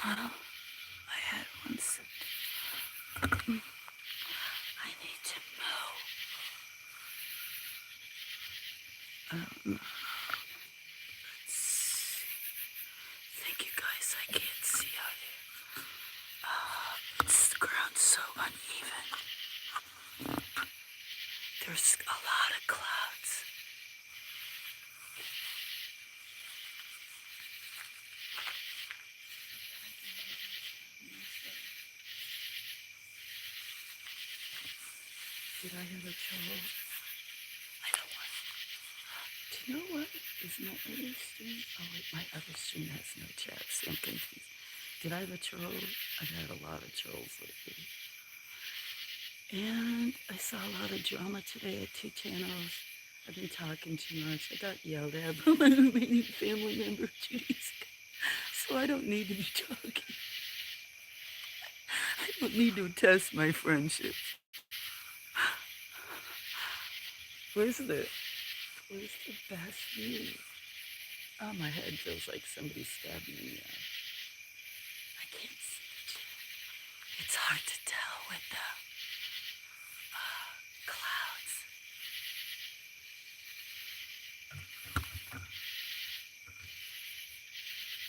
Well, I had one sip. I need to mow. I don't know. Thank you guys. I can't see out here. The ground's so uneven. There's a lot of clouds. Did I have a troll? I don't want. Do you know what is my other stream? Oh wait, my other stream has no chat, so I'm confused. Did I have a troll? I've had a lot of trolls lately. And I saw a lot of drama today at 2 channels. I've been talking too much. I got yelled at by my remaining family member 2 days ago. So I don't need to be talking. I don't need to test my friendship. Where's the best view? Oh, my head feels like somebody stabbed me in the eye. I can't see the chat. It's hard to tell with the clouds.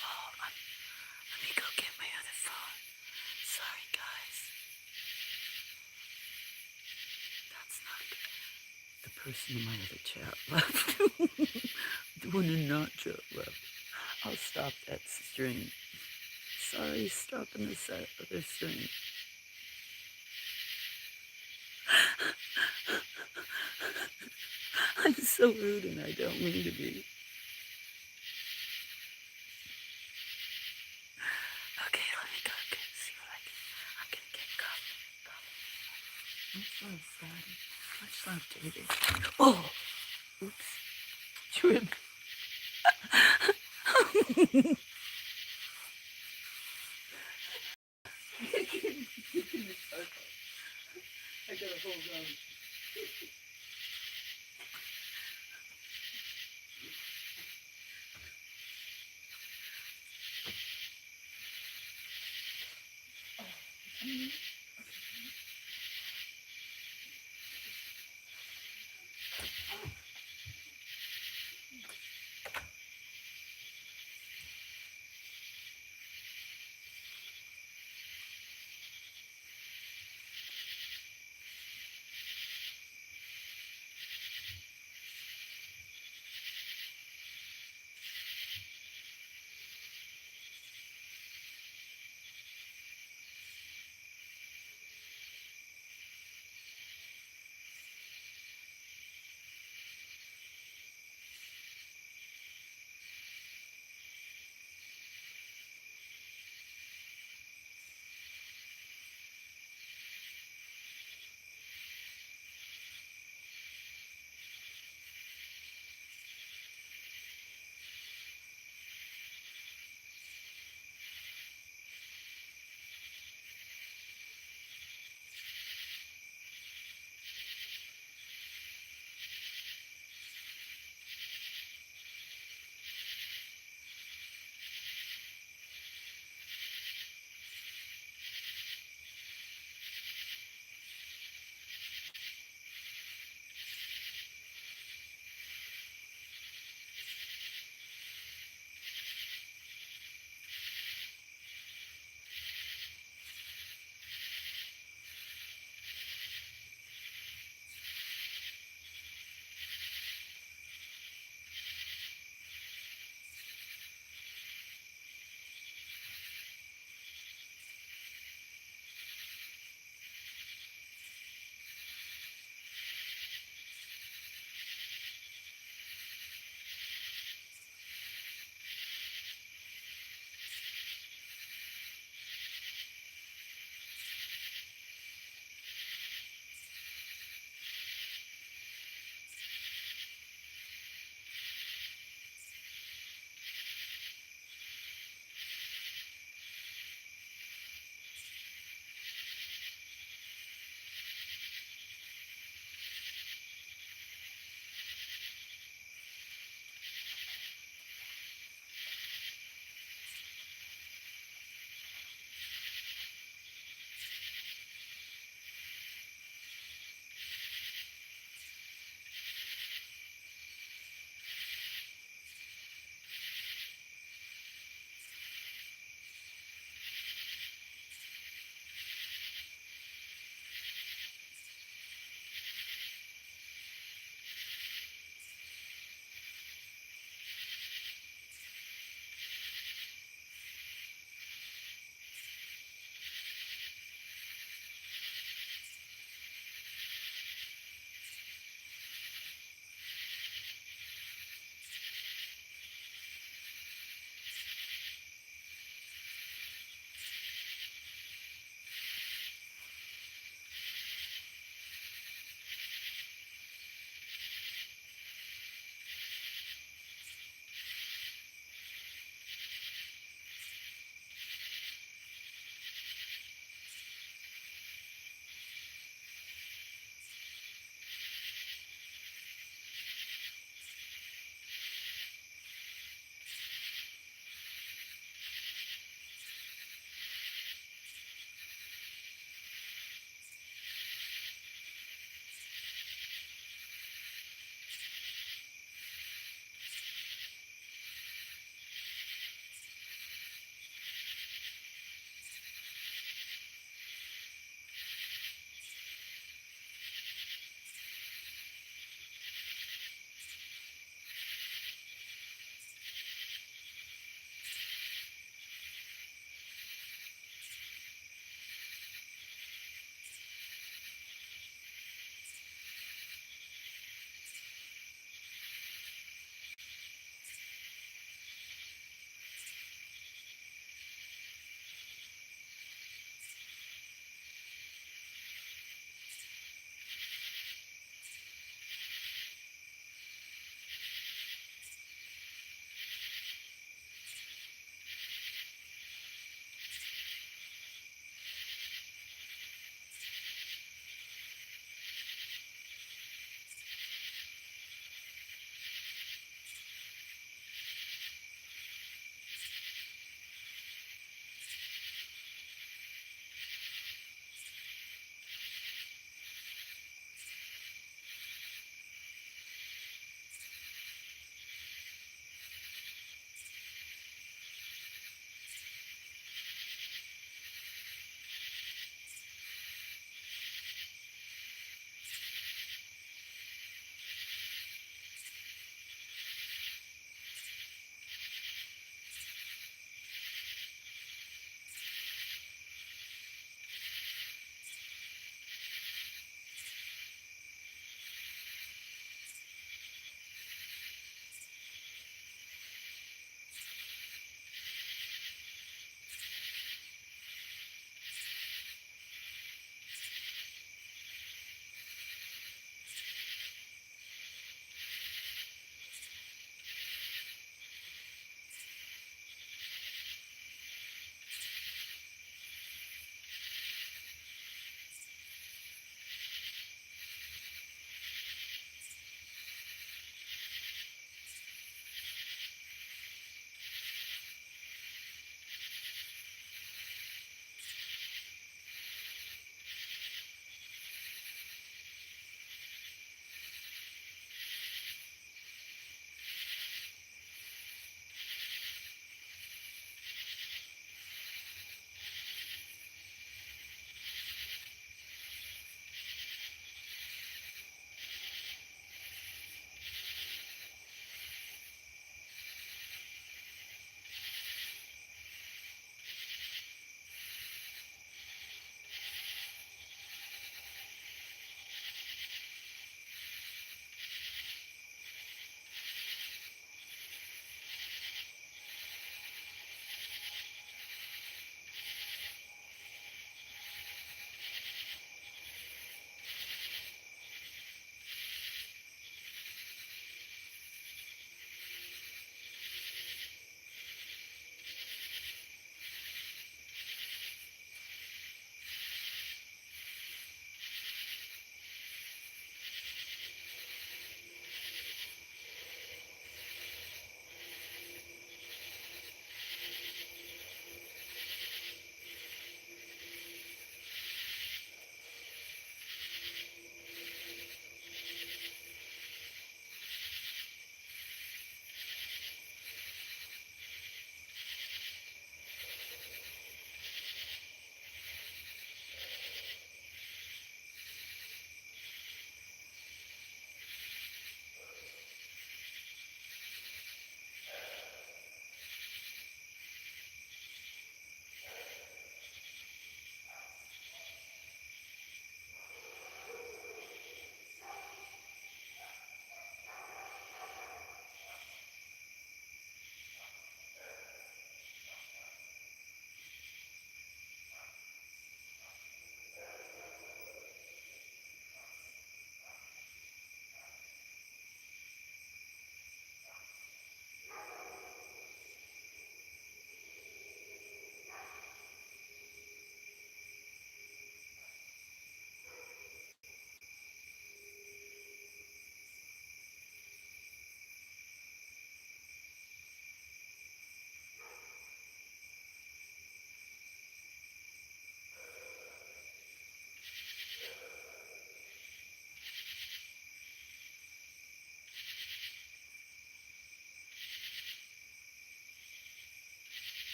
Oh, let me go get my other phone. Sorry, guys. That's not good. The person in my other chat left. The one in not chat left. I'll stop that string. Sorry, stopping this other string. I'm so rude and I don't mean to be. Okay, let me go see what I can. I'm gonna get coffee. Much love, Daddy. Much love, David. Oh, oops, trip. I gotta hold on.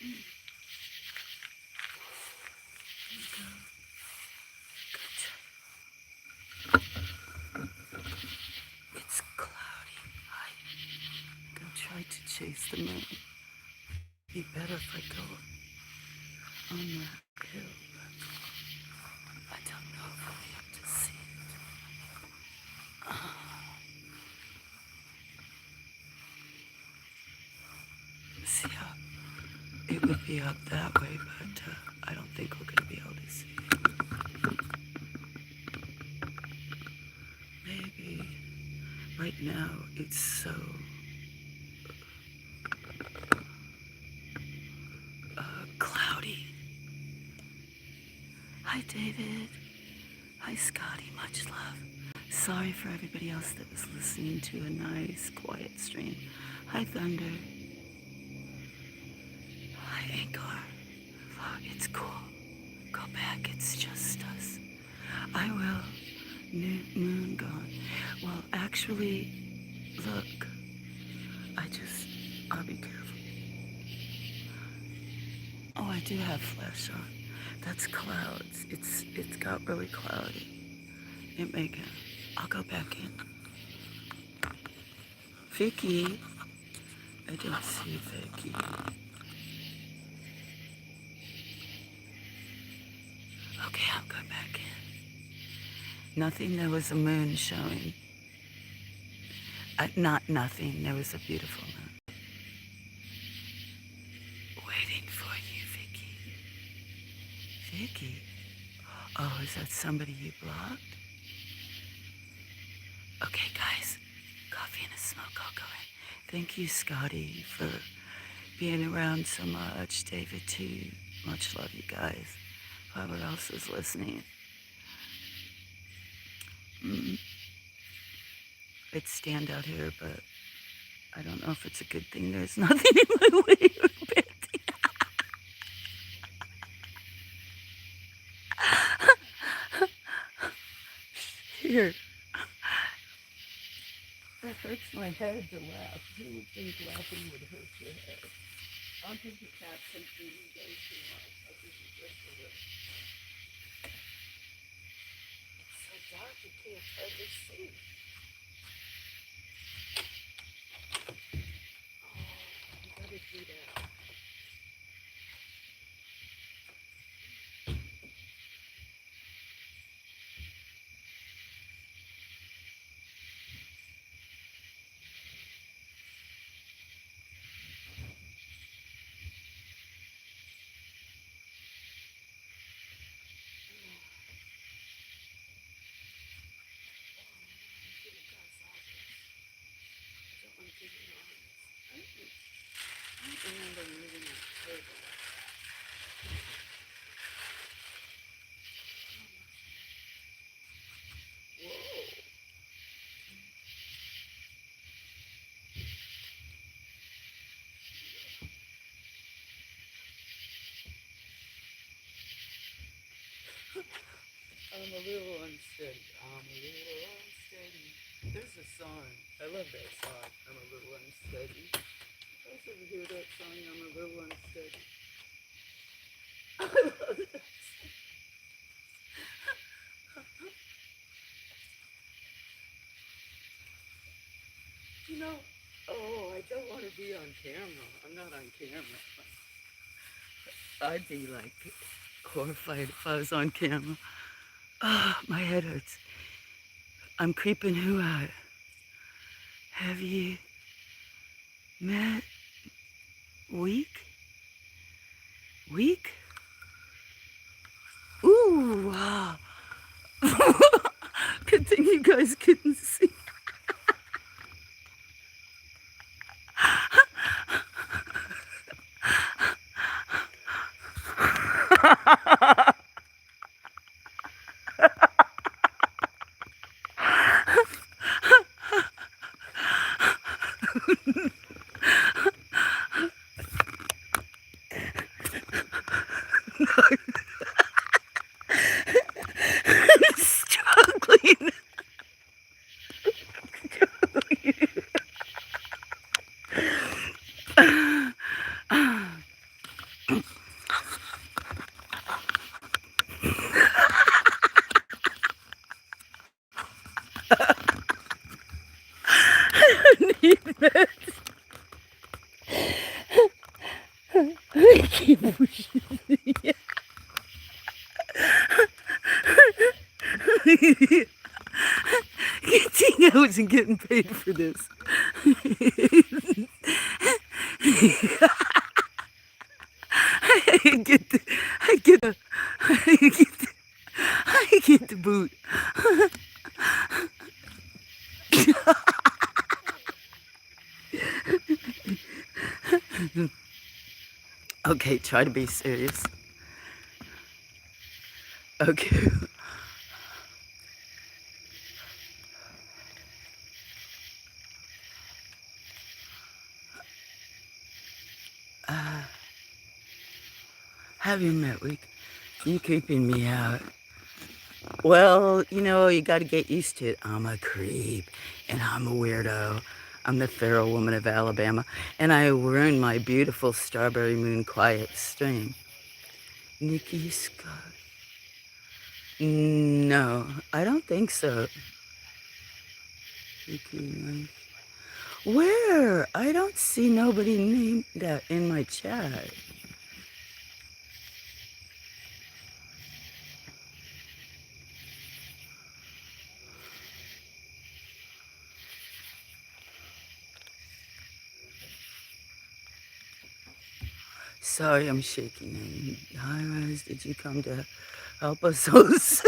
It's cloudy. I'm gonna try to chase the moon. It'd be better if I go on that hill, but I don't know if I'll be able to see it. See how it would be up that way, but I don't think we're gonna be able to see it. Maybe right now it's so cloudy. Hi, David. Hi, Scotty. Much love. Sorry for everybody else that was listening to a nice, quiet stream. Hi, Thunder. Hi, Anchor. Oh, it's cool. Go back. It's just us. I will. Moon gone. Well, actually, look. I'll be careful. Oh, I do have flash on. That's clouds. It's got really cloudy. It may go. I'll go back in. Vicky. I didn't see Vicky. Okay, I'll go back in. Nothing. There was a moon showing. Not nothing. There was a beautiful moon. Waiting for you, Vicky. Vicky? Oh, is that somebody you blocked? Okay, guys. Coffee and a smoke. I'll go in. Thank you, Scotty, for being around so much. David, too. Much love, you guys. Whoever else is listening. It's stand out here, but I don't know if it's a good thing. There's nothing in my way or bad. Here. That hurts my head to laugh. Who would think laughing would hurt your head? I'll give the cat some food and go to lunch. I'll give you just a little. It's so dark you can't hardly see. Oh, you better do that. I'm a little unsteady. I'm a little unsteady. There's a song. I love that song. I'm a little unsteady. You guys ever hear that song? I'm a little unsteady. I love that song. You know, oh, I don't want to be on camera. I'm not on camera. I'd be like horrified if I was on camera. Oh, my head hurts. I'm creeping who out. Have you met Week? Week? Ooh, wow. Good thing you guys couldn't see. Struggling. keep pushing me. Good thing I wasn't getting paid for this. I get the, I get the, I get the, I get the boot. Okay, try to be serious. Okay. Have you met week? You creeping me out. Well, you got to get used to it. I'm a creep, and I'm a weirdo. I'm the feral woman of Alabama, and I ruined my beautiful Strawberry Moon quiet stream. Nikki Scott. No, I don't think so. Where? I don't see nobody named that in my chat. Sorry, I'm shaking. Hi, Rose. Did you come to help us host?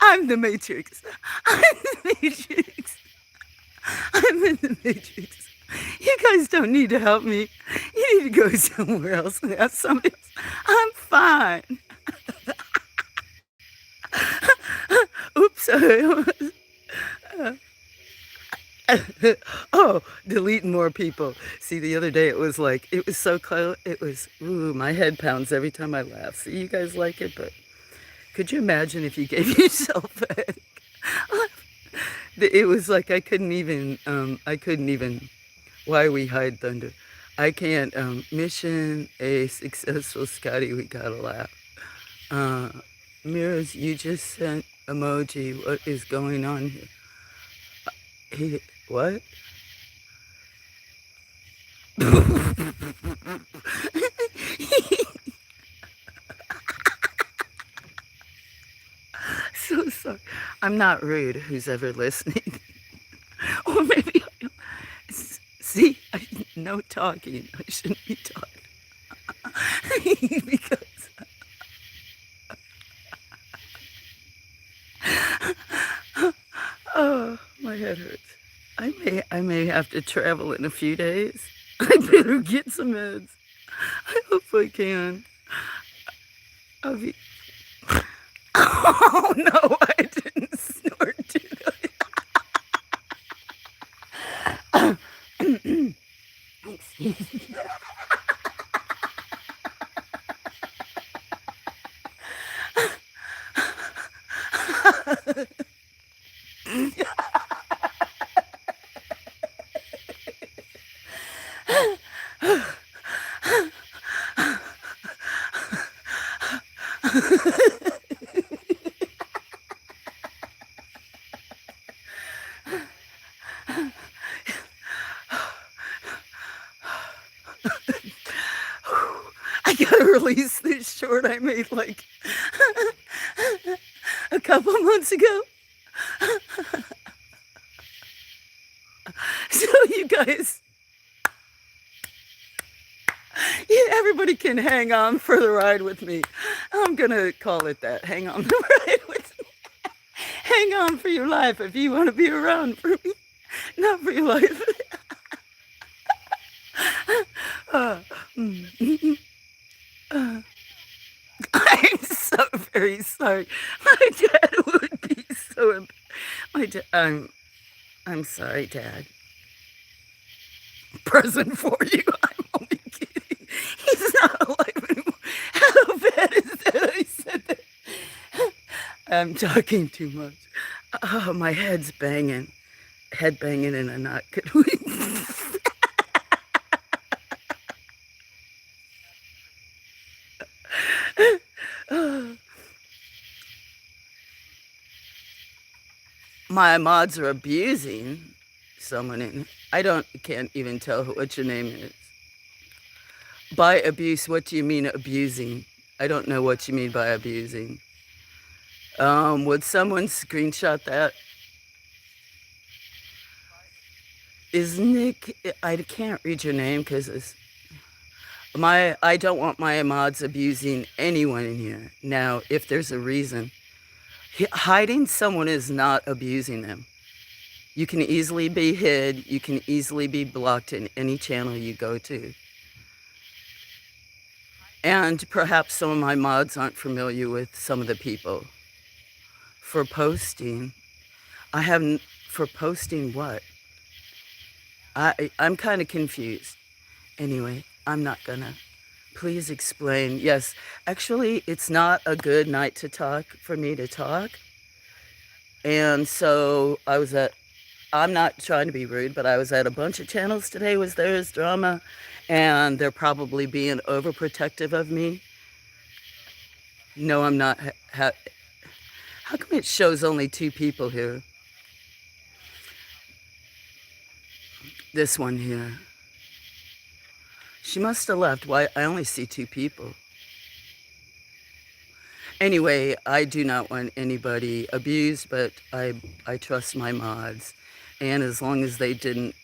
I'm the Matrix. I'm the Matrix. I'm in the Matrix. You guys don't need to help me. You need to go somewhere else and ask somebody else. I'm fine. Oops. Oh, deleting more people. See, the other day it was so close. It was, ooh, my head pounds every time I laugh. See, you guys like it, but could you imagine if you gave yourself a headache? It was like I couldn't even, why we hide thunder. I can't, mission a successful Scotty, we gotta laugh. Mirrors, you just sent emoji. What is going on here? What? So sorry. I'm not rude, who's ever listening. Or maybe I am. See, no talking. I shouldn't be talking. Because oh, my head hurts. I may have to travel in a few days. I better get some meds. I hope I can. I'll be. Oh no, I didn't snort today. Excuse me. I gotta release this short I made like a couple months ago. So you guys, everybody can hang on for the ride with me. I'm gonna call it that. Hang on the ride with me. Hang on for your life if you want to be around for me. Not for your life. I'm so very sorry. My dad would be so. My dad. I'm sorry, Dad. Present for you. I'm only kidding. He's not alive anymore. How bad is that? I said that. I'm talking too much. Oh, my head's banging. Head banging in a knot. Could we? my mods are abusing someone in. Can't even tell what your name is. By abuse, what do you mean abusing? I don't know what you mean by abusing. Would someone screenshot that? Is Nick? I can't read your name because it's I don't want my mods abusing anyone in here. Now, if there's a reason, hiding someone is not abusing them. You can easily be hid. You can easily be blocked in any channel you go to. And perhaps some of my mods aren't familiar with some of the people. For posting, I haven't, for posting what? I'm kind of confused. Anyway, I'm not gonna. Please explain. Yes, actually, it's not a good night to talk for me to talk. And so I'm not trying to be rude, but I was at a bunch of channels today. There's drama, and they're probably being overprotective of me. No, I'm not. How come it shows only 2 people here? This one here. She must have left. Why? I only see 2 people. Anyway, I do not want anybody abused, but I trust my mods. And as long as they didn't,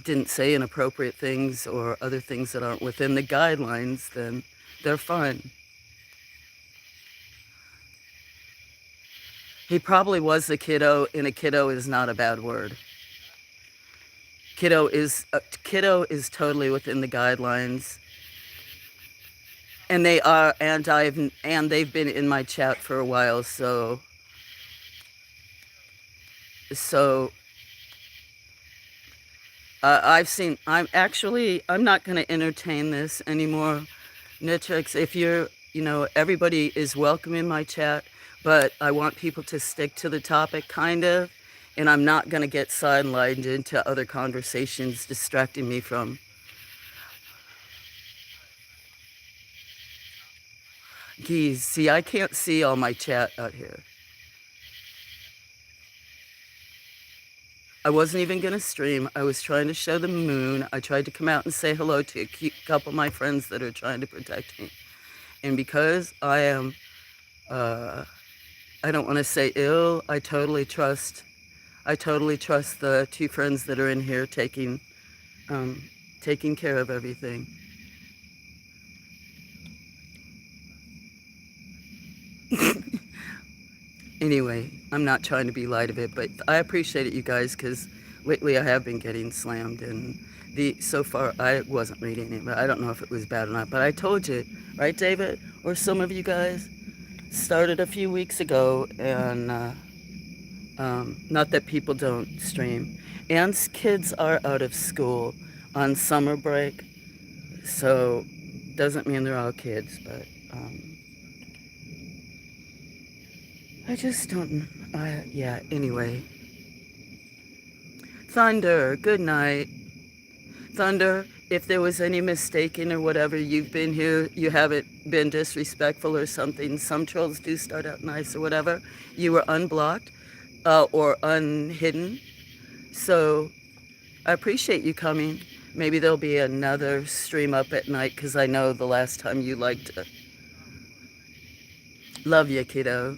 didn't say inappropriate things or other things that aren't within the guidelines, then they're fine. He probably was a kiddo, and a kiddo is not a bad word. Kiddo is totally within the guidelines. And they are, and they've been in my chat for a while, so I'm not going to entertain this anymore. Nitrix, if everybody is welcome in my chat, but I want people to stick to the topic, kind of, and I'm not going to get sidelined into other conversations distracting me from. Geez, see, I can't see all my chat out here. I wasn't even going to stream. I was trying to show the moon. I tried to come out and say hello to a couple of my friends that are trying to protect me. And because I am, I don't want to say ill, I totally trust the 2 friends that are in here taking care of everything. Anyway, I'm not trying to be light of it, but I appreciate it, you guys, because lately I have been getting slammed, and so far I wasn't reading it, but I don't know if it was bad or not. But I told you, right, David, or some of you guys, started a few weeks ago, and not that people don't stream. Ann's kids are out of school on summer break, so doesn't mean they're all kids, but I just don't. Yeah. Anyway, Thunder. Good night, Thunder. If there was any mistaking or whatever, you've been here. You haven't been disrespectful or something. Some trolls do start out nice or whatever. You were unblocked or unhidden. So I appreciate you coming. Maybe there'll be another stream up at night because I know the last time you liked it. Love you, kiddo.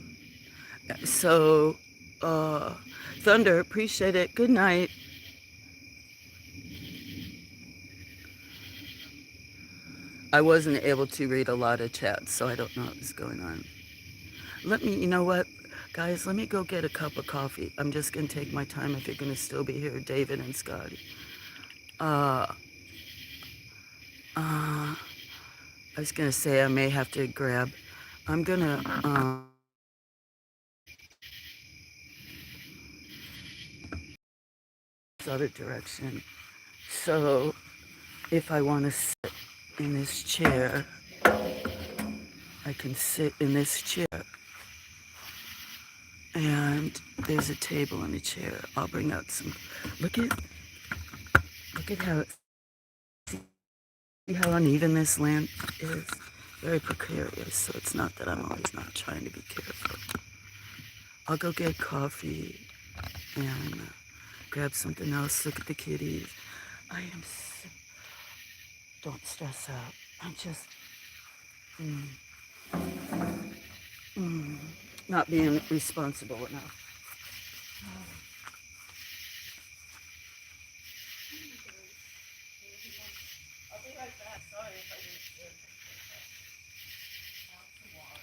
So, Thunder, appreciate it. Good night. I wasn't able to read a lot of chats, so I don't know what was going on. You know what, guys, let me go get a cup of coffee. I'm just going to take my time if you're going to still be here, David and Scotty. I was going to say I may have to grab. I'm going to... other direction. So if I want to sit in this chair, I can sit in this chair. And there's a table and a chair. I'll bring out some. Look at how uneven this land is. very precarious, so it's not that I'm always not trying to be careful. I'll go get coffee and grab something else, look at the kitties. I am so, don't stress out. I'm just not being responsible enough. I'll be right back. Sorry if I didn't share some water.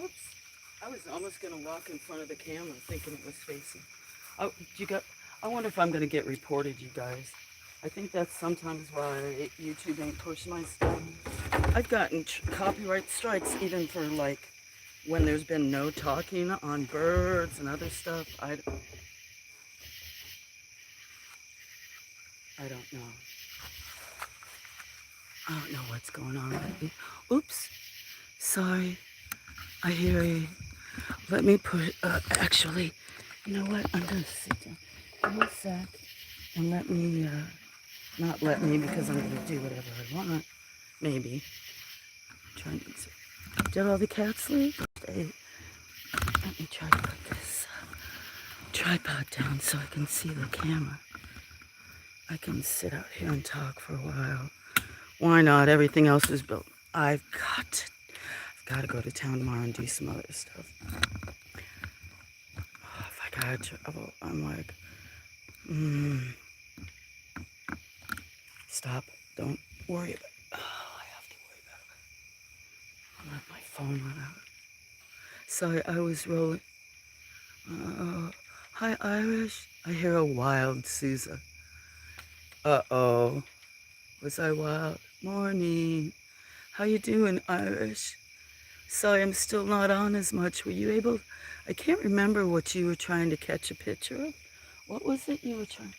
Oops. I was almost going to walk in front of the camera thinking it was facing. Oh, I wonder if I'm going to get reported, you guys. I think that's sometimes why YouTube ain't push my stuff. I've gotten copyright strikes even for like when there's been no talking on birds and other stuff. I don't know. I don't know what's going on with me. Oops. Sorry. I hear you. Let me put, actually, you know what? I'm going to sit down. Give me a sec and let me, not let me because I'm going to do whatever I want. Maybe. Trying to, did all the cats leave? Let me try to put this tripod down so I can see the camera. I can sit out here and talk for a while. Why not? Everything else is built. I've got to go to town tomorrow and do some other stuff. Oh, if I got trouble, I'm like, stop. Don't worry about it. Oh, I have to worry about it. I'm let my phone run out. Sorry, I was rolling. Hi, Irish. I hear a wild Sousa. Uh-oh. Was I wild? Morning. How you doing, Irish? Sorry, I'm still not on as much. Were you able? I can't remember what you were trying to catch a picture of. What was it you were trying?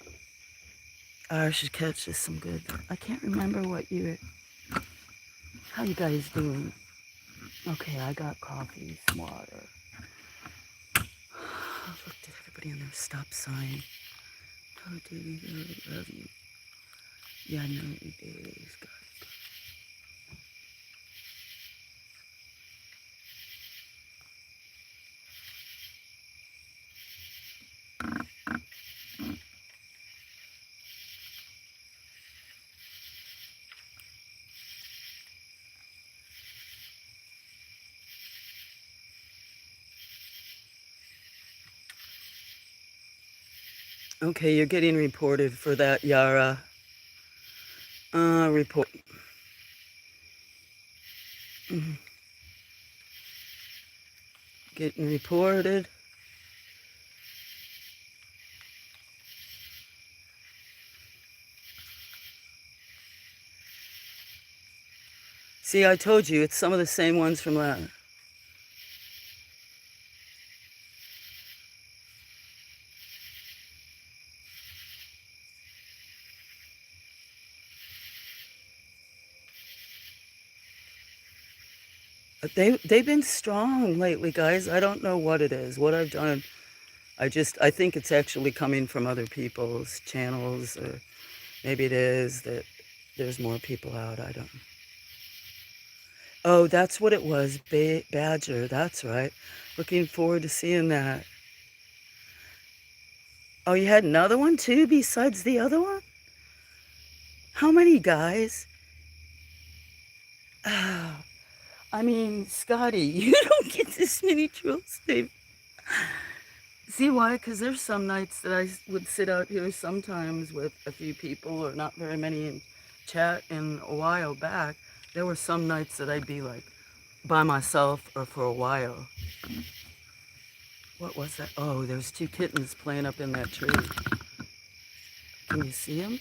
I should catch this some good. I can't remember what you were. How you guys doing? Okay, I got coffee, some water. Oh, look, did everybody on their stop sign? Oh, Davey, I love you. Yeah, I know you did. Okay, you're getting reported for that, Yara. Report. Getting reported. See, I told you, it's some of the same ones from last. They've been strong lately, guys. I don't know what it is, what I've done. I think it's actually coming from other people's channels, or maybe it is that there's more people out. I don't know. Oh, that's what it was. Badger. That's right. Looking forward to seeing that. Oh, you had another one too besides the other one? How many guys? Oh, I mean, Scotty, you don't get this many trolls, Dave. See why? Because there's some nights that I would sit out here sometimes with a few people or not very many in chat. And a while back, there were some nights that I'd be like by myself or for a while. What was that? Oh, there's two kittens playing up in that tree. Can you see them?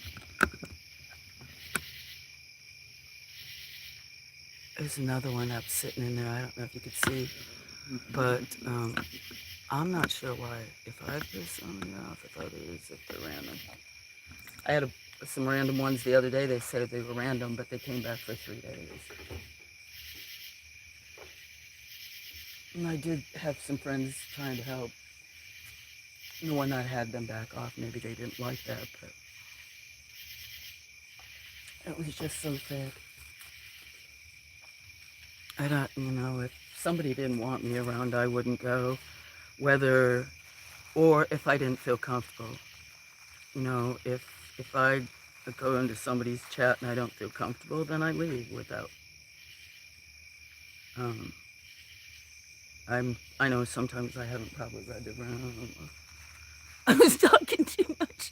There's another one up sitting in there. I don't know if you could see, but I'm not sure why. If I piss something off, if others, if they're random. I had some random ones the other day. They said they were random, but they came back for 3 days. And I did have some friends trying to help. The one that had them back off, maybe they didn't like that, but it was just so thick. I don't, if somebody didn't want me around, I wouldn't go, whether, or if I didn't feel comfortable. If I go into somebody's chat and I don't feel comfortable, then I leave without. I know sometimes I haven't probably read the room. I was talking too much,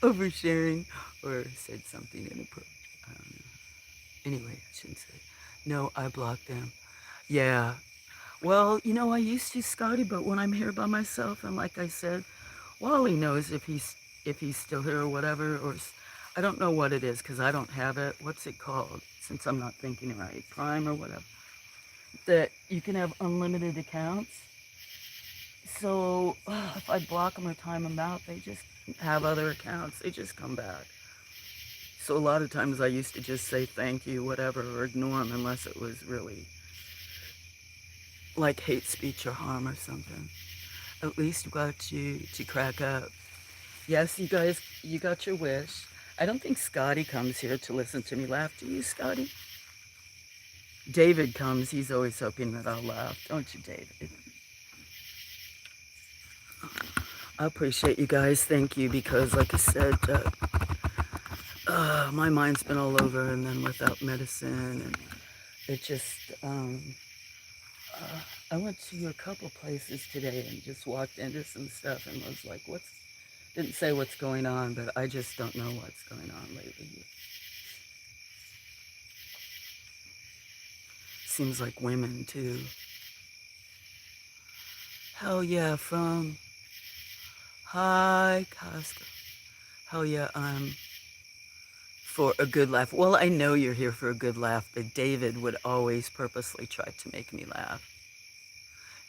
oversharing, or said something inappropriate. I don't know. Anyway, I shouldn't say. No, I blocked them. Yeah. Well, I used to, Scotty, but when I'm here by myself, and like I said, Wally knows if he's still here or whatever, or I don't know what it is because I don't have it. What's it called? Since I'm not thinking right, Prime or whatever. That you can have unlimited accounts. So if I block them or time them out, they just have other accounts. They just come back. So a lot of times I used to just say thank you, whatever, or ignore them unless it was really like hate speech or harm or something. At least got you to crack up. Yes, you guys, you got your wish. I don't think Scotty comes here to listen to me laugh. Do you, Scotty? David comes. He's always hoping that I'll laugh. Don't you, David? I appreciate you guys. Thank you, because like I said, my mind's been all over, and then without medicine, and it just, I went to a couple places today and just walked into some stuff and was like, didn't say what's going on, but I just don't know what's going on lately. Seems like women too. Hell yeah, hi, Costco. Hell yeah, I'm for a good laugh. Well, I know you're here for a good laugh, but David would always purposely try to make me laugh.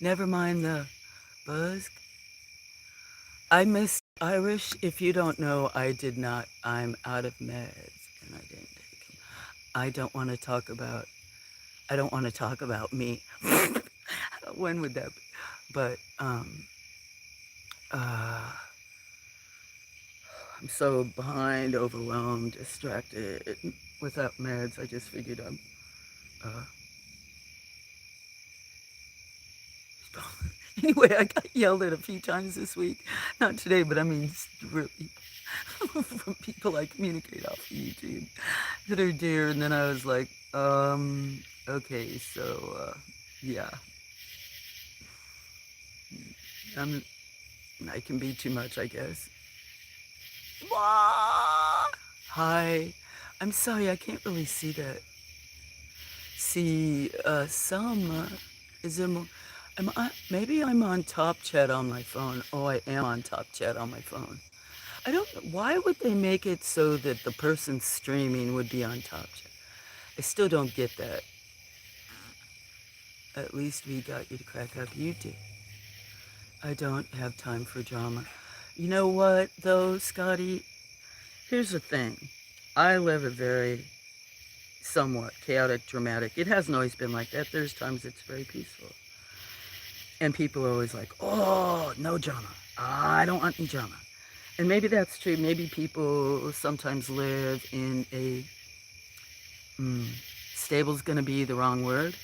Never mind the buzz. I miss Irish. If you don't know, I did not. I'm out of meds and I didn't take them. I don't want to talk about. I don't want to talk about me. When would that be? But uh, I'm so behind, overwhelmed, distracted. Without meds, I just figured I'm. Uh, anyway, I got yelled at a few times this week. Not today, but I mean, really, from people I communicate off of YouTube that are dear. And then I was like, okay, so, yeah, I'm, I can be too much, I guess. Hi. I'm sorry, I can't really see that. See, some, is there more? Maybe I'm on Top Chat on my phone. Oh, I am on Top Chat on my phone. I don't, why would they make it so that the person streaming would be on Top Chat? I still don't get that. At least we got you to crack up. You did. I don't have time for drama. You know what, though, Scotty? Here's the thing. I live a very somewhat chaotic, dramatic. It hasn't always been like that. There's times it's very peaceful. And people are always like, oh, no drama. I don't want any drama. And maybe that's true. Maybe people sometimes live in a, stable's going to be the wrong word.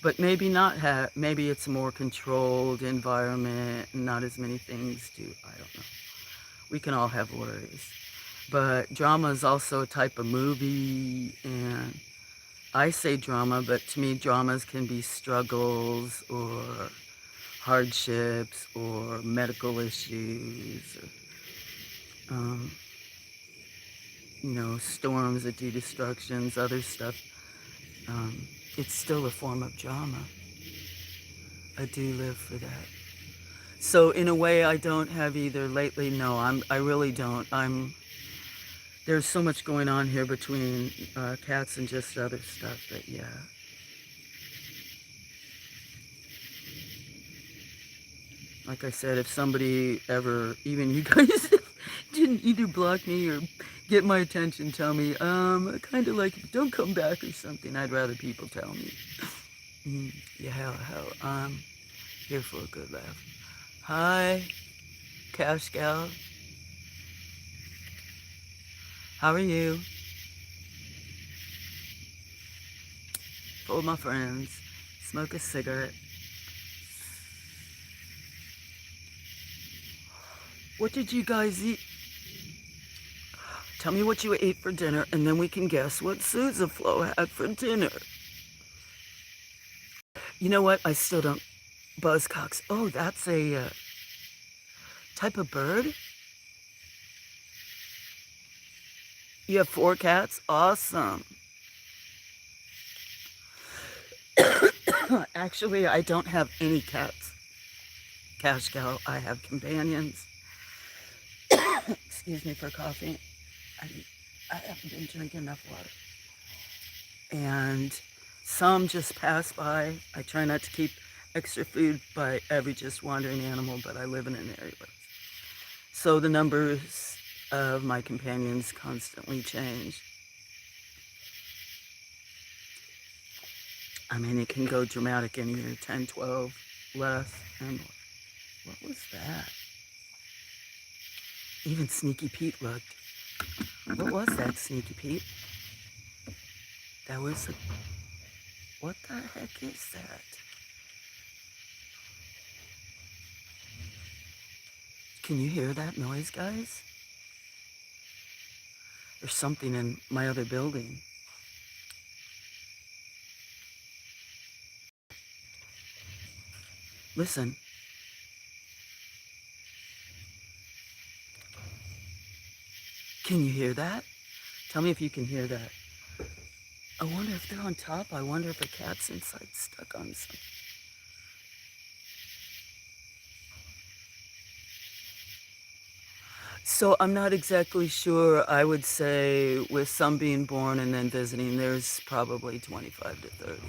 But maybe not maybe it's a more controlled environment and not as many things to, I don't know. We can all have worries. But drama is also a type of movie, and I say drama, but to me dramas can be struggles or hardships or medical issues, or, you know, storms that do destructions, other stuff. It's still a form of drama. I do live for that. So in a way, I don't have either lately. No, I really don't. There's so much going on here between cats and just other stuff, but yeah. Like I said, if somebody ever, even you guys, didn't either block me or get my attention, tell me, kind of like, don't come back or something, I'd rather people tell me. Yeah, hell, I'm here for a good laugh. Hi, Cash Gal. How are you? Full of my friends. Smoke a cigarette. What did you guys eat? Tell me what you ate for dinner, and then we can guess what Susan Flo had for dinner. You know what? I still don't. Buzzcocks. Oh, that's a type of bird? You have 4 cats? Awesome. Actually, I don't have any cats. Cash cow. I have companions. Excuse me for coughing. I haven't been drinking enough water. And some just pass by. I try not to keep extra food by every just wandering animal, but I live in an area. So the numbers of my companions constantly change. I mean, it can go dramatic anywhere, 10, 12, less, and more. What was that? Even Sneaky Pete looked. What was that, Sneaky Pete? That was a... What the heck is that? Can you hear that noise, guys? There's something in my other building. Listen. Can you hear that? Tell me if you can hear that. I wonder if they're on top. I wonder if a cat's inside stuck on something. So I'm not exactly sure. I would say with some being born and then visiting, there's probably 25 to 30.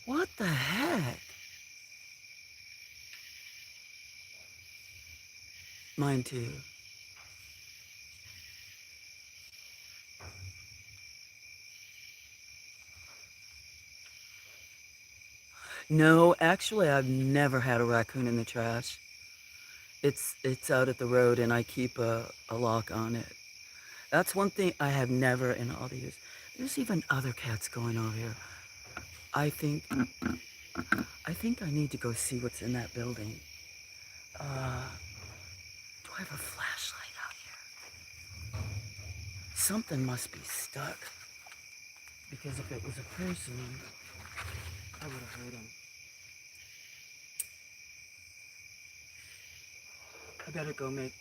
What the heck? Mine too. No, actually, I've never had a raccoon in the trash. It's out at the road, and I keep a lock on it. That's one thing I have never in all the years. There's even other cats going over here. I think I think I need to go see what's in that building. Uh, do I have a flashlight out here? Something must be stuck. Because if it was a person, I would have heard him. I better go make...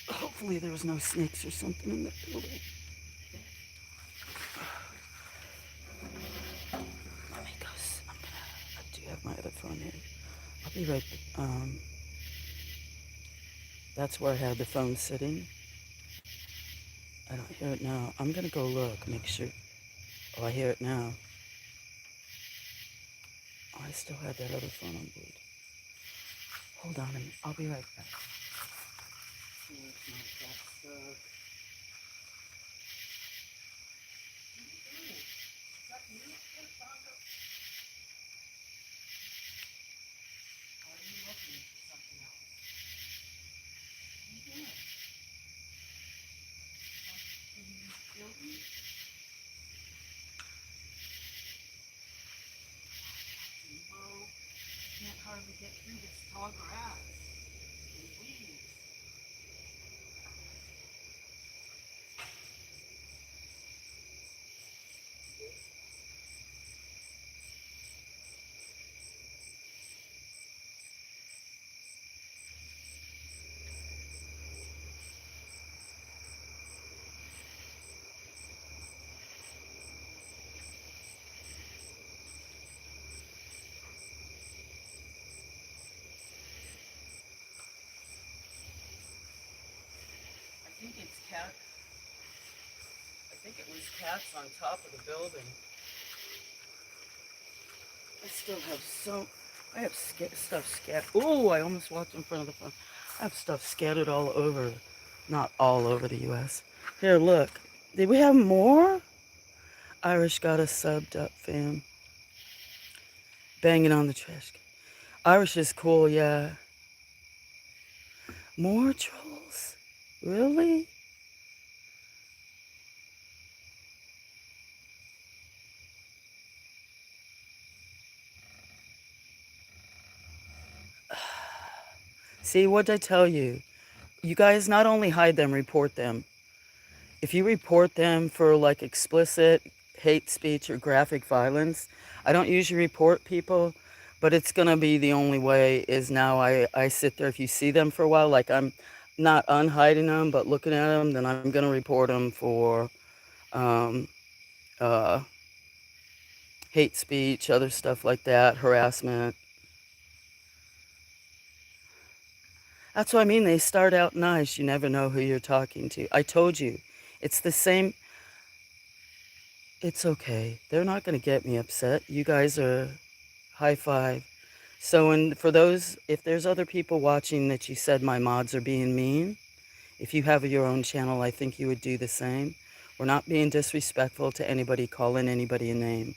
Hopefully there was no snakes or something in the building. Let me go. I do have my other phone here. I'll be right back. That's where I had the phone sitting. I don't hear it now. I'm gonna go look, make sure. Oh, I hear it now. Oh, I still had that other phone on board. Hold on a minute. I'll be right back. Can't hardly get through this tall grass and weeds. I think it's cat. I think it was cats on top of the building. I still have I have stuff scattered. Oh, I almost walked in front of the phone. I have stuff scattered all over, not all over the U.S. Here, look. Did we have more? Irish got us subbed up, fam. Banging on the trash can. Irish is cool, yeah. More trolls? Really? See, what'd I tell you? You guys not only hide them, report them. If you report them for like explicit hate speech or graphic violence, I don't usually report people, but it's gonna be the only way is now I sit there. If you see them for a while, like I'm not unhiding them, but looking at them, then I'm gonna report them for um, uh, hate speech, other stuff like that, harassment. That's what I mean. They start out nice. You never know who you're talking to. I told you. It's the same. It's okay. They're not going to get me upset. You guys are high five. So, for those, if there's other people watching that you said my mods are being mean, if you have your own channel, I think you would do the same. We're not being disrespectful to anybody calling anybody a name.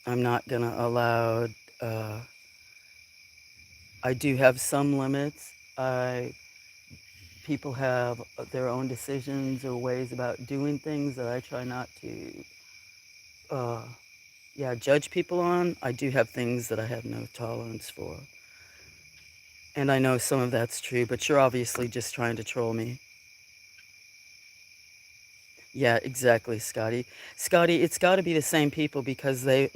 I'm not going to allow, I do have some limits. People have their own decisions or ways about doing things that I try not to, judge people on. I do have things that I have no tolerance for. And I know some of that's true, but you're obviously just trying to troll me. Yeah, exactly, Scotty. Scotty, it's got to be the same people because in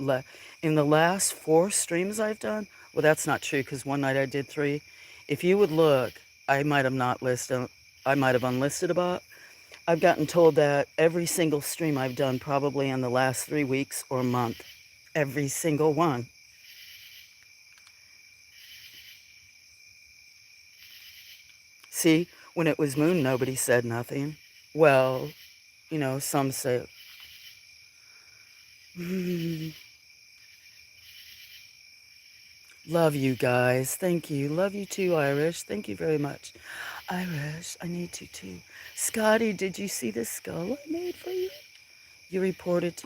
the last 4 streams I've done, well, that's not true because one night I did 3. If you would look, I might have not listed, I might have unlisted about. I've gotten told that every single stream I've done probably in the last 3 weeks or month. Every single one. See, when it was moon, nobody said nothing. Well, some say, "Hmm, love you guys. Thank you. Love you too, Irish. Thank you very much. Irish, I need to too. Scotty, did you see the skull I made for you? You reported.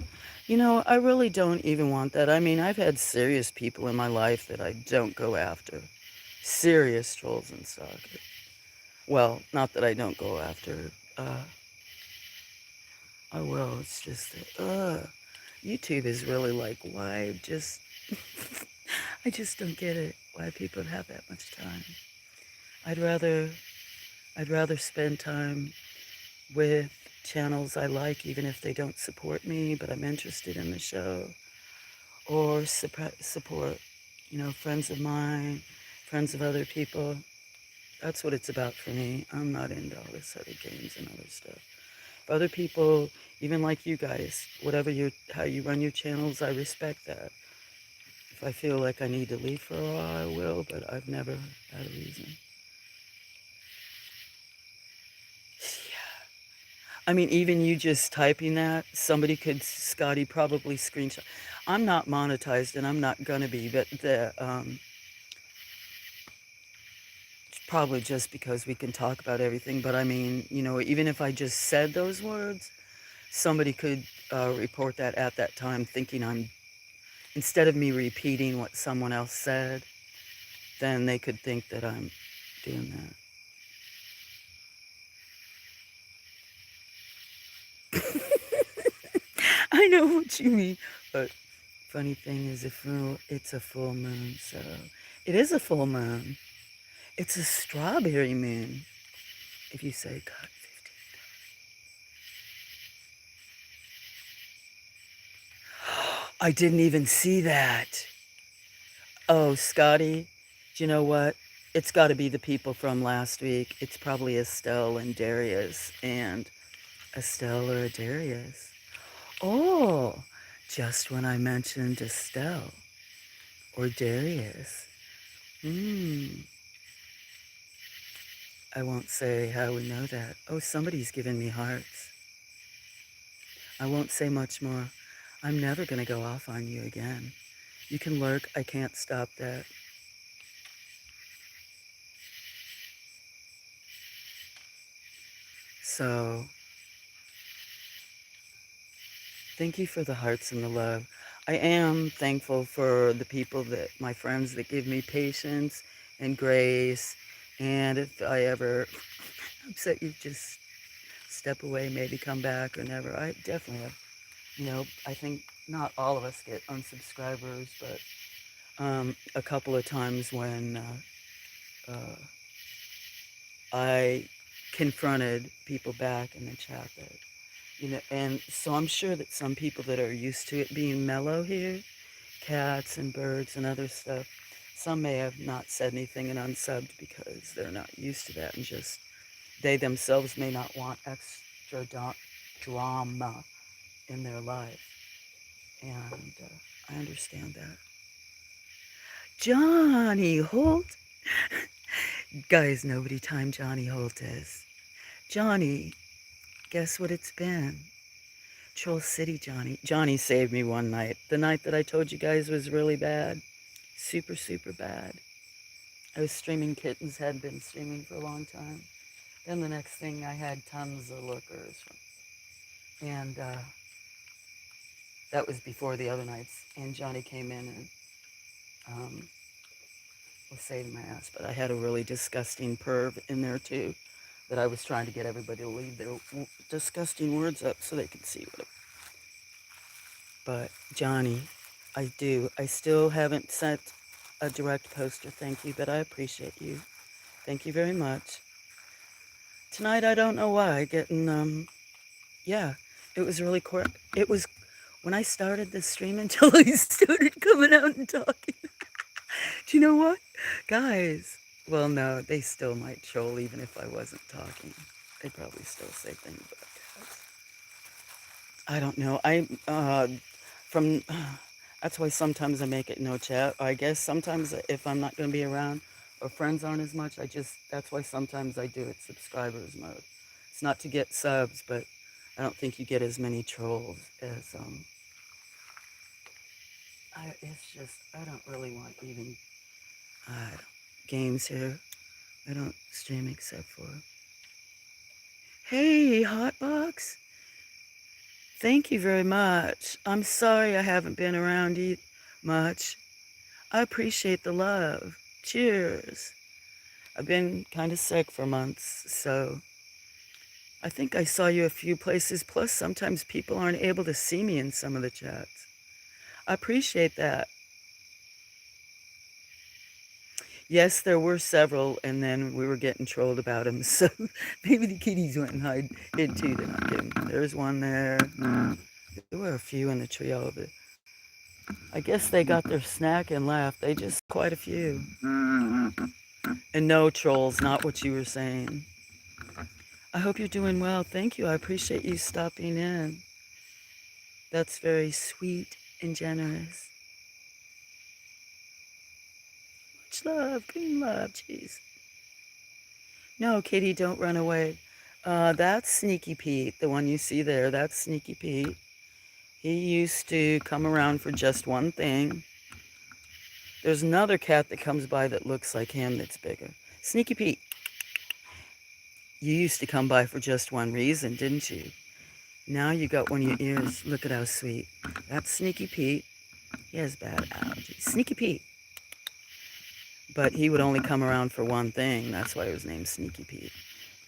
I really don't even want that. I mean, I've had serious people in my life that I don't go after. Serious trolls and stalkers. Well, not that I don't go after. Uh, I will. It's just that, YouTube is really like, why just, I just don't get it. Why people have that much time. I'd rather, I'd rather spend time with channels I like, even if they don't support me, but I'm interested in the show, or support, friends of mine, friends of other people. That's what it's about for me. I'm not into all this other games and other stuff. For other people, even like you guys, how you run your channels, I respect that. If I feel like I need to leave for a while, I will, but I've never had a reason. Yeah. I mean, even you just typing that, Scotty probably screenshot. I'm not monetized and I'm not gonna be, but probably just because we can talk about everything. But I mean, even if I just said those words, somebody could report that at that time thinking instead of me repeating what someone else said, then they could think that I'm doing that. I know what you mean, but funny thing is, it's a full moon, so it is a full moon. It's a strawberry moon. If you say God 15. I didn't even see that. Oh, Scotty, do you know what? It's got to be the people from last week. It's probably Estelle and Darius, and Estelle or Darius. Oh, just when I mentioned Estelle or Darius. Hmm. I won't say how we know that. Oh, somebody's giving me hearts. I won't say much more. I'm never going to go off on you again. You can lurk. I can't stop that. So, thank you for the hearts and the love. I am thankful for the people my friends that give me patience and grace. And if I ever upset you, just step away, maybe come back or never. I definitely have, I think not all of us get unsubscribers, but a couple of times when uh, I confronted people back in the chat and so I'm sure that some people that are used to it being mellow here, cats and birds and other stuff, some may have not said anything and unsubbed because they're not used to that and just they themselves may not want extra drama in their life. And I understand that. Johnny Holt. Guys, nobody time Johnny Holt is. Johnny, guess what it's been? Troll City Johnny. Johnny saved me one night. The night that I told you guys was really bad. Super, super bad. I was streaming kittens, had been streaming for a long time. Then the next thing I had tons of lookers. And that was before the other nights. And Johnny came in and was saving my ass. But I had a really disgusting perv in there too that I was trying to get everybody to leave their disgusting words up so they could see what it. But Johnny, I still haven't sent a direct poster thank you, but I appreciate you. Thank you very much. Tonight, I don't know why, yeah, it was really quick. It was when I started this stream until I started coming out and talking. Do you know what? Guys, well, no, they still might troll even if I wasn't talking. They'd probably still say things about that. I don't know. That's why sometimes I make it no chat. I guess sometimes if I'm not going to be around or friends aren't as much. That's why sometimes I do it subscribers mode. It's not to get subs, but I don't think you get as many trolls as, it's just, I don't really want even, uh, games here. I don't stream except for, hey, Hotbox. Thank you very much. I'm sorry I haven't been around much. I appreciate the love. Cheers. I've been kind of sick for months, so I think I saw you a few places. Plus, sometimes people aren't able to see me in some of the chats. I appreciate that. Yes, there were several, and then we were getting trolled about them, so maybe the kitties went and hid too. They're not kidding. There's one there. There were a few in the tree over. I guess they got their snack and left. They just quite a few. And no, trolls, not what you were saying. I hope you're doing well. Thank you. I appreciate you stopping in. That's very sweet and generous. Much love, green love, jeez. No, Kitty, don't run away. That's Sneaky Pete, the one you see there. That's Sneaky Pete. He used to come around for just one thing. There's another cat that comes by that looks like him that's bigger. Sneaky Pete. You used to come by for just one reason, didn't you? Now you got one of your ears. Look at how sweet. That's Sneaky Pete. He has bad allergies. Sneaky Pete. But he would only come around for one thing. That's why he was named Sneaky Pete.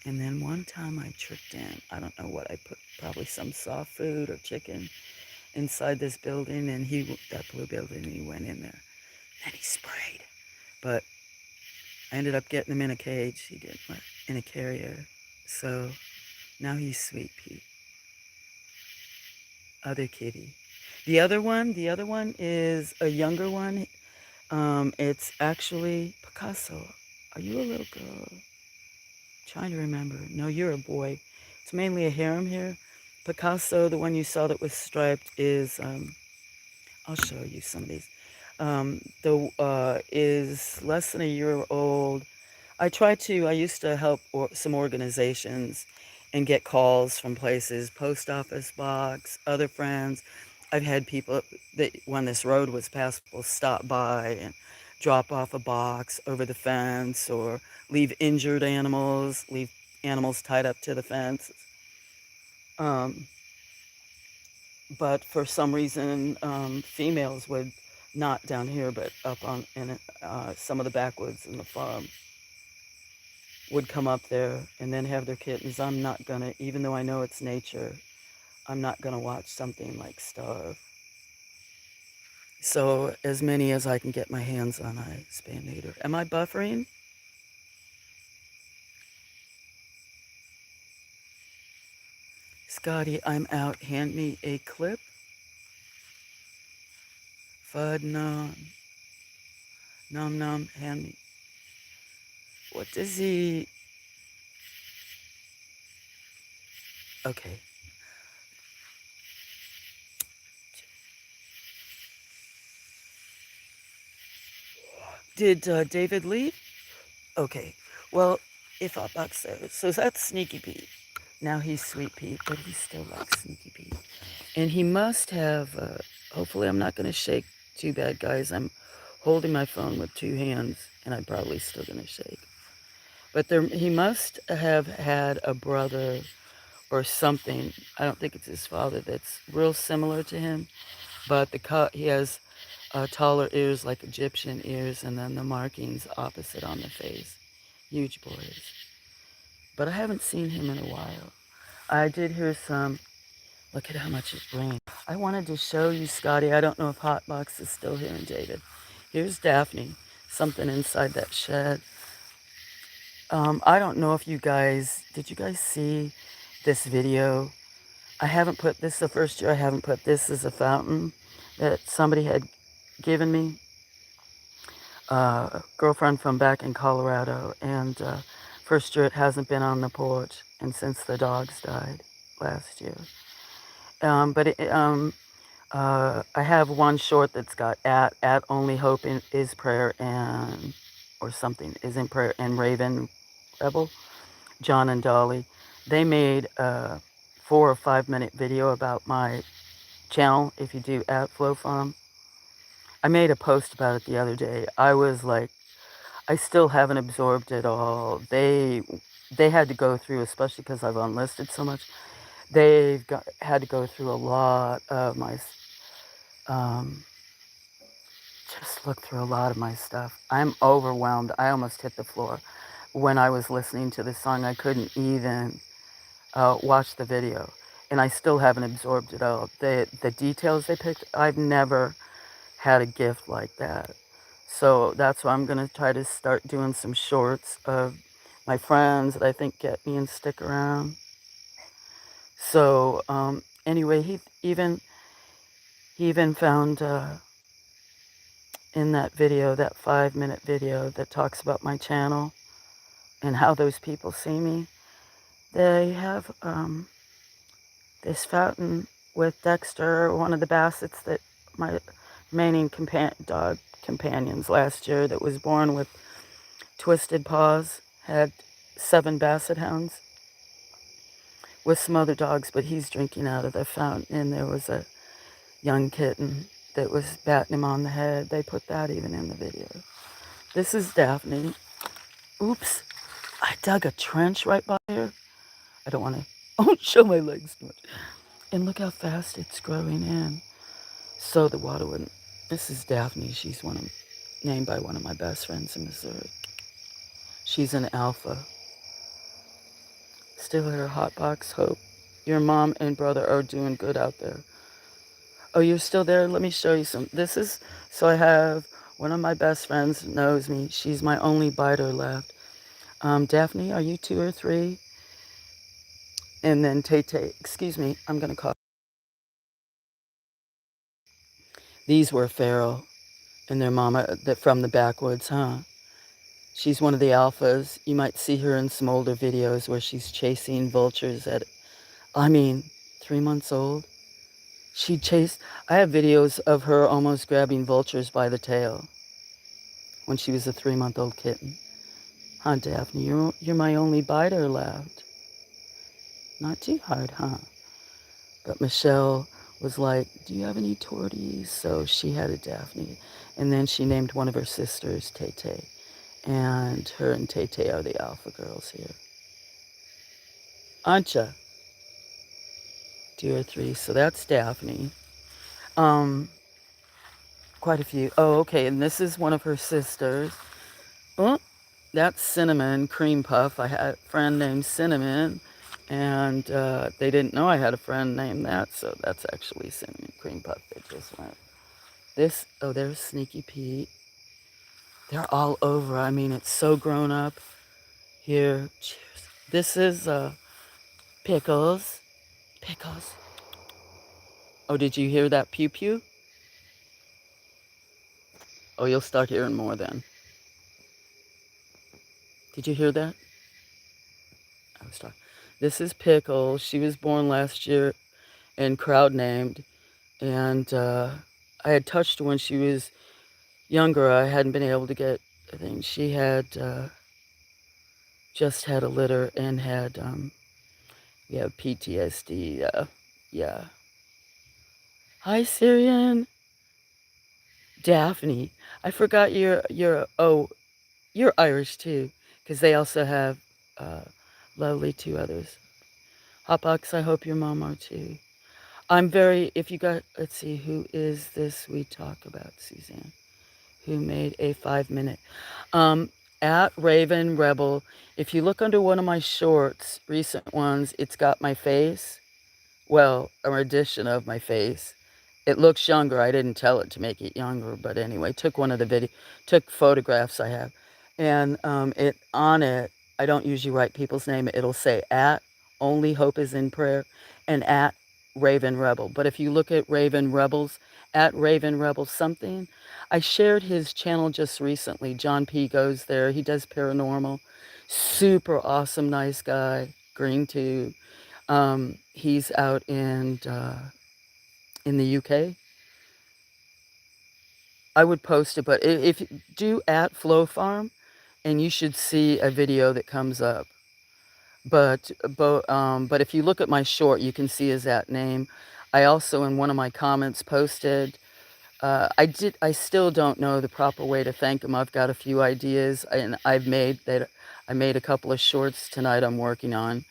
And then one time I tricked in. I don't know what I put. Probably some soft food or chicken inside this building. And that blue building, he went in there. And he sprayed. But I ended up getting him in a cage. He did, in a carrier. So now he's Sweet Pete. Other kitty. The other one is a younger one. It's actually Picasso. Are you a little girl? Trying to remember. No, you're a boy. It's mainly a harem here. Picasso, the one you saw that was striped, is I'll show you some of these. Is less than a year old. I used to help some organizations and get calls from places, post office box, other friends. I've had people that, when this road was passable, stop by and drop off a box over the fence or leave injured animals, leave animals tied up to the fence. But for some reason, females would, not down here, but up in some of the backwoods in the farm, would come up there and then have their kittens. I'm not gonna, even though I know it's nature, I'm not gonna watch something like starve. So as many as I can get my hands on, I spay and neuter. Am I buffering? Scotty, I'm out. Hand me a clip. Fud nom. Nom nom, hand me. What does he... Okay. Did David leave? Okay. Well, if Hotbox there. So that's Sneaky Pete. Now he's Sweet Pete, but he still likes Sneaky Pete. And he must have, hopefully I'm not going to shake too bad, guys. I'm holding my phone with two hands, and I'm probably still going to shake. But he must have had a brother or something. I don't think it's his father that's real similar to him. But he has taller ears like Egyptian ears, and then the markings opposite on the face. Huge boys. But I haven't seen him in a while. I did hear some. Look at how much it's rained. I wanted to show you, Scotty. I don't know if Hotbox is still here and David. Here's Daphne. Something inside that shed. I don't know if did you guys see this video? I haven't put this, the first year I haven't put this as a fountain that somebody had given me. Girlfriend from back in Colorado. And first year it hasn't been on the porch. And since the dogs died last year. I have one short that's got at only hope is prayer, and or something, is in prayer, and Raven Rebel, John and Dolly. They made a 4 or 5 minute video about my channel. If you do at Flow Farm, I made a post about it the other day. I was like, I still haven't absorbed it all. They had to go through, especially because I've unlisted so much. Had to go through a lot of my um, just look through a lot of my stuff. I'm overwhelmed. I almost hit the floor when I was listening to this song. I couldn't even watch the video, and I still haven't absorbed it all. The details they picked, I've never had a gift like that. So that's why I'm going to try to start doing some shorts of my friends that I think get me and stick around. So anyway, he even found in that video, that 5 minute video that talks about my channel and how those people see me, they have this fountain with Dexter, one of the Bassets that my remaining dog companions last year that was born with twisted paws, had 7 Basset hounds with some other dogs, but he's drinking out of the fountain, and there was a young kitten that was batting him on the head. They put that even in the video. This is Daphne. Oops, I dug a trench right by her. I don't want to show my legs too much. And look how fast it's growing in. So the water wouldn't. This is Daphne. She's named by one of my best friends in Missouri. She's an alpha. Still at her hot box, Hope. Your mom and brother are doing good out there. Oh, you're still there? Let me show you some. So I have one of my best friends knows me. She's my only biter left. Daphne, are you 2 or 3? And then Tay-Tay, excuse me, I'm going to call. These were feral, and their mama from the backwoods, huh? She's one of the alphas. You might see her in some older videos where she's chasing vultures 3 months old. I have videos of her almost grabbing vultures by the tail when she was a 3-month-old kitten. Huh, Daphne, you're my only biter left. Not too hard, huh? But Michelle was like, do you have any torties? So she had a Daphne. And then she named one of her sisters Tay-Tay. And her and Tay-Tay are the alpha girls here. Ancha. 2 or 3. So that's Daphne. Quite a few. Oh, okay. And this is one of her sisters. Oh, that's Cinnamon Cream Puff. I had a friend named Cinnamon. And they didn't know I had a friend named that. So that's actually Cinnamon Cream Puff. They just went. There's Sneaky Pete. They're all over. I mean, it's so grown up. Here, cheers. This is Pickles. Pickles. Oh, did you hear that pew pew? Oh, you'll start hearing more then. Did you hear that? I was talking. This is Pickles. She was born last year and crowd named. And I had touched her when she was younger. I hadn't been able to get a thing. She had just had a litter and had PTSD. Yeah. Hi, Syrian. Daphne. I forgot you're Irish too, because they also have lovely 2 others. Hotbox, I hope your mom are too. Let's see, who is this we talk about, Suzanne? Who made a 5-minute? At Raven Rebel, if you look under one of my shorts, recent ones, it's got my face. Well, a rendition of my face. It looks younger. I didn't tell it to make it younger, but anyway, took photographs I have. And on it, I don't usually write people's name. It'll say at Only Hope is in Prayer and at Raven Rebel. But if you look at Raven Rebels, at Raven Rebel something, I shared his channel just recently. John P. goes there. He does paranormal. Super awesome, nice guy. Green too. He's out in the UK. I would post it, but if you do at Flow Farm, and you should see a video that comes up. But if you look at my short, you can see his that name. I also, in one of my comments, posted. I still don't know the proper way to thank him. I've got a few ideas, and I made a couple of shorts tonight. I'm working on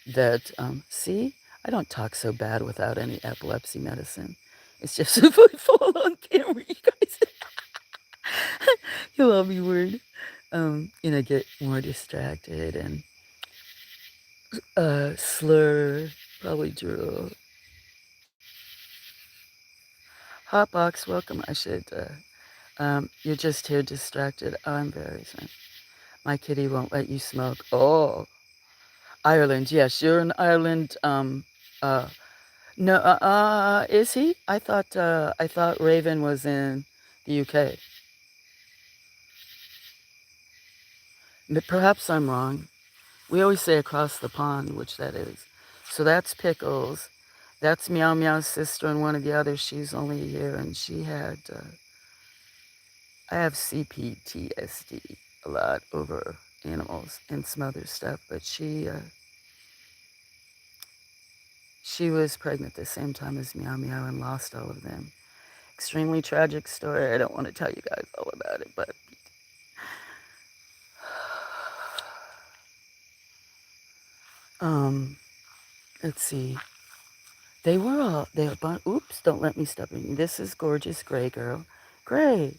that. See, I don't talk so bad without any epilepsy medicine. It's just if I fall on camera, you guys, you'll all be worried. Get more distracted and slur, probably drool. Hotbox, welcome. You're just here distracted. Oh, I'm very sorry. My kitty won't let you smoke. Oh, Ireland. Yes, you're in Ireland. Uh, no, is he? I thought Raven was in the UK. Perhaps I'm wrong. We always say across the pond, which that is. So that's Pickles. That's Meow Meow's sister, and one of the others. She's only a year, and she had. I have CPTSD a lot over animals and some other stuff, but she was pregnant the same time as Meow Meow and lost all of them. Extremely tragic story. I don't want to tell you guys all about it, but um, let's see. Oops, don't let me step in. This is gorgeous Gray Girl. Gray.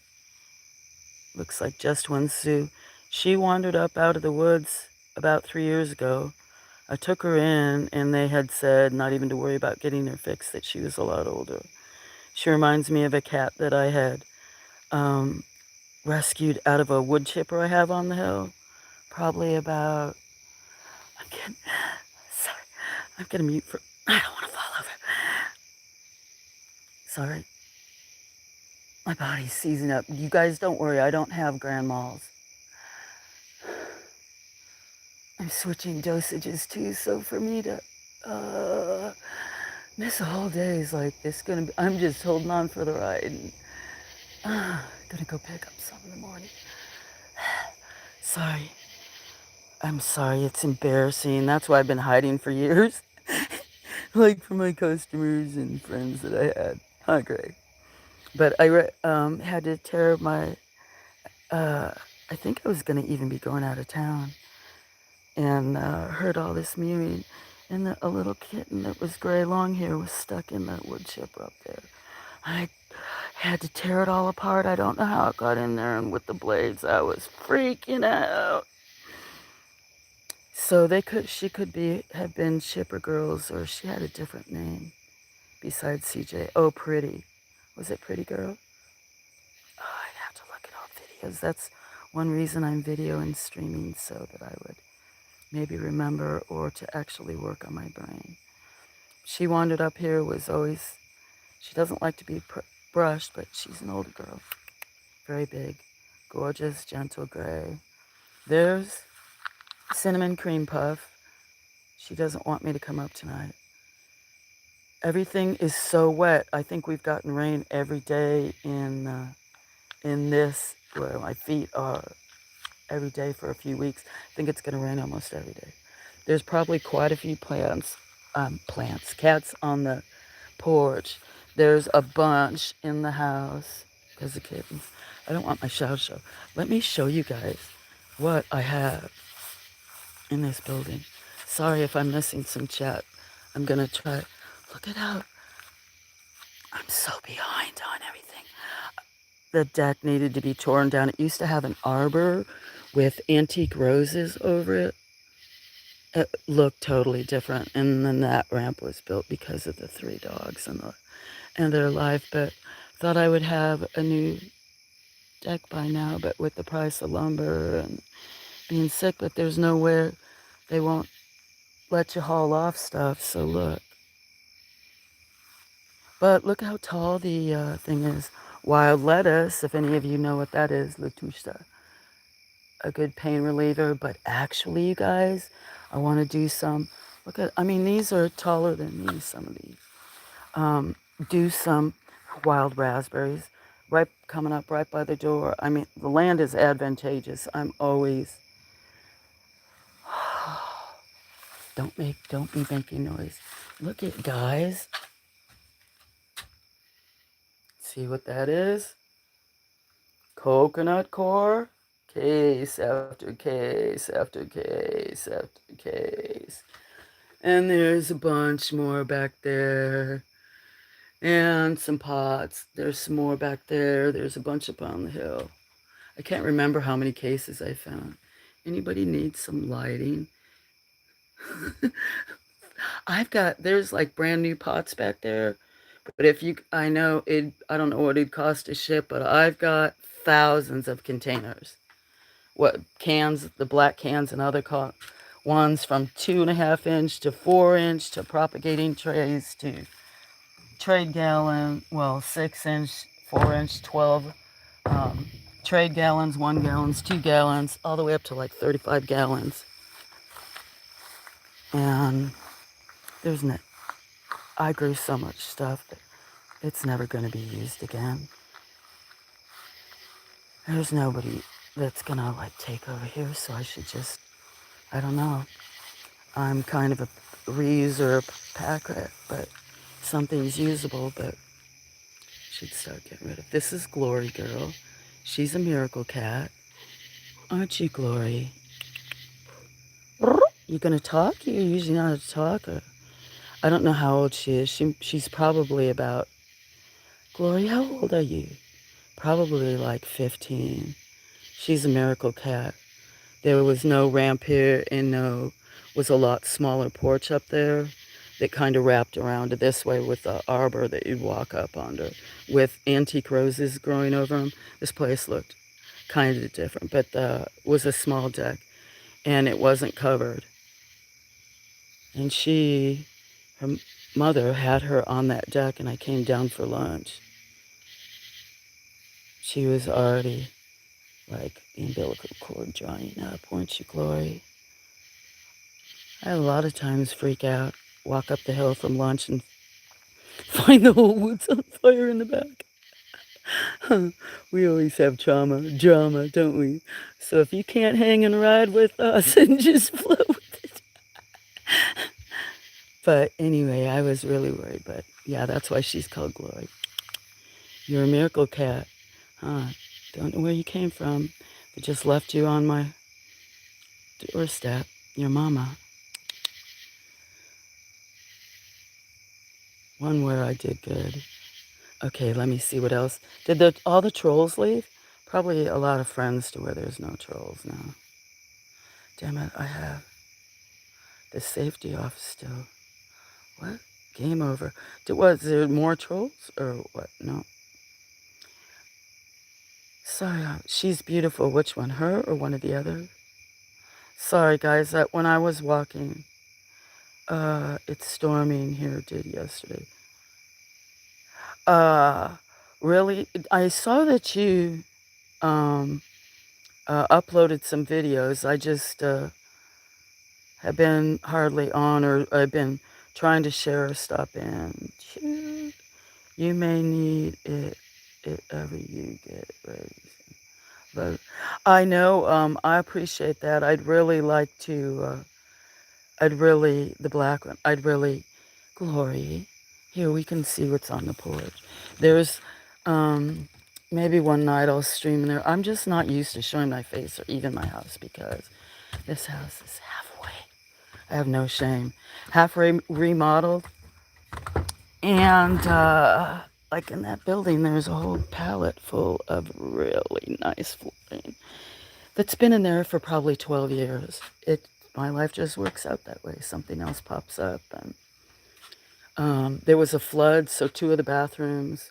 Looks like just one Sue. She wandered up out of the woods about 3 years ago. I took her in, and they had said not even to worry about getting her fixed, that she was a lot older. She reminds me of a cat that I had um, rescued out of a wood chipper I have on the hill. Probably about, I'm getting, sorry, I'm going to mute for, I don't want to fall over. Sorry. My body's seizing up. You guys don't worry, I don't have grand malls. I'm switching dosages too, so for me to miss a whole day is like, I'm just holding on for the ride. And, gonna go pick up some in the morning. Sorry. I'm sorry, it's embarrassing. That's why I've been hiding for years. Like from my customers and friends that I had. Huh, Greg? But had to tear my, I think I was going to even be going out of town, and heard all this mewing. And a little kitten that was gray long hair was stuck in that wood chipper up there. I had to tear it all apart. I don't know how it got in there, and with the blades, I was freaking out. So she could have been Chipper Girls, or she had a different name besides CJ. Oh, Pretty. Was it Pretty Girl? Oh, I'd have to look at old videos. That's one reason I'm video and streaming, so that I would maybe remember, or to actually work on my brain. She wandered up here, she doesn't like to be brushed, but she's an older girl. Very big, gorgeous, gentle gray. There's Cinnamon Cream Puff. She doesn't want me to come up tonight. Everything is so wet. I think we've gotten rain every day in this, where my feet are, every day for a few weeks. I think it's going to rain almost every day. There's probably quite a few cats on the porch. There's a bunch in the house because of kittens. I don't want my show. Let me show you guys what I have in this building. Sorry if I'm missing some chat. I'm going to try. Look at how I'm so behind on everything. The deck needed to be torn down. It used to have an arbor with antique roses over it. It looked totally different. And then that ramp was built because of the 3 dogs and their life. But thought I would have a new deck by now, but with the price of lumber and being sick, but there's nowhere, they won't let you haul off stuff. So look. But look how tall the thing is. Wild lettuce, if any of you know what that is, Latusta. A good pain reliever. But actually, you guys, I want to do some. These are taller than me, some of these. Do some wild raspberries. Right coming up right by the door. I mean, the land is advantageous. I'm always... Don't be making noise. Look at, guys. See what that is? Coconut core. Case after case after case after case. And there's a bunch more back there. And some pots. There's some more back there. There's a bunch up on the hill. I can't remember how many cases I found. Anybody need some lighting? There's like brand new pots back there. But I don't know what it'd cost to ship, but I've got thousands of containers. What cans, the black cans and other ones from 2.5 inch to 4 inch to propagating trays to trade gallon, 6 inch, 4 inch, 12 trade gallons, 1 gallons, 2 gallons, all the way up to like 35 gallons. And I grew so much stuff that it's never going to be used again. There's nobody that's going to like take over here, so I should just, I don't know. I'm kind of a reuser, pack rat, but something's usable, but should start getting rid of. This is Glory Girl. She's a miracle cat. Aren't you, Glory? You gonna talk? You're usually not a talker. I don't know how old she is. She's probably about... Glory, how old are you? Probably like 15. She's a miracle cat. There was no ramp here and was a lot smaller porch up there that kind of wrapped around this way with the arbor that you'd walk up under with antique roses growing over them. This place looked kind of different, but was a small deck and it wasn't covered. And her mother had her on that deck and I came down for lunch. She was already like the umbilical cord drying up, weren't you, Glory? I a lot of times freak out, walk up the hill from lunch and find the whole woods on fire in the back. We always have drama, don't we? So if you can't hang and ride with us and just flow with it. But anyway, I was really worried, but yeah, that's why she's called Glory. You're a miracle cat. Huh? Don't know where you came from. They just left you on my doorstep. Your mama. One where I did good. Okay, let me see what else. Did all the trolls leave? Probably a lot of friends to where there's no trolls now. Damn it, I have the safety off still. What? Game over. Was there more trolls or what? No. Sorry, she's beautiful. Which one? Her or one of the others? Sorry, guys, that when I was walking, it's storming here, did yesterday. Really? I saw that you uploaded some videos. I just have been hardly on, or I've been trying to share stuff in. You may need it if ever you get ready. But I know, I appreciate that. I'd really like to, the black one, Glory, here we can see what's on the porch. There's, maybe one night I'll stream in there. I'm just not used to showing my face or even my house because this house is halfway. I have no shame. Half remodeled. And, like in that building, there's a whole pallet full of really nice flooring that's been in there for probably 12 years. My life just works out that way. Something else pops up. And there was a flood, so 2 of the bathrooms,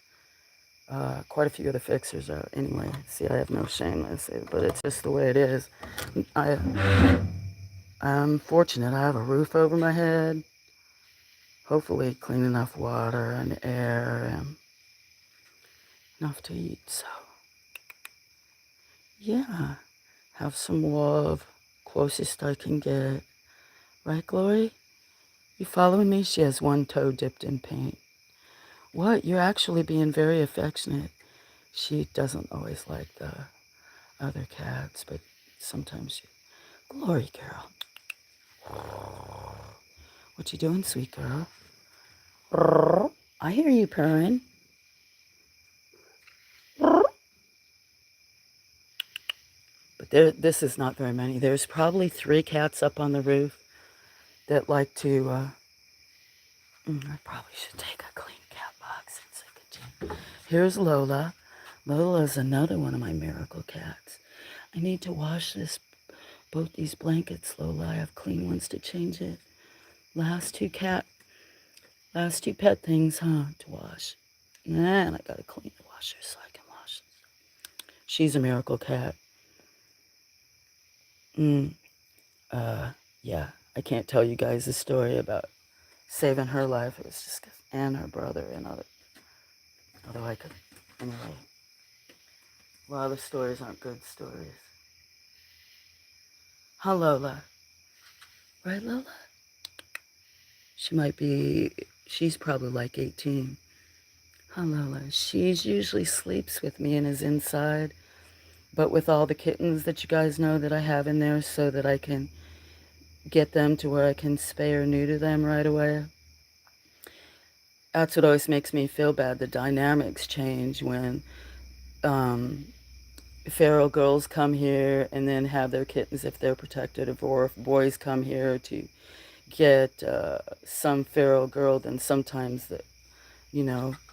quite a few of the fixers are. Anyway, see, I have no shame, but it's just the way it is. I'm fortunate. I have a roof over my head. Hopefully clean enough water and air and enough to eat. So, yeah, have some love, closest I can get. Right, Glory? You following me? She has one toe dipped in paint. What? You're actually being very affectionate. She doesn't always like the other cats, but sometimes she... Glory, girl. What you doing, sweet girl? I hear you purring. But this is not very many. There's probably 3 cats up on the roof that like to... I probably should take a clean cat box since I continue. Here's Lola. Lola is another one of my miracle cats. I need to wash both these blankets, Lola. I have clean ones to change it. Last two pet things, to wash. And I gotta clean the washer so I can wash them. She's a miracle cat. Yeah, I can't tell you guys the story about saving her life. It was just and her brother and although I could, anyway. A lot of the stories aren't good stories. Huh, Lola? Right, Lola? She's probably like 18. Huh, Lola? She usually sleeps with me and is inside, but with all the kittens that you guys know that I have in there so that I can get them to where I can spay or neuter them right away. That's what always makes me feel bad. The dynamics change when feral girls come here and then have their kittens if they're protected, or if boys come here to get some feral girl, then sometimes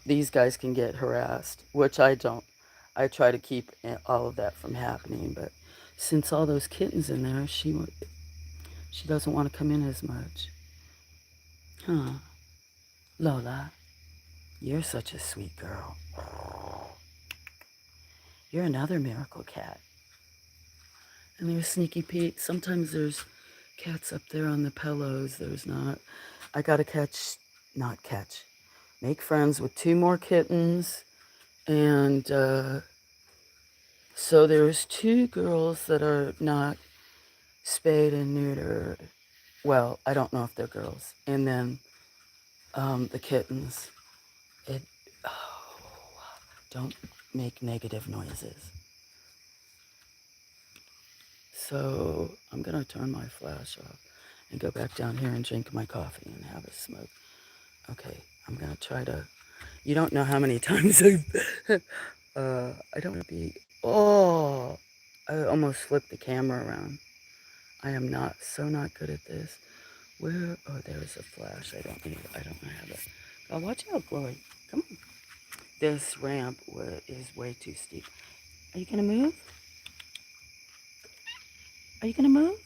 these guys can get harassed, which I don't. I try to keep all of that from happening, but since all those kittens in there, she doesn't want to come in as much. Huh. Lola, you're such a sweet girl. You're another miracle cat. And there's Sneaky Pete. Sometimes there's cats up there on the pillows. There's not. I gotta make friends with 2 more kittens. And so there's 2 girls that are not spayed and neutered. Well, I don't know if they're girls. And then the kittens. Don't make negative noises. So I'm going to turn my flash off and go back down here and drink my coffee and have a smoke. Okay, I'm going to try to... You don't know how many times I don't want to be... Oh, I almost flipped the camera around. I am not good at this. Where... Oh, there's a flash. I don't have it. Oh, watch out, Glory. Come on. This ramp is way too steep. Are you going to move? Are you going to move?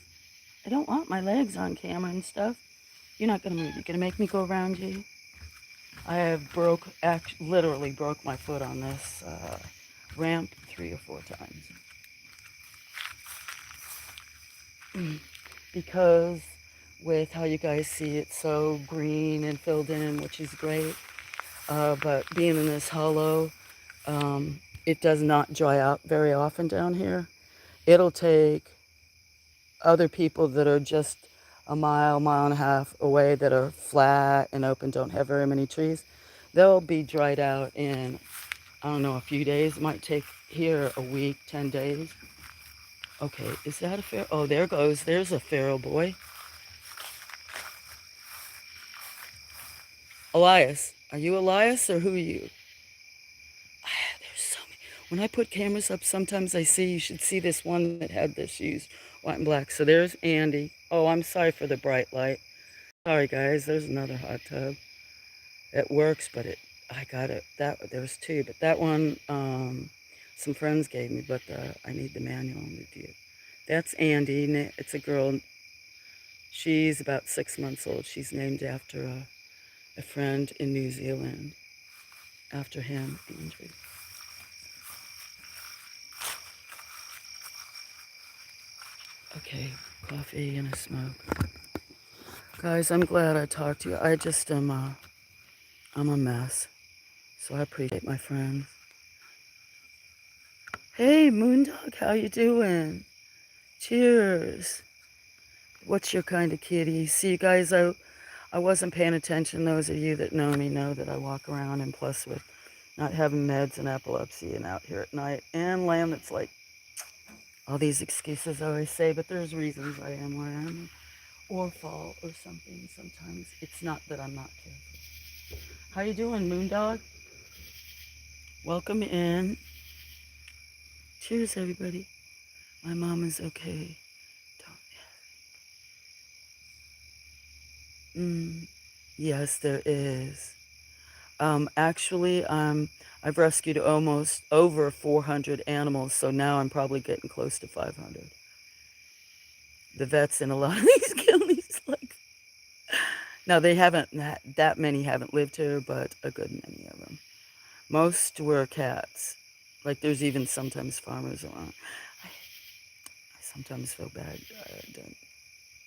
I don't want my legs on camera and stuff. You're not going to move. You're going to make me go around you? I have literally broke my foot on this ramp 3 or 4 times. Because with how you guys see it so green and filled in, which is great. But being in this hollow, it does not dry out very often down here. It'll take other people that are just a mile and a half away that are flat and open, don't have very many trees. They'll be dried out in, I don't know, a few days. It might take here a week, 10 days. Okay, is that a feral? Oh, there's a feral boy. Elias, are you Elias or who are you? There's so many. When I put cameras up, sometimes you should see this one that had the shoes, white and black. So there's Andy. Oh, I'm sorry for the bright light. Sorry, guys. There's another hot tub. It works, but I got it. There was 2, but that one, some friends gave me, but I need the manual review. That's Andy. It's a girl. She's about 6 months old. She's named after a friend in New Zealand. After him, Andrew. Okay, coffee and a smoke. Guys, I'm glad I talked to you. I just I'm a mess. So I appreciate my friends. Hey, Moondog, how you doing? Cheers. What's your kind of kitty? See, guys, I wasn't paying attention. Those of you that know me know that I walk around, and plus with not having meds and epilepsy and out here at night, and lamb that's like all these excuses I always say, but there's reasons I am where I am, or fall or something. Sometimes it's not that I'm not careful. How you doing, Moondog? Welcome in. Cheers, everybody. My mom is okay. Yes, there is. Actually, I've rescued almost over 400 animals, so now I'm probably getting close to 500. The vets in a lot of these counties, like, now they haven't, that many haven't lived here, but a good many of them. Most were cats. Like, there's even sometimes farmers around. I sometimes feel bad.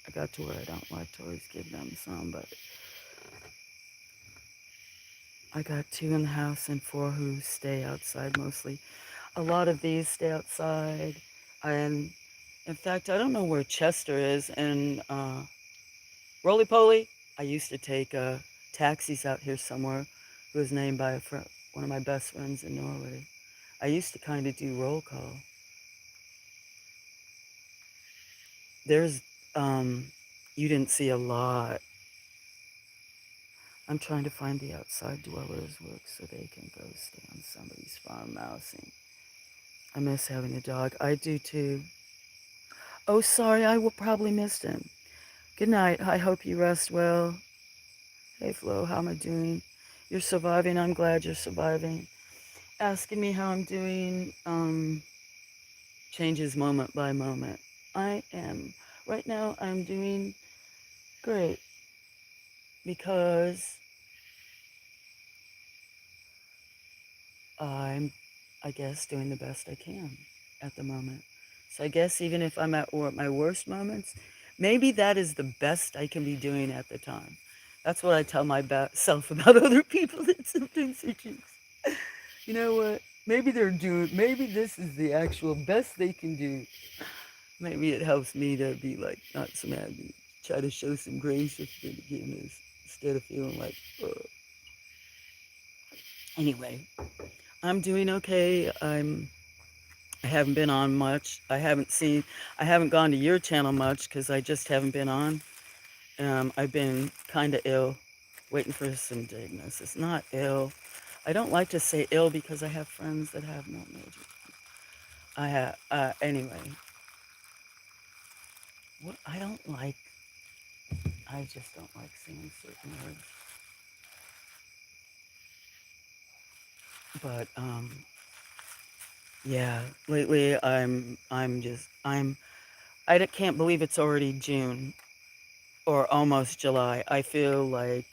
I got to where I don't like to always give them some, but I got 2 in the house and 4 who stay outside mostly. A lot of these stay outside. And in fact, I don't know where Chester is. And Roly Poly, I used to take taxis out here somewhere who was named by one of my best friends in Norway. I used to kind of do roll call. There's, you didn't see a lot. I'm trying to find the outside dwellers work so they can go stay on somebody's farm mousing. I miss having a dog. I do too. Oh, sorry, I will probably missed him. Good night. I hope you rest well. Hey, Flo, how am I doing? You're surviving. I'm glad you're surviving. Asking me how I'm doing changes moment by moment. I am. Right now, I'm doing great because I'm, I guess, doing the best I can at the moment. So I guess even if I'm at my worst moments, maybe that is the best I can be doing at the time. That's what I tell myself about other people that sometimes are jerks. You know what? Maybe this is the actual best they can do. Maybe it helps me to be like, not so mad, try to show some grace or forgiveness instead of feeling like, ugh. Anyway, I'm doing okay. I haven't been on much. I haven't gone to your channel much because I just haven't been on. I've been kind of ill, waiting for some diagnosis. Not ill. I don't like to say ill because I have friends that have no major. Anyway, what I don't like, I just don't like saying certain words. But, yeah, lately I can't believe it's already June or almost July. I feel like,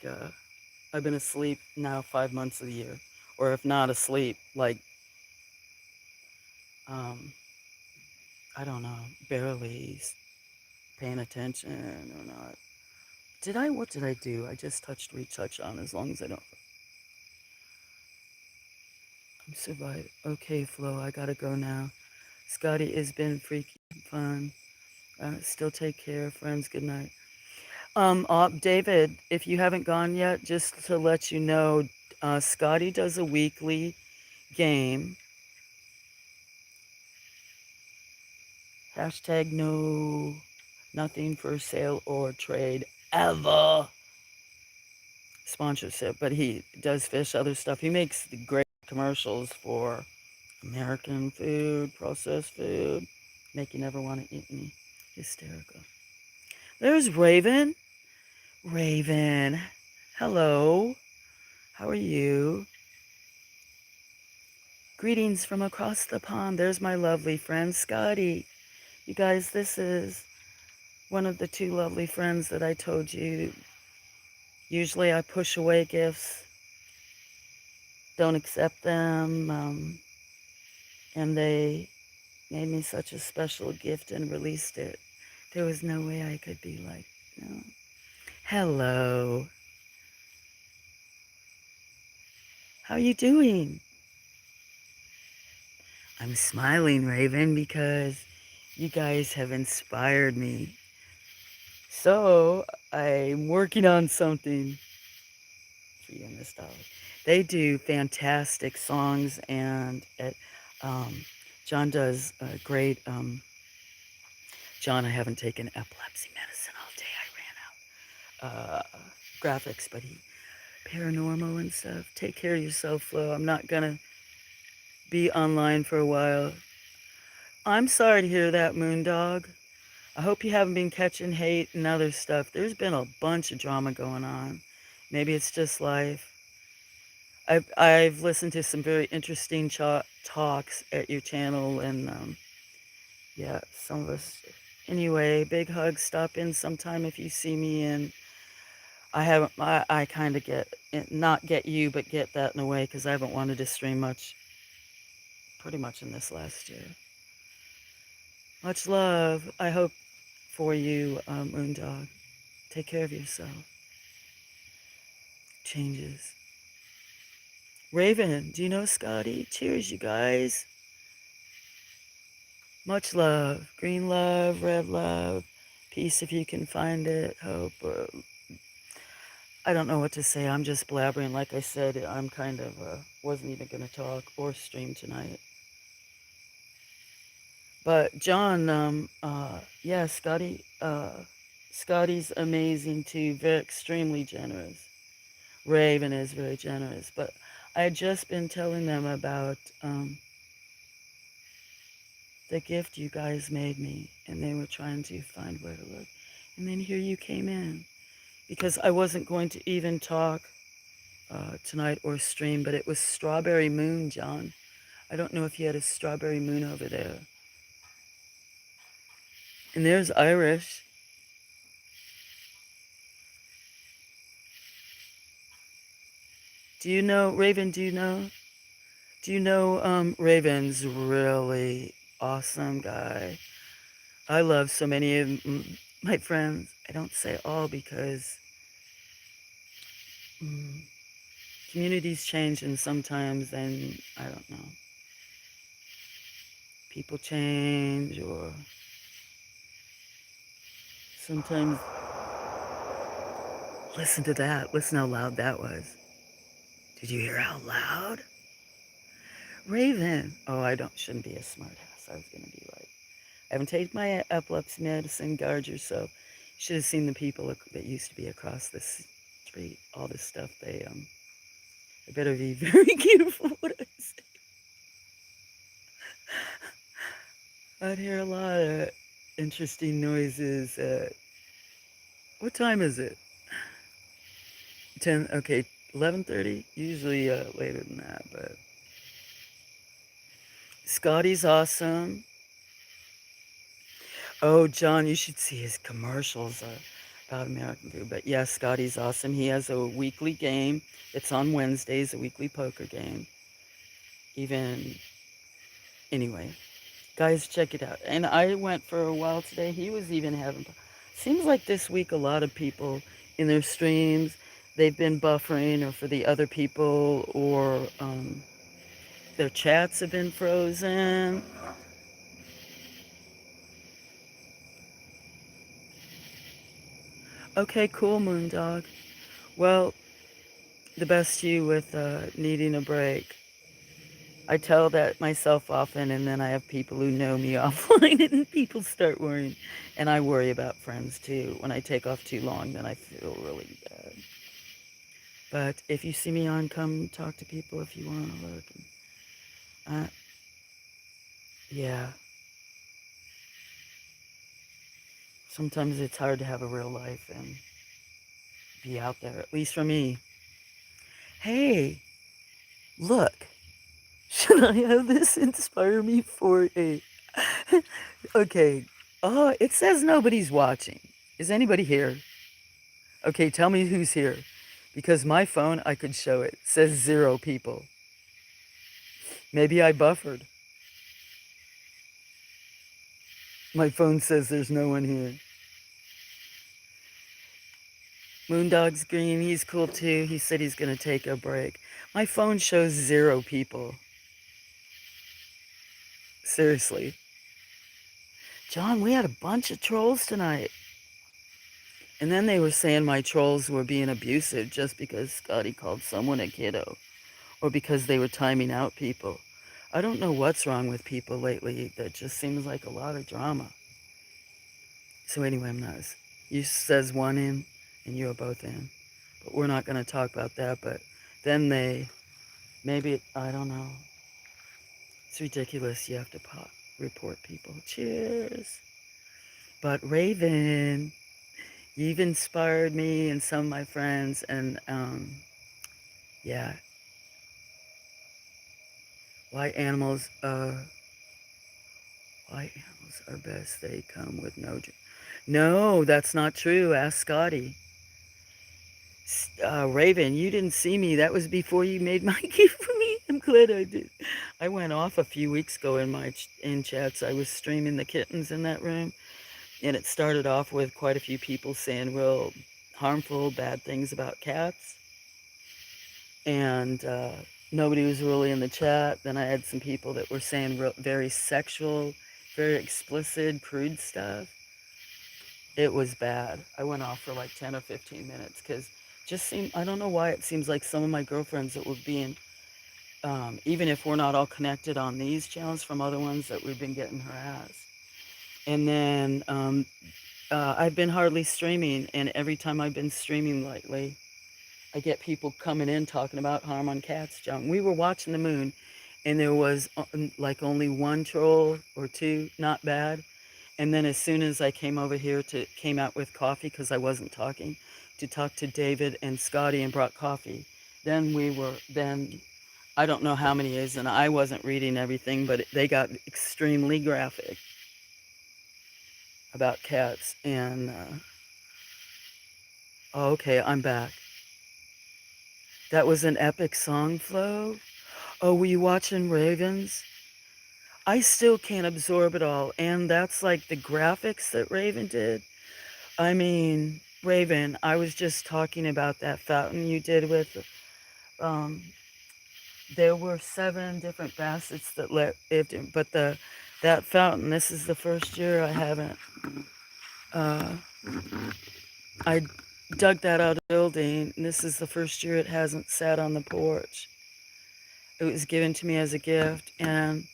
I've been asleep now 5 months of the year, or if not asleep, like, um, I don't know, barely paying attention or not. What did I do? I just retouch on as long as I don't. I'm surviving. Okay, Flo, I gotta go now. Scotty, it's been freaking fun. Still take care, friends. Good night. David, if you haven't gone yet, just to let you know, Scotty does a weekly game. Hashtag no, nothing for sale or trade ever. Sponsorship, but he does fish, other stuff. He makes great commercials for American food, processed food, make you never want to eat me. Hysterical. There's Raven. Raven, hello. How are you? Greetings from across the pond. There's my lovely friend, Scotty. You guys, this is one of the 2 lovely friends that I told you. Usually I push away gifts, don't accept them, and they made me such a special gift and released it. There was no way I could be like, no. Hello. How you doing? I'm smiling, Raven, because you guys have inspired me. So I'm working on something. for you, Miss Dolly. They do fantastic songs, and um, John does great. John, I haven't taken epilepsy medicine all day. I ran out. Graphics, but he paranormal and stuff. Take care of yourself, Flo. I'm not gonna be online for a while. I'm sorry to hear that, Moondog. I hope you haven't been catching hate and other stuff. There's been a bunch of drama going on. Maybe it's just life. I've listened to some very interesting talks at your channel, and yeah, some of us. Anyway, big hugs. Stop in sometime if you see me. And I haven't. I kind of get not get you, but get that in a way because I haven't wanted to stream much, pretty much in this last year. Much love. I hope for you, Moondog. Take care of yourself. Changes. Raven, do you know Scotty? Cheers, you guys. Much love. Green love, red love. Peace if you can find it. Hope. I don't know what to say. I'm just blabbering. Like I said, I'm kind of, wasn't even going to talk or stream tonight. But John, yeah, Scotty's amazing too. Very extremely generous. Raven is very generous. But I had just been telling them about the gift you guys made me, and they were trying to find where to look. And then here you came in, because I wasn't going to even talk tonight or stream, but it was Strawberry Moon, John. I don't know if you had a Strawberry Moon over there. And there's Irish. Do you know, Raven, do you know? Do you know Raven's really awesome guy? I love so many of my friends. I don't say all because communities change, and sometimes then, I don't know, people change, or sometimes, listen to that. Listen how loud that was. Did you hear how loud? Raven. Oh, shouldn't be a smartass. I was going to be like, I haven't taken my epilepsy medicine. Guard yourself. Should have seen the people that used to be across the street. All this stuff. They better be very careful what I say. I'd hear a lot of interesting noises. What time is it? 10. Okay, 11:30. Usually later than that, but Scotty's awesome. Oh, John, you should see his commercials about American food. But yeah, Scotty's awesome. He has a weekly game. It's on Wednesdays, a weekly poker game. Anyway, guys, check it out. And I went for a while today. He was even having, seems like this week a lot of people in their streams, they've been buffering, or for the other people, or their chats have been frozen. Okay, cool, Moondog. Well, the best to you with needing a break. I tell that myself often, and then I have people who know me offline, and people start worrying. And I worry about friends too. When I take off too long, then I feel really bad. But if you see me on, come talk to people if you want to look. Yeah. Sometimes it's hard to have a real life and be out there, at least for me. Hey, look. Should I have this inspire me for a... Okay. Oh, it says nobody's watching. Is anybody here? Okay, tell me who's here. Because my phone, I could show it. It says 0 people. Maybe I buffered. My phone says there's no one here. Moondog's green. He's cool too. He said he's going to take a break. My phone shows 0 people. Seriously. John, we had a bunch of trolls tonight. And then they were saying my trolls were being abusive just because Scotty called someone a kiddo, or because they were timing out people. I don't know what's wrong with people lately. That just seems like a lot of drama. So anyway, I'm not. You says one in, and you're both in. But we're not going to talk about that. But then maybe, I don't know. It's ridiculous. You have to report people. Cheers. But Raven, you've inspired me and some of my friends. And yeah, why animals, why animals are best. They come with no. No, that's not true. Ask Scotty. Raven, you didn't see me. That was before you made my gift for me. I'm glad I did. I went off a few weeks ago in my in chats. I was streaming the kittens in that room, and it started off with quite a few people saying real harmful, bad things about cats, and nobody was really in the chat. Then I had some people that were saying very sexual, very explicit, prude stuff. It was bad. I went off for like 10 or 15 minutes because just seemed, I don't know why it seems like some of my girlfriends that were being, even if we're not all connected on these channels, from other ones that we've been getting harassed. And then I've been hardly streaming, and every time I've been streaming lately, I get people coming in talking about harm on cats, John. We were watching the moon, and there was like only one troll or two, not bad. And then as soon as I came over here came out with coffee because I wasn't talking, to talk to David and Scotty and brought coffee. Then I don't know how many is, and I wasn't reading everything, but they got extremely graphic about cats. And oh, okay, I'm back. That was an epic song, Flo. Oh, were you watching Ravens? I still can't absorb it all, and that's like the graphics that Raven did. I mean, Raven, I was just talking about that fountain you did with, um, there were 7 different facets that lived in, but that fountain, this is the first year I haven't, uh, I dug that out of the building, and this is the first year it hasn't sat on the porch. It was given to me as a gift, and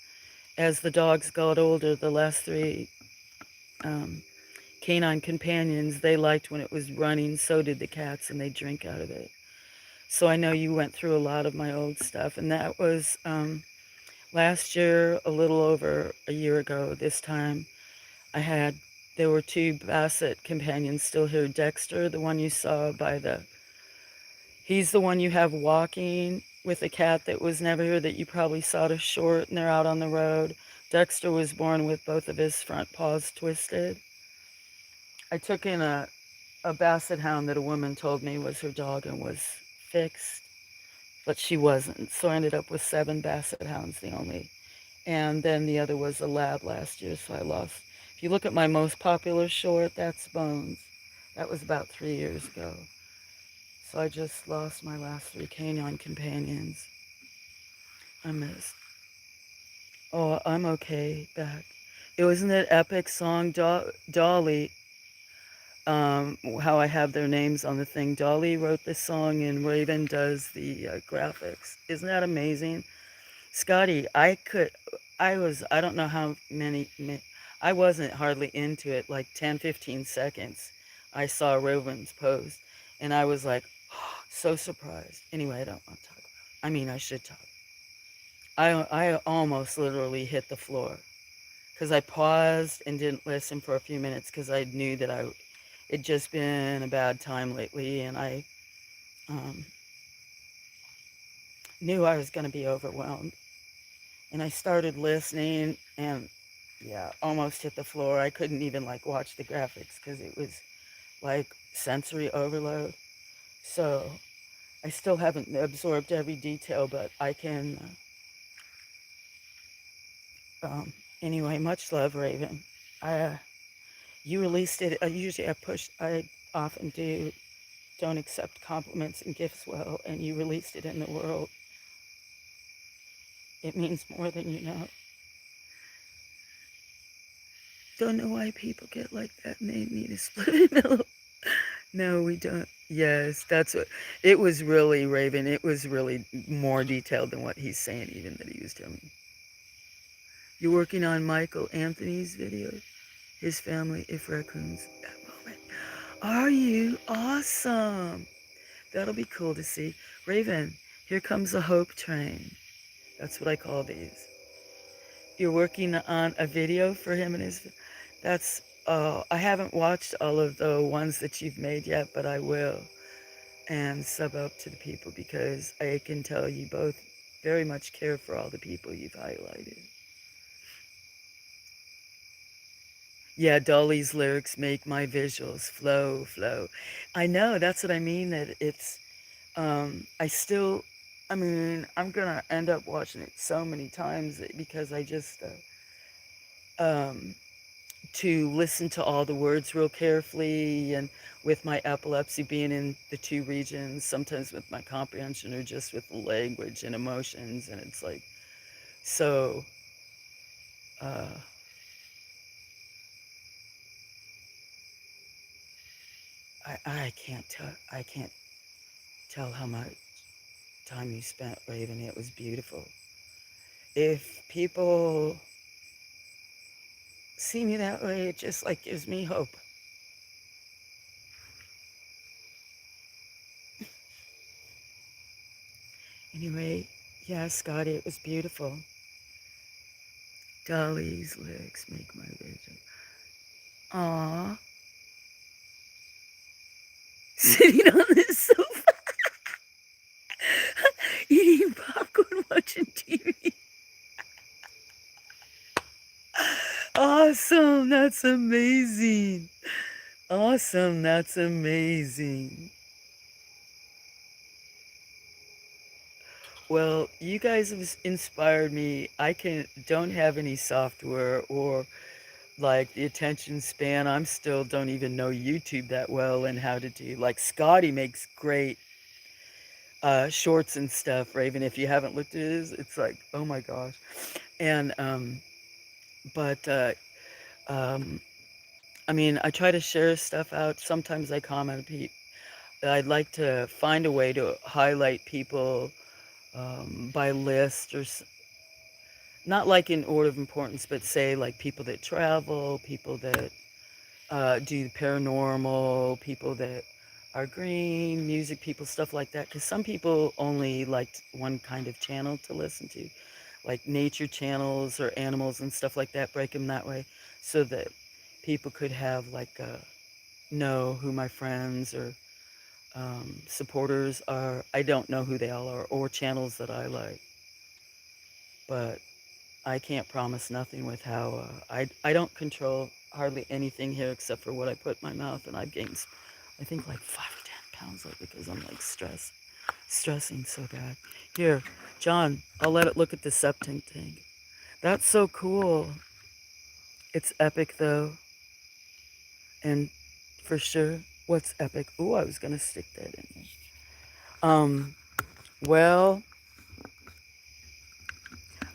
as the dogs got older, the last 3 um, canine companions, they liked when it was running, so did the cats, and they drink out of it. So I know you went through a lot of my old stuff, and that was last year, a little over a year ago. This time, there were 2 Basset companions still here. Dexter, the one you saw he's the one you have walking with a cat that was never here that you probably saw to short, and they're out on the road. Dexter was born with both of his front paws twisted. I took in a Basset hound that a woman told me was her dog and was fixed, but she wasn't. So I ended up with 7 Basset hounds, the only. And then the other was a lab last year, so I lost. If you look at my most popular short, that's Bones. That was about 3 years ago. So I just lost my last 3 canine companions. I missed. Oh, I'm okay, back. It wasn't that epic song, Dolly, how I have their names on the thing. Dolly wrote this song and Raven does the graphics. Isn't that amazing? Scotty, I don't know how many, I wasn't hardly into it, like 10, 15 seconds. I saw Raven's post and I was like, oh, so surprised. Anyway, I don't want to talk about it. I mean, I should talk. I almost literally hit the floor because I paused and didn't listen for a few minutes because I knew that it'd just been a bad time lately, and I um, knew I was going to be overwhelmed. And I started listening, and yeah, almost hit the floor. I couldn't even like watch the graphics because it was like sensory overload. So I still haven't absorbed every detail, but I can. Anyway, much love, Raven. I You released it. Usually I often don't accept compliments and gifts well, and you released it in the world. It means more than you know. Don't know why people get like that and they need a split in the middle. No, we don't. Yes, that's what it was really, Raven. It was really more detailed than what he's saying, even that he was telling me. You're working on Michael Anthony's video, his family, if raccoons, that moment. Are you? Awesome. That'll be cool to see. Raven, here comes the hope train. That's what I call these. You're working on a video for him and his. That's. I haven't watched all of the ones that you've made yet, but I will. And sub up to the people because I can tell you both very much care for all the people you've highlighted. Yeah, Dolly's lyrics make my visuals flow, flow. I know, that's what I mean, that it's, I still, I mean, I'm gonna end up watching it so many times because I just, um, to listen to all the words real carefully and with my epilepsy being in the two regions, sometimes with my comprehension or just with the language and emotions. And it's like, so, uh, I can't tell how much time you spent, Raven. It was beautiful. If people see me that way, it just like gives me hope. Anyway, yeah, Scotty, it was beautiful. Dolly's legs make my vision. Aw, sitting on this sofa, eating popcorn, watching TV. Awesome, that's amazing. Awesome, that's amazing. Well, you guys have inspired me. I can don't have any software or like the attention span. I'm still don't even know YouTube that well and how to do like Scotty makes great shorts and stuff, Raven. If you haven't looked at his, it's like, oh my gosh. And but um I mean, I try to share stuff out. Sometimes I comment I'd like to find a way to highlight people by list or not like in order of importance, but say like people that travel, people that do paranormal, people that are green, music people, stuff like that. Because some people only liked one kind of channel to listen to, like nature channels or animals and stuff like that. Break them that way, so that people could have like know who my friends or supporters are. I don't know who they all are or channels that I like, but I can't promise nothing with how I don't control hardly anything here except for what I put in my mouth, and I've gained I think like 5 or 10 pounds lately because I'm like stressing so bad. Here, John, I'll let it look at the septic tank. That's so cool. It's epic though, and for sure, what's epic? Ooh, I was gonna stick that in there. Well,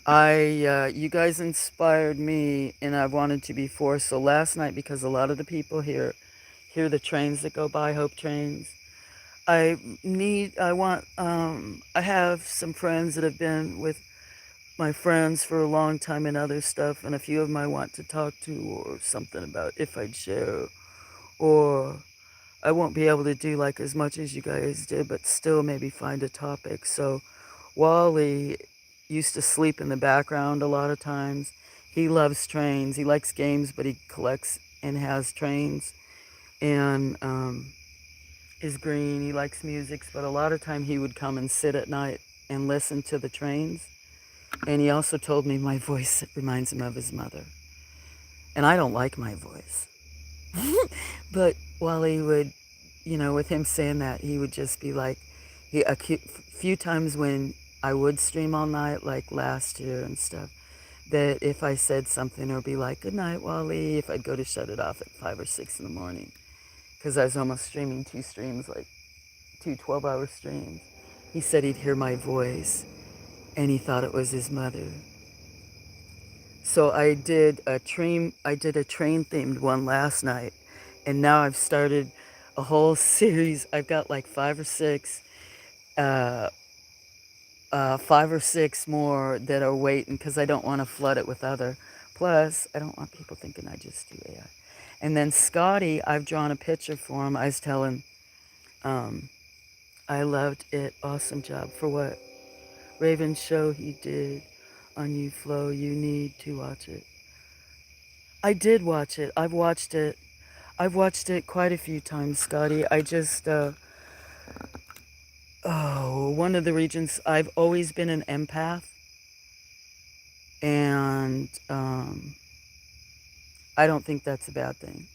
you guys inspired me, and I've wanted to before. So last night, because a lot of the people here hear the trains that go by, Hope trains. I have some friends that have been with my friends for a long time and other stuff, and a few of them I want to talk to or something about if I'd share, or I won't be able to do like as much as you guys did, but still maybe find a topic. So Wally used to sleep in the background a lot of times. He loves trains. He likes games, but he collects and has trains. And is green. He likes music, but a lot of time he would come and sit at night and listen to the trains. And he also told me my voice reminds him of his mother. And I don't like my voice. But while he would, with him saying that, he would just be like, a few times when I would stream all night, like last year and stuff, that if I said something or be like, good night, Wally, if I'd go to shut it off at 5 or 6 in the morning, because I was almost streaming 2 streams, like 2 12-hour streams. He said he'd hear my voice, and he thought it was his mother. So I did a train themed one last night, and now I've started. a whole series. I've got like uh, 5 or 6 more that are waiting because I don't want to flood it with other. Plus, I don't want people thinking I just do AI. And then Scotty, I've drawn a picture for him. I was telling, um, I loved it. Awesome job for what Raven show he did on you, Flo. You need to watch it. I did watch it. I've watched it. I've watched it quite a few times, Scotty. I just, one of the regions, I've always been an empath. And I don't think that's a bad thing.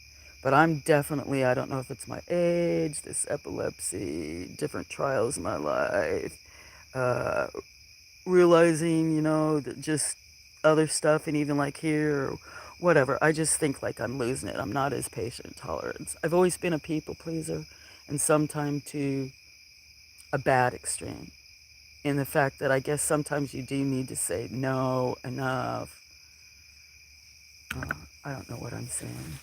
But I'm definitely, I don't know if it's my age, this epilepsy, different trials in my life, uh, realizing, that just other stuff, and even like here, or whatever. I just think like I'm losing it. I'm not as patient tolerance. I've always been a people pleaser, and sometimes to a bad extreme. In the fact that I guess sometimes you do need to say no, enough. I don't know what I'm saying.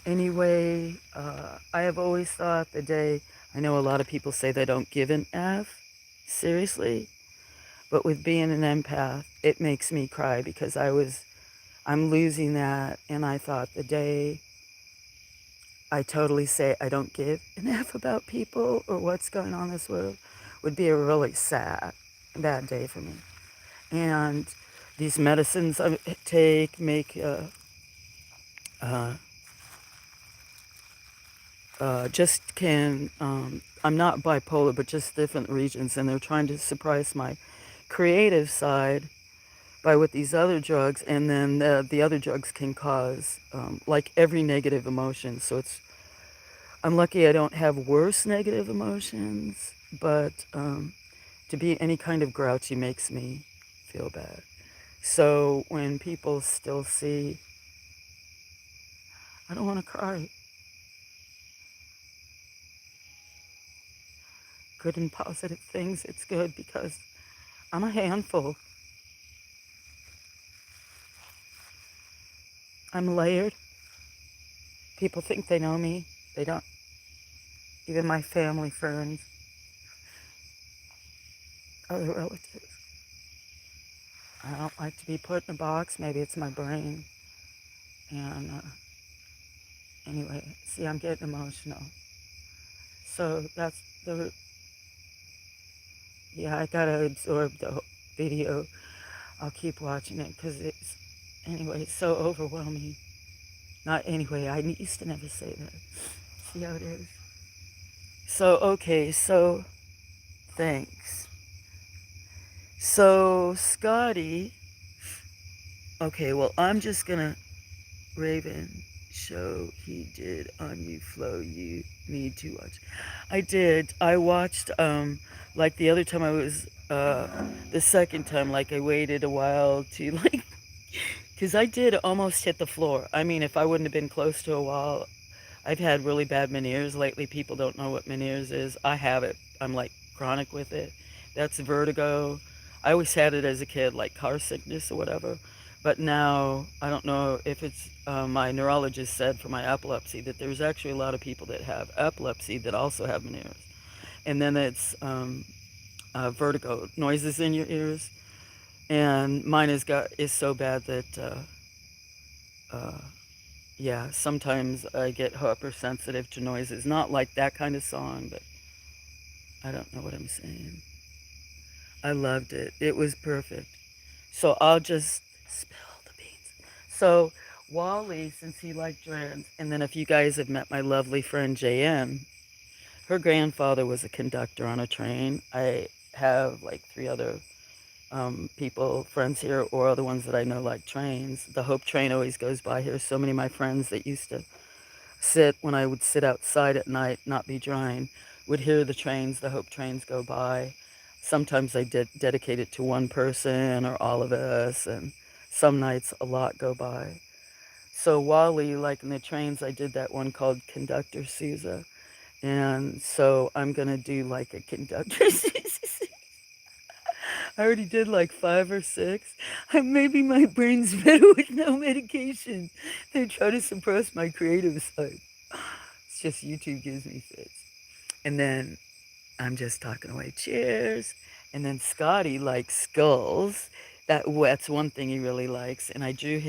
Anyway, I have always thought the day, I know a lot of people say they don't give an F, seriously, but with being an empath, it makes me cry because I'm losing that, and I thought the day I totally say I don't give an F about people or what's going on in this world would be a really sad, bad day for me. And these medicines I take make uh, just can, I'm not bipolar, but just different regions, and they're trying to suppress my creative side by with these other drugs, and then the other drugs can cause like every negative emotion. So I'm lucky I don't have worse negative emotions, but to be any kind of grouchy makes me feel bad. So when people still see, I don't want to cry, good and positive things, it's good because I'm a handful. I'm layered. People think they know me. They don't. Even my family, friends, other relatives. I don't like to be put in a box. Maybe it's my brain. And anyway, see, I'm getting emotional. So that's the, yeah, I gotta absorb the video. I'll keep watching it because it's, anyway, it's so overwhelming. Not anyway, I used to never say that. See how it is? So, okay, so thanks. So, Scotty, okay, well, I'm just gonna, Raven show he did on you, Flo, you need to watch. I did. I watched, like the other time I was, the second time, like I waited a while to, like, because I did almost hit the floor. I mean, if I wouldn't have been close to a wall, I've had really bad Meniere's lately. People don't know what Meniere's is. I have it. I'm like chronic with it. That's vertigo. I always had it as a kid, like car sickness or whatever. But now I don't know if it's my neurologist said for my epilepsy that there's actually a lot of people that have epilepsy that also have Meniere's. And then it's vertigo, noises in your ears. And mine is so bad that uh, yeah, sometimes I get hypersensitive to noises. Not like that kind of song, but I don't know what I'm saying. I loved it. It was perfect. So I'll just spill the beans. So Wally, since he liked trans, and then if you guys have met my lovely friend JM, her grandfather was a conductor on a train. I have like 3 other people, friends here, or other ones that I know like trains. The Hope train always goes by here. So many of my friends that used to sit when I would sit outside at night, not be drying, would hear the trains, the Hope trains go by. Sometimes I did dedicate it to one person or all of us, and some nights a lot go by. So Wally, like in the trains, I did that one called Conductor Sousa. And so I'm going to do like a Conductor Sousa. I already did like 5 or 6. Maybe my brain's better with no medication. They try to suppress my creative side. It's just YouTube gives me fits. And then I'm just talking away. Cheers. And then Scotty likes skulls. That's one thing he really likes. And I drew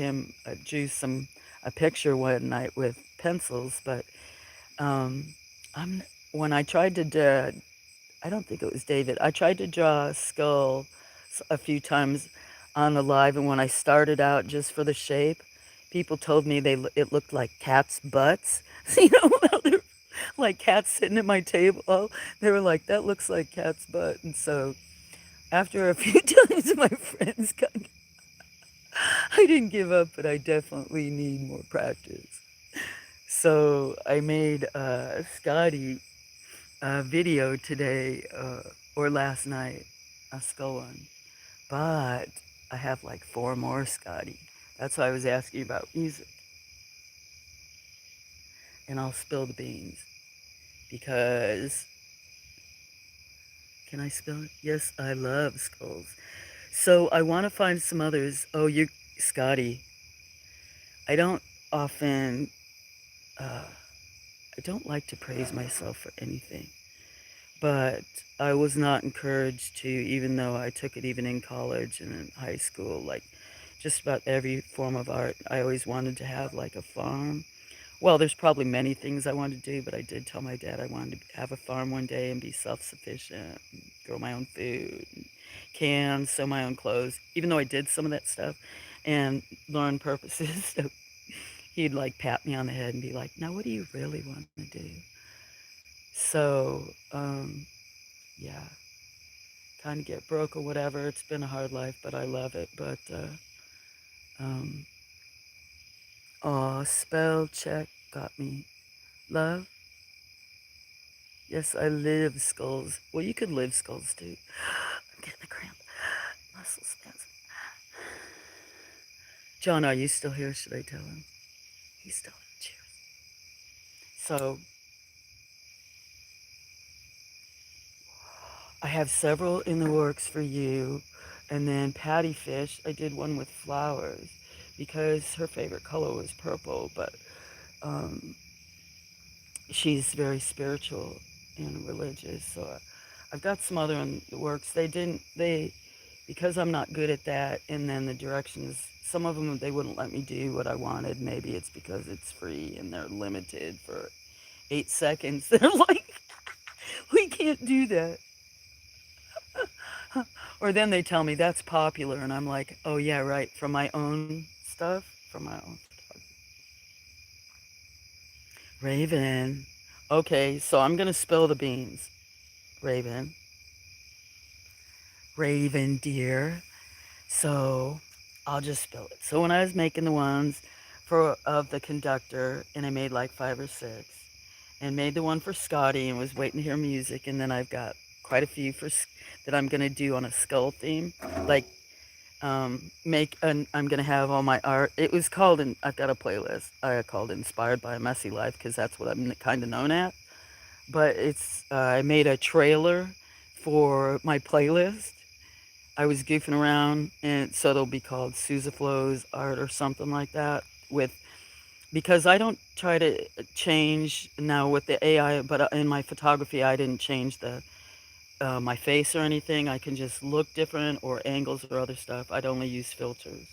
a picture one night with pencils. But um, I'm when I tried to I don't think it was David. I tried to draw a skull a few times on the live, and when I started out just for the shape, people told me it looked like cats' butts. You know, how they're like cats sitting at my table. Oh, they were like, "That looks like cat's butt." And so after a few times, my friends got. I didn't give up, but I definitely need more practice. So I made Scotty video today or last night, a skull one. But I have like four more, Scotty. That's why I was asking about music. And I'll spill the beans because can I spill it? Yes, I love skulls. So I want to find some others. Oh, you, Scotty. I don't often. Uh, I don't like to praise myself for anything. But I was not encouraged to, even though I took it even in college and in high school, like just about every form of art. I always wanted to have like a farm. Well, there's probably many things I wanted to do, but I did tell my dad I wanted to have a farm one day and be self-sufficient, and grow my own food, and can sew my own clothes, even though I did some of that stuff and learn purposes. So he'd like pat me on the head and be like, now what do you really want to do? So, yeah, kind of get broke or whatever. It's been a hard life, but I love it. But, um, aw, spell check got me. Love? Yes, I live skulls. Well, you could live skulls too. I'm getting a cramp. Muscle spasm. John, are you still here? Should I tell him? He's still in. Cheers. So, I have several in the works for you. And then Patty Fish, I did one with flowers because her favorite color was purple, but um, she's very spiritual and religious. So I've got some other in the works. Because I'm not good at that, and then the directions, some of them, they wouldn't let me do what I wanted. Maybe it's because it's free and they're limited for 8 seconds. They're like, we can't do that. Or then they tell me that's popular, and I'm like, oh yeah, right, from my own stuff, from my own. Raven. Okay, so I'm gonna spill the beans. Raven. Raven, dear. So I'll just spill it. So when I was making the ones for of the conductor, and I made like 5 or 6, and made the one for Scotty, and was waiting to hear music, and then I've got quite a few that I'm gonna do on a skull theme, like I'm gonna have all my art. It was called, and I've got a playlist I called "Inspired by a Messy Life" because that's what I'm kind of known at. But I made a trailer for my playlist. I was goofing around, and so it'll be called Sousa Flow's Art or something like that. Because I don't try to change now with the AI, but in my photography, I didn't change my face or anything. I can just look different or angles or other stuff. I'd only use filters,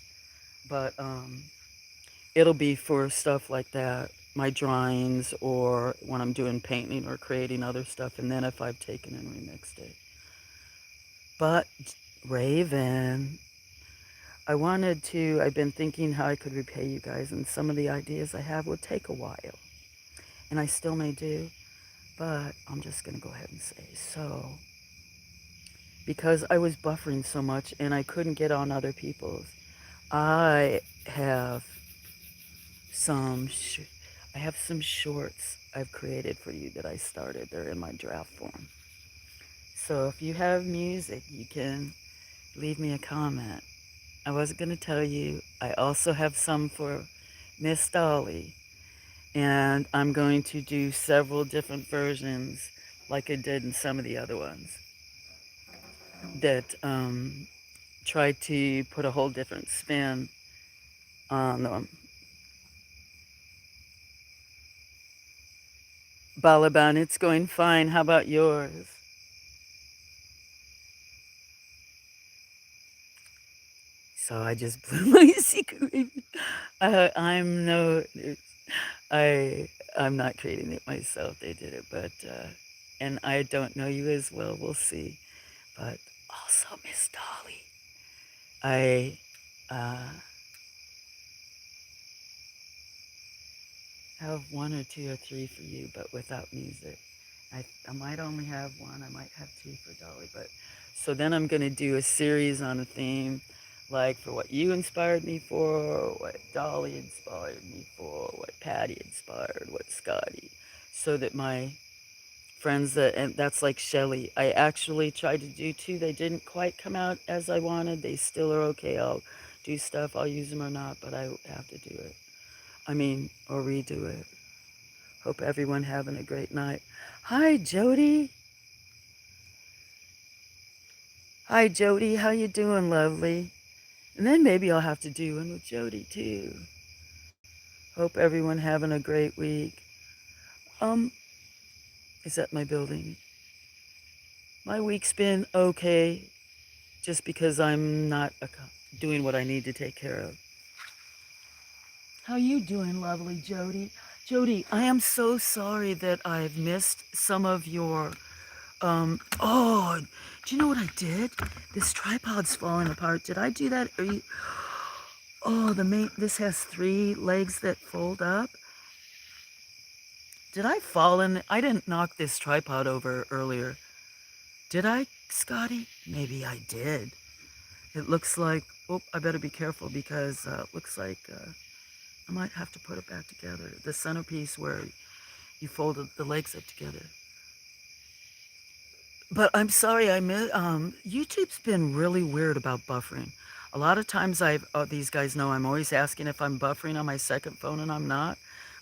but it'll be for stuff like that, my drawings or when I'm doing painting or creating other stuff, and then if I've taken and remixed it. But Raven, I've been thinking how I could repay you guys, and some of the ideas I have would take a while, and I still may do, but I'm just going to go ahead and say so. Because I was buffering so much and I couldn't get on other people's, I have some, I have some shorts I've created for you that I started. They're in my draft form. So if you have music, you can leave me a comment. I wasn't going to tell you. I also have some for Miss Dolly. And I'm going to do several different versions like I did in some of the other ones that try to put a whole different spin on them. Balaban, it's going fine. How about yours? So I just blew my secret. I'm no, I, I'm not creating it myself. They did it, but, and I don't know you as well. We'll see. But also, Miss Dolly, I, uh, have one or two or three for you, but without music. I might only have one. I might have two for Dolly, but so then I'm going to do a series on a theme, like for what you inspired me for, what Dolly inspired me for, what Patty inspired, what Scotty, so that my friends that and that's like Shelly. I actually tried to do two. They didn't quite come out as I wanted. They still are okay. I'll do stuff. I'll use them or not, but I have to do it. I mean, or redo it. Hope everyone having a great night. Hi, Jody. Hi, Jody. How you doing, lovely? And then maybe I'll have to do one with Jody too. Hope everyone having a great week. Um, is that my building? My week's been okay, just because I'm not doing what I need to take care of. How you doing, lovely Jody? Jody, I am so sorry that I've missed some of your oh, do you know what I did? This tripod's falling apart. Did I do that? Oh, this has three legs that fold up. Did I fall in? I didn't knock this tripod over earlier. Did I, Scotty? Maybe I did. It looks like, oh, I better be careful because it looks like I might have to put it back together. The centerpiece where you folded the legs up together. But I'm sorry, YouTube's been really weird about buffering. A lot of times these guys know I'm always asking if I'm buffering on my second phone and I'm not.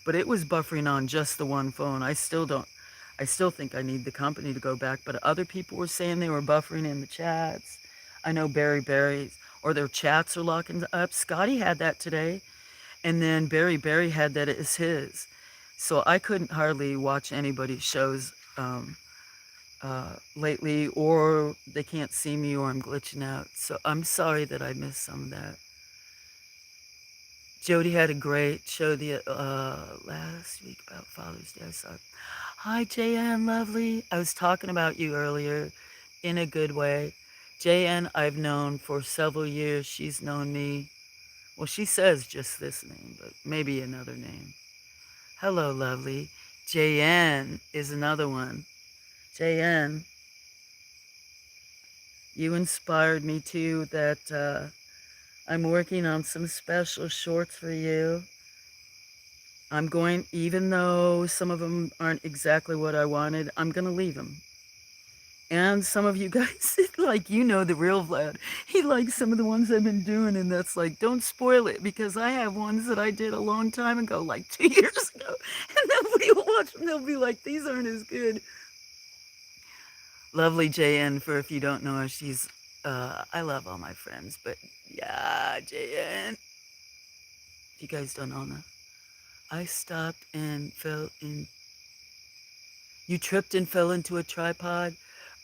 But it was buffering on just the one phone. I still think I need the company to go back. But other people were saying they were buffering in the chats. I know Berry's, or their chats are locking up. Scotty had that today. And then Berry had that as his. So I couldn't hardly watch anybody's shows. Lately, or they can't see me, or I'm glitching out. So I'm sorry that I missed some of that. Jody had a great show the last week about Father's Day. I saw it. Hi, JN, lovely. I was talking about you earlier in a good way. JN, I've known for several years. She's known me. Well, she says just this name, but maybe another name. Hello, lovely. JN is another one. JN, you inspired me too that I'm working on some special shorts for you. I'm going, even though some of them aren't exactly what I wanted, I'm going to leave them. And some of you guys, like, you know, the real Vlad, he likes some of the ones I've been doing, and that's like, don't spoil it, because I have ones that I did a long time ago, like 2 years ago, and nobody will watch them. They'll be like, these aren't as good. Lovely JN, for if you don't know her, she's, I love all my friends, but yeah, JN. If you guys don't know, I stopped and fell in. You tripped and fell into a tripod?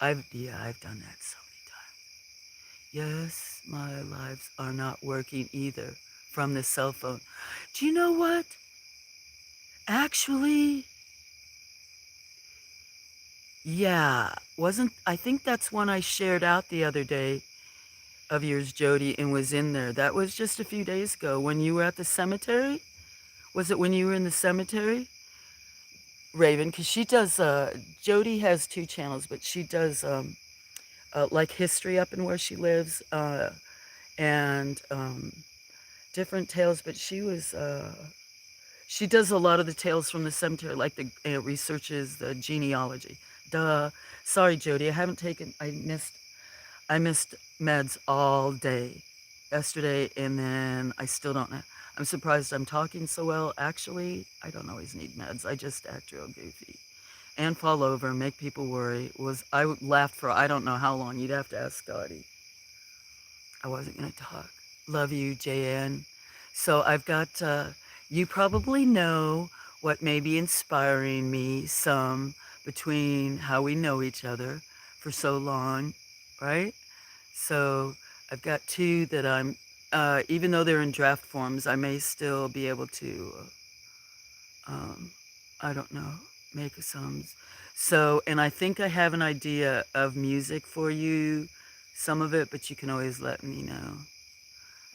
I've done that so many times. Yes, my lives are not working either from the cell phone. Do you know what? Actually, yeah, I think that's one I shared out the other day of yours, Jody, and was in there. That was just a few days ago when you were at the cemetery. Was it when you were in the cemetery? Raven, because she does, Jody has two channels, but she does like history up in where she lives, and different tales, but she does a lot of the tales from the cemetery, like the researches the genealogy. Duh. Sorry, Jody, I missed meds all day yesterday, and then I still don't know. I'm surprised I'm talking so well. Actually, I don't always need meds. I just act real goofy and fall over and make people worry. I laughed for I don't know how long. You'd have to ask Scotty. I wasn't going to talk. Love you, JN. So I've got, you probably know what may be inspiring me some between how we know each other for so long, right? So I've got two that even though they're in draft forms, I may still be able to, um, I don't know, make some. So, and I think I have an idea of music for you, some of it, but you can always let me know.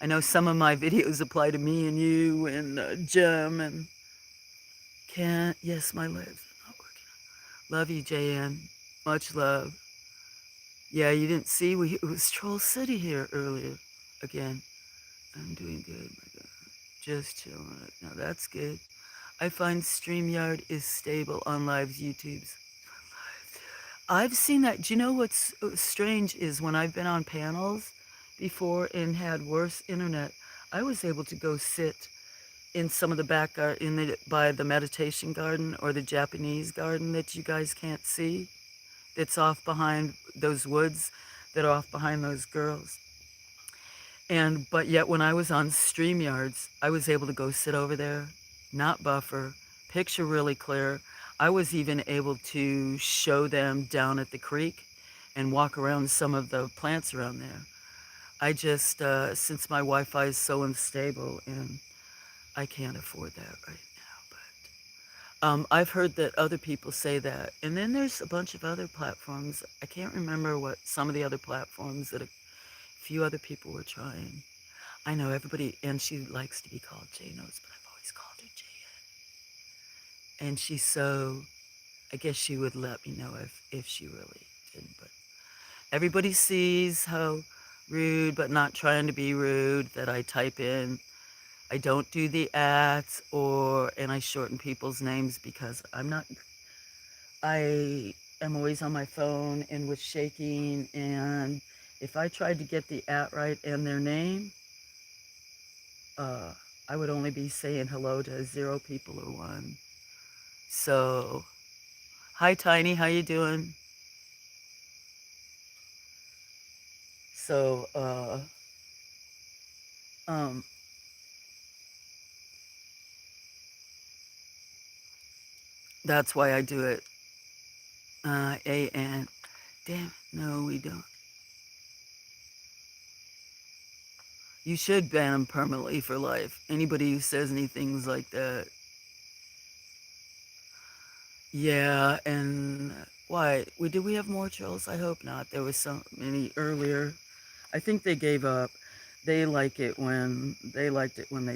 I know some of my videos apply to me and you and Jem and Kent. Yes, my legs are not working. Love you, JN. Much love. Yeah, you didn't see, it was Troll City here earlier. Again, I'm doing good, my God. Just chilling right now. That's good. I find StreamYard is stable on Live's YouTube's. I've seen that. Do you know what's strange is when I've been on panels before and had worse internet, I was able to go sit in some of the back by the meditation garden or the Japanese garden that you guys can't see. That's off behind those woods that are off behind those girls. But yet when I was on StreamYards, I was able to go sit over there, not buffer, picture really clear. I was even able to show them down at the creek and walk around some of the plants around there. I just, since my Wi-Fi is so unstable and I can't afford that right now, but I've heard that other people say that. And then there's a bunch of other platforms. I can't remember what some of the other platforms that a few other people were trying. I know everybody, and she likes to be called J Notes, but I've always called her J. And she's so, I guess she would let me know if she really didn't. But everybody sees how rude, but not trying to be rude, that I type in. I don't do the ats and I shorten people's names because I am always on my phone and with shaking. And if I tried to get the at right and their name, I would only be saying hello to 0 people or 1. So, hi Tiny, how you doing? So, um, that's why I do it. A-N. Damn, no, we don't. You should ban them permanently for life. Anybody who says anything like that. Yeah, and why? Did we have more trolls? I hope not. There was so many earlier. I think they gave up. They liked it when they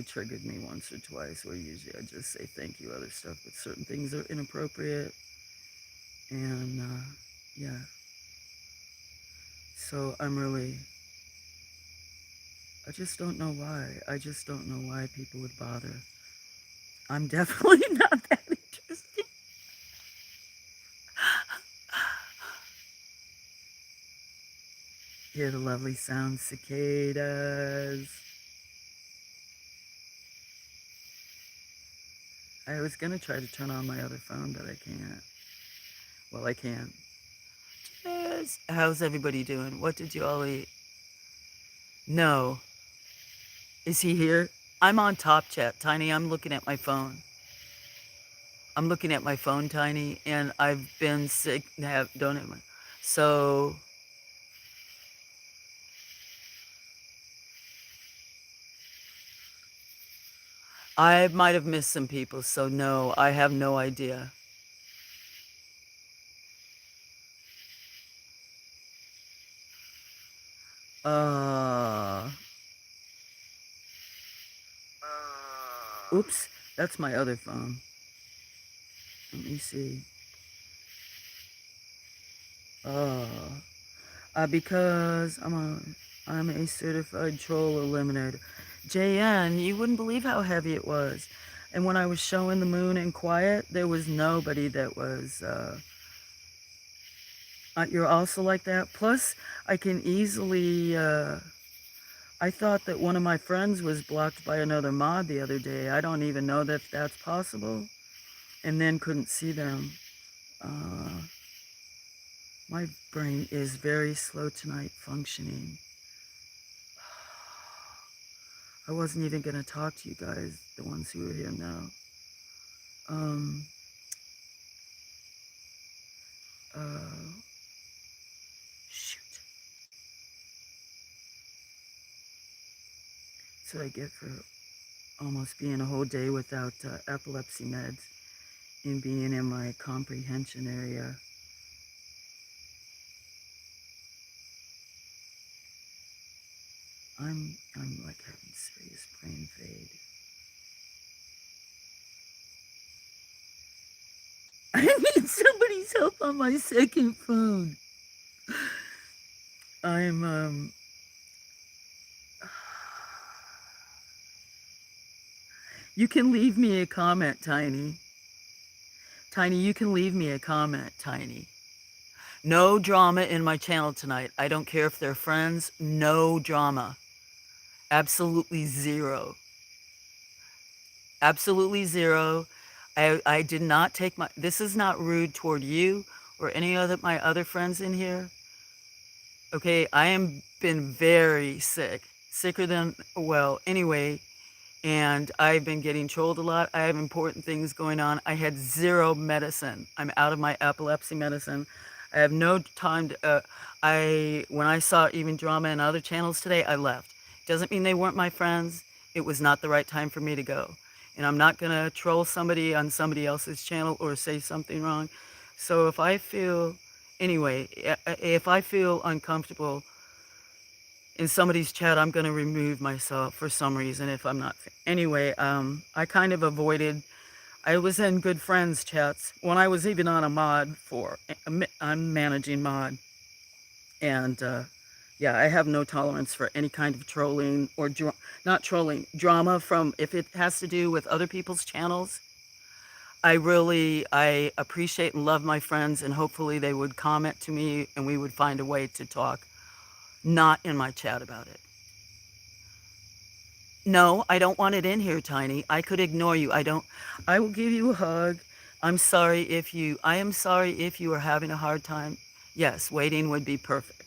triggered me once or twice, where usually I just say thank you, other stuff, but certain things are inappropriate. And yeah. So I just don't know why. I just don't know why people would bother. I'm definitely not that interesting. Hear the lovely sound, cicadas. I was gonna try to turn on my other phone, but I can't. Well, I can. Yes. How's everybody doing? What did you all eat? No. Is he here? I'm on Top Chat, Tiny. I'm looking at my phone. I'm looking at my phone, Tiny, and I've been sick. Don't have my. So I might have missed some people. So no, I have no idea. Uh. Oops, that's my other phone. Let me see. Because I'm a certified troll eliminator. JN, you wouldn't believe how heavy it was. And when I was showing the moon in quiet, there was nobody that was, you're also like that. Plus, I can easily, I thought that one of my friends was blocked by another mod the other day. I don't even know that that's possible. And then couldn't see them. My brain is very slow tonight functioning. I wasn't even going to talk to you guys, the ones who are here now. Um, uh, shoot. That's what I get for almost being a whole day without epilepsy meds and being in my comprehension area. I'm like having serious brain fade. I need somebody's help on my second phone. I'm You can leave me a comment, Tiny. Tiny, you can leave me a comment, Tiny. No drama in my channel tonight. I don't care if they're friends. No drama. Absolutely zero. Absolutely zero. I did not take my, this is not rude toward you or any other my other friends in here. Okay, I am been very sick. Sicker than well, anyway, and I've been getting trolled a lot. I have important things going on. I had zero medicine. I'm out of my epilepsy medicine. I have no time to, when I saw even drama in other channels today, I left. Doesn't mean they weren't my friends. It was not the right time for me to go. And I'm not going to troll somebody on somebody else's channel or say something wrong. So if I feel, anyway, if I feel uncomfortable in somebody's chat, I'm going to remove myself for some reason if I'm not. Anyway, I kind of avoided, I was in good friends chats when I was even on a mod for, I'm managing mod. And yeah, I have no tolerance for any kind of trolling or not trolling, drama from, if it has to do with other people's channels. I appreciate and love my friends, and hopefully they would comment to me and we would find a way to talk, not in my chat about it. No, I don't want it in here, Tiny. I could ignore you. I will give you a hug. I am sorry if you are having a hard time. Yes, waiting would be perfect.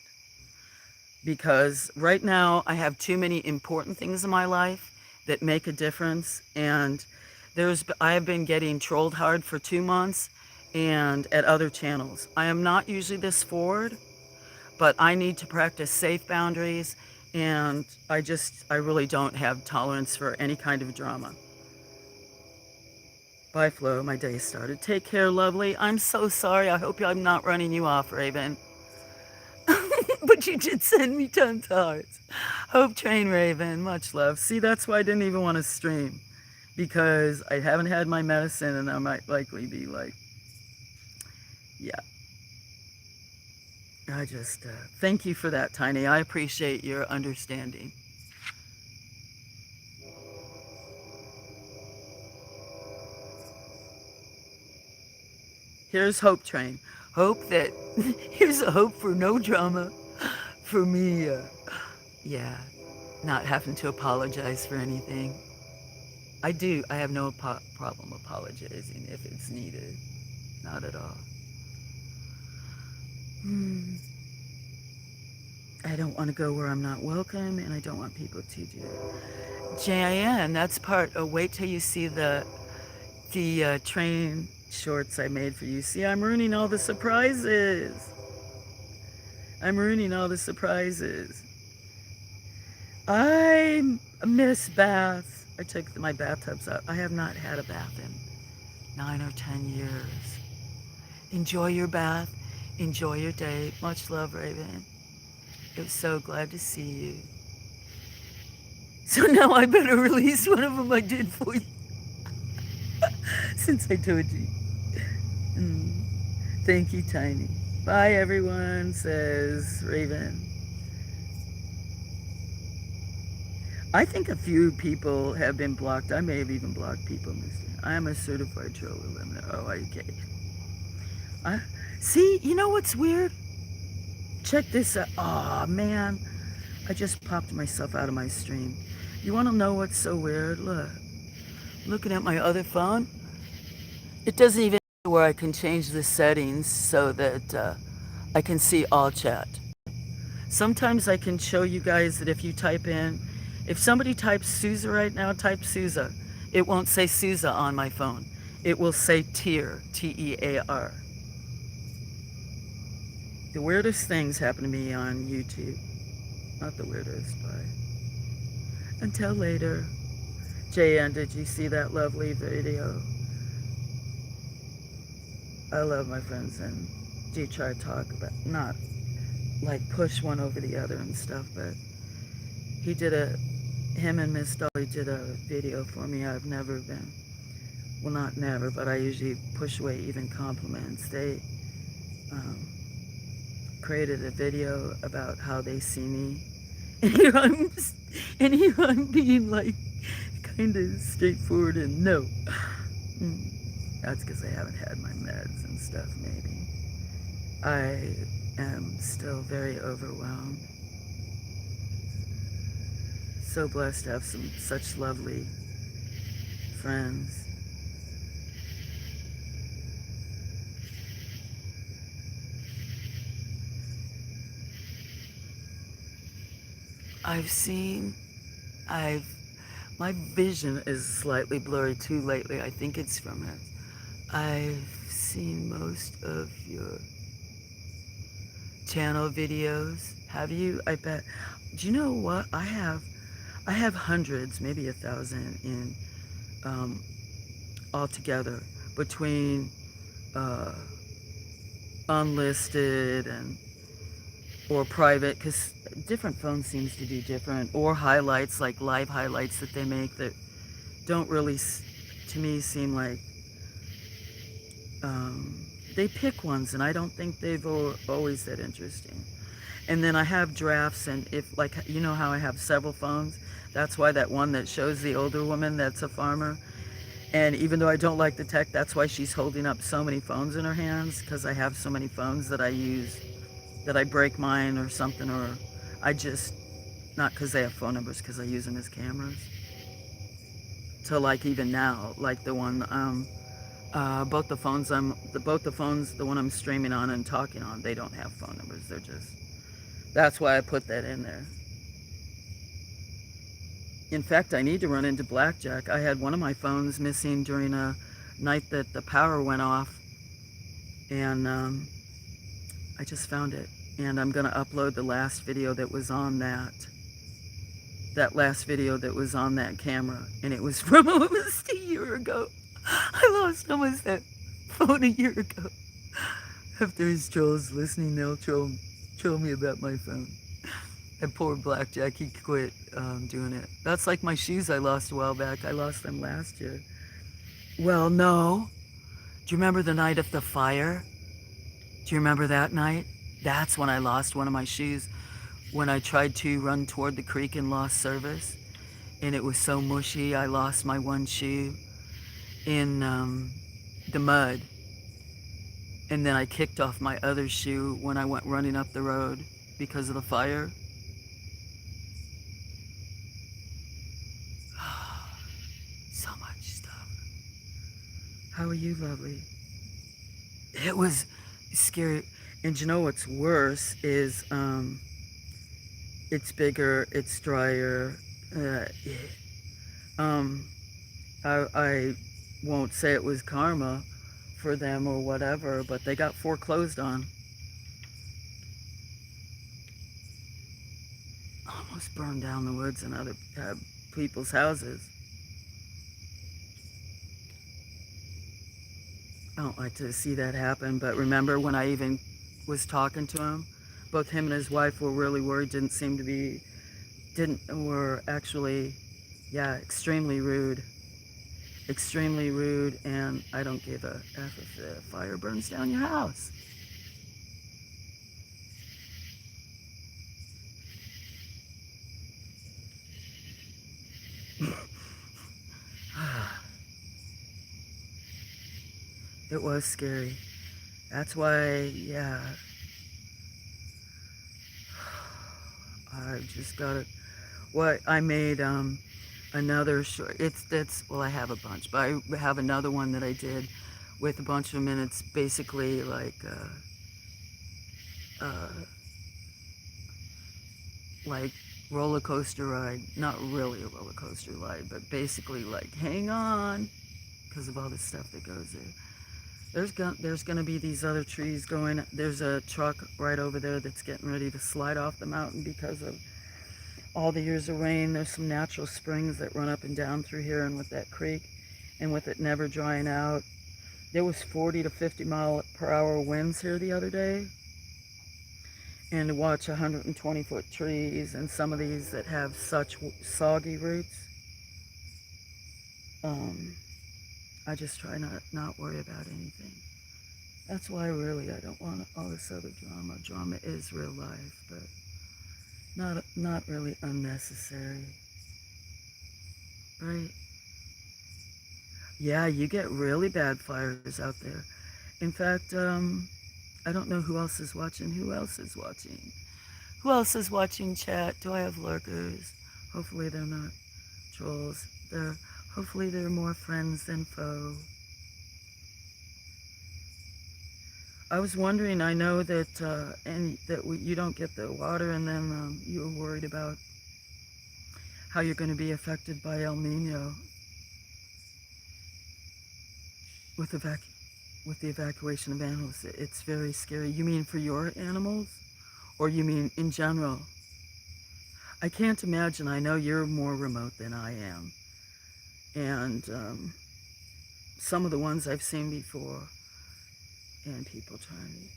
Because right now I have too many important things in my life that make a difference. And I have been getting trolled hard for 2 months and at other channels. I am not usually this forward, but I need to practice safe boundaries, and I really don't have tolerance for any kind of drama. Bye, Flo. My day started. Take care, lovely. I'm so sorry. I hope I'm not running you off, Raven. But you did send me tons of hearts. Hope Train, Raven. Much love. See, that's why I didn't even want to stream, because I haven't had my medicine, and I might likely be like, yeah. I just, thank you for that, Tiny. I appreciate your understanding. Here's Hope Train. Hope that, here's a hope for no drama for me, yeah, not having to apologize for anything. I have no problem apologizing if it's needed. Not at all. I don't want to go where I'm not welcome, and I don't want people to do it. JIN, that's part, wait till you see the train shorts I made for you. See, I'm ruining all the surprises. I'm ruining all the surprises. I miss baths. I took my bathtubs out. I have not had a bath in 9 or 10 years. Enjoy your bath. Enjoy your day. Much love, Raven. I'm so glad to see you. So now I better release one of them I did for you. Since I told you. Thank you, Tiny. Bye, everyone, says Raven. I think a few people have been blocked. I may have even blocked people. I am a certified troll eliminator. Oh, okay. See, you know what's weird? Check this out. Oh, man. I just popped myself out of my stream. You want to know what's so weird? Look. Looking at my other phone. It doesn't even know where I can change the settings so that I can see all chat. Sometimes I can show you guys that if you type in, if somebody types Sousa right now, type Sousa. It won't say Sousa on my phone. it will say tear, T-E-A-R. The weirdest things happen to me on YouTube. Not the weirdest, but until later. JN, did you see that lovely video? I love my friends and do try to talk about, not like push one over the other and stuff, but him and Miss Dolly did a video for me. I've never been, well, not never, but I usually push away even compliments. They um, created a video about how they see me. And here I'm being like kind of straightforward and no. That's because I haven't had my meds and stuff, maybe. I am still very overwhelmed. So blessed to have such lovely friends. My vision is slightly blurry too lately. I think it's from it. I've seen most of your channel videos. Have you? I bet. Do you know what? I have hundreds, maybe 1,000 in altogether between unlisted and or private, because different phones seems to do different, or highlights, like live highlights that they make that don't really, to me, seem like they pick ones, and I don't think they've always that interesting. And then I have drafts, and if, like, you know how I have several phones, that's why that one that shows the older woman that's a farmer, and even though I don't like the tech, that's why she's holding up so many phones in her hands, because I have so many phones that I use, that I break mine or something, or I just, not because they have phone numbers, because I use them as cameras. So like even now, like the one, both the phones, the one I'm streaming on and talking on, they don't have phone numbers. They're just, that's why I put that in there. In fact, I need to run into Blackjack. I had one of my phones missing during a night that the power went off, and I just found it. And I'm going to upload the last video that was on that last video that was on that camera. And it was from almost a year ago. I lost almost that phone a year ago. If there's trolls listening, they'll troll me about my phone. And poor Blackjack, he quit doing it. That's like my shoes I lost a while back. I lost them last year. Well, no. Do you remember the night of the fire? Do you remember that night? That's when I lost one of my shoes, when I tried to run toward the creek and lost service. And it was so mushy, I lost my one shoe in the mud. And then I kicked off my other shoe when I went running up the road because of the fire. So much stuff. How are you, lovely? It was scary. And you know what's worse is it's bigger, it's drier. I won't say it was karma for them or whatever, but they got foreclosed on. Almost burned down the woods and other people's houses. I don't like to see that happen, but remember when I even was talking to him, both him and his wife were really worried, were actually, yeah, extremely rude, and I don't give a F if the fire burns down your house. It was scary. That's why, yeah. I just got it. What I made another short. Well, I have a bunch, but I have another one that I did with a bunch of them, and it's basically like roller coaster ride. Not really a roller coaster ride, but basically like hang on, because of all the stuff that goes there. There's gonna be these other trees going. There's a truck right over there that's getting ready to slide off the mountain because of all the years of rain. There's some natural springs that run up and down through here, and with that creek, and with it never drying out, there was 40 to 50-mile-per-hour winds here the other day. And to watch 120-foot trees and some of these that have such soggy roots, I just try not worry about anything. That's why really I don't want all this other drama. Drama is real life, but not really unnecessary, right? Yeah, you get really bad fires out there. In fact, I don't know who else is watching. Who else is watching? Who else is watching chat? Do I have lurkers? Hopefully they're not trolls. Hopefully they're more friends than foe. I was wondering, I know that you don't get the water, and then you were worried about how you're going to be affected by El Nino with the evacuation of animals. It's very scary. You mean for your animals? Or you mean in general? I can't imagine. I know you're more remote than I am. And some of the ones I've seen before, and people trying to...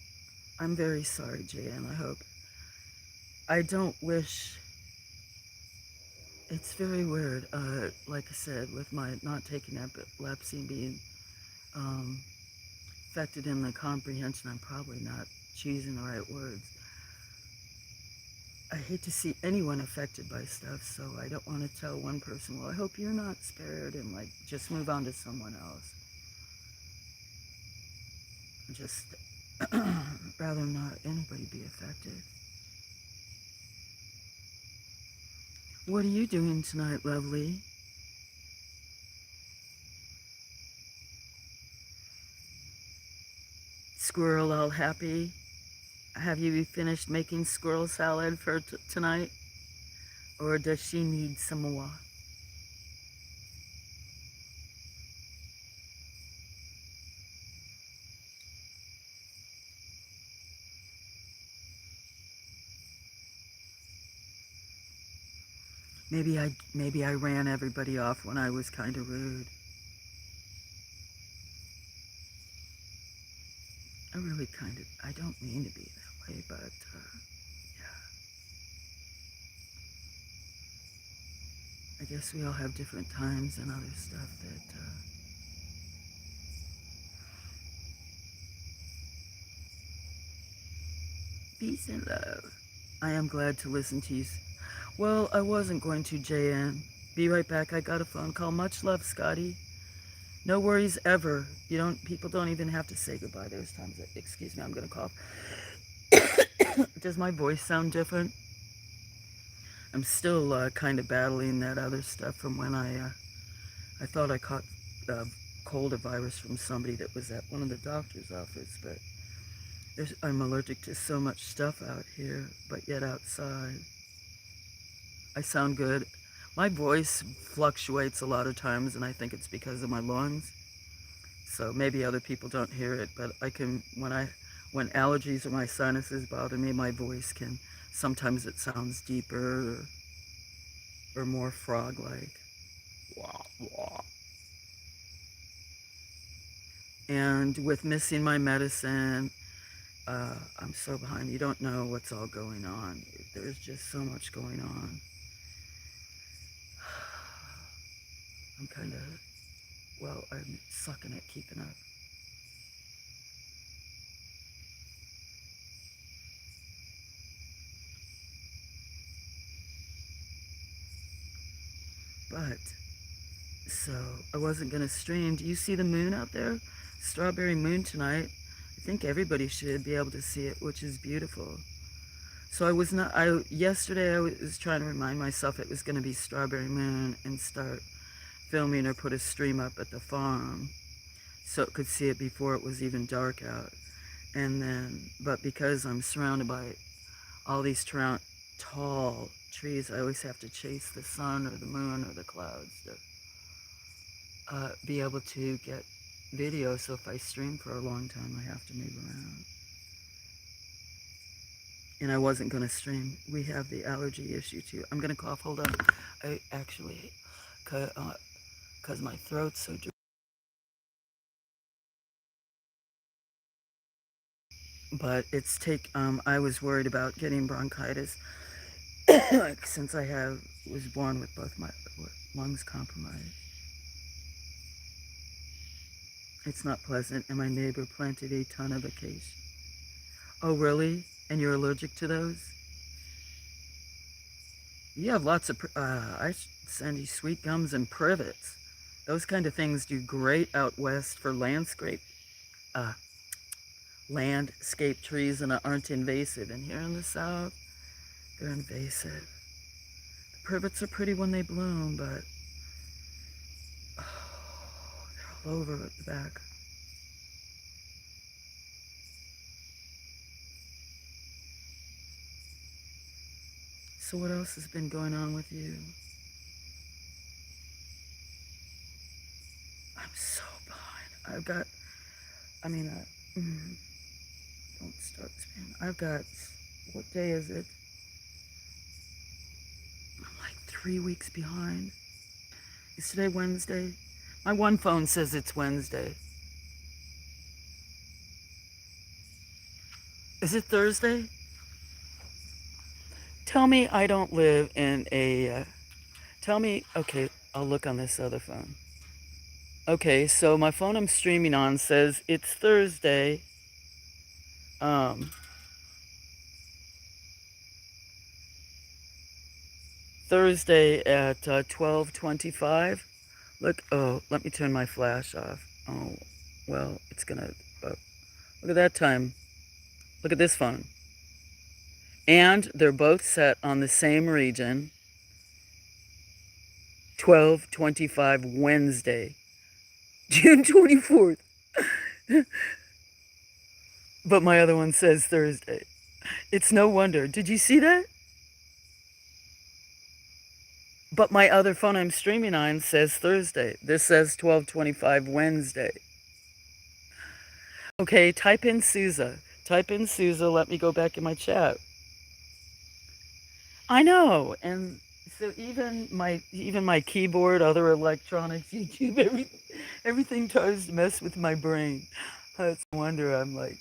I'm very sorry, Jan. I don't wish... It's very weird. Like I said, with my not taking epilepsy and being affected in the comprehension, I'm probably not choosing the right words. I hate to see anyone affected by stuff, so I don't want to tell one person, well, I hope you're not spared, and like just move on to someone else. Just rather not anybody be affected. What are you doing tonight, lovely? Squirrel all happy? Have you finished making squirrel salad for tonight? Or does she need some more? Maybe I ran everybody off when I was kind of rude. I don't mean to be that way, but yeah. I guess we all have different times and other stuff that peace and love. I am glad to listen to you. Well, I wasn't going to, JN. Be right back. I got a phone call. Much love, Scotty. No worries ever. People don't even have to say goodbye. There's times that, excuse me, I'm going to cough. Does my voice sound different? I'm still kind of battling that other stuff from when I thought I caught cold, a virus from somebody that was at one of the doctor's office, but I'm allergic to so much stuff out here, but yet outside. I sound good. My voice fluctuates a lot of times, and I think it's because of my lungs. So maybe other people don't hear it, but I can, when allergies or my sinuses bother me, my voice can, sometimes it sounds deeper or more frog-like. Wah, wah. And with missing my medicine, I'm so behind. You don't know what's all going on. There's just so much going on. I'm sucking at keeping up. But, so, I wasn't going to stream. Do you see the moon out there? Strawberry moon tonight. I think everybody should be able to see it, which is beautiful. So yesterday I was trying to remind myself it was going to be strawberry moon and start filming or put a stream up at the farm so it could see it before it was even dark out. But because I'm surrounded by all these tall trees, I always have to chase the sun or the moon or the clouds be able to get video. So if I stream for a long time, I have to move around. And I wasn't going to stream. We have the allergy issue too. I'm going to cough. Hold on. I actually, because my throat's so dry. But I was worried about getting bronchitis since was born with both my lungs compromised. It's not pleasant, and my neighbor planted a ton of acacia. Oh, really? And you're allergic to those? You have lots of, I send you sweet gums and privets. Those kind of things do great out west for uh, landscape trees and aren't invasive. And here in the south, they're invasive. The privets are pretty when they bloom, but they're all over at the back. So what else has been going on with you? I'm so behind. Don't start spamming. What day is it? I'm like 3 weeks behind. Is today Wednesday? My one phone says it's Wednesday. Is it Thursday? Tell me I don't live in okay, I'll look on this other phone. Okay, so my phone I'm streaming on says it's Thursday. Thursday at 12:25. Look, oh, let me turn my flash off. Oh, well, it's gonna, look at that time. Look at this phone. And they're both set on the same region. 12:25 Wednesday, June 24th. But my other one says Thursday. It's no wonder. Did you see that? But my other phone I'm streaming on says Thursday. This says 12:25 Wednesday. Okay, type in Sousa. Type in Sousa. Let me go back in my chat. I know, and so even my keyboard, other electronics, YouTube, everything tries to mess with my brain. It's no wonder I'm like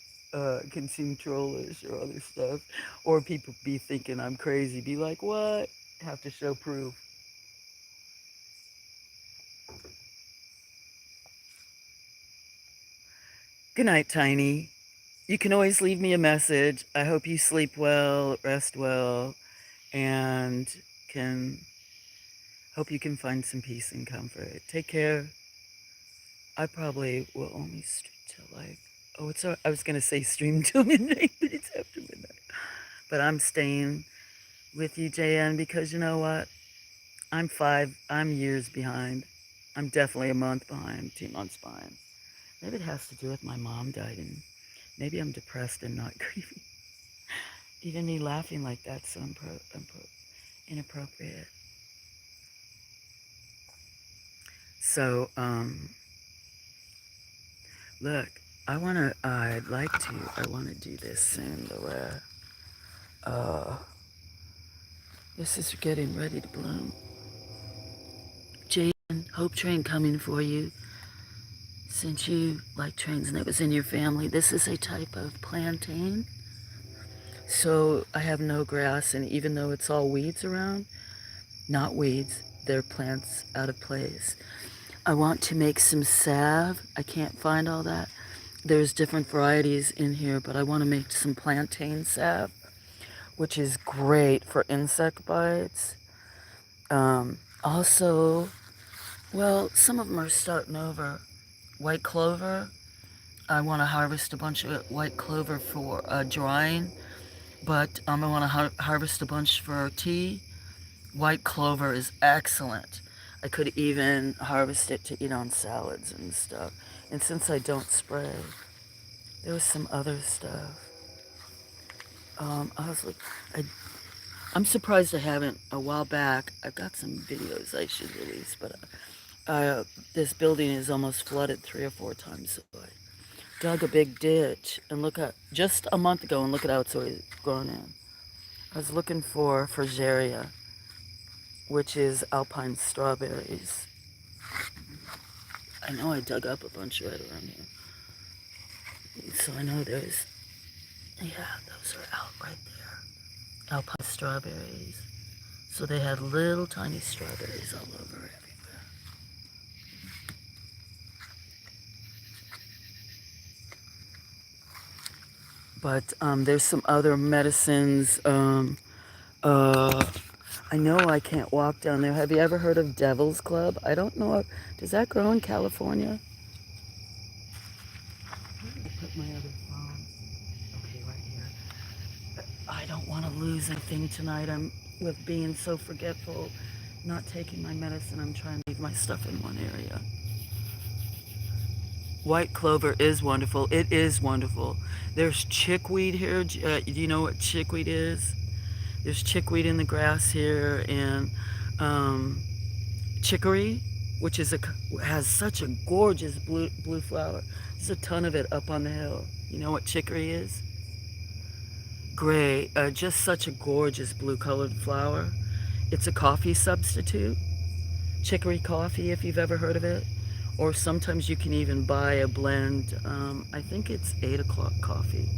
consume trollish or other stuff, or people be thinking I'm crazy. Be like, what? Have to show proof. Good night, Tiny. You can always leave me a message. I hope you sleep well, rest well, and can hope you can find some peace and comfort. Take care. I probably will only stream till like, I was going to say stream till midnight, but it's after midnight. But I'm staying with you, JN, because you know what? I'm years behind. I'm definitely a month behind, 2 months behind. Maybe it has to do with my mom died, and maybe I'm depressed and not grieving. Even me laughing like that's so inappropriate. So, look, I want to do this soon, Laura. This is getting ready to bloom. Jaden, Hope Train coming for you. Since you like trains and it was in your family, this is a type of plantain. So I have no grass, and even though it's all weeds around, not weeds, they're plants out of place. I want to make some salve. I can't find all that. There's different varieties in here, but I want to make some plantain salve, which is great for insect bites. Also, well, some of them are starting over. White clover. I want to harvest a bunch of white clover for drying, but I want to harvest a bunch for tea. White clover is excellent. I could even harvest it to eat on salads and stuff. And since I don't spray, there was some other stuff. I was like, I'm surprised I haven't. A while back, I've got some videos I should release, but this building is almost flooded 3 or 4 times. So I dug a big ditch and look at just a month ago and look at how it's already grown in. I was looking for Fragaria, which is alpine strawberries. I know I dug up a bunch right around here. So I know there's, yeah, those are out right there. Alpine strawberries. So they had little tiny strawberries all over everywhere. But there's some other medicines. I know I can't walk down there. Have you ever heard of Devil's Club? I don't know. Does that grow in California? Where did I put my other phone? Okay, right here. I don't want to lose anything tonight. I'm with being so forgetful, not taking my medicine. I'm trying to leave my stuff in one area. White clover is wonderful. It is wonderful. There's chickweed here. Do you know what chickweed is? There's chickweed in the grass here, and chicory, which is has such a gorgeous blue flower. There's a ton of it up on the hill. You know what chicory is? Gray, just such a gorgeous blue-colored flower. It's a coffee substitute. Chicory coffee, if you've ever heard of it. Or sometimes you can even buy a blend. I think it's 8 o'clock coffee.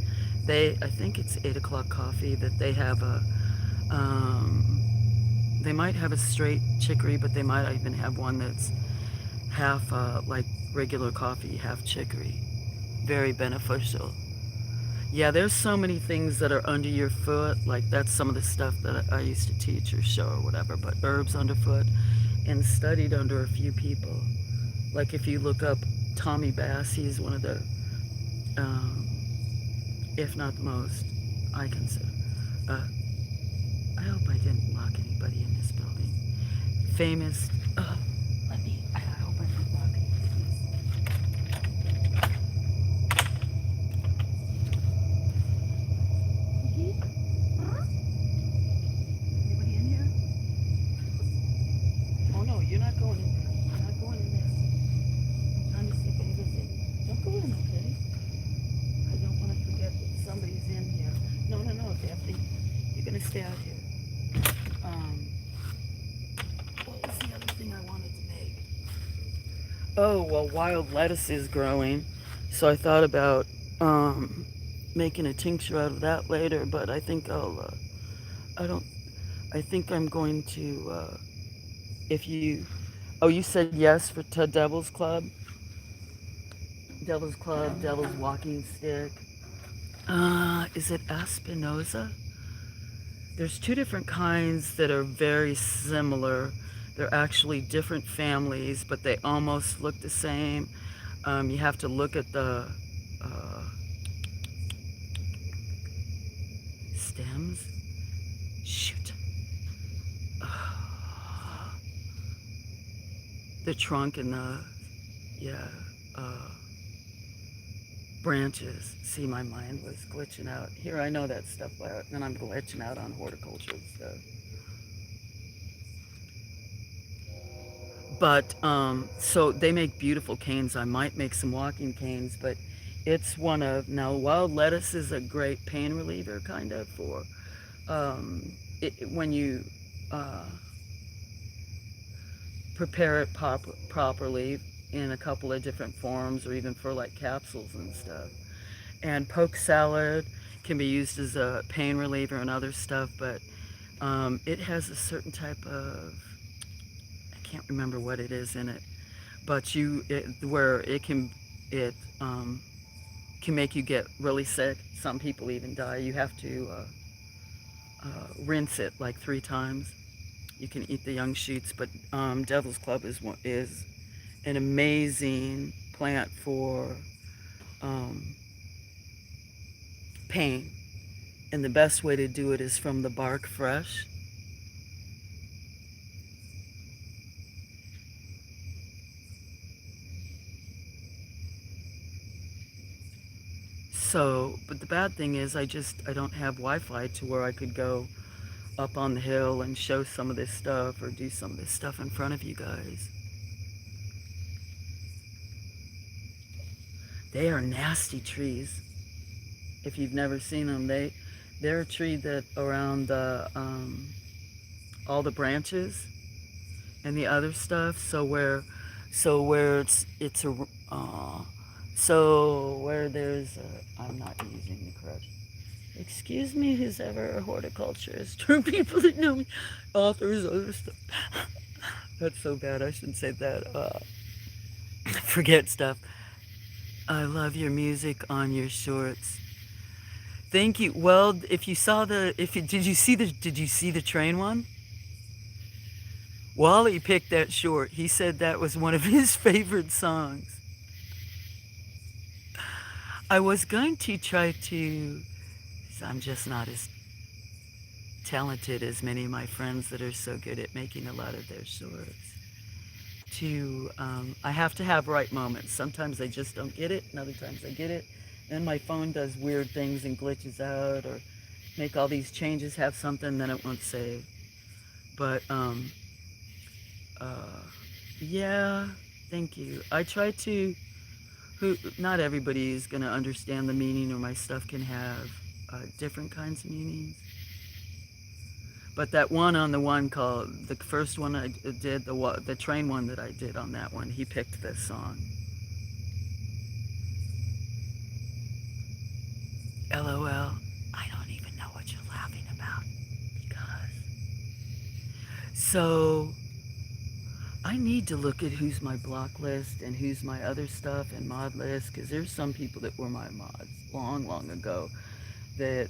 I think it's 8 o'clock coffee that they have a. They might have a straight chicory, but they might even have one that's half like regular coffee, half chicory. Very beneficial. Yeah, there's so many things that are under your foot. Like that's some of the stuff that I used to teach or show or whatever. But herbs underfoot, and studied under a few people. Like if you look up Tommy Bass, he's one of the, if not the most, I consider. I hope I didn't lock anybody in this building. Famous. I hope I didn't lock anybody in here? Oh no, you're not going in there. You're not going in there. I'm trying to see if anybody's in. Don't go in, okay? I don't want to forget that somebody's in here. No, Daphne. You're gonna stay out here. What was the other thing I wanted to make? Oh, well, wild lettuce is growing, so I thought about making a tincture out of that later. But I think I think I'm going to. If you, oh, you said yes to Devil's Club. Devil's Club, Devil's Walking Stick. Is it Espinosa? There's 2 different kinds that are very similar. They're actually different families, but they almost look the same. You have to look at the stems. Shoot. The trunk and the, yeah, branches. See, my mind was glitching out. Here, I know that stuff, and I'm glitching out on horticulture and stuff. But, so they make beautiful canes. I might make some walking canes, but it's one of, now wild lettuce is a great pain reliever, kind of, for, when you, prepare it properly in a couple of different forms, or even for like capsules and stuff. And poke salad can be used as a pain reliever and other stuff, but it has a certain type of, I can't remember what it is in it, but where it can make you get really sick. Some people even die. You have to rinse it like 3 times. You can eat the young shoots, but Devil's Club is an amazing plant for pain. And the best way to do it is from the bark fresh. So, but the bad thing is I don't have Wi-Fi to where I could go up on the hill and show some of this stuff or do some of this stuff in front of you guys. They are nasty trees. If you've never seen them, they're a tree that around the all the branches and the other stuff. So where it's a so where there's a, I'm not using the correct. Excuse me, who's ever a horticulturist or people that know me, authors, other stuff. That's so bad. I shouldn't say that. Forget stuff. I love your music on your shorts. Thank you. Well, if you saw the, if you, did you see the train one? Wally picked that short. He said that was one of his favorite songs. I was going to try to, I'm just not as talented as many of my friends that are so good at making a lot of their shorts. I have to have right moments. Sometimes I just don't get it, and other times I get it. Then my phone does weird things and glitches out, or make all these changes, have something, then it won't save. But uh, yeah, thank you. I try to. Not everybody is going to understand the meaning, or my stuff can have different kinds of meanings. But that one on the one called, the first one I did, the train one that I did on that one, he picked this song. LOL. I don't even know what you're laughing about. Because. So, I need to look at who's my block list and who's my other stuff and mod list, because there's some people that were my mods long, long ago that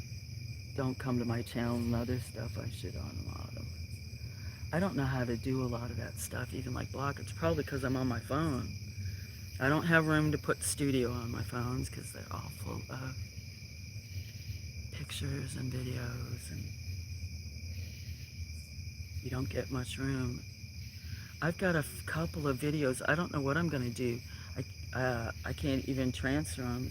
don't come to my channel, and other stuff I should unmod them. I don't know how to do a lot of that stuff, even like block. It's probably because I'm on my phone. I don't have room to put studio on my phones because they're all full of pictures and videos, and you don't get much room. I've got a couple of videos. I don't know what I'm going to do. I can't even transfer them.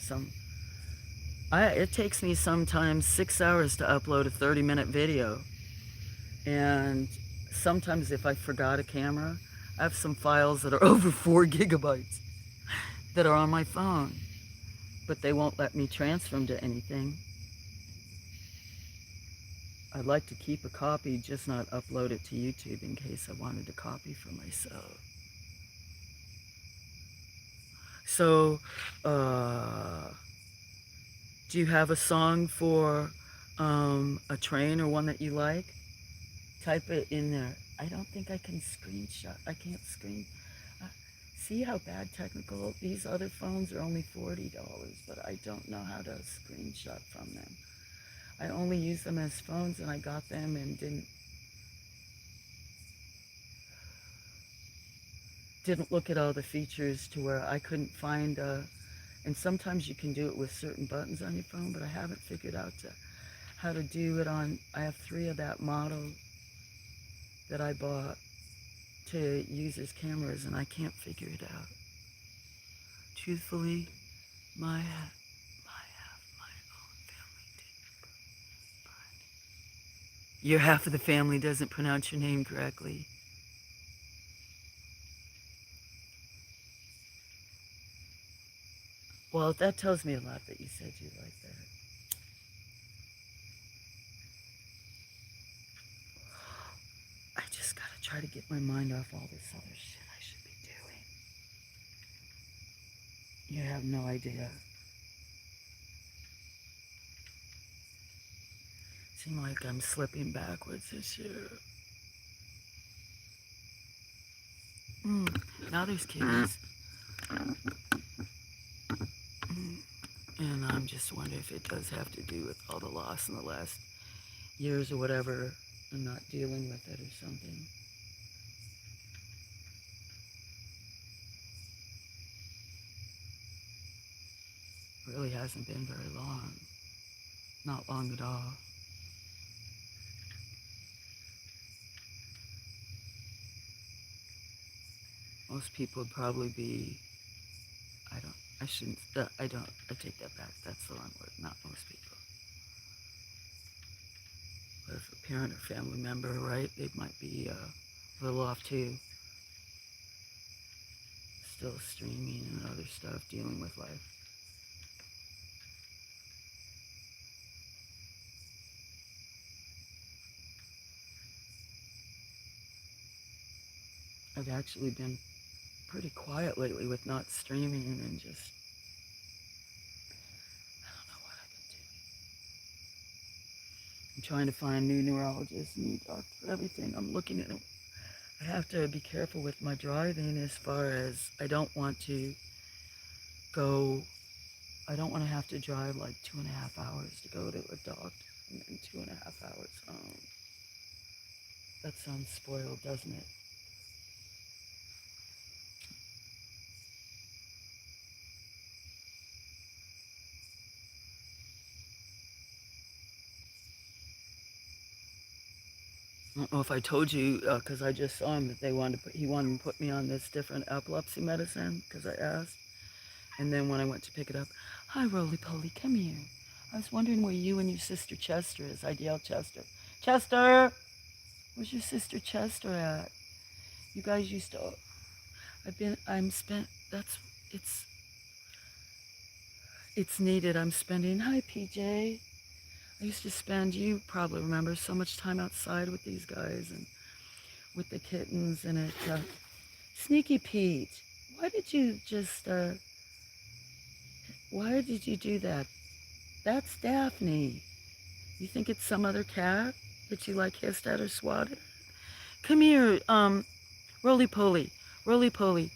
It takes me sometimes 6 hours to upload a 30-minute video. And sometimes if I forgot a camera, I have some files that are over 4 gigabytes that are on my phone, but they won't let me transfer them to anything. I'd like to keep a copy, just not upload it to YouTube in case I wanted to copy for myself. So, do you have a song for a train or one that you like? Type it in there. I don't think I can screenshot. I can't screen. See how bad technical? These other phones are only $40, but I don't know how to screenshot from them. I only use them as phones, and I got them and didn't look at all the features to where I couldn't find and sometimes you can do it with certain buttons on your phone, but I haven't figured out how to do it on. I have 3 of that model that I bought to use as cameras, and I can't figure it out. Truthfully, my own family didn't. Your half of the family doesn't pronounce your name correctly. Well, that tells me a lot that you said you like that. I just gotta try to get my mind off all this other shit I should be doing. You have no idea. Seem like I'm slipping backwards this year. Now there's kids. And I'm just wondering if it does have to do with all the loss in the last years or whatever, and not dealing with it or something. Really hasn't been very long. Not long at all. Most people would probably be, I take that back. That's the wrong word. Not most people. But if a parent or family member, right, they might be a little off too. Still streaming and other stuff, dealing with life. I've actually been pretty quiet lately with not streaming and just, I don't know what I've been doing. I'm trying to find new neurologists, new doctor, everything. I'm looking at it. I have to be careful with my driving as far as I don't want to go, I don't want to have to drive like 2.5 hours to go to a doctor and then 2.5 hours home. That sounds spoiled, doesn't it? I don't know if I told you, because I just saw him, that he wanted to put me on this different epilepsy medicine, because I asked. And then when I went to pick it up, hi, Roly Poly, come here. I was wondering where you and your sister Chester is. I'd yell, Chester. Chester! Where's your sister Chester at? You guys used to, it's, it's needed. I'm spending, hi, PJ. I used to spend, you probably remember, so much time outside with these guys and with the kittens and it. Sneaky Pete, why did you just, why did you do that? That's Daphne. You think it's some other cat that you like hissed at or swatted? Come here, Roly Poly, Roly Poly.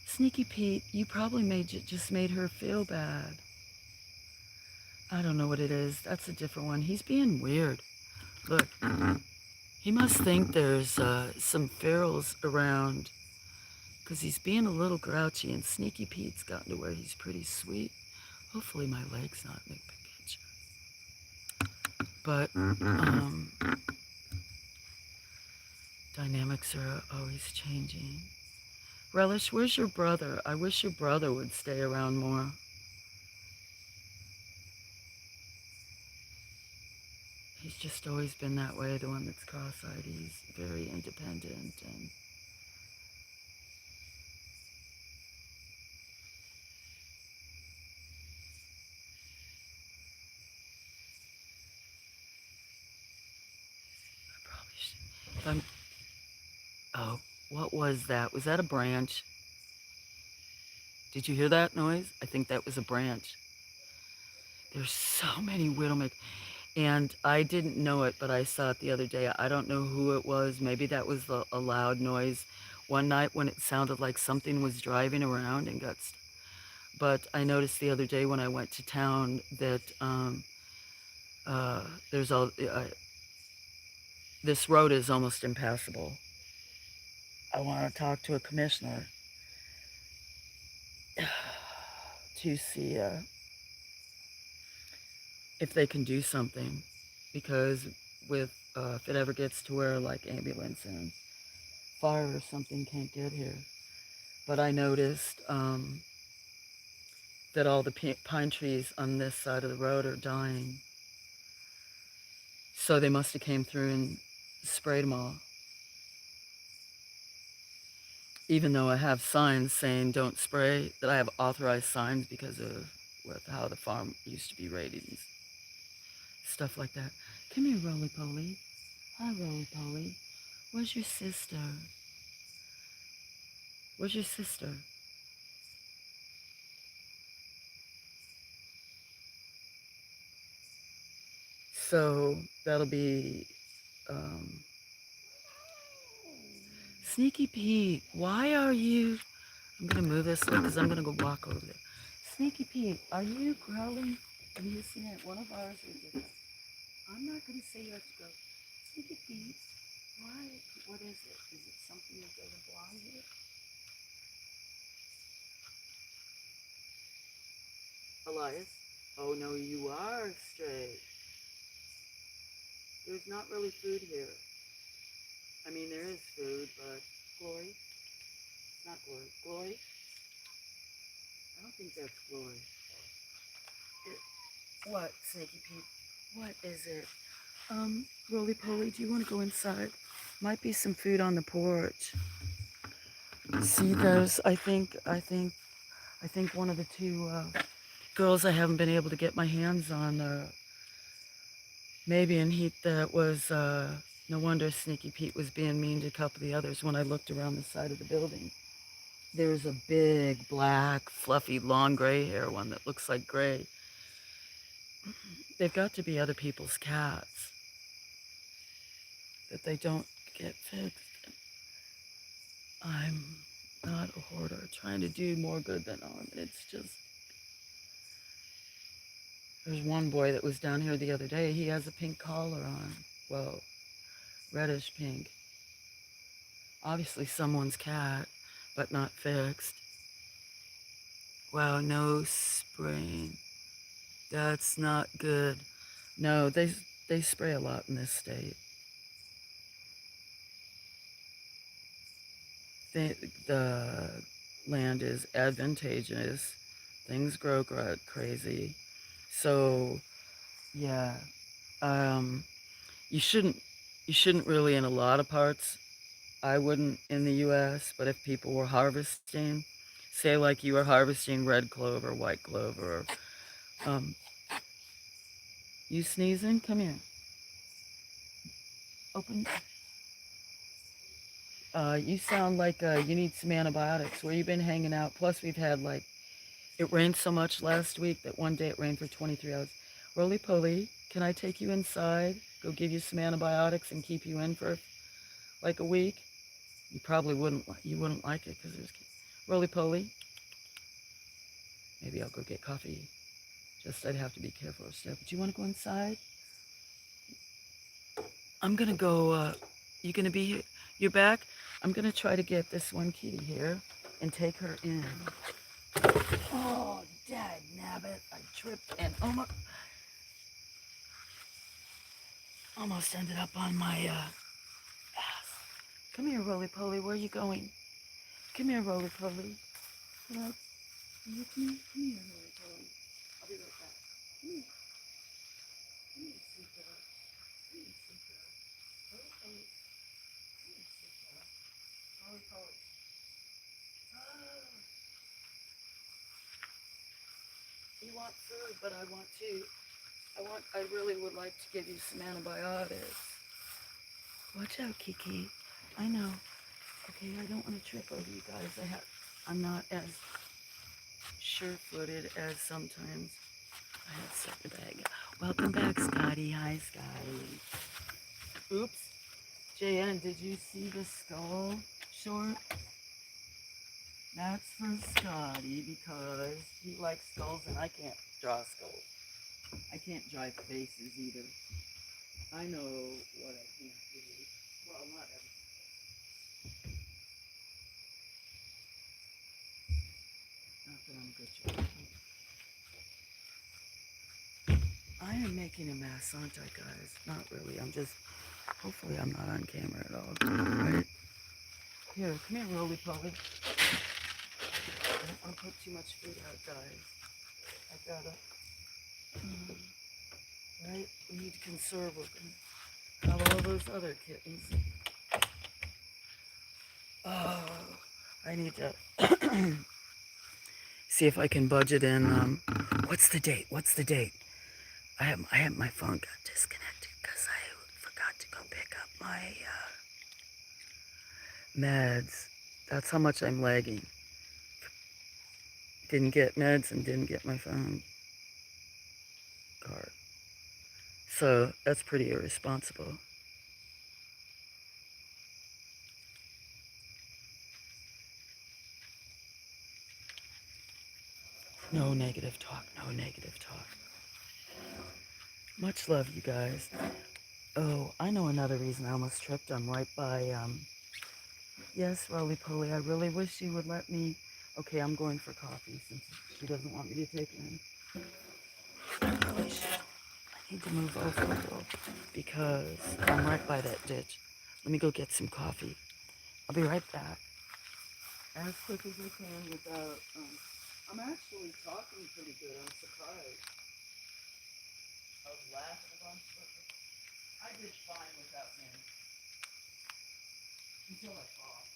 Sneaky Pete, you probably just made her feel bad. I don't know what it is. That's a different one. He's being weird. Look, he must think there's some ferals around because he's being a little grouchy, and Sneaky Pete's gotten to where he's pretty sweet. Hopefully my leg's not in the picture. But dynamics are always changing. Relish, where's your brother? I wish your brother would stay around more. He's just always been that way, the one that's cross-eyed. He's very independent and I probably should. If I'm, oh, what was that? Was that a branch? Did you hear that noise? I think that was a branch. There's so many widowmakers. And I didn't know it, but I saw it the other day. I don't know who it was. Maybe that was a loud noise one night when it sounded like something was driving around and got. But I noticed the other day when I went to town that there's all. This road is almost impassable. I want to talk to a commissioner to see if they can do something, because with if it ever gets to where like ambulance and fire or something can't get here. But I noticed that all the pine trees on this side of the road are dying. So they must have came through and sprayed them all. Even though I have signs saying don't spray, that I have authorized signs because of how the farm used to be rated and stuff like that. Come here, Roly Poly. Hi, Roly Poly. Where's your sister? Where's your sister? So that'll be Sneaky Pete. Why are you? I'm gonna move this because I'm gonna go walk over there. Sneaky Pete, are you growling and hissing at one of ours or different? I'm not gonna say you have to go. Sneaky Pete, why? What is it? Is it something that doesn't belong here? Elias? Oh no, you are straight. There's not really food here. I mean, there is food, but Glory? Not Glory. Glory? I don't think that's Glory. What, Snaky Pete? What is it? Roly Poly, do you want to go inside? Might be some food on the porch. See, I think one of the two girls I haven't been able to get my hands on, maybe in heat that was No wonder Sneaky Pete was being mean to a couple of the others when I looked around the side of the building. There's a big, black, fluffy, long gray hair one that looks like gray. They've got to be other people's cats that they don't get fixed. I'm not a hoarder, trying to do more good than harm. It's just, there's one boy that was down here the other day. He has a pink collar on. Well, reddish pink. Obviously someone's cat, but not fixed. Wow, no spraying. That's not good. No, they spray a lot in this state. The land is advantageous. Things grow crazy. So, yeah, um, you shouldn't really in a lot of parts. I wouldn't in the U.S., but if people were harvesting, say like you were harvesting red clover, white clover, um, you sneezing? Come here. Open. You sound like you need some antibiotics. Where you been hanging out? Plus, we've had like, it rained so much last week that one day it rained for 23 hours. Roly-poly, can I take you inside? Go give you some antibiotics and keep you in for like a week? You probably wouldn't. You wouldn't like it because there's roly-poly. Maybe I'll go get coffee. Just I'd have to be careful or stuff. But you want to go inside? I'm gonna go. You gonna be here? You're back? I'm gonna try to get this one kitty here and take her in. Oh, dad nabbit! I tripped and almost ended up on my ass. Come here, roly-poly. Where are you going? Come here, roly-poly. Come on. Come here, roly-poly. I'll be right back. Come here. Come here, sweet girl. Come here, sweet girl. Roly-poly. Come here, sweet girl. Roly-poly. Oh. You want food, but I really would like to give you some antibiotics. Watch out, Kiki. I know. Okay, I don't want to trip over you guys. I'm not as sure-footed as sometimes. I have set the bag. Welcome back, Scotty. Hi, Scotty. Oops. JN, did you see the skull short? That's for Scotty because he likes skulls and I can't draw skulls. I can't draw faces either. I know what I can't do. Well, not everything. Not that I'm a good drawer. I am making a mess, aren't I, guys? Not really. Hopefully I'm not on camera at all. Right? Here, come here, roly-poly. I don't want to put too much food out, guys. I gotta, right? We need to conserve. We're gonna have all those other kittens. Oh, I need to see if I can budget in. What's the date? What's the date? I have my phone got disconnected because I forgot to go pick up my meds. That's how much I'm lagging. Didn't get meds and didn't get my phone card. So that's pretty irresponsible. No negative talk, no negative talk. Much love, you guys. Oh, I know another reason I almost tripped. I'm right by, yes, roly-poly, I really wish you would let me. Okay, I'm going for coffee since she doesn't want me to take it in. I need to move over a little because I'm right by that ditch. Let me go get some coffee. I'll be right back. As quick as I can without, I'm actually talking pretty good. I'm surprised. I was laughing a bunch, but I did fine without me. Until I coughed.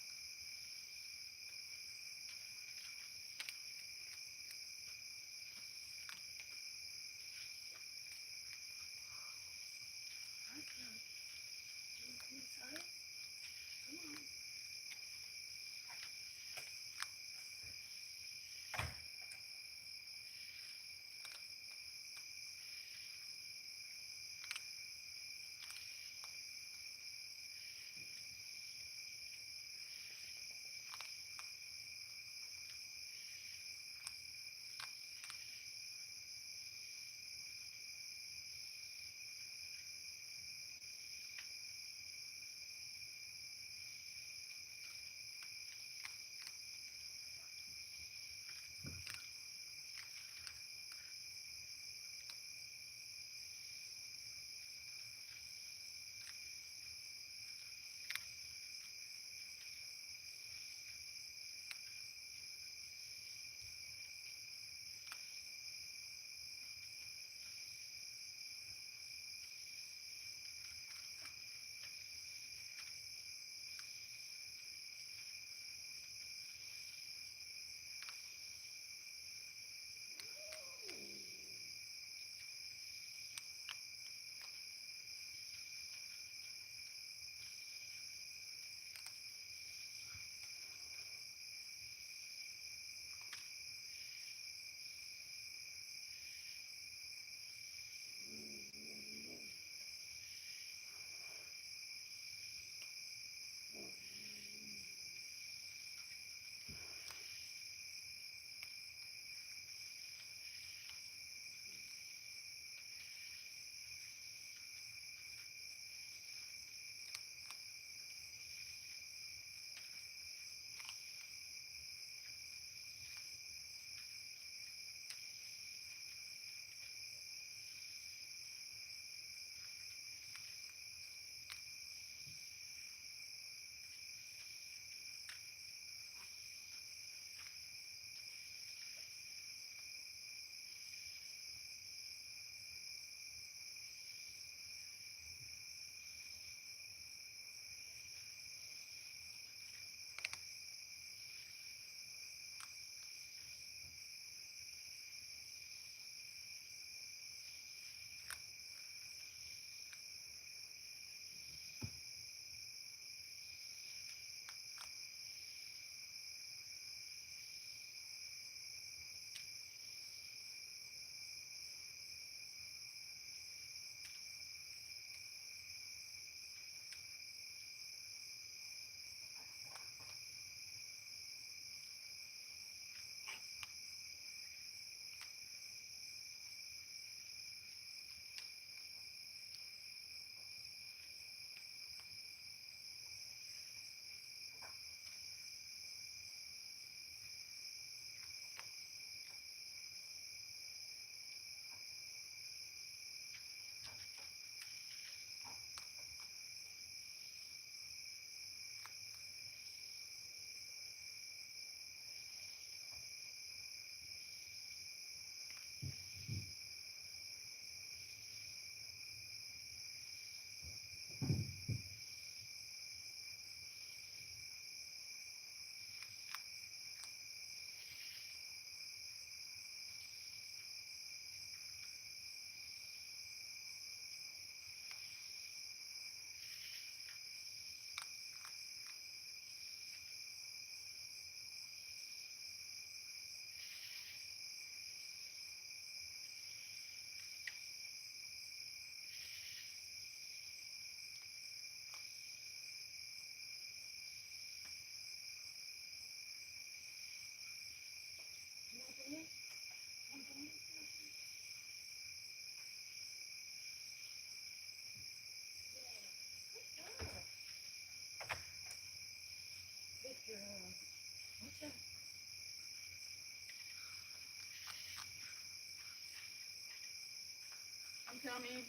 Yummy.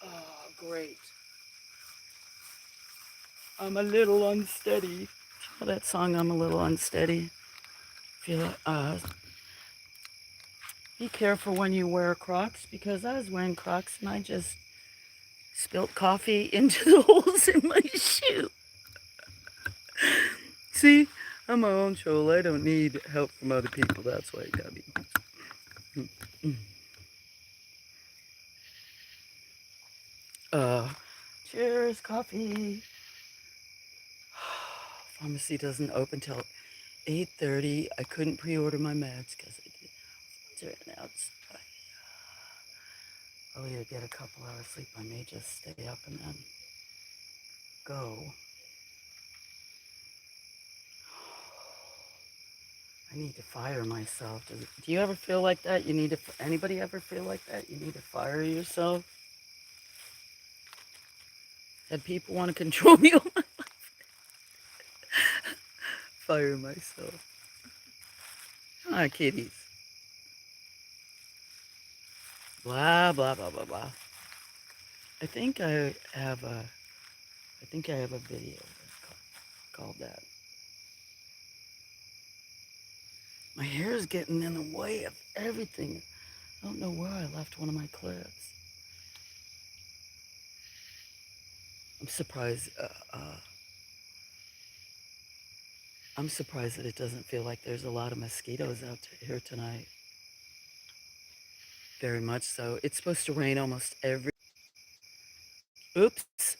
Oh, great. I'm a little unsteady. Oh, that song, I'm a little unsteady. Feel Be careful when you wear Crocs, because I was wearing Crocs and I just spilt coffee into the holes in my shoe. See, I'm my own troll. I don't need help from other people. That's why you got me. Cheers, coffee. Pharmacy doesn't open till 8:30. I couldn't pre-order my meds because I ran out. I'll either get a couple hours sleep. I may just stay up and then go. I need to fire myself. Do you ever feel like that? You need to. Anybody ever feel like that? You need to fire yourself. That people want to control me all my life. Fire myself. Ah, kitties. Blah blah blah blah blah. I think I have a. I think I have a video called that. My hair is getting in the way of everything. I don't know where I left one of my clips. I'm surprised. I'm surprised that it doesn't feel like there's a lot of mosquitoes out here tonight. Very much so. It's supposed to rain almost every... Oops.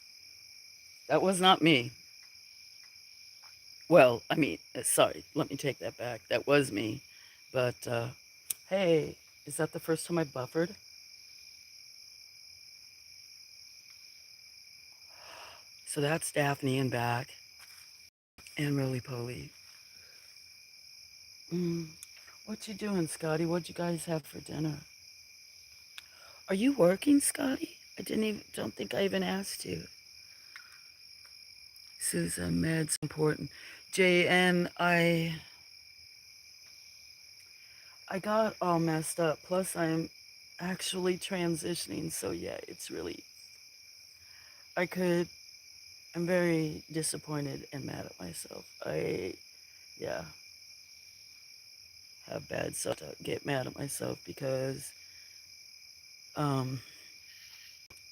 That was not me. Well, I mean, sorry. Let me take that back. That was me. But, hey, is that the first time I buffered? So that's Daphne and back. And roly-poly. What you doing, Scotty? What'd you guys have for dinner? Are you working, Scotty? Don't think I even asked you. Susan, meds important. JN, I got all messed up. Plus, I'm actually transitioning. So yeah, it's really, I'm very disappointed and mad at myself. Yeah, have bad self to get mad at myself because,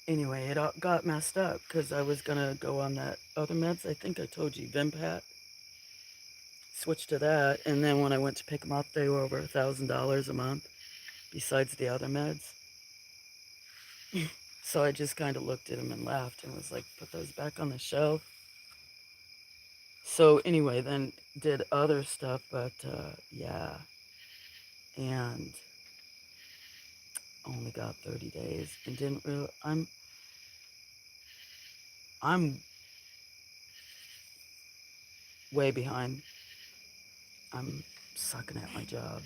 anyway, it all got messed up because I was gonna go on that other meds. I think I told you, Vimpat. Switched to that, and then when I went to pick them up, they were over $1,000 a month, besides the other meds. So I just kind of looked at them and laughed and was like, put those back on the shelf. So anyway, then did other stuff, but yeah, and only got 30 days and didn't really. I'm way behind. I'm sucking at my job.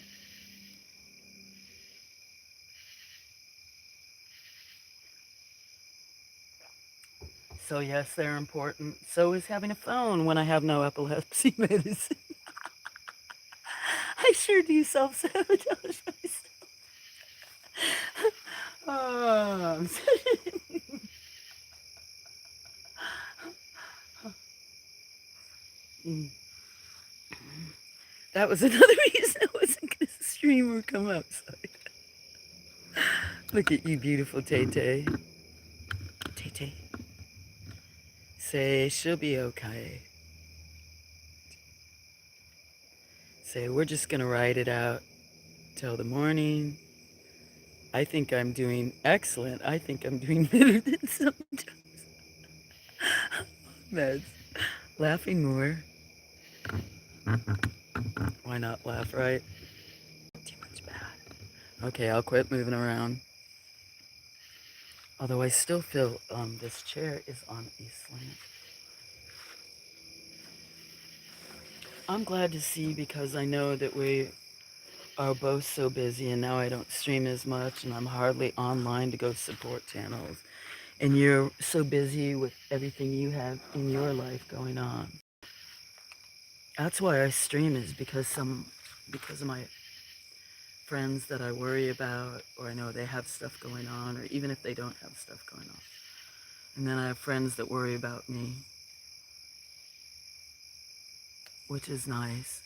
So yes, they're important. So is having a phone when I have no epilepsy medicine. I sure do self-sabotage myself. Oh. That was another reason I wasn't going to stream or come outside. Look at you, beautiful Tay-Tay. Tay-Tay. Say, she'll be okay. Say, we're just going to ride it out till the morning. I think I'm doing excellent. I think I'm doing better than sometimes. Meds. Laughing more. Why not laugh, right? Too much bad. Okay, I'll quit moving around. Although I still feel this chair is on a slant. I'm glad to see, because I know that we are both so busy and now I don't stream as much and I'm hardly online to go support channels. And you're so busy with everything you have in your life going on. That's why I stream, is because of my friends that I worry about, or I know they have stuff going on, or even if they don't have stuff going on. And then I have friends that worry about me, which is nice.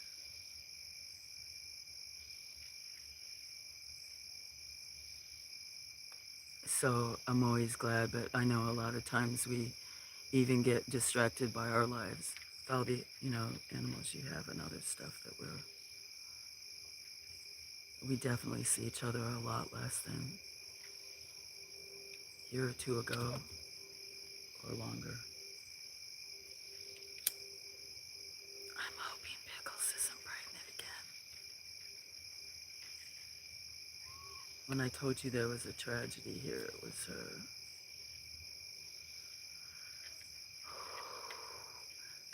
So I'm always glad, but I know a lot of times we even get distracted by our lives, all the, animals you have and other stuff that we definitely see each other a lot less than a year or two ago or longer. I'm hoping Pickles isn't pregnant again. When I told you there was a tragedy here, it was her.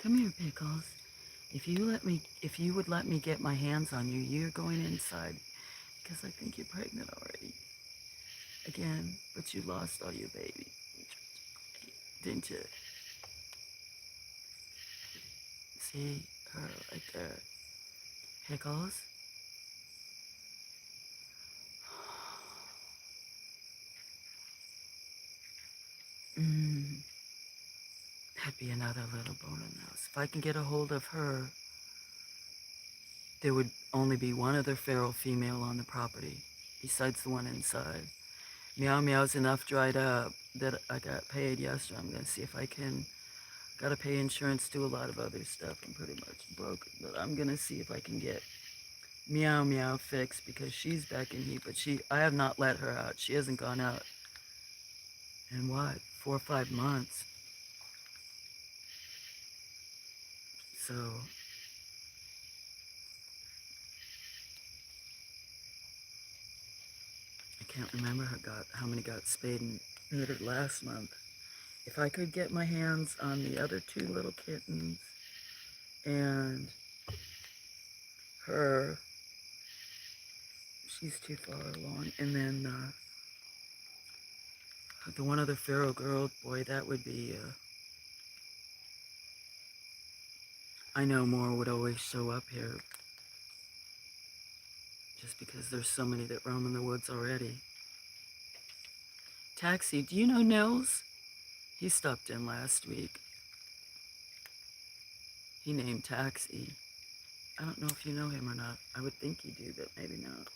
Come here, Pickles. If you would let me get my hands on you, you're going inside because I think you're pregnant already. Again, but you lost all your baby, didn't you? See her right there. Pickles? Mm, that'd be another little bone in the house. If I can get a hold of her, there would only be one other feral female on the property, besides the one inside. Meow Meow's enough dried up that I got paid yesterday. I'm gonna see if I can. Gotta pay insurance, do a lot of other stuff. I'm pretty much broke, but I'm gonna see if I can get Meow Meow fixed because she's back in heat. But I have not let her out. She hasn't gone out in what, 4 or 5 months. So I can't remember how many got spayed and neutered last month. If I could get my hands on the other 2 little kittens and her, she's too far along, and then the one other feral girl, boy, that would be. I know more would always show up here, just because there's so many that roam in the woods already. Taxi, do you know Nils? He stopped in last week. He named Taxi. I don't know if you know him or not. I would think you do, but maybe not.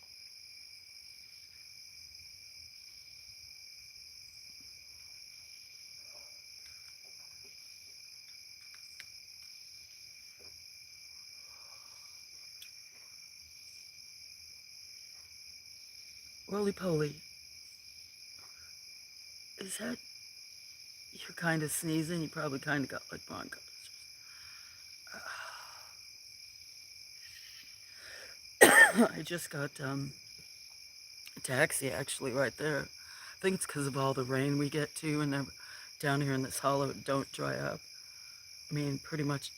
Roly poly. Is that, you're kind of sneezing? You probably kind of got like bronchitis. I just got a taxi actually right there. I think it's because of all the rain we get too, and down here in this hollow don't dry up. I mean, pretty much.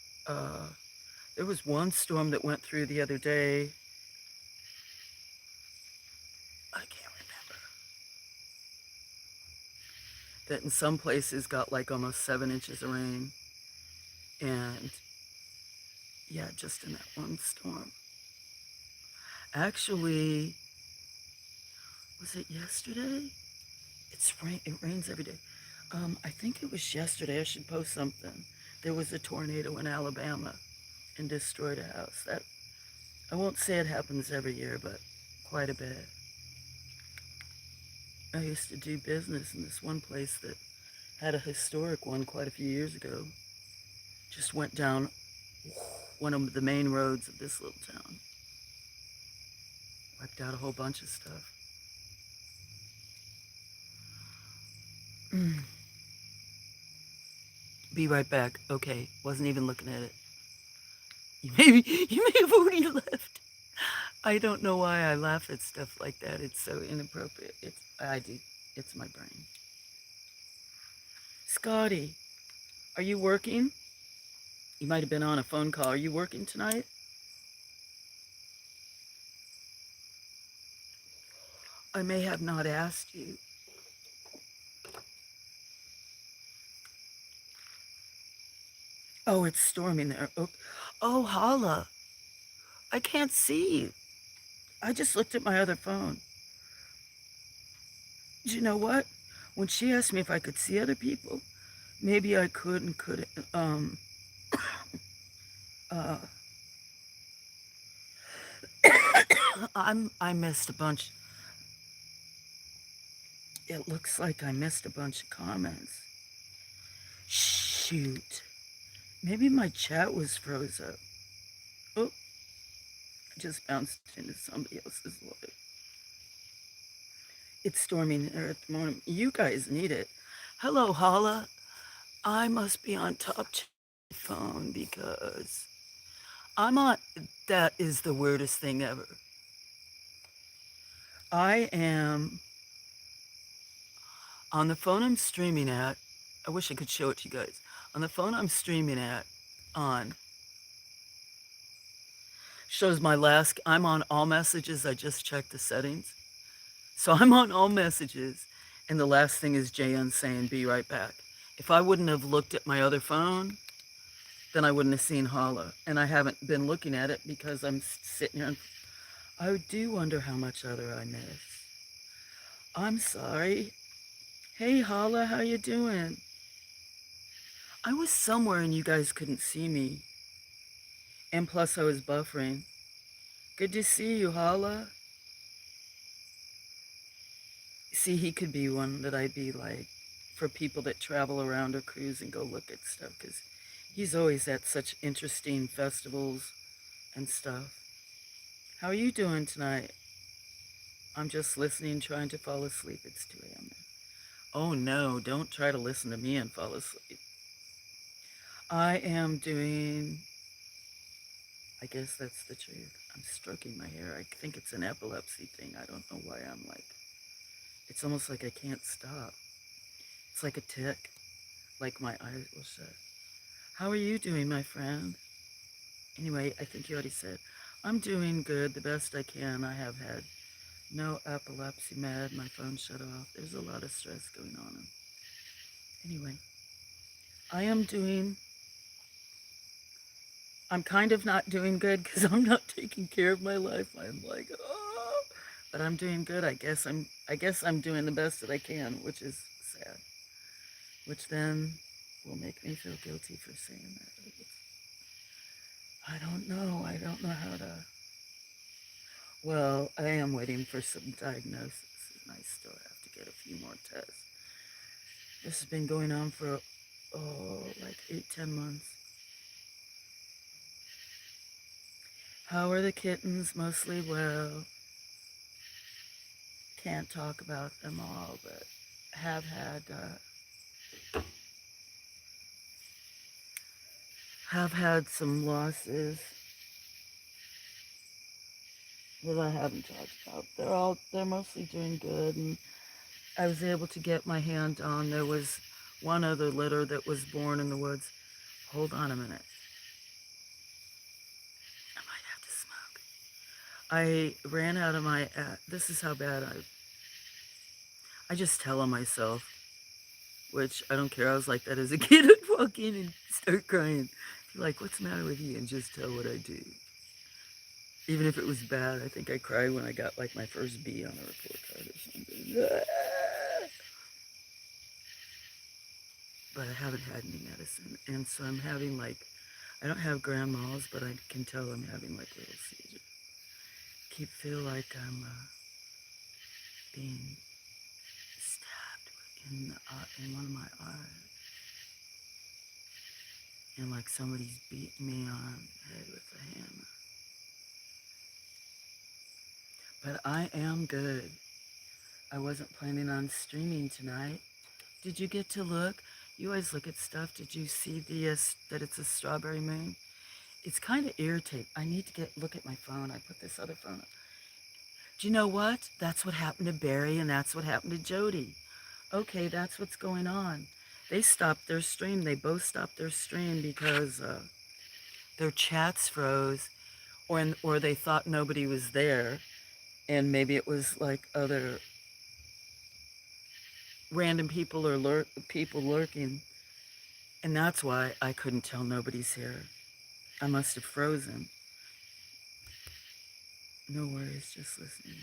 There was one storm that went through the other day. I can't remember. That in some places got like almost 7 inches of rain, and yeah, just in that one storm. Actually, was it yesterday? It rains every day. I think it was yesterday. I should post something. There was a tornado in Alabama and destroyed a house. That, I won't say it happens every year, but quite a bit. I used to do business in this one place that had a historic one quite a few years ago. Just went down one of the main roads of this little town. Wiped out a whole bunch of stuff. Be right back. Okay, wasn't even looking at it. You may have already left. I don't know why I laugh at stuff like that. It's so inappropriate. I do. It's my brain. Scotty, are you working? You might have been on a phone call. Are you working tonight? I may have not asked you. Oh, it's storming there. Oh, holla. I can't see you. I just looked at my other phone. Do you know what? When she asked me if I could see other people, maybe I could and couldn't. Uh, I missed a bunch. It looks like I missed a bunch of comments. Shoot. Maybe my chat was froze up. Oh, I just bounced into somebody else's life. It's storming there at the moment. You guys need it. Hello, Hala. I must be on top phone because I'm on. That is the weirdest thing ever. I am on the phone I'm streaming at. I wish I could show it to you guys. On the phone I'm streaming at, on shows my last. I'm on all messages. I just checked the settings. So I'm on all messages, and the last thing is JN saying, be right back. If I wouldn't have looked at my other phone, then I wouldn't have seen Hala. And I haven't been looking at it because I'm sitting here. And I do wonder how much other I miss. I'm sorry. Hey, Hala, how you doing? I was somewhere and you guys couldn't see me. And plus I was buffering. Good to see you, Hala. See, he could be one that I'd be like for people that travel around or cruise and go look at stuff, because he's always at such interesting festivals and stuff. How are you doing tonight? I'm just listening, trying to fall asleep. It's 2 a.m. Oh no, don't try to listen to me and fall asleep. I am doing, I guess that's the truth. I'm stroking my hair. I think it's an epilepsy thing. I don't know why I'm like, it's almost like I can't stop. It's like a tick, like my eyes will shut. How are you doing, my friend? Anyway, I think you already said, I'm doing good, the best I can. I have had no epilepsy med. My phone shut off. There's a lot of stress going on. Anyway, I am doing, I'm kind of not doing good because I'm not taking care of my life. I'm like, oh, but I'm doing good. I guess I'm doing the best that I can, which is sad. Which then will make me feel guilty for saying that. I don't know. I don't know how to. Well, I am waiting for some diagnosis, and I still have to get a few more tests. This has been going on for, like 8-10 months. How are the kittens? Mostly well. Can't talk about them all, but have had some losses that I haven't talked about. They're mostly doing good, and I was able to get my hand on. There was one other litter that was born in the woods. Hold on a minute. I might have to smoke. I ran out of my. This is how bad I just tell on myself, which I don't care. I was like that as a kid. I'd walk in and start crying. Be like, what's the matter with you? And just tell what I do. Even if it was bad, I think I cried when I got like my first B on a report card or something. But I haven't had any medicine. And so I'm having like, I don't have grand mal, but I can tell I'm having like little seizures. Feel like I'm being stabbed in one of my eyes. And like somebody's beating me on the head with a hammer. But I am good. I wasn't planning on streaming tonight. Did you get to look? You always look at stuff. Did you see that it's a strawberry moon? It's kind of irritating. I need to look at my phone. I put this other phone up. Do you know what? That's what happened to Barry, and that's what happened to Jody. Okay, that's what's going on. They stopped their stream. They both stopped their stream because their chats froze, or they thought nobody was there, and maybe it was like other random people or people lurking, and that's why I couldn't tell nobody's here. I must have frozen. No worries, just listening.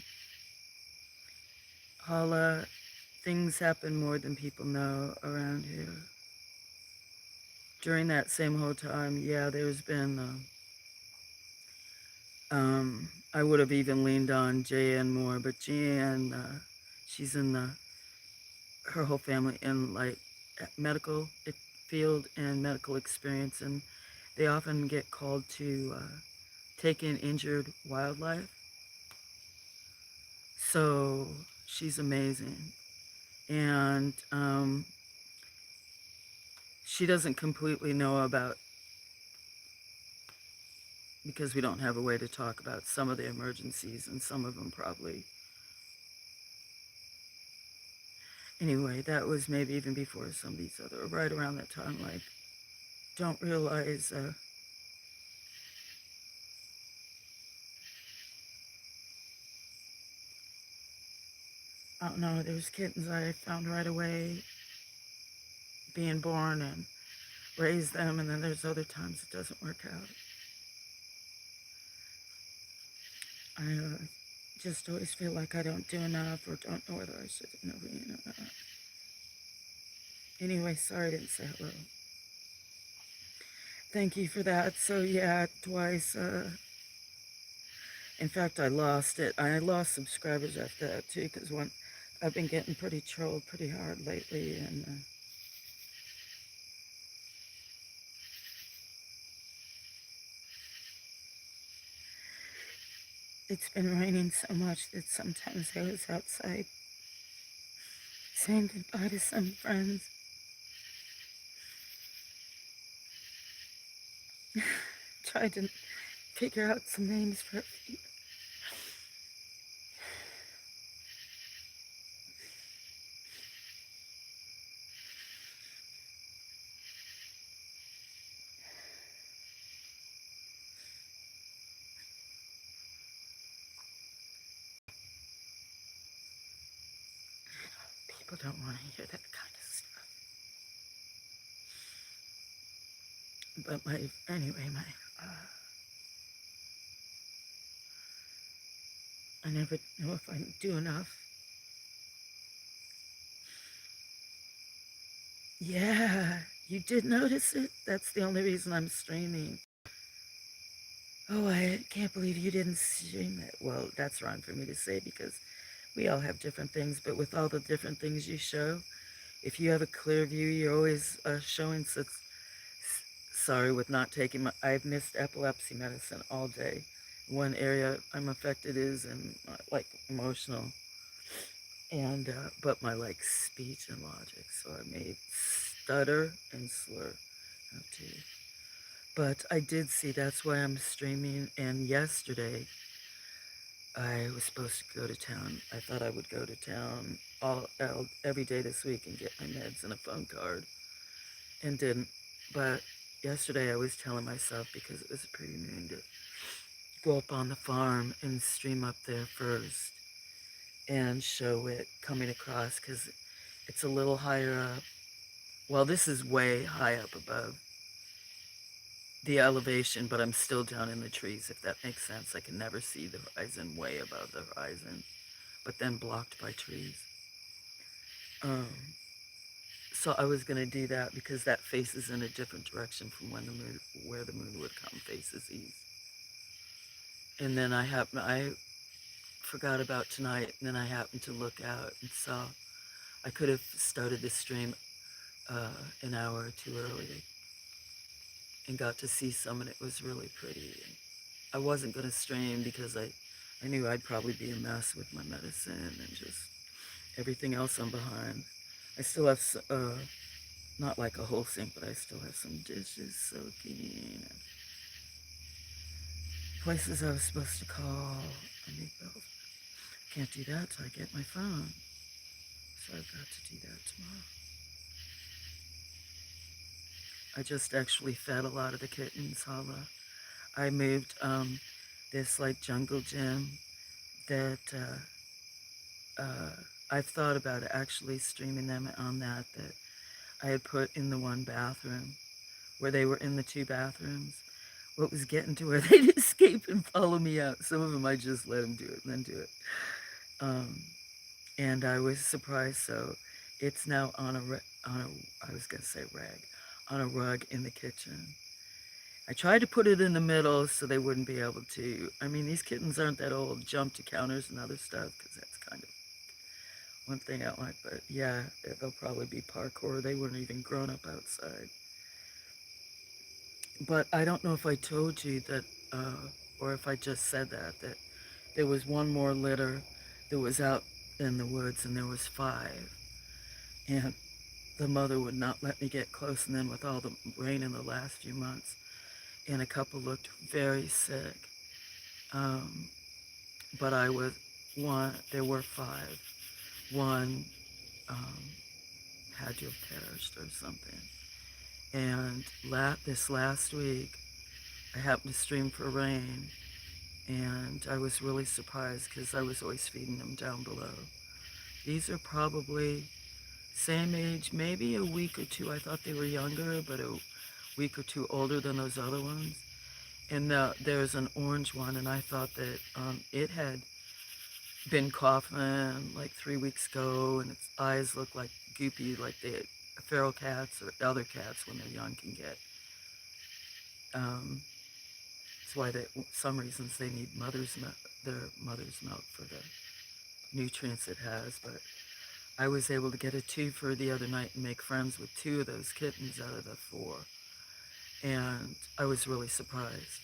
Hala, things happen more than people know around here. During that same whole time, yeah, there's been, I would have even leaned on Jan more, but Jan, she's in her whole family in like medical field and medical experience, and they often get called to take in injured wildlife. So she's amazing. And she doesn't completely know about, because we don't have a way to talk about some of the emergencies, and some of them probably. Anyway, that was maybe even before some of these other, right around that time, like, don't realize, I don't know, there's kittens I found right away being born and raise them, and then there's other times it doesn't work out. I just always feel like I don't do enough or don't know whether I should intervene or not. Anyway, sorry I didn't say hello. Thank you for that. So yeah, twice. In fact, I lost it. I lost subscribers after that too, because one, I've been getting pretty trolled pretty hard lately, and it's been raining so much that sometimes I was outside saying goodbye to some friends. Tried to figure out some names for a few. People don't want to hear that kind of stuff. But anyway, I never know if I do enough. Yeah, you did notice it? That's the only reason I'm streaming. Oh, I can't believe you didn't stream it. Well, that's wrong for me to say because we all have different things, but with all the different things you show, if you have a clear view, you're always showing such. Sorry, with not taking my, I've missed epilepsy medicine all day. One area I'm affected is in like emotional, and but my like speech and logic, so I may stutter and slur. Too. But I did see, that's why I'm streaming, and yesterday I was supposed to go to town. I thought I would go to town every day this week and get my meds and a phone card, and didn't. But yesterday I was telling myself, because it was a pretty moon, to go up on the farm and stream up there first and show it coming across, because it's a little higher up. Well, this is way high up above the elevation, but I'm still down in the trees, if that makes sense. I can never see the horizon way above the horizon, but then blocked by trees. Um, so I was going to do that because that faces in a different direction from where the moon would come, faces east. And then I forgot about tonight, and then I happened to look out and saw I could have started the stream an hour or two earlier and got to see some, and it was really pretty. And I wasn't going to stream because I knew I'd probably be a mess with my medicine and just everything else I'm behind. I still have, not like a whole sink, but I still have some dishes soaking and places I was supposed to call. I need bills. Can't do that till I get my phone. So I've got to do that tomorrow. I just actually fed a lot of the kittens, Hala. I moved this like jungle gym that I've thought about actually streaming them on that I had put in the one bathroom where they were in the two bathrooms. what was getting to her. They'd escape and follow me out. Some of them I just let them do it and then do it. Um, and I was surprised. So it's now on I was gonna say rag, on a rug in the kitchen. I tried to put it in the middle so they wouldn't be able to. I mean, these kittens aren't that old. Jump to counters and other stuff because that's kind of one thing I like. But yeah, they'll probably be parkour. They weren't even grown up outside. But I don't know if I told you that, or if I just said that there was one more litter that was out in the woods, and there was 5. And the mother would not let me get close. And then with all the rain in the last few months, and a couple looked very sick. Um, but I was one. There were 5. One um, had to have perished or something. And this last week, I happened to stream for rain, and I was really surprised because I was always feeding them down below. These are probably same age, maybe a week or two. I thought they were younger, but a week or two older than those other ones. And there's an orange one, and I thought that it had been coughing like 3 weeks ago, and its eyes look like goopy, like the feral cats or other cats when they're young can get. That's why some reasons they need their mother's milk for the nutrients it has. But I was able to get a twofer the other night and make friends with 2 of those kittens out of the 4. And I was really surprised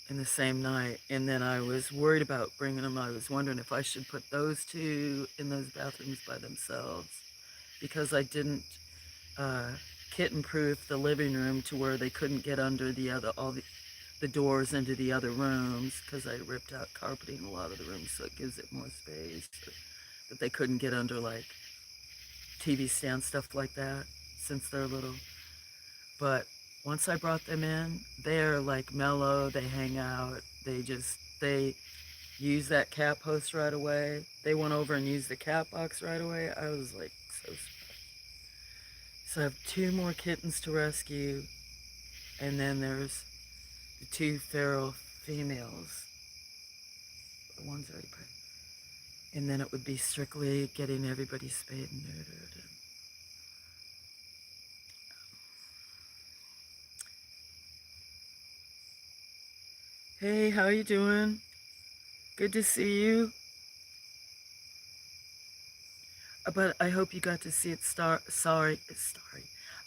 in the same night. And then I was worried about bringing them. I was wondering if I should put those 2 in those bathrooms by themselves, because I didn't kitten-proof the living room to where they couldn't get under all the doors into the other rooms, because I ripped out carpeting in a lot of the rooms, so it gives it more space. But they couldn't get under like TV stand, stuff like that, since they're little. But once I brought them in, they're like mellow. They hang out. They use that cat post right away. They went over and used the cat box right away. I was like so surprised. So I have 2 more kittens to rescue, and then there's the 2 feral females. The one's already pregnant. And then it would be strictly getting everybody spayed and neutered. Hey, how you doing? Good to see you. But I hope you got to see it. Sorry.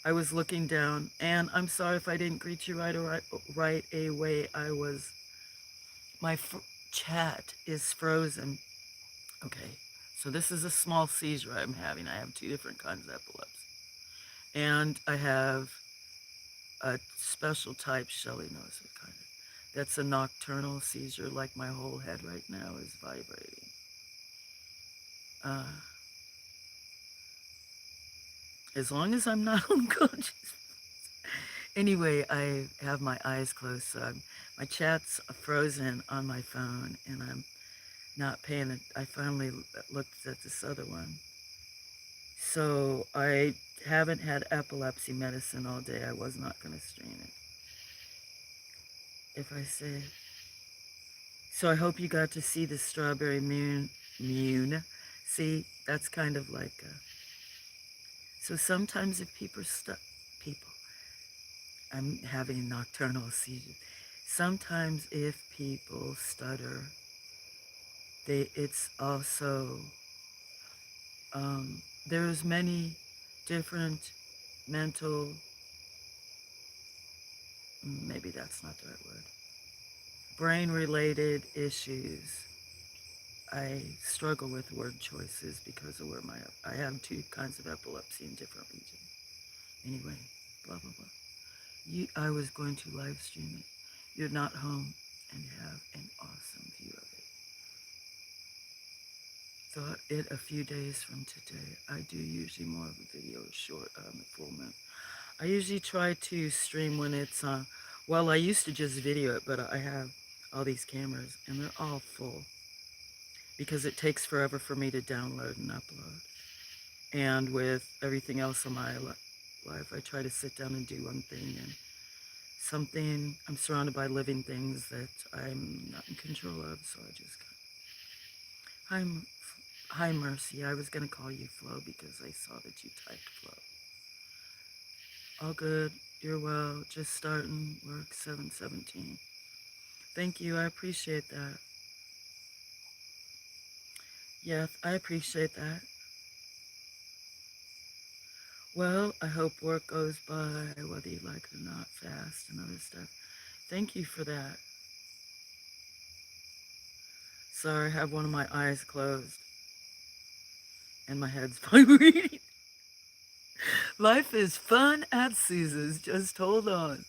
I was looking down, and I'm sorry if I didn't greet you right away. My chat is frozen. Okay, so this is a small seizure I'm having. I have 2 different kinds of epilepsy. And I have a special type, Shelley knows what kind of. That's a nocturnal seizure, like my whole head right now is vibrating. As long as I'm not unconscious. Anyway, I have my eyes closed, so my chat's frozen on my phone, and I'm not paying it. I finally looked at this other one. So I haven't had epilepsy medicine all day. I was not going to stream it. If I say. So I hope you got to see the strawberry moon. See, that's kind of like so sometimes if people, I'm having nocturnal seizures. Sometimes if people stutter, it's also, there's many different mental, maybe that's not the right word, brain-related issues. I struggle with word choices because of I have 2 kinds of epilepsy in different regions. Anyway, blah, blah, blah. I was going to live stream it. You're not home and have an awesome view of it. Thought it a few days from today. I do usually more of a video short on the full moon. I usually try to stream when it's on. Well, I used to just video it, but I have all these cameras and they're all full because it takes forever for me to download and upload. And with everything else on my life, I try to sit down and do one thing, and something. I'm surrounded by living things that I'm not in control of, so I just got. Hi, hi, Mercy. I was gonna call you Flo because I saw that you typed Flo. All good. You're well. Just starting work 7:17. Thank you. I appreciate that. Yeah, I appreciate that. Well, I hope work goes by, whether you like it or not, fast and other stuff. Thank you for that. Sorry, I have one of my eyes closed and my head's vibrating. Life is fun at Caesar's. Just hold on.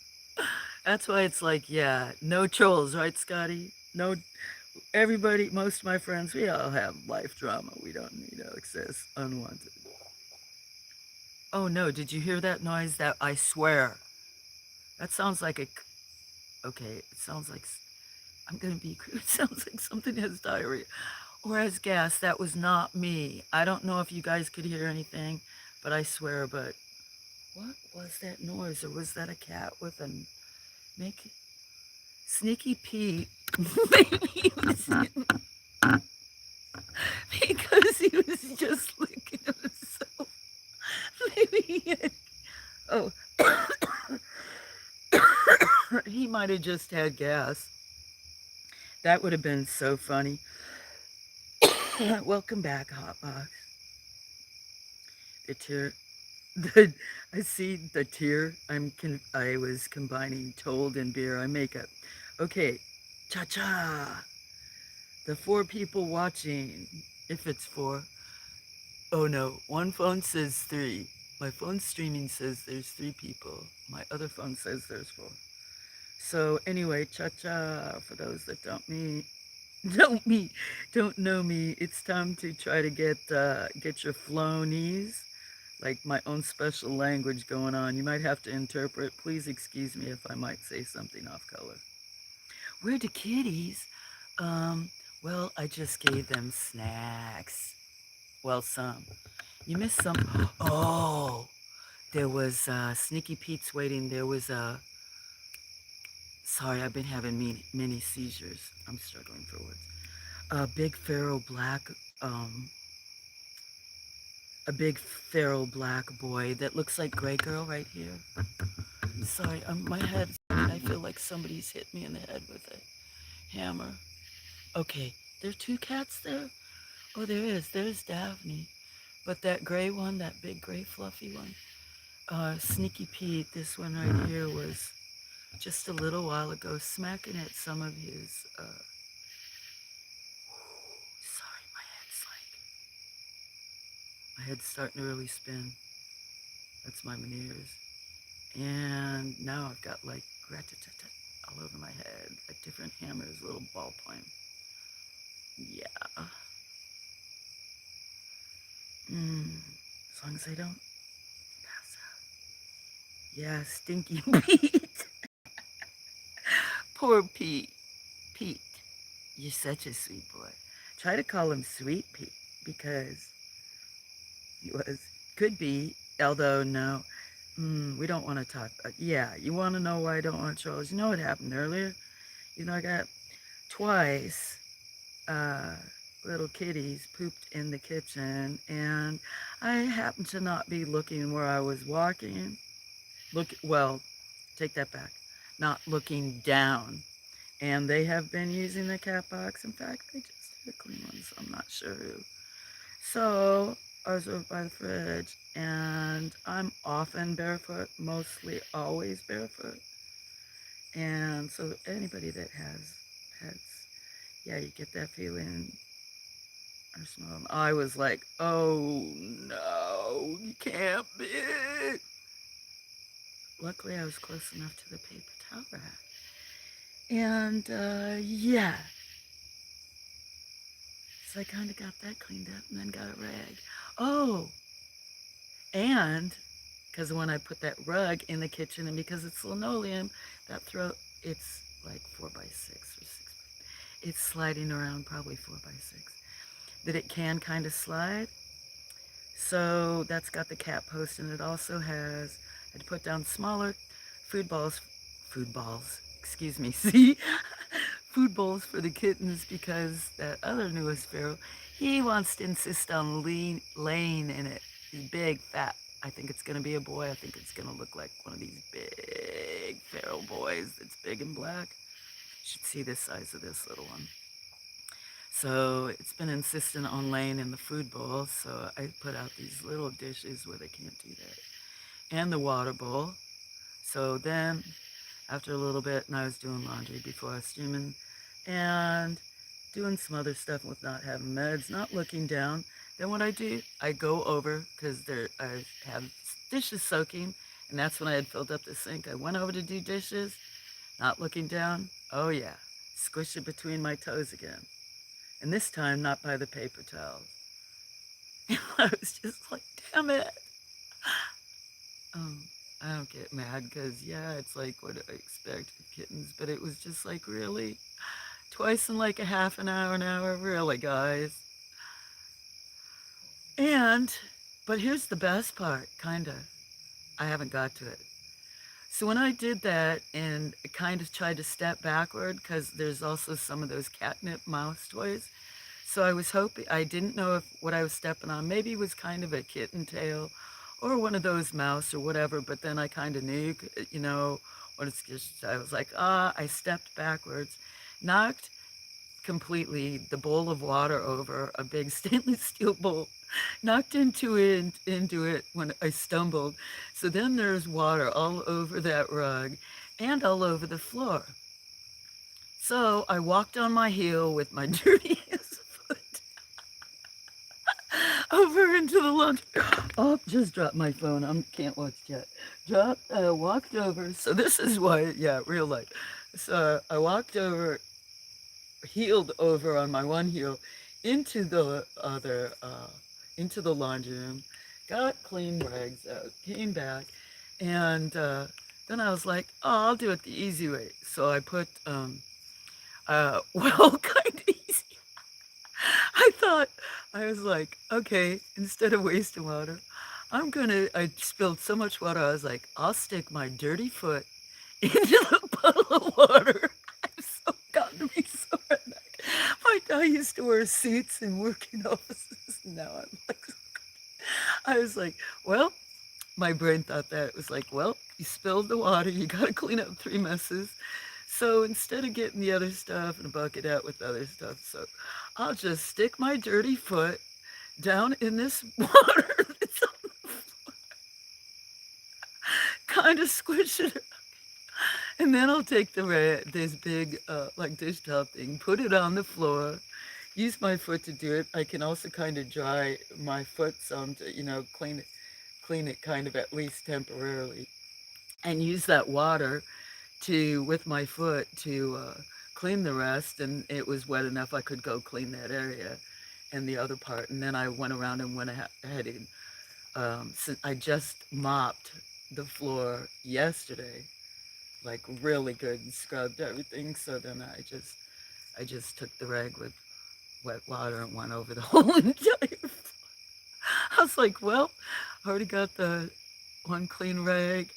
That's why it's like, yeah, no trolls, right, Scotty? No, everybody, most of my friends, we all have life drama. We don't need access unwanted. Oh no, did you hear that noise? That I swear. That sounds like a. Okay, it sounds like. I'm gonna be crude. It sounds like something has diarrhea or has gas. That was not me. I don't know if you guys could hear anything, but I swear, but what was that noise? Or was that a cat with a make sneaky Pete? Maybe he was because he was just licking himself. Maybe he had, oh, he might have just had gas. That would have been so funny. Welcome back, Hotbox. The tear, the I see the tear. I was combining told and beer. I make up. Okay, cha cha. The four people watching, if it's four. Oh no, one phone says three. My phone streaming says there's three people. My other phone says there's four. So anyway, cha-cha, for those that don't know me, it's time to try to get your flownies, like my own special language going on. You might have to interpret. Please excuse me if I might say something off color. Where the kitties? Um, well, I just gave them snacks. Well, some. You missed some. Oh, there was Sneaky Pete's waiting. There was a. Sorry, I've been having many seizures. I'm struggling for words. A big feral black, um, a big feral black boy that looks like Gray Girl right here. Sorry, my head. I feel like somebody's hit me in the head with a hammer. Okay, there are two cats there. Oh, there is. There's Daphne. But that gray one, that big gray fluffy one, Sneaky Pete, this one right here was just a little while ago smacking at some of his, sorry, my head's starting to really spin. That's my Meniere's. And now I've got like rat-tat-tat all over my head, like different hammers, little ballpoint. Yeah. As long as I don't pass out. Yeah, Stinky Pete. Poor Pete. Pete, you're such a sweet boy. Try to call him Sweet Pete because he was, could be, although no, we don't want to talk about, yeah, you want to know why I don't want to trolls? You know what happened earlier? You know, I got twice, uh, little kitties pooped in the kitchen, and I happened to not be looking where I was walking. Well, take that back. Not looking down. And they have been using the cat box. In fact, they just did a clean one, so I'm not sure who. So I was over by the fridge, and I'm often barefoot, mostly always barefoot. And so anybody that has pets, yeah, you get that feeling or smell them. I was like, oh no, you can't be. Luckily, I was close enough to the paper towel rack. And yeah, so I kind of got that cleaned up and then got a rag. Oh, and because when I put that rug in the kitchen, and because it's linoleum, that it's like 4x6 or 6. It's sliding around probably 4x6. That it can kind of slide. So that's got the cat post, and it also has, I had to put down smaller food balls food balls. Excuse me. See, food bowls for the kittens because that other newest pharaoh, he wants to insist on laying in it. He's big, fat. I think it's gonna be a boy. I think it's gonna look like one of these big pharaoh boys that's big and black. You should see the size of this little one. So it's been insistent on laying in the food bowl. So I put out these little dishes where they can't do that, and the water bowl. So then, after a little bit, and I was doing laundry before I was streaming, and doing some other stuff with not having meds, not looking down. Then what I do, I go over because I have dishes soaking, and that's when I had filled up the sink. I went over to do dishes, not looking down. Oh yeah, squish it between my toes again, and this time not by the paper towels. I was just like, damn it. Um, I don't get mad because, yeah, it's like what I expect with kittens, but it was just like, really? Twice in like a half an hour? Really, guys? And, but here's the best part, kinda. I haven't got to it. So when I did that and kind of tried to step backward, because there's also some of those catnip mouse toys. So I was hoping, I didn't know if what I was stepping on maybe was kind of a kitten tail or one of those mouse or whatever, but then I kind of knew, what it's just, I was like, I stepped backwards, knocked completely the bowl of water over, a big stainless steel bowl, knocked into it when I stumbled. So then there's water all over that rug and all over the floor. So I walked on my heel with my dirty foot over into the laundry. Oh, just dropped my phone. I can't watch yet. Walked over. So this is why, yeah, real life. So I walked over, heeled over on my one heel into the other, into the laundry room, got clean rags out, came back, and then I was like, I'll do it the easy way. So I put, well, kind of easy. I thought, I was like, okay, instead of wasting water, I spilled so much water, I was like, I'll stick my dirty foot into the puddle of water. I'm so gotten me so redneck. I used to wear suits in working offices. Now I'm like, I was like, well, my brain thought that. It was like, well, you spilled the water, you got to clean up three messes. So instead of getting the other stuff and a bucket out with other stuff, so I'll just stick my dirty foot down in this water that's on the floor, kind of squish it, and then I'll take this big like dish towel thing, put it on the floor, use my foot to do it. I can also kind of dry my foot some to, clean it kind of at least temporarily, and use that water to with my foot to clean the rest. And it was wet enough I could go clean that area and the other part. And then I went around and went ahead and since I just mopped the floor yesterday, like really good, and scrubbed everything. So then I just took the rag with wet water and went over the whole entire floor. I was like, well, I already got the one clean rag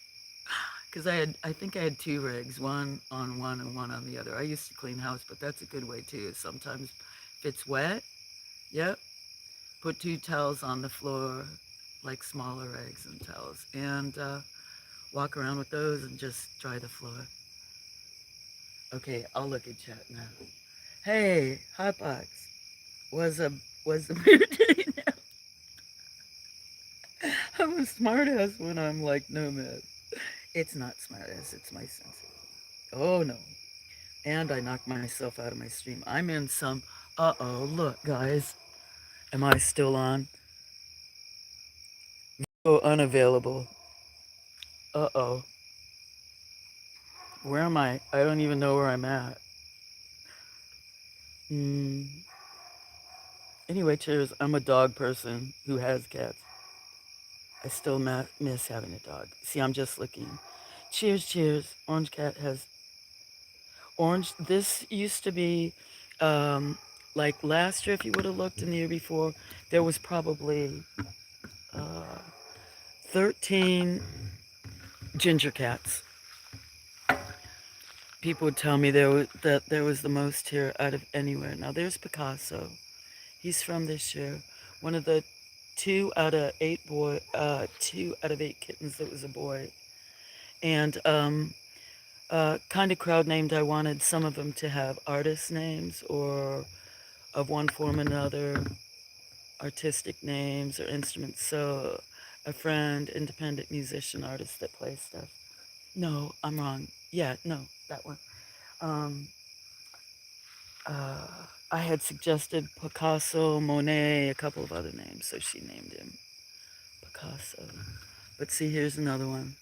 because I think I had two rigs, one on one and one on the other. I used to clean house, but that's a good way too. Sometimes if it's wet, yep, put two towels on the floor, like smaller rags and towels, and walk around with those and just dry the floor. Okay, I'll look at chat now. Hey, Hotbox, was a was the beer day now? I'm a smartass when I'm like nomad. It's not smartass, it's my sense. Oh no. And I knocked myself out of my stream. I'm in some. Uh-oh, look, guys. Am I still on? Oh, unavailable. Uh-oh. Where am I? I don't even know where I'm at. Hmm. Anyway, cheers. I'm a dog person who has cats. I still miss having a dog. See, I'm just looking. Cheers, cheers. Orange Cat has orange. This used to be like last year, if you would have looked, in the year before, there was probably uh, 13 ginger cats. people would tell me that there was the most here out of anywhere. Now there's Picasso. He's from this year. One of the 2 out of 8 kittens that was a boy. And kind of crowd named, I wanted some of them to have artist names or of one form or another, artistic names or instruments. So a friend, independent musician, artist that plays stuff. No, I'm wrong. Yeah, no, that one. Um, uh, I had suggested Picasso, Monet, a couple of other names, so she named him Picasso. But see, here's another one.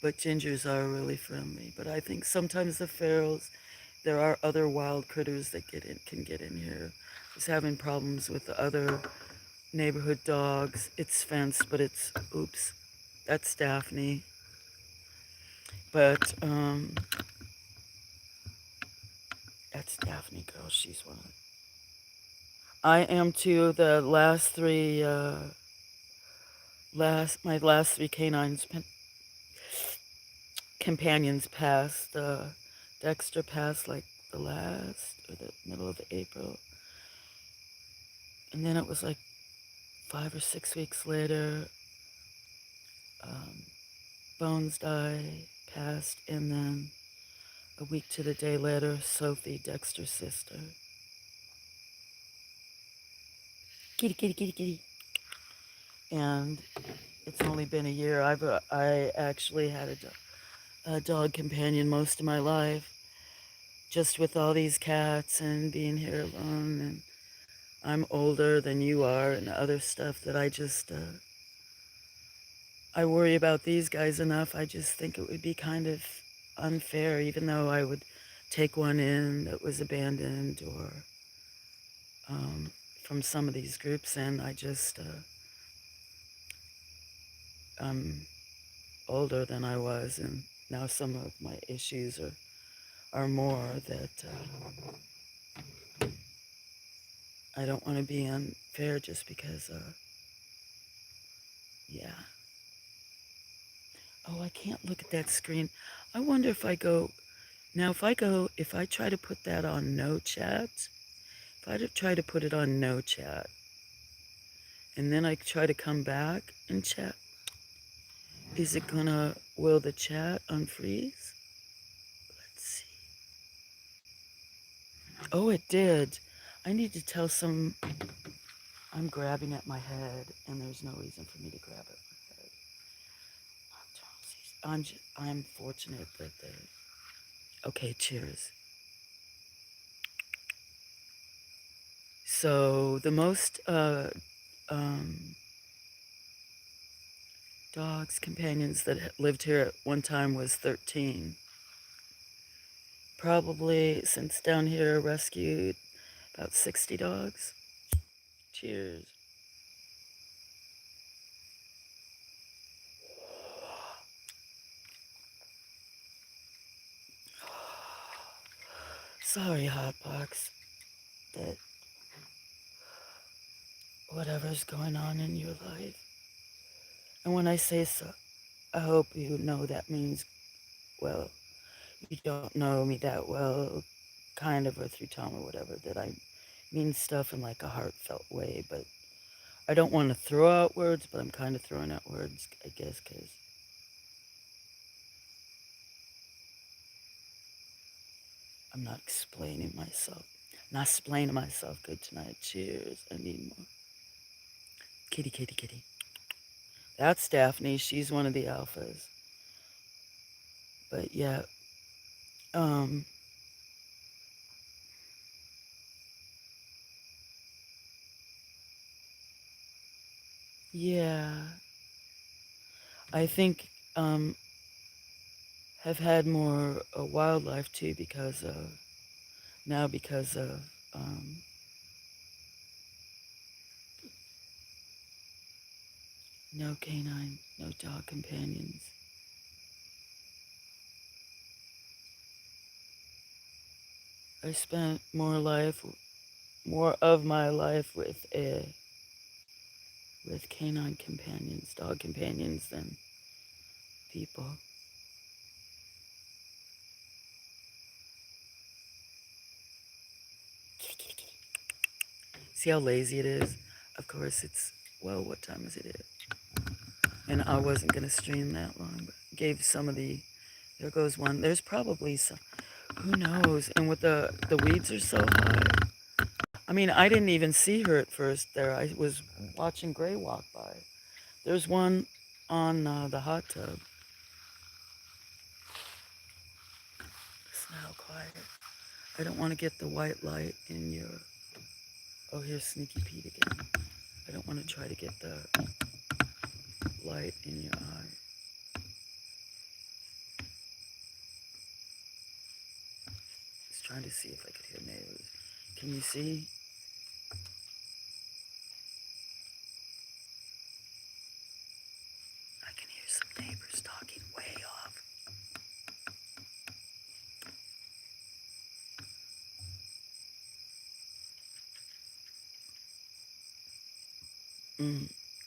But gingers are really friendly. But I think sometimes the ferals, there are other wild critters that can get in here. Just having problems with the other neighborhood dogs. It's fenced, but it's, oops, that's Daphne. But that's Daphne, girl. She's one of them. I am too. The last three, my last three canines companions passed. Dexter passed like the last or the middle of April, and then it was like 5 or 6 weeks later. Um, Bones passed, and then a week to the day later, Sophie, Dexter's sister. Kitty, kitty, kitty, kitty. And it's only been a year. I actually had a dog companion most of my life, just with all these cats and being here alone. And I'm older than you are, and other stuff that I worry about these guys enough. I just think it would be kind of unfair, even though I would take one in that was abandoned or from some of these groups, and I'm older than I was, and now some of my issues are more that I don't want to be unfair just because, yeah. Oh, I can't look at that screen. I wonder if I go, now if I try to put that on no chat, if I try to put it on no chat, and then I try to come back and chat, will the chat unfreeze? Let's see. Oh, it did. I need to tell I'm grabbing at my head, and there's no reason for me to grab at my head. I'm fortunate that okay, cheers. So the most dogs, companions that lived here at one time was 13. Probably since down here rescued about 60 dogs. Cheers. Sorry, Hotbox, that whatever's going on in your life. And when I say so, I hope you know that means, well, you don't know me that well, kind of, or through Tom or whatever, that I mean stuff in like a heartfelt way, but I don't want to throw out words, but I'm kind of throwing out words, I guess, because I'm not explaining myself. Not explaining myself good tonight. Cheers. I need more. Kitty, kitty, kitty. That's Daphne. She's one of the alphas. But yeah. Um, yeah. I think have had more wildlife too because of um, no canine, no dog companions. I spent more of my life with canine companions, dog companions than people. See how lazy it is? Of course it's, well, what time is it here? And I wasn't going to stream that long, but gave some of the, there goes one. There's probably some, who knows? And with the weeds are so high. I mean, I didn't even see her at first there. I was watching Gray walk by. There's one on the hot tub. It's now quiet. I don't want to get the white light in your, oh, here's Sneaky Pete again. I don't want to try to get the light in your eye. Just trying to see if I could hear neighbors. Can you see? I can hear some neighbors talking way off.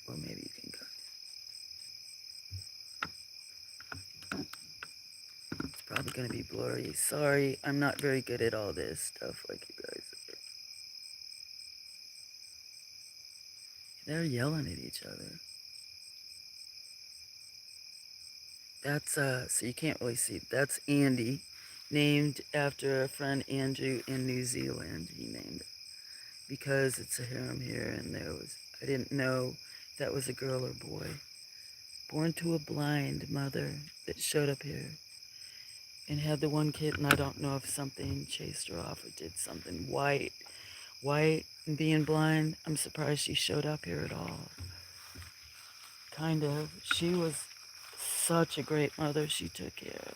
Well, maybe you can go. It's probably going to be blurry. Sorry, I'm not very good at all this stuff like you guys are. They're yelling at each other. That's, so you can't really see. That's Andy, named after a friend Andrew in New Zealand. He named it because it's a harem here, and there was, I didn't know if that was a girl or boy. Born to a blind mother that showed up here and had the one kitten. I don't know if something chased her off or did something. White and being blind, I'm surprised she showed up here at all. Kind of. She was such a great mother. She took care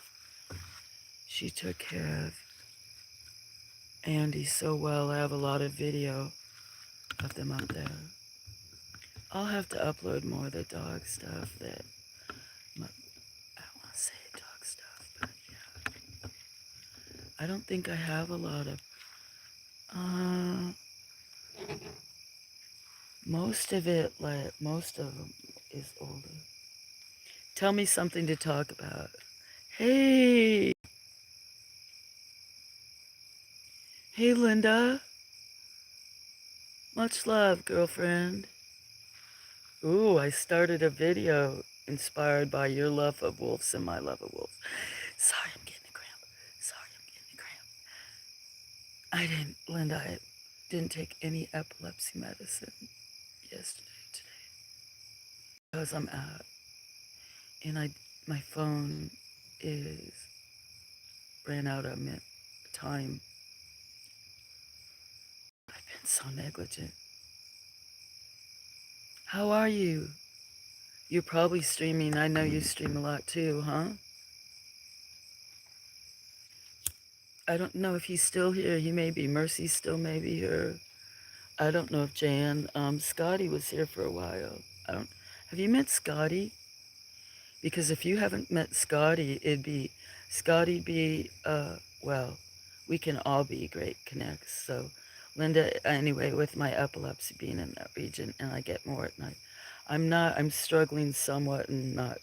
of Andy so well. I have a lot of video of them up there. I'll have to upload more of the dog stuff that, I don't want to say dog stuff, but yeah. I don't think I have a lot of, most of them is older. Tell me something to talk about. Hey! Hey, Linda. Much love, girlfriend. Ooh, I started a video inspired by your love of wolves and my love of wolves. Sorry, I'm getting a cramp. Linda, I didn't take any epilepsy medicine today, because I'm out. And my phone ran out of time. I've been so negligent. How are you? You're probably streaming. I know you stream a lot too, huh? I don't know if he's still here. He may be. Mercy still may be here. I don't know if Jan, Scotty was here for a while. Have you met Scotty? Because if you haven't met Scotty, well, we can all be great connects. So Linda, anyway, with my epilepsy being in that region, and I get more at night, I'm struggling somewhat and not,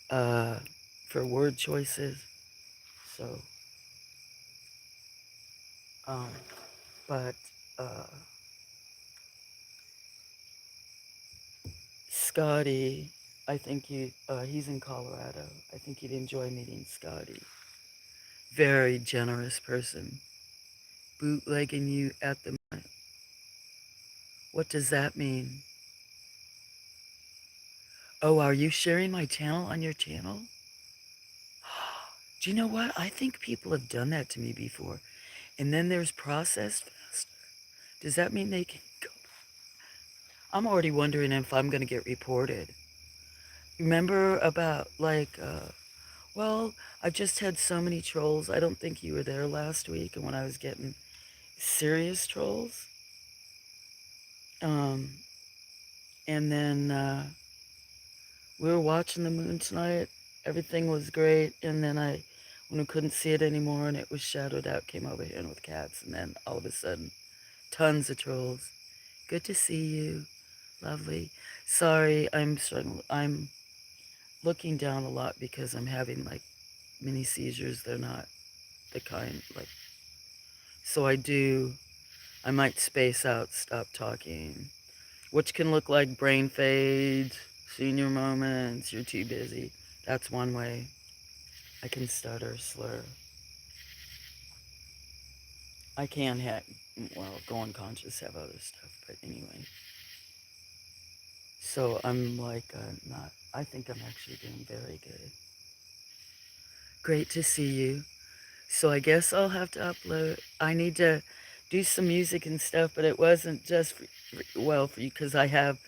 for word choices. So, but, Scotty, I think he's in Colorado. I think you'd enjoy meeting Scotty. Very generous person. Bootlegging you at the moment. What does that mean? Oh, are you sharing my channel on your channel? Do you know what? I think people have done that to me before. And then there's processed faster. Does that mean they can go? I'm already wondering if I'm going to get reported. Remember about well, I've just had so many trolls. I don't think you were there last week, and when I was getting serious trolls. And then we were watching the moon tonight. Everything was great. And then when we couldn't see it anymore and it was shadowed out, came over here with cats. And then all of a sudden, tons of trolls. Good to see you. Lovely. Sorry, I'm struggling. I'm looking down a lot because I'm having like mini seizures. They're not the kind, like, so I do I might space out, stop talking, which can look like brain fades, senior moments, you're too busy. That's one way. I can stutter, slur. I can have, well, go unconscious, have other stuff, but anyway. So I'm like, not, I think I'm actually doing very good. Great to see you. So I guess I'll have to upload. I need to do some music and stuff, but it wasn't just well for you because I have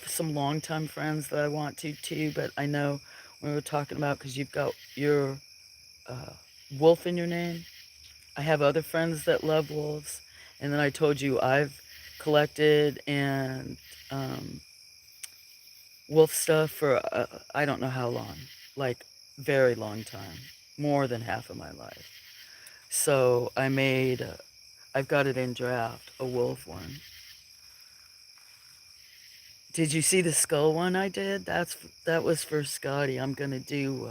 some longtime friends that I want to too. But I know we were talking about because you've got your uh, wolf in your name. I have other friends that love wolves, and then I told you I've collected and um, wolf stuff for I don't know how long, like very long time, more than half of my life. So I made, I've got it in draft, a wolf one. Did you see the skull one I did? That was for Scotty. I'm gonna do.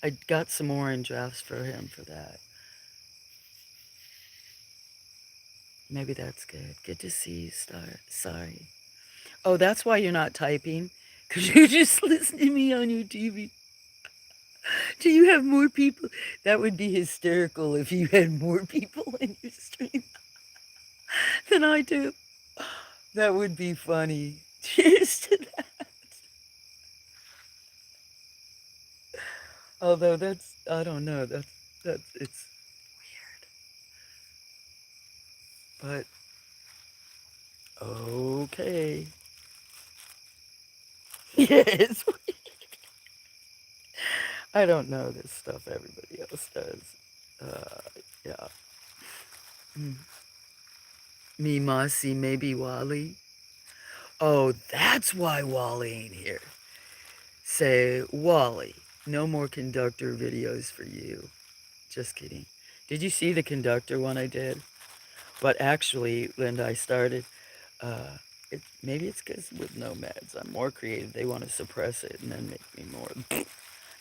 I got some more in drafts for him for that. Maybe that's good. Good to see you, Star. Sorry. Oh, that's why you're not typing, because you're just listening to me on your TV. Do you have more people? That would be hysterical if you had more people in your stream than I do. That would be funny. Cheers to that. Although that's, I don't know, that's, it's weird. But, okay. Yes. I don't know this stuff everybody else does. Yeah. Mm. Me, Mossy, maybe Wally. Oh, that's why Wally ain't here. Say, Wally, no more conductor videos for you. Just kidding. Did you see the conductor one I did? But actually, Linda, I started, uh, maybe it's because with nomads, I'm more creative. They want to suppress it and then make me more.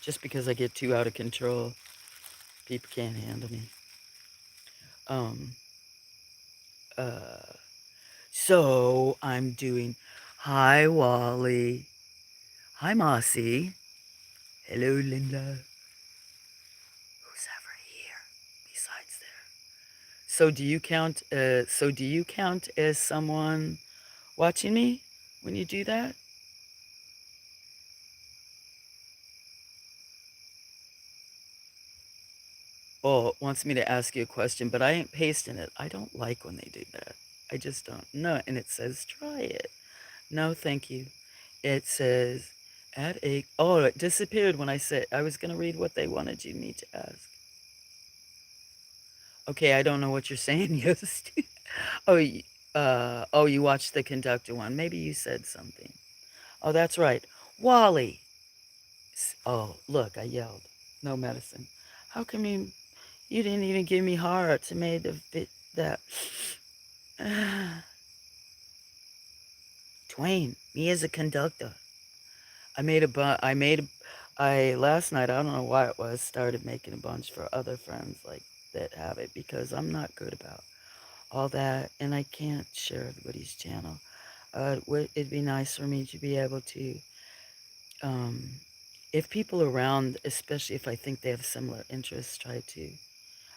Just because I get too out of control, people can't handle me. Um, uh, so I'm doing, hi, Wally. Hi, Mossy. Hello, Linda. Who's ever here besides there? So do you count, as someone watching me when you do that? Oh, wants me to ask you a question, but I ain't pasting it. I don't like when they do that. I just don't. No, and it says try it. No, thank you. It says add a. Oh, it disappeared when I said I was going to read what they wanted me to ask. Okay, I don't know what you're saying, Yost. oh, oh, you watched the conductor one. Maybe you said something. Oh, that's right. Wally. Oh, look, I yelled. No medicine. How come you didn't even give me hearts? It made that. Twain, me as a conductor. I made a I made I last night, I don't know why it was, started making a bunch for other friends like that have it because I'm not good about all that and I can't share everybody's channel. It'd be nice for me to be able to, um, if people around, especially if I think they have similar interests, try to.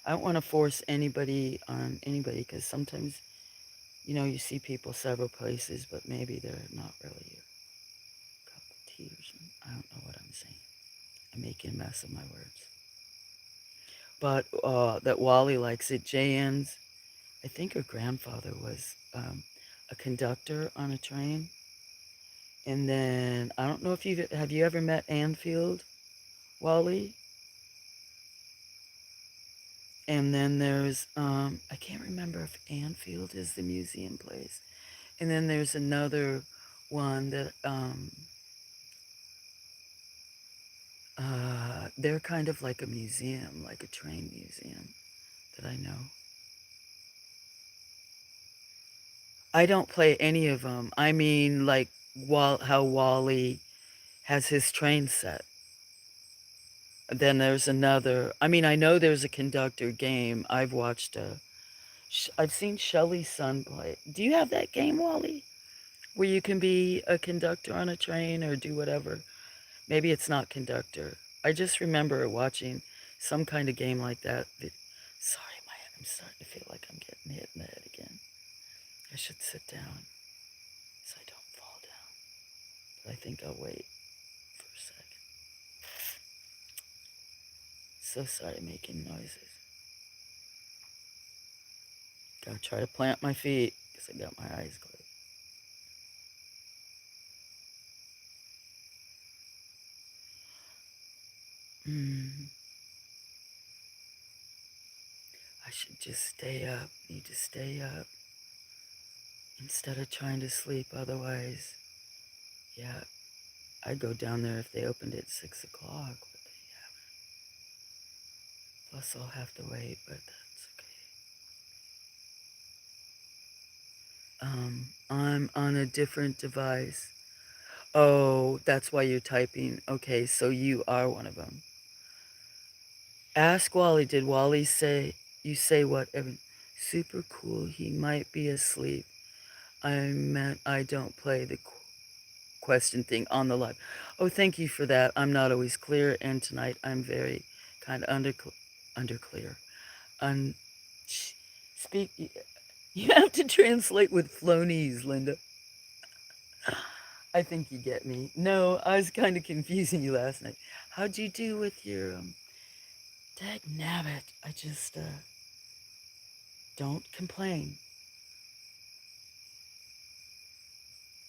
I don't want to force anybody on anybody because sometimes, you see people several places, but maybe they're not really your cup of tea or something. I don't know what I'm saying. I'm making a mess of my words. But that Wally likes it. J.N.'s, I think her grandfather was a conductor on a train. And then, I don't know if have you ever met Anfield, Wally? And then there's, I can't remember if Anfield is the museum place. And then there's another one that, they're kind of like a museum, like a train museum that I know. I don't play any of them. I mean, like, how Wally has his train set. Then there's another, I mean, I know there's a conductor game. I've watched a I've seen Shelly's son play. Do you have that game, Wally? Where you can be a conductor on a train or do whatever. Maybe it's not conductor. I just remember watching some kind of game like that. Sorry, I'm starting to feel like I'm getting hit in the head again. I should sit down so I don't fall down. But I think I'll wait for a second. So sorry making noises. Gotta try to plant my feet because I got my eyes closed. Mm, I should just stay up. Need to stay up instead of trying to sleep. Otherwise, yeah, I'd go down there if they opened at 6 o'clock. But they haven't. Plus, I'll have to wait, but that's okay. I'm on a different device. Oh, that's why you're typing. Okay, so you are one of them. Ask Wally. Did Wally say, you say what? Evan? Super cool. He might be asleep. I meant I don't play the question thing on the live. Oh, thank you for that. I'm not always clear, and tonight I'm very kind of underclear. Un, speak. You have to translate with Flonese, Linda. I think you get me. No, I was kind of confusing you last night. How'd you do with your dag nabbit? I just don't complain.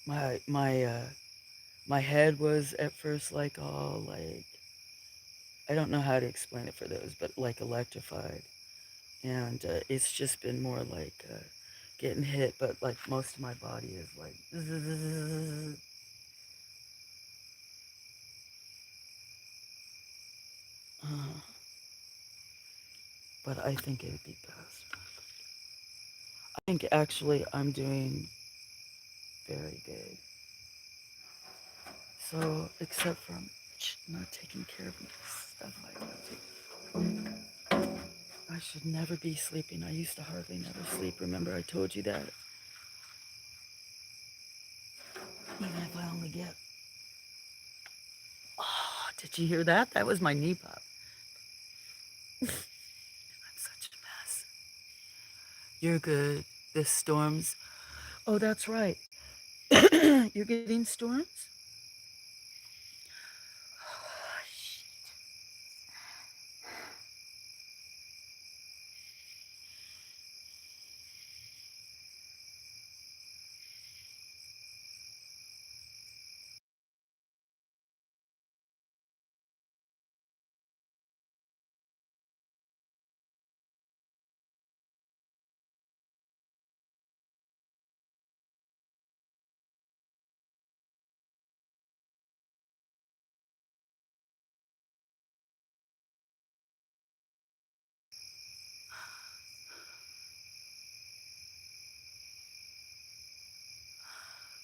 My my head was at first like all like, I don't know how to explain it for those, but like electrified. And it's just been more like getting hit, but like most of my body is like uh, but I think it would be best. I think actually I'm doing very good. So except for not taking care of my stuff I got to. I should never be sleeping. I used to hardly never sleep. Remember I told you that? Even if I only get... Oh, did you hear that? That was my knee pop. I'm such a mess. You're good. The storms. Oh, that's right. You're getting storms?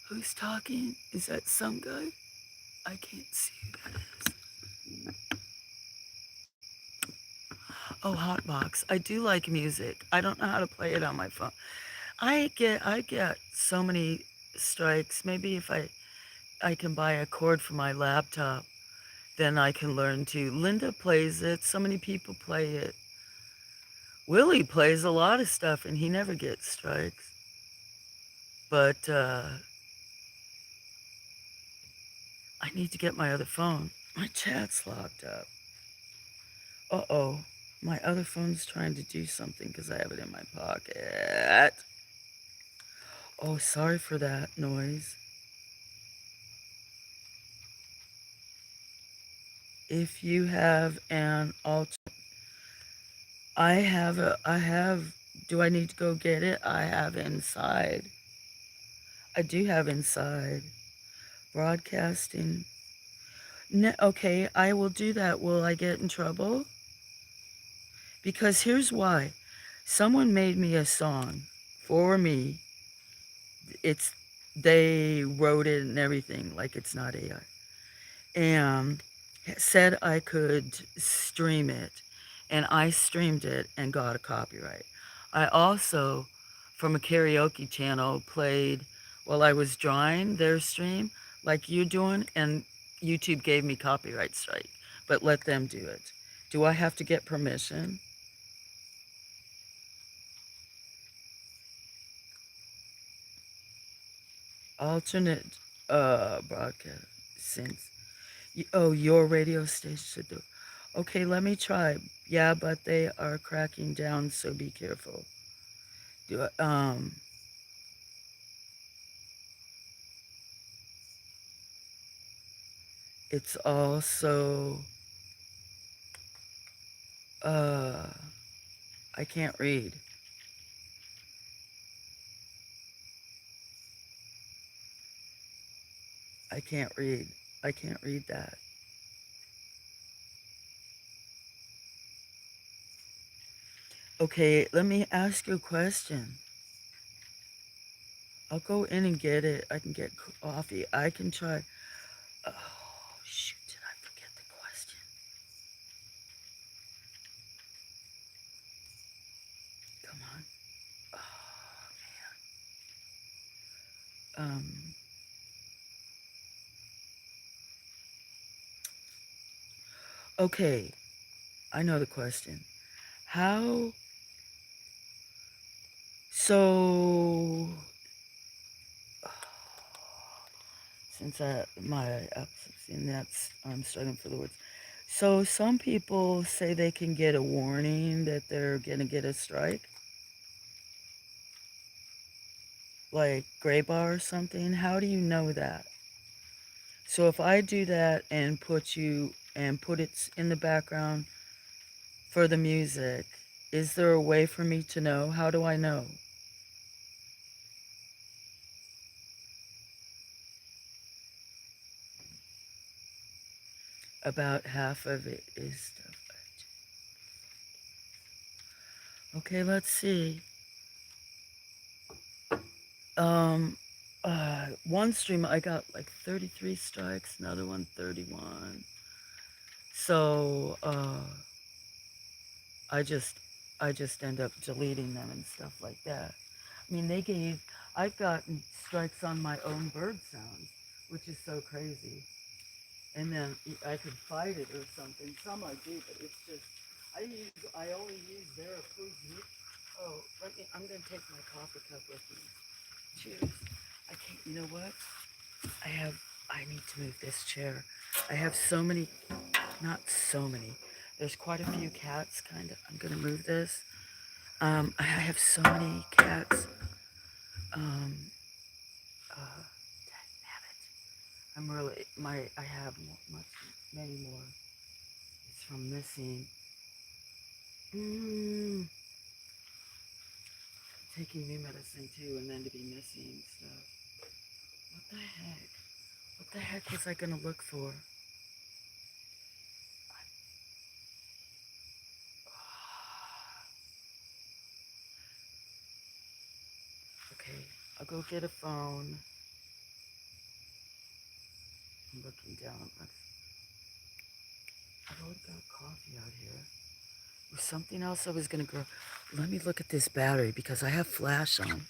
Who's talking? Is that some guy? I can't see who that is. Oh, Hotbox. I do like music. I don't know how to play it on my phone. I get so many strikes. Maybe if I can buy a cord for my laptop, then I can learn to. Linda plays it. So many people play it. Willie plays a lot of stuff and he never gets strikes. But I need to get my other phone. My chat's locked up. Uh-oh. My other phone's trying to do something because I have it in my pocket. Oh, sorry for that noise. If you have an alt, I have, do I need to go get it? I have inside. I do have inside. Broadcasting. Okay, I will do that. Will I get in trouble? Because here's why. Someone made me a song for me. It's, they wrote it and everything, like it's not AI. And said I could stream it. And I streamed it and got a copyright. I also, from a karaoke channel, played while I was drawing their stream, like you're doing, and YouTube gave me copyright strike, but let them do it. Do I have to get permission? Alternate broadcast since oh, your radio station should do. Okay, let me try. Yeah, but they are cracking down, so be careful. Do it's also uh I can't read. I can't read. I can't read that. Okay, let me ask you a question. I'll go in and get it. I can get coffee. I can try. Oh, shoot, did I forget the question? Come on. Oh, man. Okay, I know the question. How so since my and that's I'm struggling for the words. So some people say they can get a warning that they're gonna get a strike, like gray bar or something. How do you know that? So if I do that and put it in the background for the music, is there a way for me to know? How do I know? About half of it is stuff. Okay, let's see. Um, one stream I got like 33 strikes, another one 31. So I just I just end up deleting them and stuff like that. I mean, I've gotten strikes on my own bird sounds, which is so crazy. And then I could fight it or something. Some I do, but it's just I only use their approved. Oh, I'm gonna take my coffee cup with me. Cheers. I can't. You know what? I have. I need to move this chair. I have so many. Not so many. There's quite a few cats. Kind of. I'm gonna move this. I have so many cats. Um. Dang it. I'm really. I have many more. It's from missing. Mm, taking new medicine too, and then to be missing stuff. What the heck? What the heck was I gonna look for? Okay, I'll go get a phone. I'm looking down. I've already got coffee out here. Was something else I was gonna grow? Let me look at this battery because I have flash on.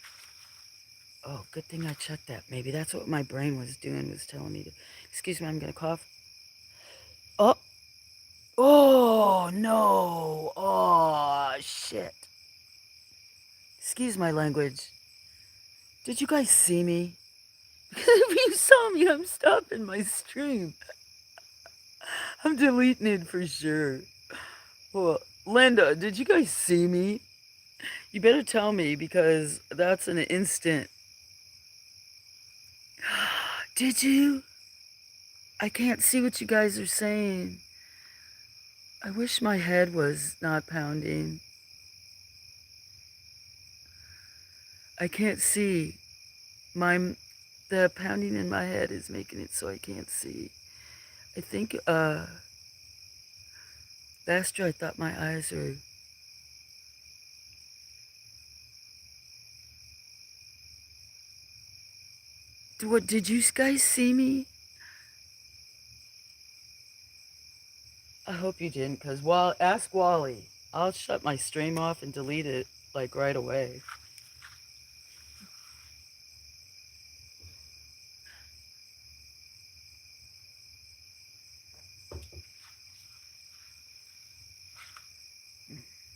Oh, good thing I checked that. Maybe that's what my brain was doing, was telling me to. Excuse me, I'm gonna cough. Oh, oh no! Oh shit! Excuse my language. Did you guys see me? If you saw me, I'm stopping my stream. I'm deleting it for sure. Well, Linda, did you guys see me? You better tell me because that's an instant. Did you? I can't see what you guys are saying. I wish my head was not pounding. I can't see. The pounding in my head is making it so I can't see. I think last year I thought my eyes were. What did you guys see me? I hope you didn't, because ask Wally. I'll shut my stream off and delete it. like right away.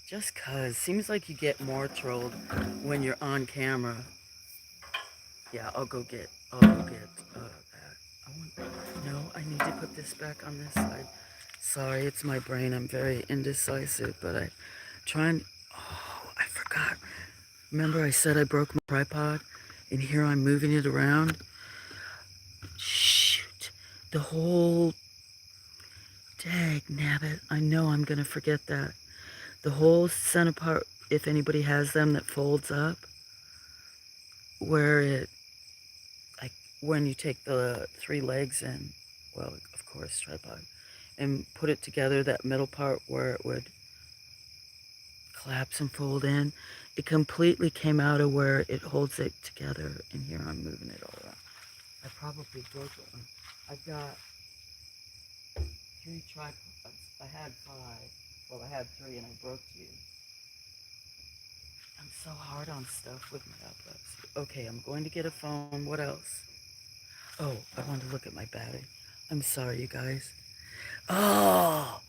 Just cause seems like you get more trolled when you're on camera. Yeah, I'll go get that. No, I need to put this back on this side. Sorry, it's my brain. I'm very indecisive, but I trying. Oh, I forgot. Remember I said I broke my tripod, and here I'm moving it around. Shoot, the whole dag nabbit. I know I'm gonna forget that. The whole center part, if anybody has them that folds up, where it, like when you take the three legs and, well, of course, tripod, and put it together, that middle part where it would collapse and fold in, it completely came out of where it holds it together, and here I'm moving it all around. I probably broke it. I've got 3 tripods. I had 5. Well, I had 3 and I broke 2. I'm so hard on stuff with my epilepsy. Okay, I'm going to get a phone. What else? Oh, I wanted to look at my battery. I'm sorry, you guys. Oh,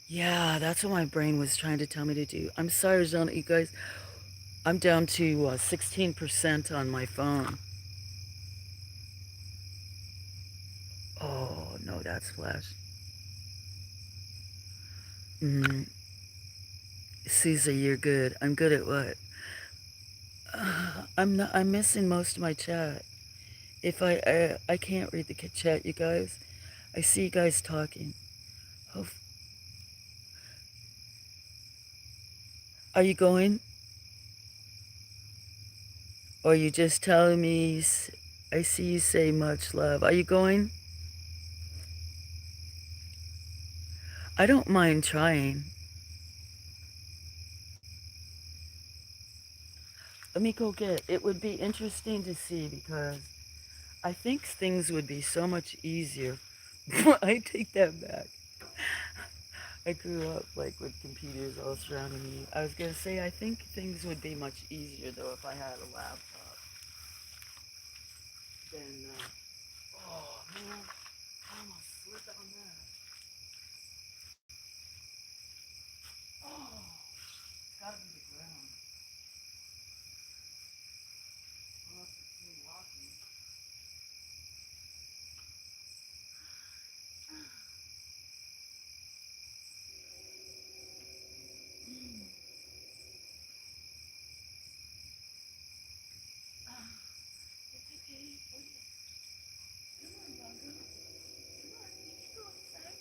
yeah, that's what my brain was trying to tell me to do. I'm sorry, you guys. I'm down to 16% on my phone. Oh, no, that's flash. Caesar, you're good. I'm good at what? I'm not. I'm missing most of my chat. If I can't read the chat, you guys. I see you guys talking. Oh, are you going? Or are you just telling me? I see you say much love. Are you going? I don't mind trying. Let me go get. It would be interesting to see because I think things would be so much easier. I take that back. I grew up like with computers all surrounding me. I was gonna say I think things would be much easier though if I had a laptop. Then, oh man, I almost slipped on that. Oh, it's gotta be the ground. Unless it's me walking. It's okay. Come on, Bungo. Come on, you can go outside.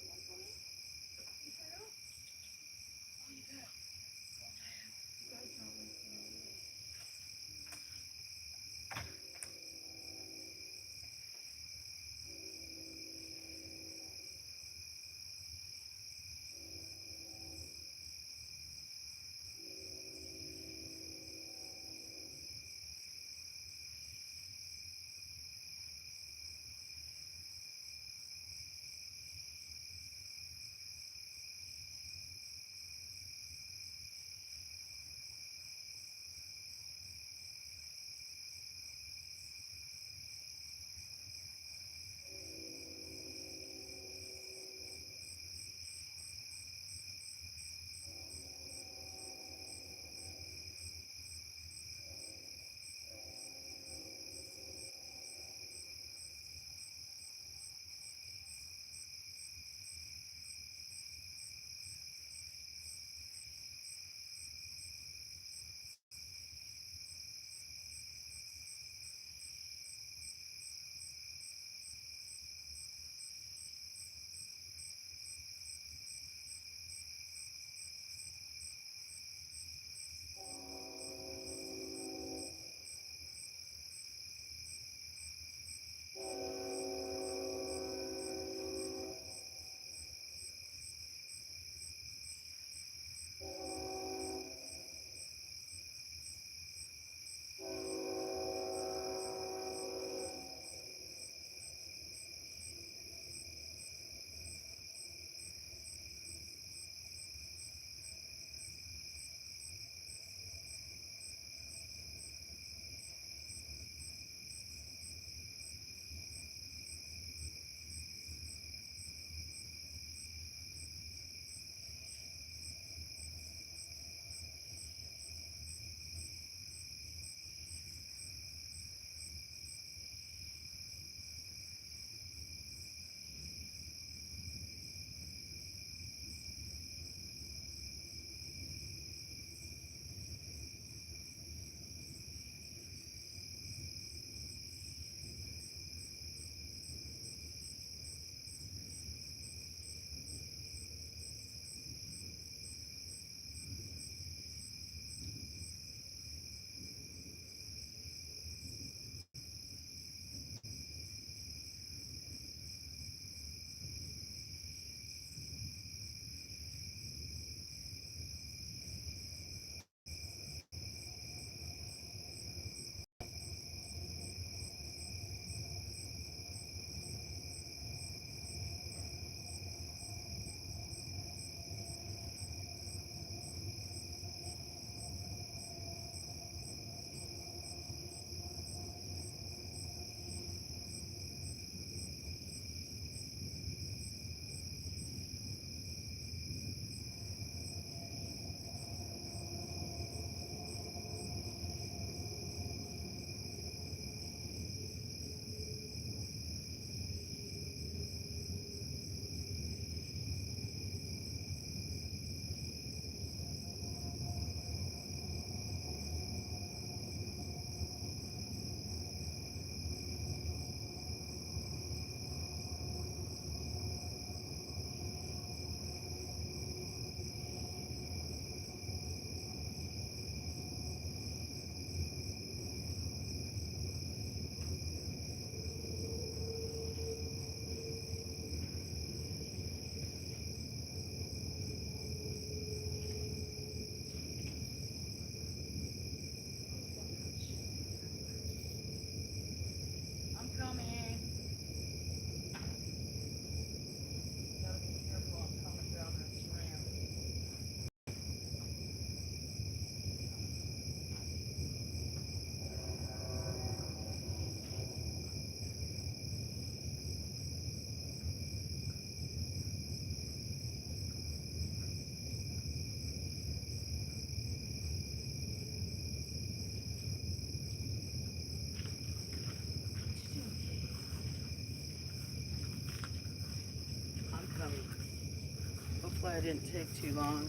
why I didn't take too long.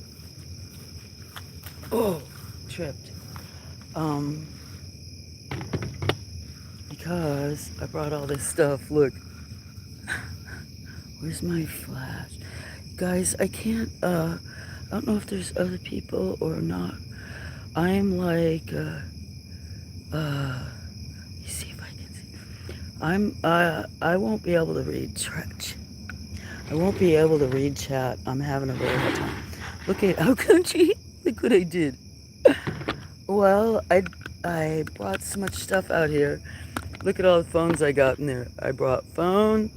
Oh, tripped. Because I brought all this stuff. Look, where's my flash? Guys, I can't, I don't know if there's other people or not. I'm like, you see if I can see. I won't be able to read chat. I won't be able to read chat. I'm having a very hard time. Look at, how country, look what I did. Well, I brought so much stuff out here. Look at all the phones I got in there. I brought phone,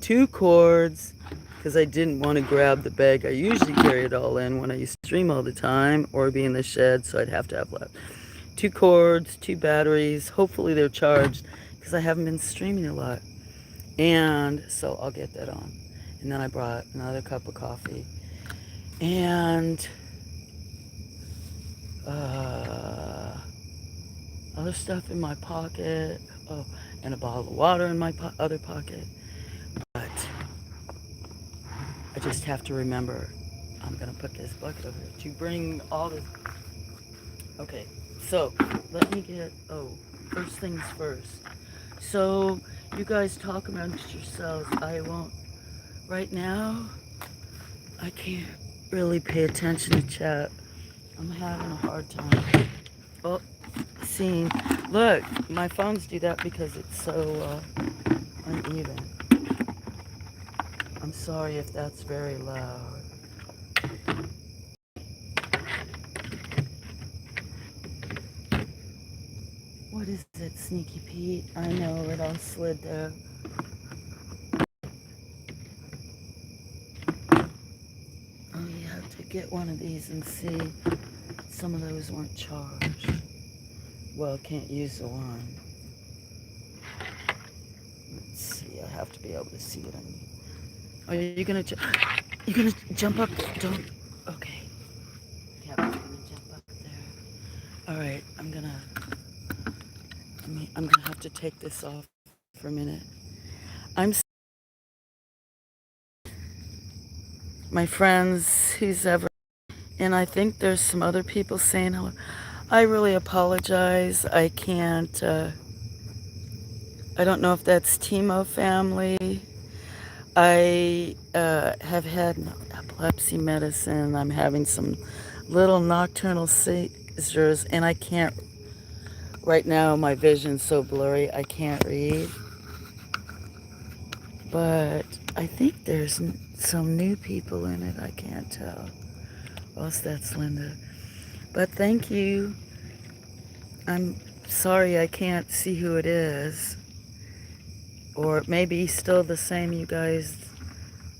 2 cords, because I didn't want to grab the bag. I usually carry it all in when I used to stream all the time or be in the shed, so I'd have to have left. 2 cords, 2 batteries. Hopefully they're charged because I haven't been streaming a lot. And so I'll get that on. And then I brought another cup of coffee. And other stuff in my pocket. Oh, and a bottle of water in my other pocket. But I just have to remember, I'm going to put this bucket over here to bring all this. Okay, so let me get, first things first. So you guys talk amongst yourselves. I won't, right now, I can't really pay attention to chat. I'm having a hard time. Oh, seeing, look, my phones do that because it's so uneven. I'm sorry if that's very loud. What is it, Sneaky Pete? I know, it all slid there. Oh, you have to get one of these and see. Some of those weren't charged. Well, can't use the one. Let's see, I have to be able to see what I mean. Are you gonna jump up? Don't. Okay. Yeah, I'm gonna jump up there. All right, I'm gonna have to take this off for a minute. My friends, who's ever, and I think there's some other people saying hello. I really apologize. I can't. I don't know if that's Timo family. I have had epilepsy medicine. I'm having some little nocturnal seizures, and I can't, right now my vision's so blurry, I can't read. But I think there's some new people in it, I can't tell. Else that's Linda. But thank you. I'm sorry I can't see who it is. Or maybe still the same you guys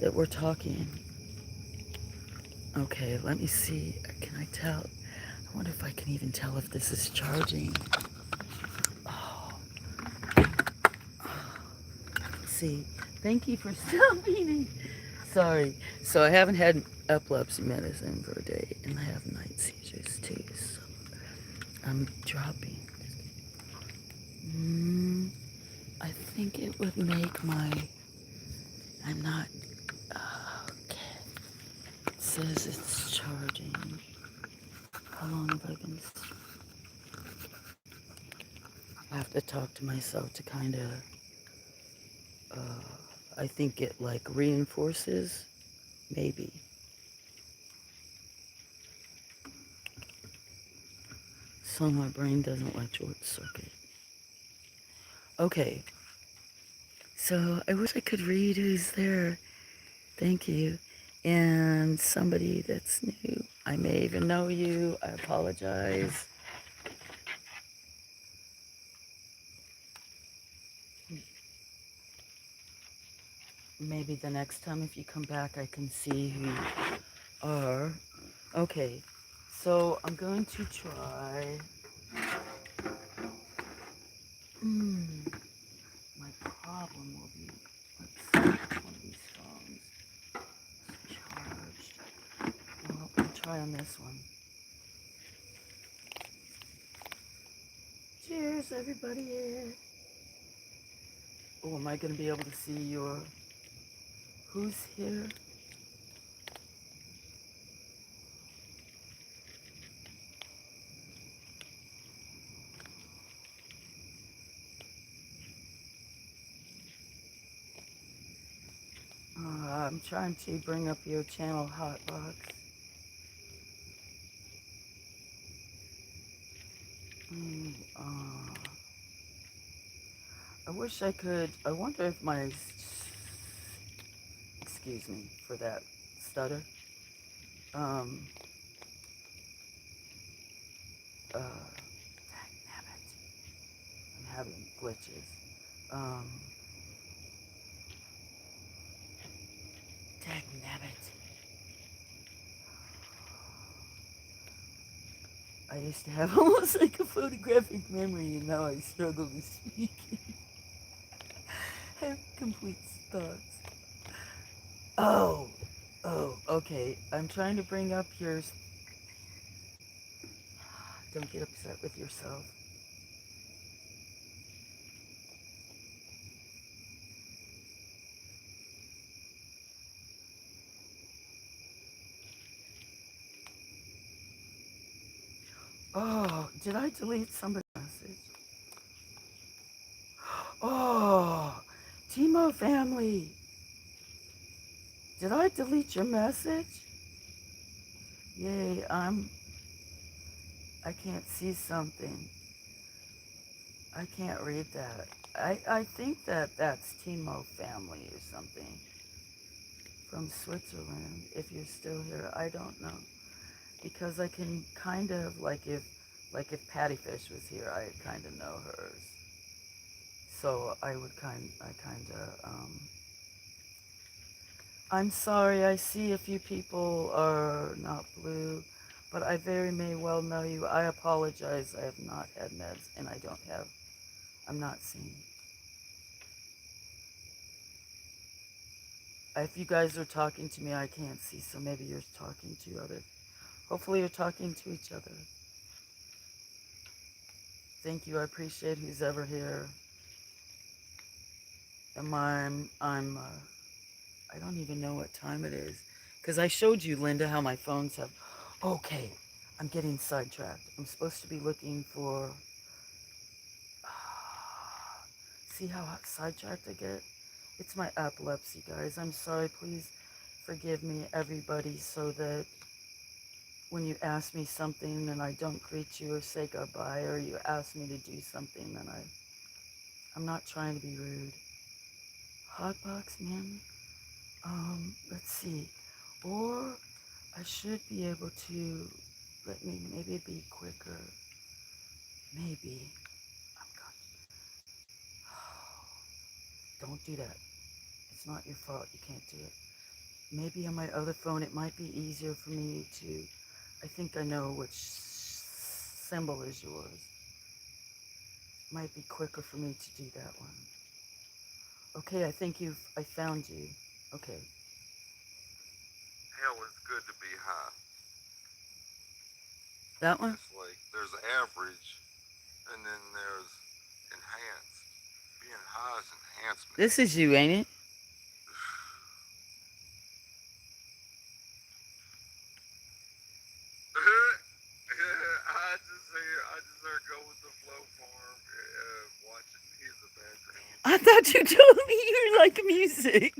that were talking. Okay, let me see. Can I tell? I wonder if I can even tell if this is charging. Oh. See, thank you for stopping. Sorry. So I haven't had epilepsy medicine for a day, and I have night seizures too. So I'm dropping. I think it would make my. I'm not. Okay. It says it's charging. How long have I been? I have to talk to myself to kind of. I think it like reinforces, maybe. So my brain doesn't like short circuit. Okay. So I wish I could read who's there. Thank you. And somebody that's new. I may even know you. I apologize. Maybe the next time if you come back I can see who you are. Okay. So I'm going to try. My problem will be, let's see, one of these phones is charged. Well, I'll try on this one. Cheers, everybody. Oh, am I going to be able to see who's here? I'm trying to bring up your channel hotbox. Mm, I wish I could. I wonder if my. Excuse me for that stutter. Um. Damn it. I'm having glitches. Um. Dagnabbit. I used to have almost like a photographic memory, and now I struggle to speak. I have complete thoughts. Oh, okay. I'm trying to bring up yours. Don't get upset with yourself. Oh, did I delete somebody's message? Oh, Timo family. Did I delete your message? Yay, I can't see something. I can't read that. I think that's Timo family or something from Switzerland. If you're still here, I don't know. Because I can kind of, like if Patty Fish was here, I kind of know hers. So I kind of, I'm sorry, I see a few people are not blue, but I very may well know you. I apologize, I have not had meds, and I'm not seeing. If you guys are talking to me, I can't see, so maybe you're talking to hopefully you're talking to each other. Thank you, I appreciate who's ever here. And I don't even know what time it is. Because I showed you, Linda, how my phones have... Okay, I'm getting sidetracked. I'm supposed to be looking for... See how sidetracked I get? It's my epilepsy, guys. I'm sorry, please forgive me, everybody, so that when you ask me something and I don't greet you or say goodbye, or you ask me to do something, then I'm not trying to be rude. Hotbox, man. Let's see. Or I should be able to maybe be quicker. Maybe. I'm going. Don't do that. It's not your fault. You can't do it. Maybe on my other phone it might be easier for me to... I think I know which symbol is yours. Might be quicker for me to do that one. Okay, I found you. Okay. Hell, it's good to be high. That one? It's like there's average, and then there's enhanced. Being high is enhancement. This is you, ain't it? I just heard Go with the Flow Farm watching me in the background. I thought you told me you like music.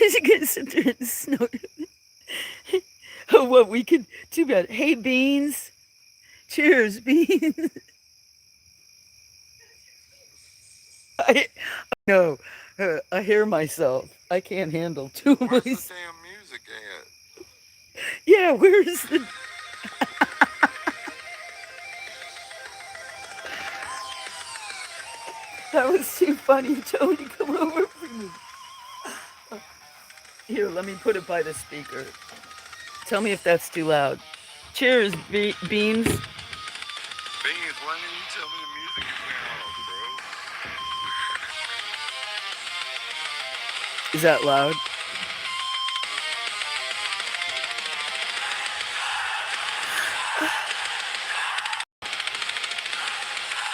Is you gonna sit there and snort? Oh, what we could... Too bad. Hey, Beans. Cheers, Beans. I no. I hear myself. I can't handle too much. Where's the damn music at? Yeah, where's the... That was too funny, Tony. Come over for me. Here, let me put it by the speaker. Tell me if that's too loud. Cheers, Beans. Beans, why didn't you tell me the music is loud, bro? Is that loud?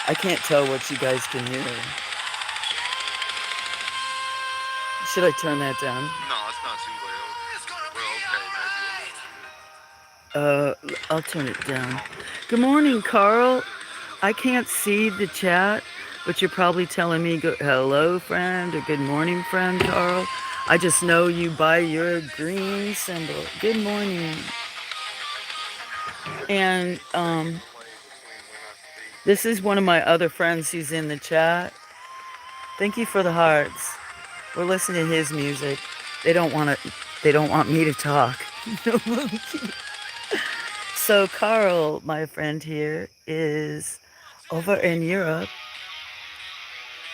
I can't tell what you guys can hear. Should I turn that down? No, it's not too loud. Well, okay, maybe a little bit. I'll turn it down. Good morning, Carl. I can't see the chat, but you're probably telling me hello, friend, or good morning, friend, Carl. I just know you by your green symbol. Good morning. And this is one of my other friends who's in the chat. Thank you for the hearts. We're listening to his music. They don't want to. They don't want me to talk. So Carl, my friend here, is over in Europe.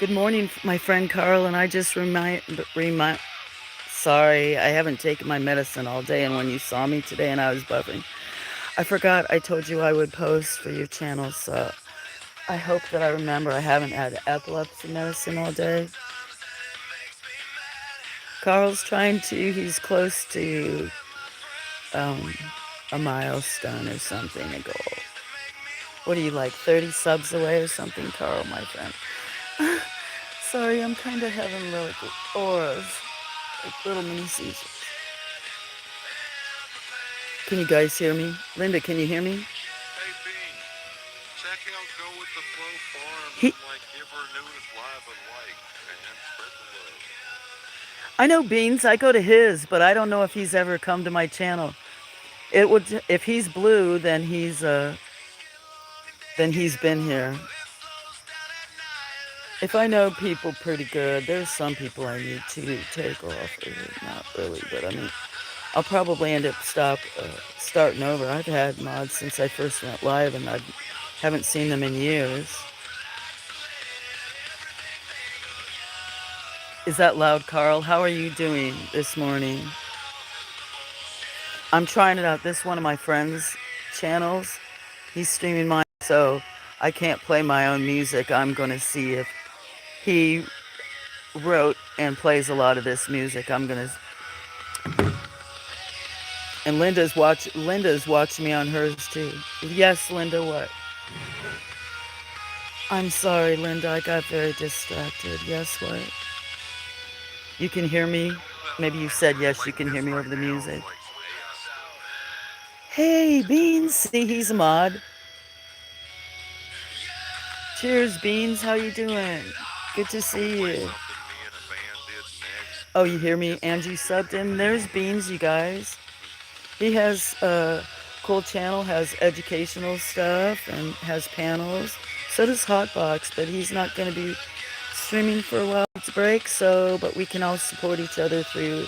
Good morning, my friend Carl. And I just remind. Sorry, I haven't taken my medicine all day. And when you saw me today and I was buffing, I forgot I told you I would post for your channel. So I hope that I remember. I haven't had epilepsy medicine all day. Carl's trying to. He's close to a milestone or something, a goal. What are you, like 30 subs away or something, Carl, my friend? Sorry, I'm kind of having little auras, like little mini seizures. Can you guys hear me? Linda, can you hear me? Hey, Bean, check out GoWithTheFlowFarm He, and give her newest live and man. Spread the love. I know Beans. I go to his, but I don't know if he's ever come to my channel. It would, if he's blue, then he's been here. If I know people pretty good, there's some people I need to take off. Not really, but I mean, I'll probably end up starting over. I've had mods since I first went live, and I haven't seen them in years. Is that loud, Carl? How are you doing this morning? I'm trying it out. This is one of my friends' channels. He's streaming mine, so I can't play my own music. I'm going to see if he wrote and plays a lot of this music. I'm going to... And Linda's watching me on hers too. Yes, Linda, what? I'm sorry, Linda. I got very distracted. Yes, what? You can hear me? Maybe you said yes, you can hear me over the music. Hey, Beans. See, he's a mod. Cheers, Beans. How you doing? Good to see you. Oh, you hear me? Angie subbed him. There's Beans, you guys. He has a cool channel, has educational stuff, and has panels. So does Hotbox, but he's not going to be streaming for a while to break, but we can all support each other through.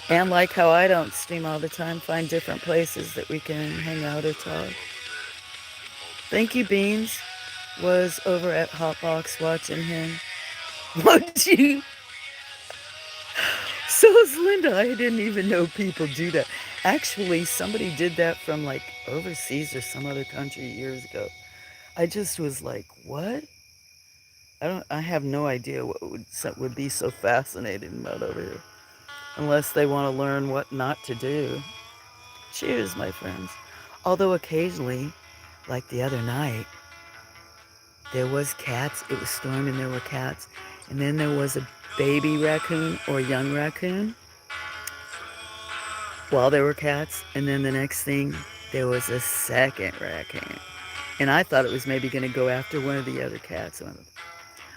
And like how I don't stream all the time, find different places that we can hang out or talk. Thank you, Beans. Was over at Hotbox watching him. What you? So is Linda. I didn't even know people do that. Actually, somebody did that from like overseas or some other country years ago. I just was like, what? I have no idea what would be so fascinating about over here. Unless they want to learn what not to do. Cheers, my friends. Although occasionally, like the other night, there was cats. It was storming, there were cats. And then there was a baby raccoon or young raccoon while there were cats. And then the next thing, there was a second raccoon. And I thought it was maybe going to go after one of the other cats.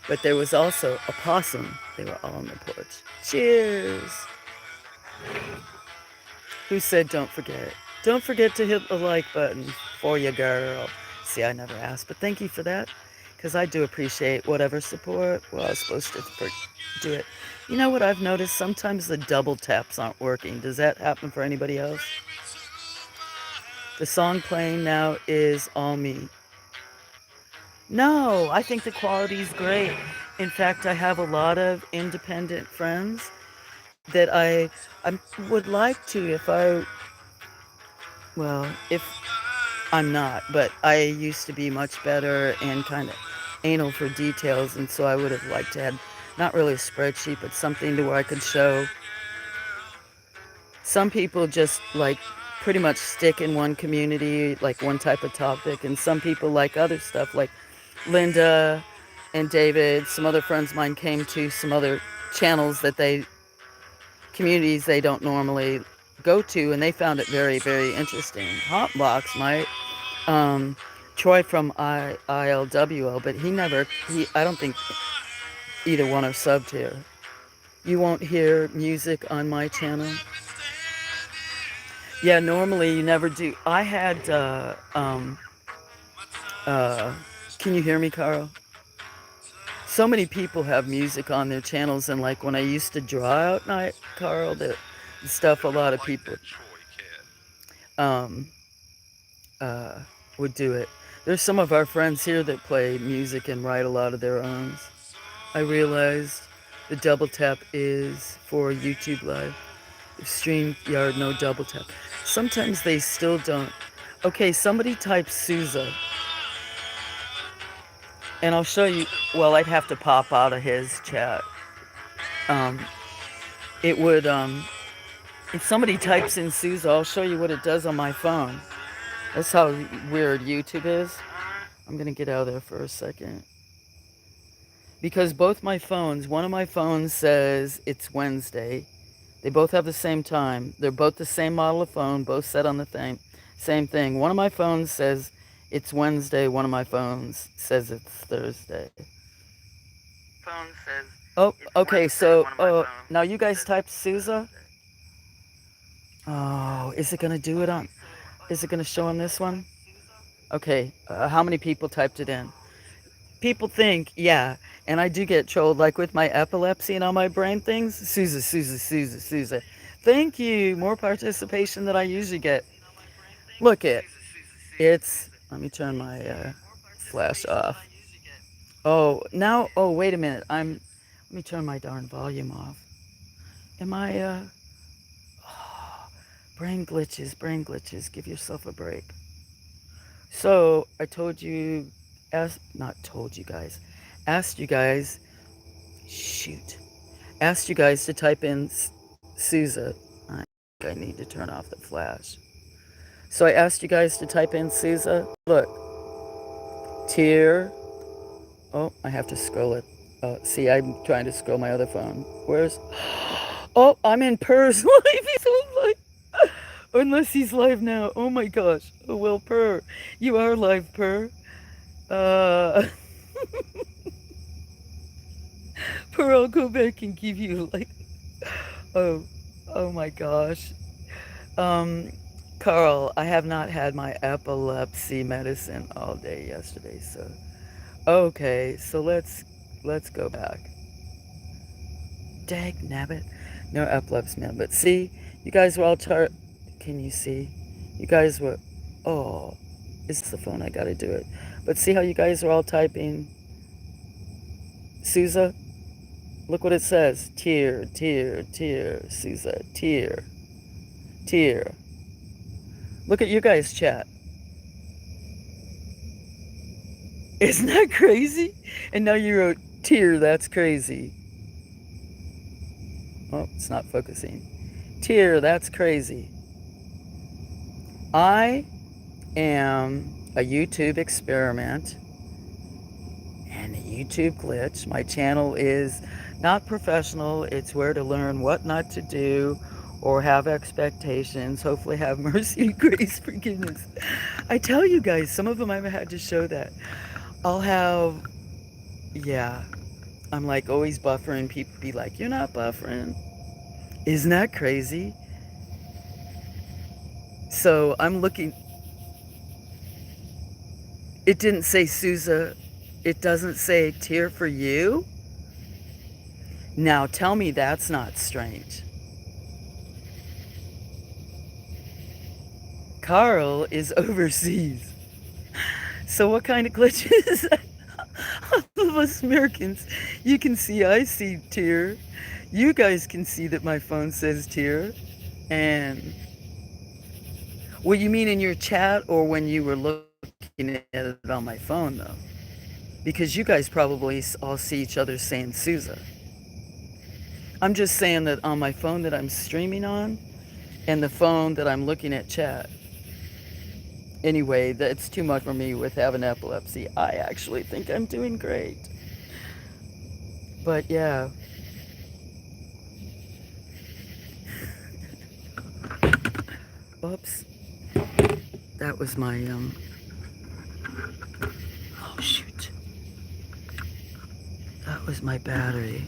But there was also a possum. They were all on the porch. Cheers. Who said don't forget? Don't forget to hit the like button for you, girl. See, I never asked, but thank you for that. Because I do appreciate whatever support. Well, I was supposed to do it. You know what I've noticed? Sometimes the double taps aren't working. Does that happen for anybody else? The song playing now is All Me. No, I think the quality's great. In fact, I have a lot of independent friends that I would like to if I'm not, but I used to be much better and kind of anal for details, and so I would have liked to have not really a spreadsheet, but something to where I could show. Some people just like pretty much stick in one community, like one type of topic, and some people like other stuff, like Linda and David. Some other friends of mine came to some other channels communities they don't normally go to, and they found it very, very interesting. Hotbox might. Troy from ILWO, but I don't think either one are subbed here. You won't hear music on my channel. Yeah, normally you never do. I had, uh, can you hear me, Carl? So many people have music on their channels, and like when I used to draw out night, Carl, the stuff a lot of people um, uh, would do it. There's some of our friends here that play music and write a lot of their own. I realized the double tap is for YouTube Live. If StreamYard, no double tap. Sometimes they still don't. Okay, somebody type Sousa, and I'll show you. Well, I'd have to pop out of his chat. Um, it would, if somebody types in Sousa, I'll show you what it does on my phone. That's how weird YouTube is. I'm going to get out of there for a second. Because both my phones, one of my phones says it's Wednesday. They both have the same time. They're both the same model of phone, both set on the same thing. One of my phones says it's Wednesday. One of my phones says it's Thursday. Phone says. Oh, okay. So, now you guys typed Sousa. Oh, is it gonna do it on? Is it gonna show on this one? Okay. How many people typed it in? People think, yeah, and I do get trolled, like with my epilepsy and all my brain things. Sousa, Sousa, Sousa, Sousa. Thank you. More participation than I usually get. Look it's. Let me turn my flash off. Oh, now. Oh, wait a minute. Let me turn my darn volume off. Am I? Oh, brain glitches. Brain glitches. Give yourself a break. So I told you, not told you guys, asked you guys. Shoot. Asked you guys to type in Sousa. I think I need to turn off the flash. So I asked you guys to type in Sousa. Look. Tier. Oh, I have to scroll it. See, I'm trying to scroll my other phone. Where's... Oh, I'm in Purr's live. He's live. Unless he's live now. Oh my gosh. Oh, well, Purr. You are live, Purr. Purr, I'll go back and give you like... Oh, oh my gosh. Carl, I have not had my epilepsy medicine all day yesterday, so... Okay, so let's go back. Dag nabbit. No epilepsy, man. But see, you guys were all can you see? You guys were... Oh, it's the phone. I gotta do it. But see how you guys are all typing Sousa? Look what it says. Tier, tier, tier, Sousa, tier, tier. Look at you guys' chat. Isn't that crazy? And now you wrote tier, that's crazy. Oh, it's not focusing. Tier, that's crazy. I am a YouTube experiment and a YouTube glitch. My channel is not professional. It's where to learn what not to do or have expectations, hopefully have mercy, grace, forgiveness. I tell you guys, some of them I've had to show that. I'll have, yeah, I'm like always buffering. People be like, you're not buffering. Isn't that crazy? So I'm looking. It didn't say Sousa. It doesn't say tear for you. Now tell me that's not strange. Carl is overseas. So what kind of glitch is that? All of us Americans, you can see I see tear. You guys can see that my phone says tear. And what you mean in your chat or when you were looking at it on my phone though? Because you guys probably all see each other saying Sousa. I'm just saying that on my phone that I'm streaming on and the phone that I'm looking at chat. Anyway, that's too much for me with having epilepsy. I actually think I'm doing great. But yeah. Oops. That was my, oh shoot. That was my battery.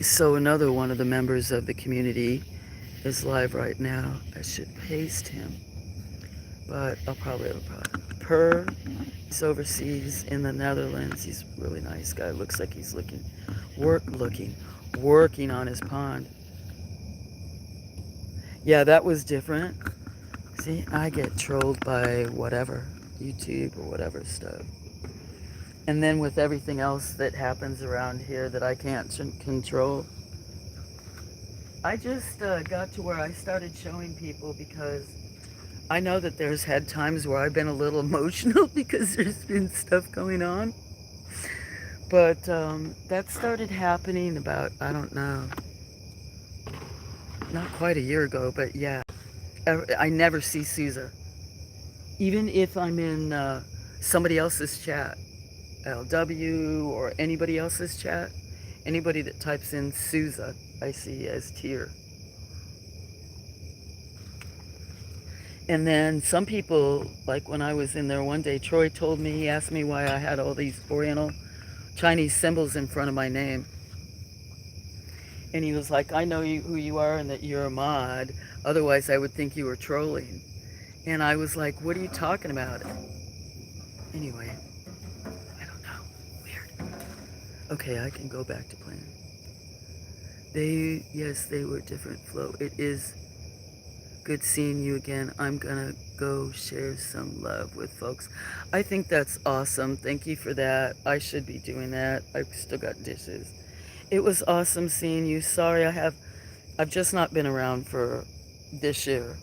So another one of the members of the community is live right now. I should paste him, but I'll probably have a problem. Per, he's overseas in the Netherlands. He's a really nice guy. Looks like he's working on his pond. Yeah, that was different. See, I get trolled by whatever, YouTube or whatever stuff. And then with everything else that happens around here that I can't control, I just got to where I started showing people because I know that there's had times where I've been a little emotional because there's been stuff going on. But that started happening about, I don't know, not quite a year ago, but yeah. I never see Caesar. Even if I'm in somebody else's chat, LW or anybody else's chat, anybody that types in Sousa, I see as tier. And then some people, like when I was in there one day, Troy told me, he asked me why I had all these Oriental Chinese symbols in front of my name. And he was like, I know who you are and that you're a mod. Otherwise, I would think you were trolling. And I was like, what are you talking about? Anyway, I don't know. Weird. Okay, I can go back to playing. Yes, they were different, Flo. It is good seeing you again. I'm gonna go share some love with folks. I think that's awesome. Thank you for that. I should be doing that. I've still got dishes. It was awesome seeing you. Sorry, I've just not been around for this year.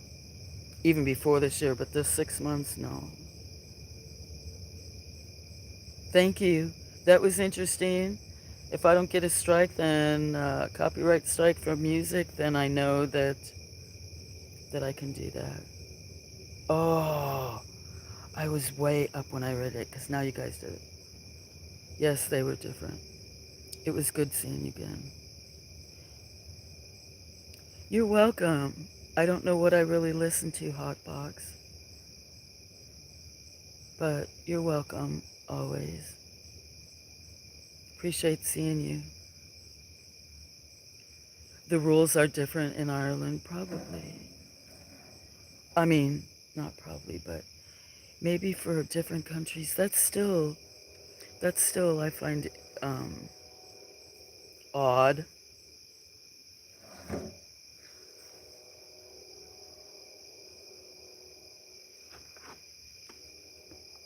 Even before this year, but this 6 months, no. Thank you. That was interesting. If I don't get a strike, then copyright strike for music, then I know that I can do that. Oh, I was way up when I read it, because now you guys did it. Yes, they were different. It was good seeing you again. You're welcome. I don't know what I really listen to, Hotbox. But you're welcome, always. Appreciate seeing you. The rules are different in Ireland, probably. I mean, not probably, but maybe for different countries. That's still, I find odd.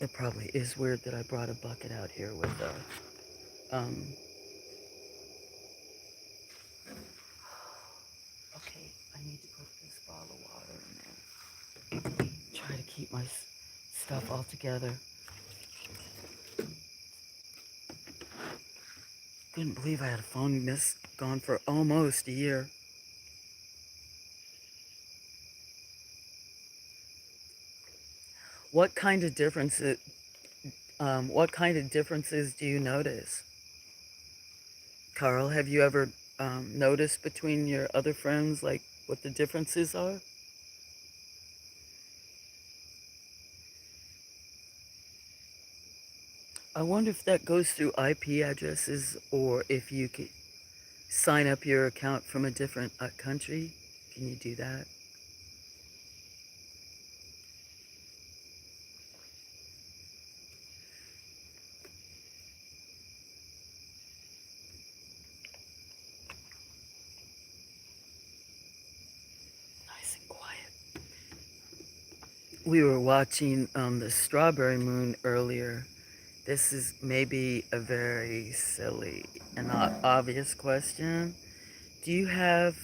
It probably is weird that I brought a bucket out here with okay, I need to put this bottle of water in there. Try to keep my stuff all together. Couldn't believe I had a phone gone for almost a year. What kind of differences do you notice? Carl, have you ever noticed between your other friends, like what the differences are? I wonder if that goes through IP addresses or if you could sign up your account from a different country. Can you do that? Nice and quiet. We were watching the strawberry moon earlier. This is maybe a very silly and not obvious question. Do you have,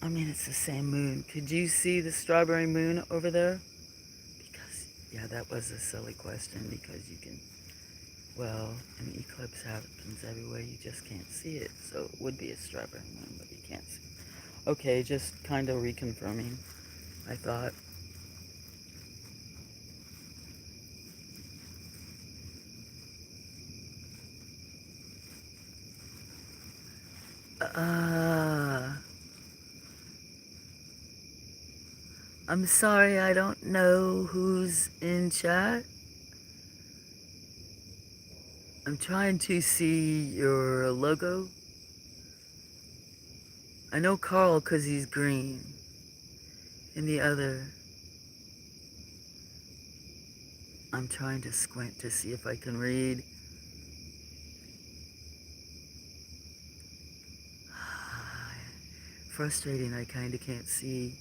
I mean, it's the same moon. Could you see the strawberry moon over there? Because, yeah, that was a silly question because you can, well, an eclipse happens everywhere. You just can't see it. So it would be a strawberry moon, but you can't see it. Okay, just kind of reconfirming, I thought. I'm sorry, I don't know who's in chat. I'm trying to see your logo. I know Carl because he's green. And the other, I'm trying to squint to see if I can read. Frustrating, I kind of can't see.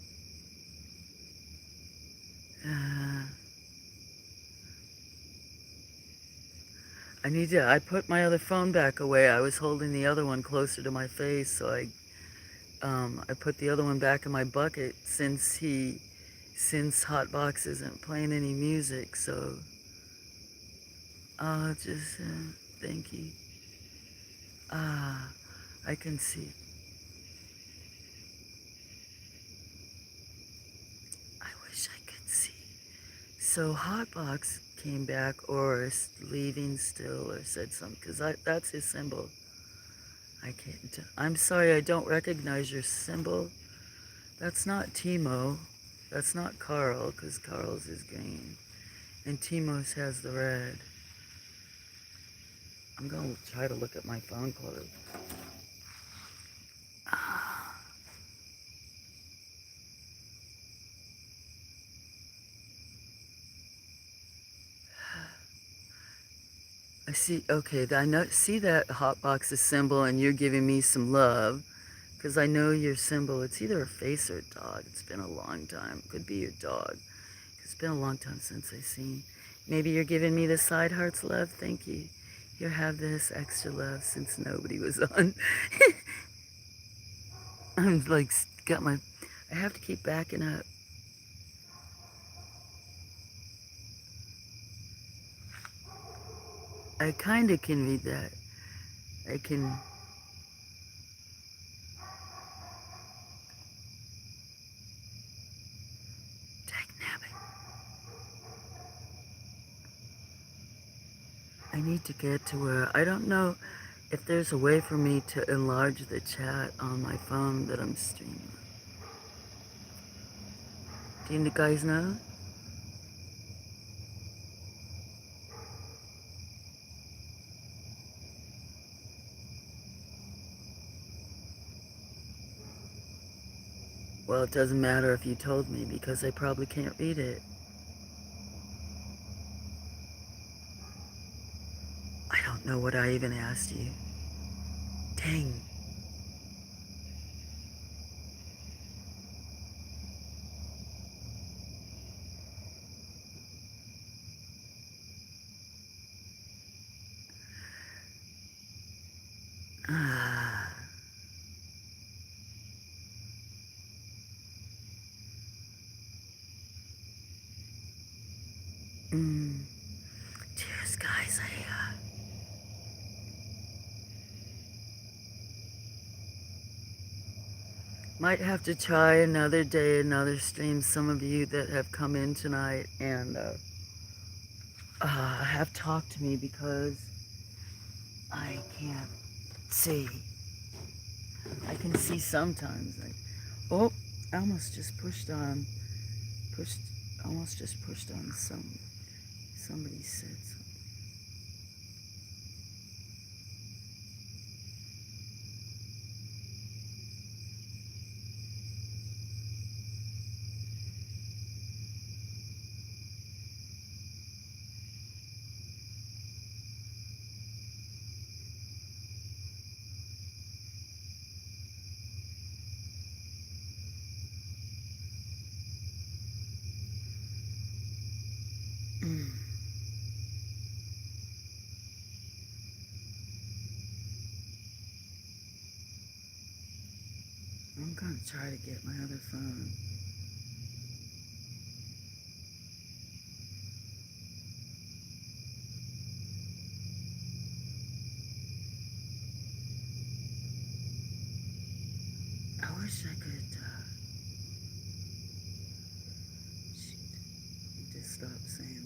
I put my other phone back away. I was holding the other one closer to my face, so I put the other one back in my bucket since Hotbox isn't playing any music, so thank you. I can see. I wish I could see. So Hotbox came back or is leaving still or said something, because that's his symbol. I can't. I'm sorry, I don't recognize your symbol. That's not Timo. That's not Carl, because Carl's is green. And Timo's has the red. I'm going to try to look at my phone close. I see, okay, see that Hotbox's symbol and you're giving me some love. Because I know your symbol, it's either a face or a dog. It's been a long time. Could be your dog. It's been a long time since I've seen. Maybe you're giving me the side hearts love. Thank you. Here, have this extra love since nobody was on. I'm like, I have to keep backing up. I kind of can read that. I can. Dynamic. I need to get to where, I don't know if there's a way for me to enlarge the chat on my phone that I'm streaming. Do you guys know? Well, it doesn't matter if you told me because I probably can't read it. I don't know what I even asked you. Dang. Ah. Cheers, guys. Might have to try another day, another stream. Some of you that have come in tonight and have talked to me because I can't see. I can see sometimes. Oh, I almost just pushed on somebody said something. I'm gonna try to get my other phone. I wish I could, shoot, just stop saying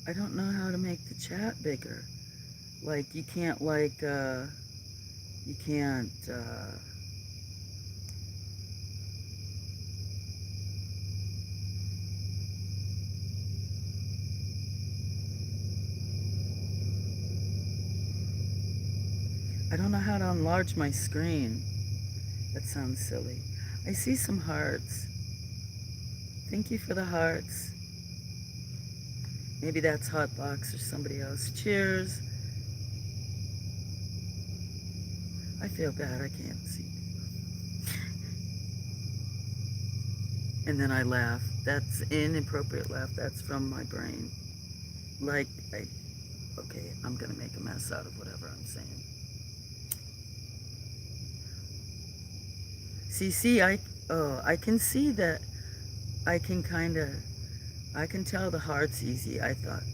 that. I don't know how to make the chat bigger. Like, you can't, you can't, I don't know how to enlarge my screen. That sounds silly. I see some hearts. Thank you for the hearts. Maybe that's Hotbox or somebody else. Cheers. I feel bad. I can't see. And then I laugh. That's inappropriate laugh. That's from my brain. Like, okay, I'm gonna make a mess out of whatever I'm saying. See, I can see that. I can tell the heart's easy, I thought.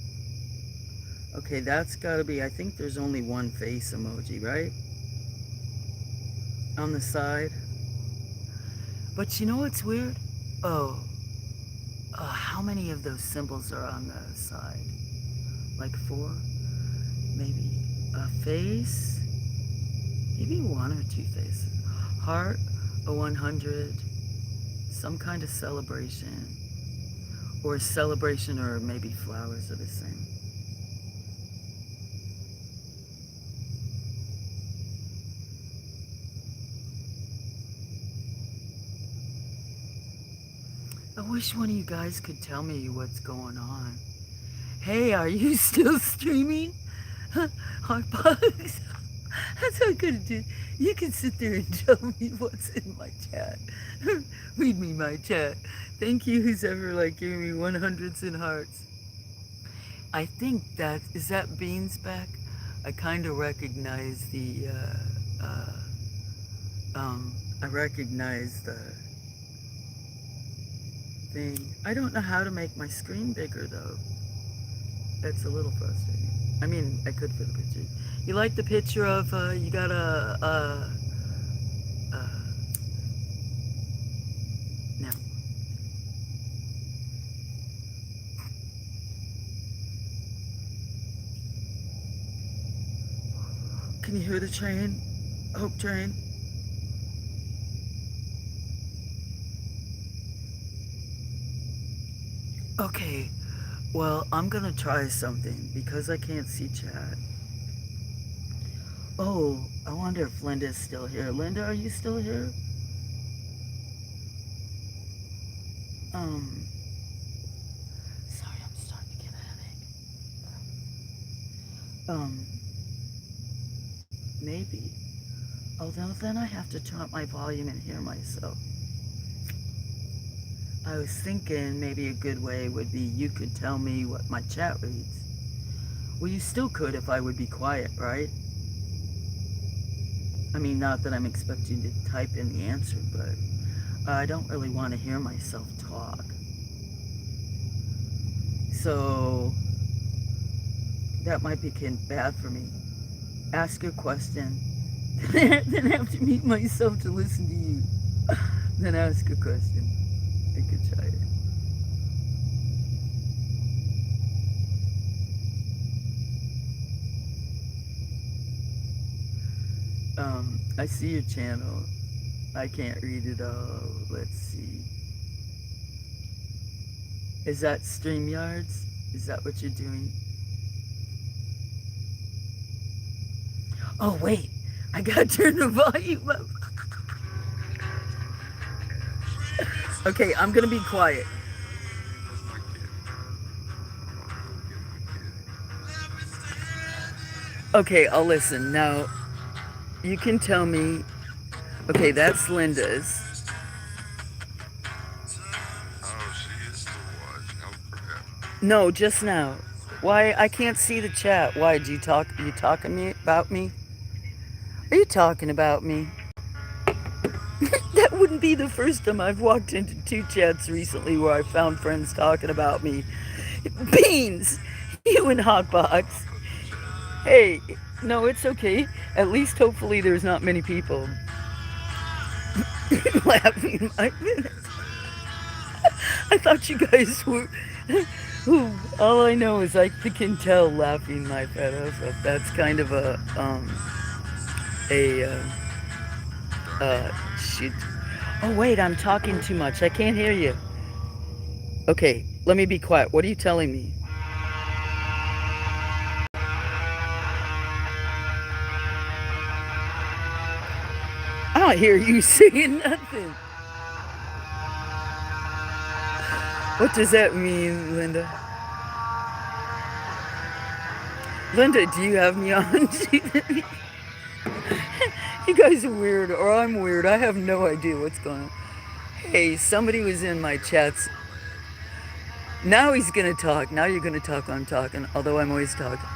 Okay, that's gotta be, I think there's only one face emoji, right? On the side. But you know what's weird? Oh, how many of those symbols are on the side? Like 4? Maybe a face? Maybe 1 or 2 faces. Heart, a 100, some kind of celebration. Or a celebration, or maybe flowers are the same. I wish one of you guys could tell me what's going on. Hey, are you still streaming? Hotbox? That's how good it is. You can sit there and tell me what's in my chat. Read me my chat. Thank you who's ever like giving me 100s and hearts. I think is that Beans back? I kind of recognize I recognize the thing. I don't know how to make my screen bigger though. That's a little frustrating. I mean, I could fit a picture. You like the picture of, you got no. Can you hear the train? Hope train? Okay, well, I'm gonna try something because I can't see chat. Oh, I wonder if Linda's still here. Linda, are you still here? Sorry, I'm starting to get a headache. Maybe. Although then I have to turn up my volume and hear myself. I was thinking maybe a good way would be you could tell me what my chat reads. Well, you still could if I would be quiet, right? I mean, not that I'm expecting you to type in the answer, but I don't really want to hear myself talk. So that might be bad for me. Ask a question, then have to mute myself to listen to you. Then ask a question. I could try it. I see your channel. I can't read it all. Let's see. Is that StreamYards? Is that what you're doing? Oh, wait. I gotta turn the volume up. Okay, I'm gonna be quiet. That's my kitty. I'm gonna go get my kitty. Okay, I'll listen. Now, you can tell me. Okay, that's Linda's. Oh, she is still watching. Oh, crap. No, just now. Why? I can't see the chat. Why? Are you talking about me? Are you talking about me? That wouldn't be the first time I've walked into 2 chats recently where I found friends talking about me. Beans! You and Hotbox. I put the chat in. Hey, no, it's okay. At least hopefully there's not many people laughing my minutes. I thought you guys were. All I know is I can tell laughing my fat ass off. That's kind of a shoot. Oh wait, I'm talking too much. I can't hear you. Okay, let me be quiet. What are you telling me? not hear you saying nothing. What does that mean, Linda? Linda, do you have me on? You guys are weird, or I'm weird. I have no idea what's going on. Hey, somebody was in my chats. Now he's gonna talk. Now you're gonna talk while I'm talking, although I'm always talking.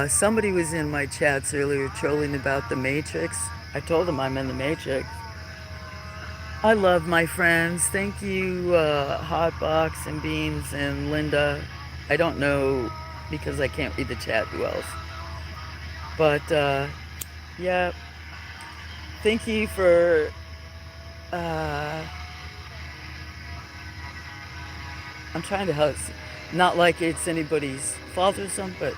Somebody was in my chats earlier trolling about the Matrix. I told them I'm in the Matrix. I love my friends. Thank you, Hotbox and Beans and Linda. I don't know because I can't read the chat who else. But, yeah. Thank you for, I'm trying to help. Not like it's anybody's fault or something, but,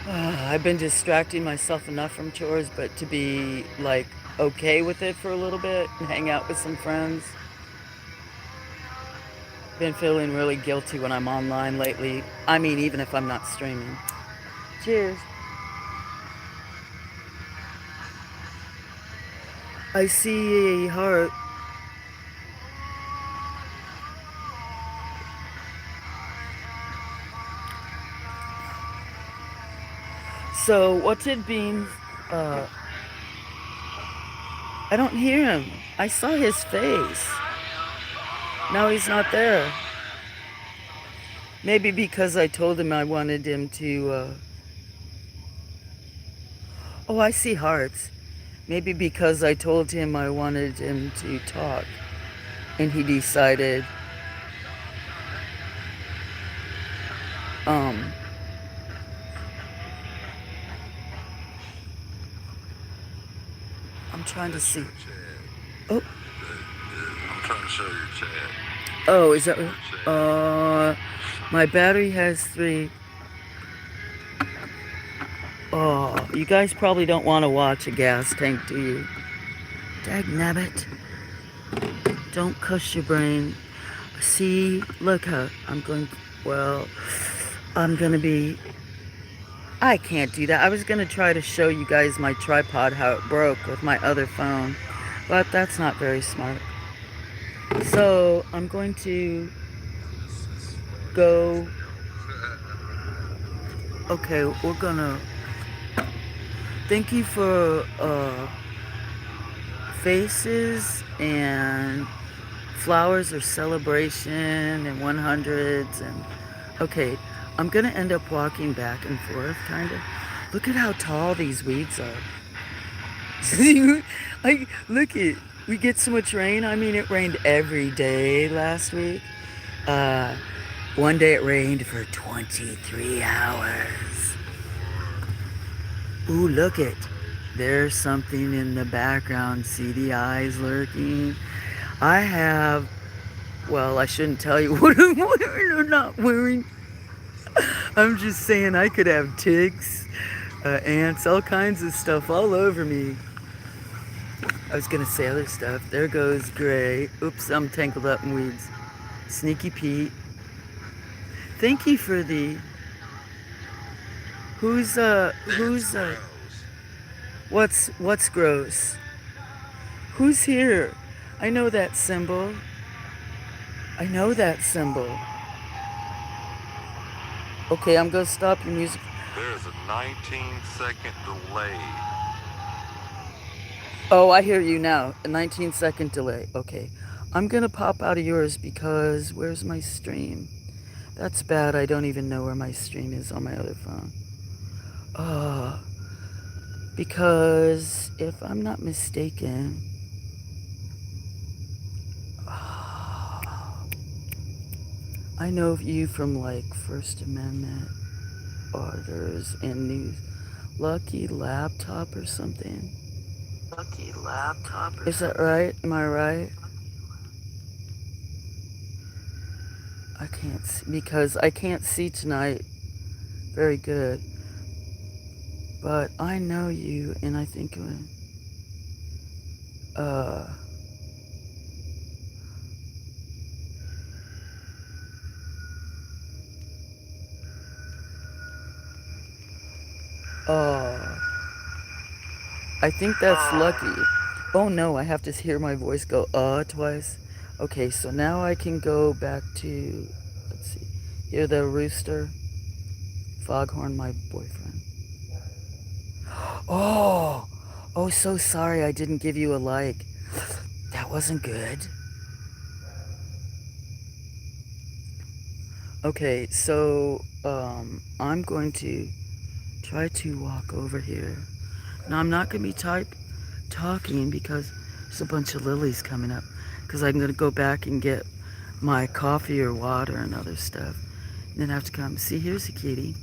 I've been distracting myself enough from chores, but to be like okay with it for a little bit and hang out with some friends. Been feeling really guilty when I'm online lately. I mean, even if I'm not streaming. Cheers. I see a heart. So, what did Beans, I don't hear him. I saw his face. Now he's not there. Maybe because I told him I wanted him to, oh, I see hearts. Maybe because I told him I wanted him to talk. And he decided, I'm trying to see. Oh. I'm trying to show your chat. Oh, is that right? My battery has 3. Oh, you guys probably don't want to watch a gas tank, do you? Dagnabbit. Don't cuss your brain. See, look how I'm going, well, I'm going to be, I can't do that. I was going to try to show you guys my tripod, how it broke with my other phone, but that's not very smart. So, I'm going to go, okay, we're going to, thank you for, faces and flowers or celebration and 100s and okay, I'm gonna end up walking back and forth kind of. Look at how tall these weeds are. Like, look at, we get so much rain. I mean, it rained every day last week. One day it rained for 23 hours. Ooh, look it. There's something in the background. See the eyes lurking? I have, well, I shouldn't tell you what I'm wearing or not wearing. I'm just saying I could have ticks, ants, all kinds of stuff all over me. I was going to say other stuff. There goes Gray. Oops, I'm tangled up in weeds. Sneaky Pete. Thank you for the... What's gross? Who's here? I know that symbol. I know that symbol. Okay, I'm gonna stop your music. There's a 19-second delay. Oh, I hear you now. A 19-second delay. Okay. I'm gonna pop out of yours because where's my stream? That's bad. I don't even know where my stream is on my other phone. Because if I'm not mistaken, I know of you from like First Amendment orders and news. Lucky Laptop or something. Lucky Laptop or Is that right? Am I right? I can't see because I can't see tonight very good. But I know you and I think when I think that's lucky. Oh no, I have to hear my voice go twice. Okay, so now I can go back to, let's see, hear the rooster, Foghorn, my boyfriend. Oh, oh, so sorry I didn't give you a like. That wasn't good. Okay, so I'm going to try to walk over here. Now I'm not going to be talking because there's a bunch of lilies coming up. Because I'm going to go back and get my coffee or water and other stuff. And then I have to come. See, here's a kitty.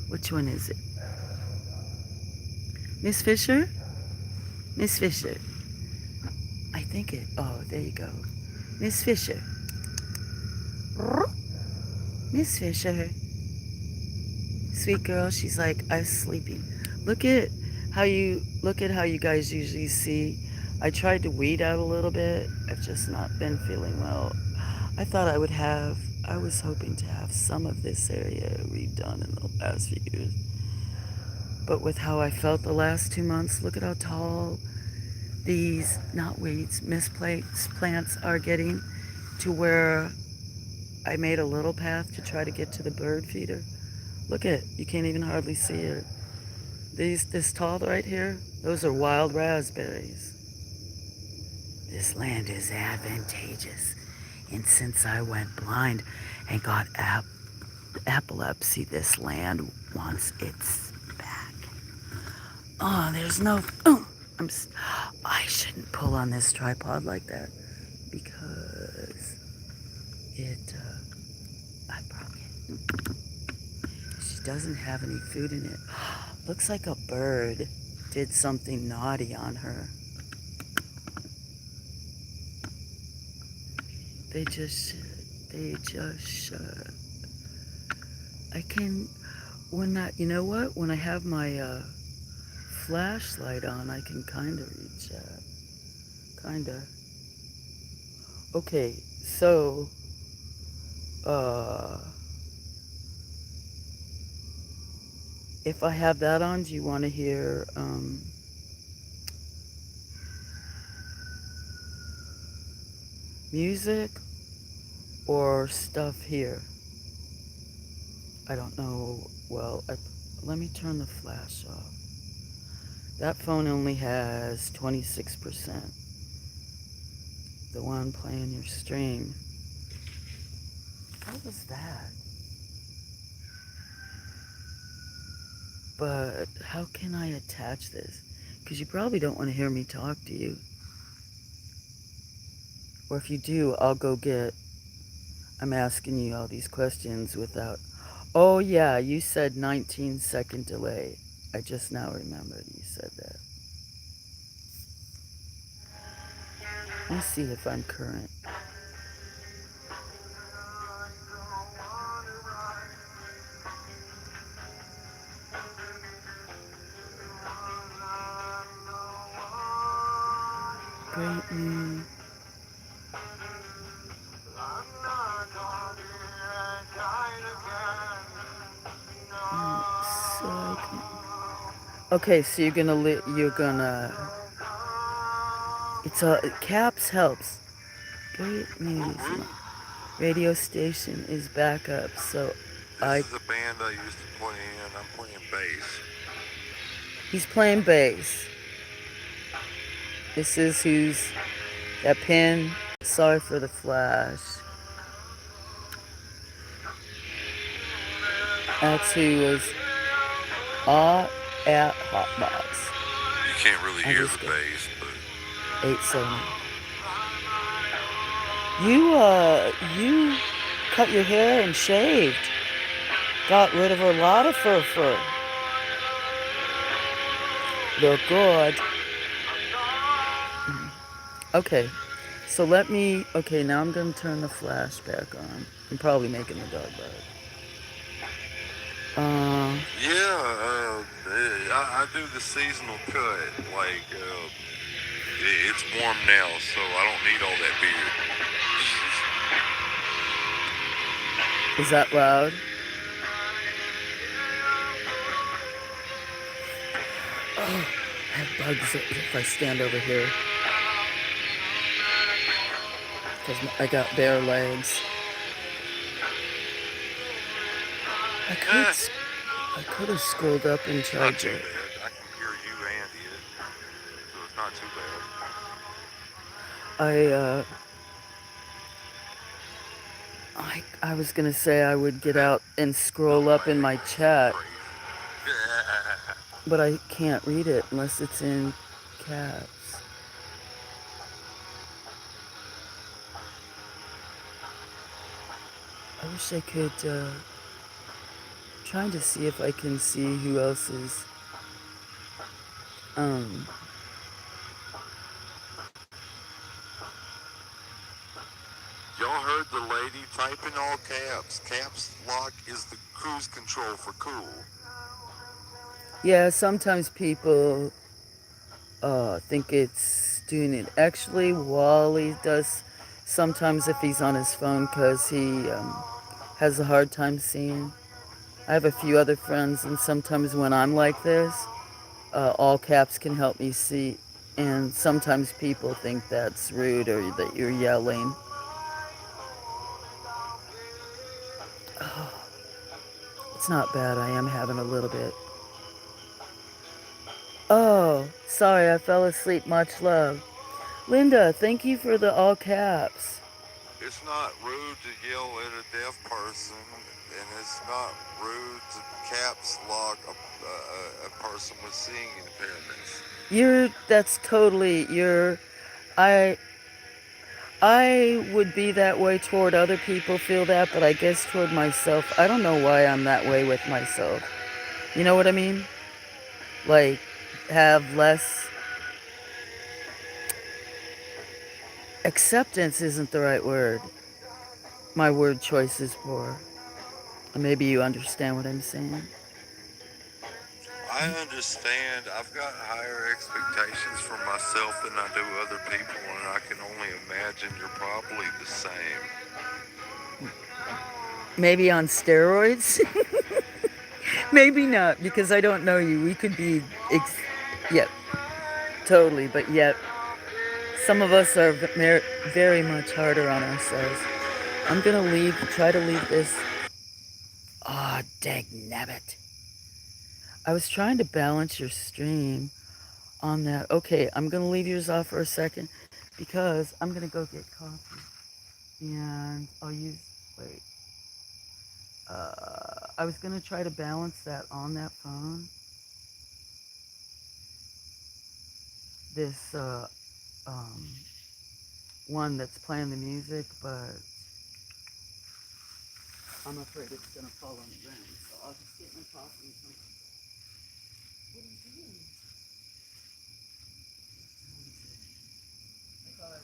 Which one is it? Miss Fisher? Miss Fisher. I think it. Oh, there you go. Miss Fisher. Miss Fisher. Sweet girl. She's like, I was sleeping. Look at how you guys usually see. I tried to weed out a little bit. I've just not been feeling well. I was hoping to have some of this area redone in the last few years. But with how I felt the last 2 months, look at how tall these, not weeds, misplaced plants are getting to where I made a little path to try to get to the bird feeder. Look at it, you can't even hardly see it. This tall right here, those are wild raspberries. This land is advantageous. And since I went blind and got epilepsy, this land wants its back. Oh, there's no... Oh, I shouldn't pull on this tripod like that because I broke it. She doesn't have any food in it. Looks like a bird did something naughty on her. They just, I can, you know what? When I have my flashlight on, I can kind of reach out. Kind of. Okay, so, if I have that on, do you want to hear, music or stuff here? I don't know. Well, let me turn the flash off. That phone only has 26%. The one playing your stream. What was that? But how can I attach this? Because you probably don't want to hear me talk to you. Or if you do, I'll go get... I'm asking you all these questions without... Oh yeah, you said 19-second delay. I just now remembered you said that. Let me see if I'm current. Great news. Okay, so you're gonna, it's a, caps helps. Great news. Radio station is back up, so This is a band I used to play in. I'm playing bass. He's playing bass. This is who's, that pin, sorry for the flash. That's who was at Hotbox. You can't really hear the bass, but... 870. You cut your hair and shaved. Got rid of a lot of fur. Look good. Okay, so okay, now I'm going to turn the flash back on. I'm probably making the dog bark. Yeah, I do the seasonal cut. Like, it's warm now, so I don't need all that beard. Is that loud? Oh, have bugs if I stand over here because I got bare legs. I could, Eh, I could have scrolled up and it's not tried too to. bad. I can hear you and it, so it's not too bad. I I was gonna say I would get out and The scroll up in my legs are chat, crazy. but I can't read it unless it's in caps. I wish I could. Trying to see if I can see who else is. Um. Y'all heard the lady type in all caps. Caps lock is the cruise control for cool. Yeah. Sometimes people think it's doing it. Actually, Wally does sometimes if he's on his phone because he has a hard time seeing. I have a few other friends, and sometimes when I'm like this, all caps can help me see. And sometimes people think that's rude or that you're yelling. Oh, it's not bad. I am having a little bit. Oh, sorry, I fell asleep. Much love. Linda, thank you for the all caps. It's not rude to yell at a deaf person, and it's not rude to caps lock a person with seeing impairments. That's totally, I, I would be that way toward other people, feel that, but I guess toward myself, I don't know why I'm that way with myself. You know what I mean? Like, have less acceptance isn't the right word. My word choice is poor. Maybe you understand what I'm saying. I understand. I've got higher expectations for myself than I do other people, and I can only imagine you're probably the same. Maybe on steroids? Maybe not, because I don't know you. We could be, yep, totally, but yet some of us are very much harder on ourselves. I'm gonna try to leave this. Ah, oh, dang nabbit. I was trying to balance your stream on that. Okay, I'm gonna leave yours off for a second because I'm gonna go get coffee. And I'll use, wait. I was gonna try to balance that on that phone. This, um, one that's playing the music, but I'm afraid it's gonna fall on the ground. So I'll just get my coffee and come. What are you doing? I thought I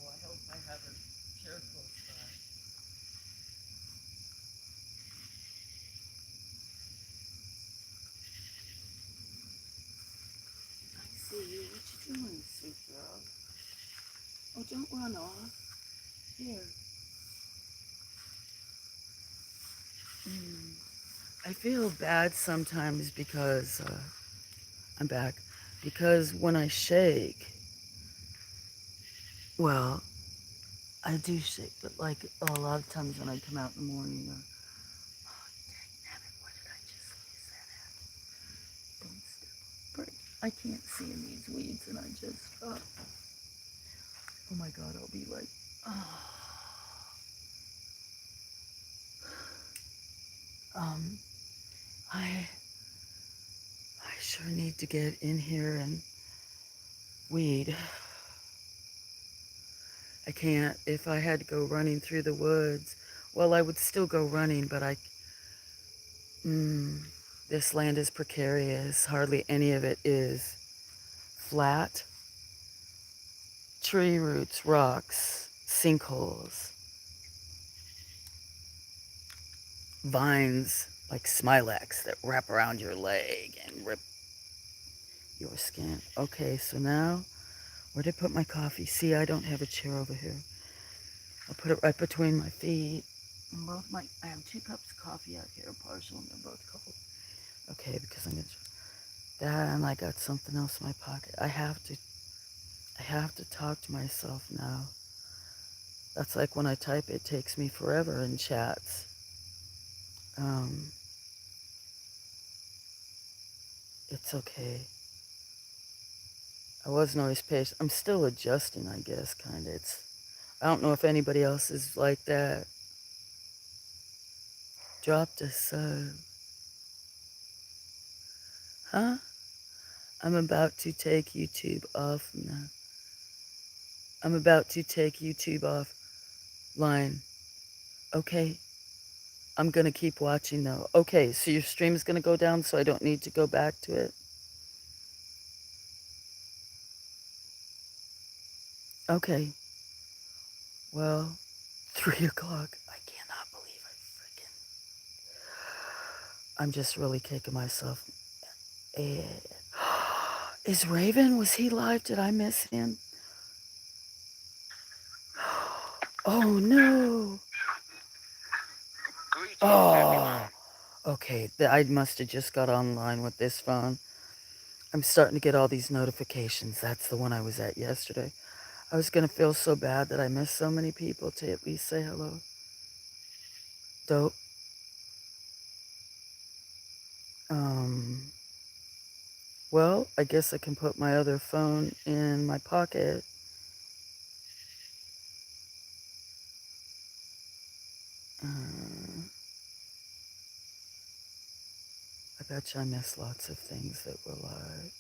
Oh, I hope I have a chair close by. I see you. What you doing, sweet girl? Oh, don't run off. Here. Mm. I feel bad sometimes because I'm back. Because when I shake, well, I do shake, but like a lot of times when I come out in the morning, oh, dang nabbit, what did I just lose that at? Don't step on. I can't see in these weeds, and I just, oh my God, I'll be like, oh. Um, I, I sure need to get in here and weed. I can't. If I had to go running through the woods, well, I would still go running, but this land is precarious. Hardly any of it is flat. Tree roots, rocks, sinkholes, vines like smilax that wrap around your leg and rip your skin. Okay, so now Where did I put my coffee? See, I don't have a chair over here. I'll put it right between my feet. And I have 2 cups of coffee out here, partial, and they're both cold. Okay, because I'm gonna that, and I got something else in my pocket. I have to talk to myself now. That's like when I type, it takes me forever in chats. Um, it's okay. I wasn't always patient. I'm still adjusting, I guess, kind of. I don't know if anybody else is like that. Dropped a sub. Huh? I'm about to take YouTube off now. I'm about to take YouTube offline. Okay. I'm going to keep watching though. Okay, so your stream is going to go down so I don't need to go back to it? Okay. Well, 3 o'clock. I cannot believe I'm just really kicking myself. Eh. Is Raven, was he live? Did I miss him? Oh no. Oh. Okay, I must have just got online with this phone. I'm starting to get all these notifications. That's the one I was at yesterday. I was going to feel so bad that I missed so many people to at least say hello. Dope. Um, well, I guess I can put my other phone in my pocket. I bet you I missed lots of things that were live.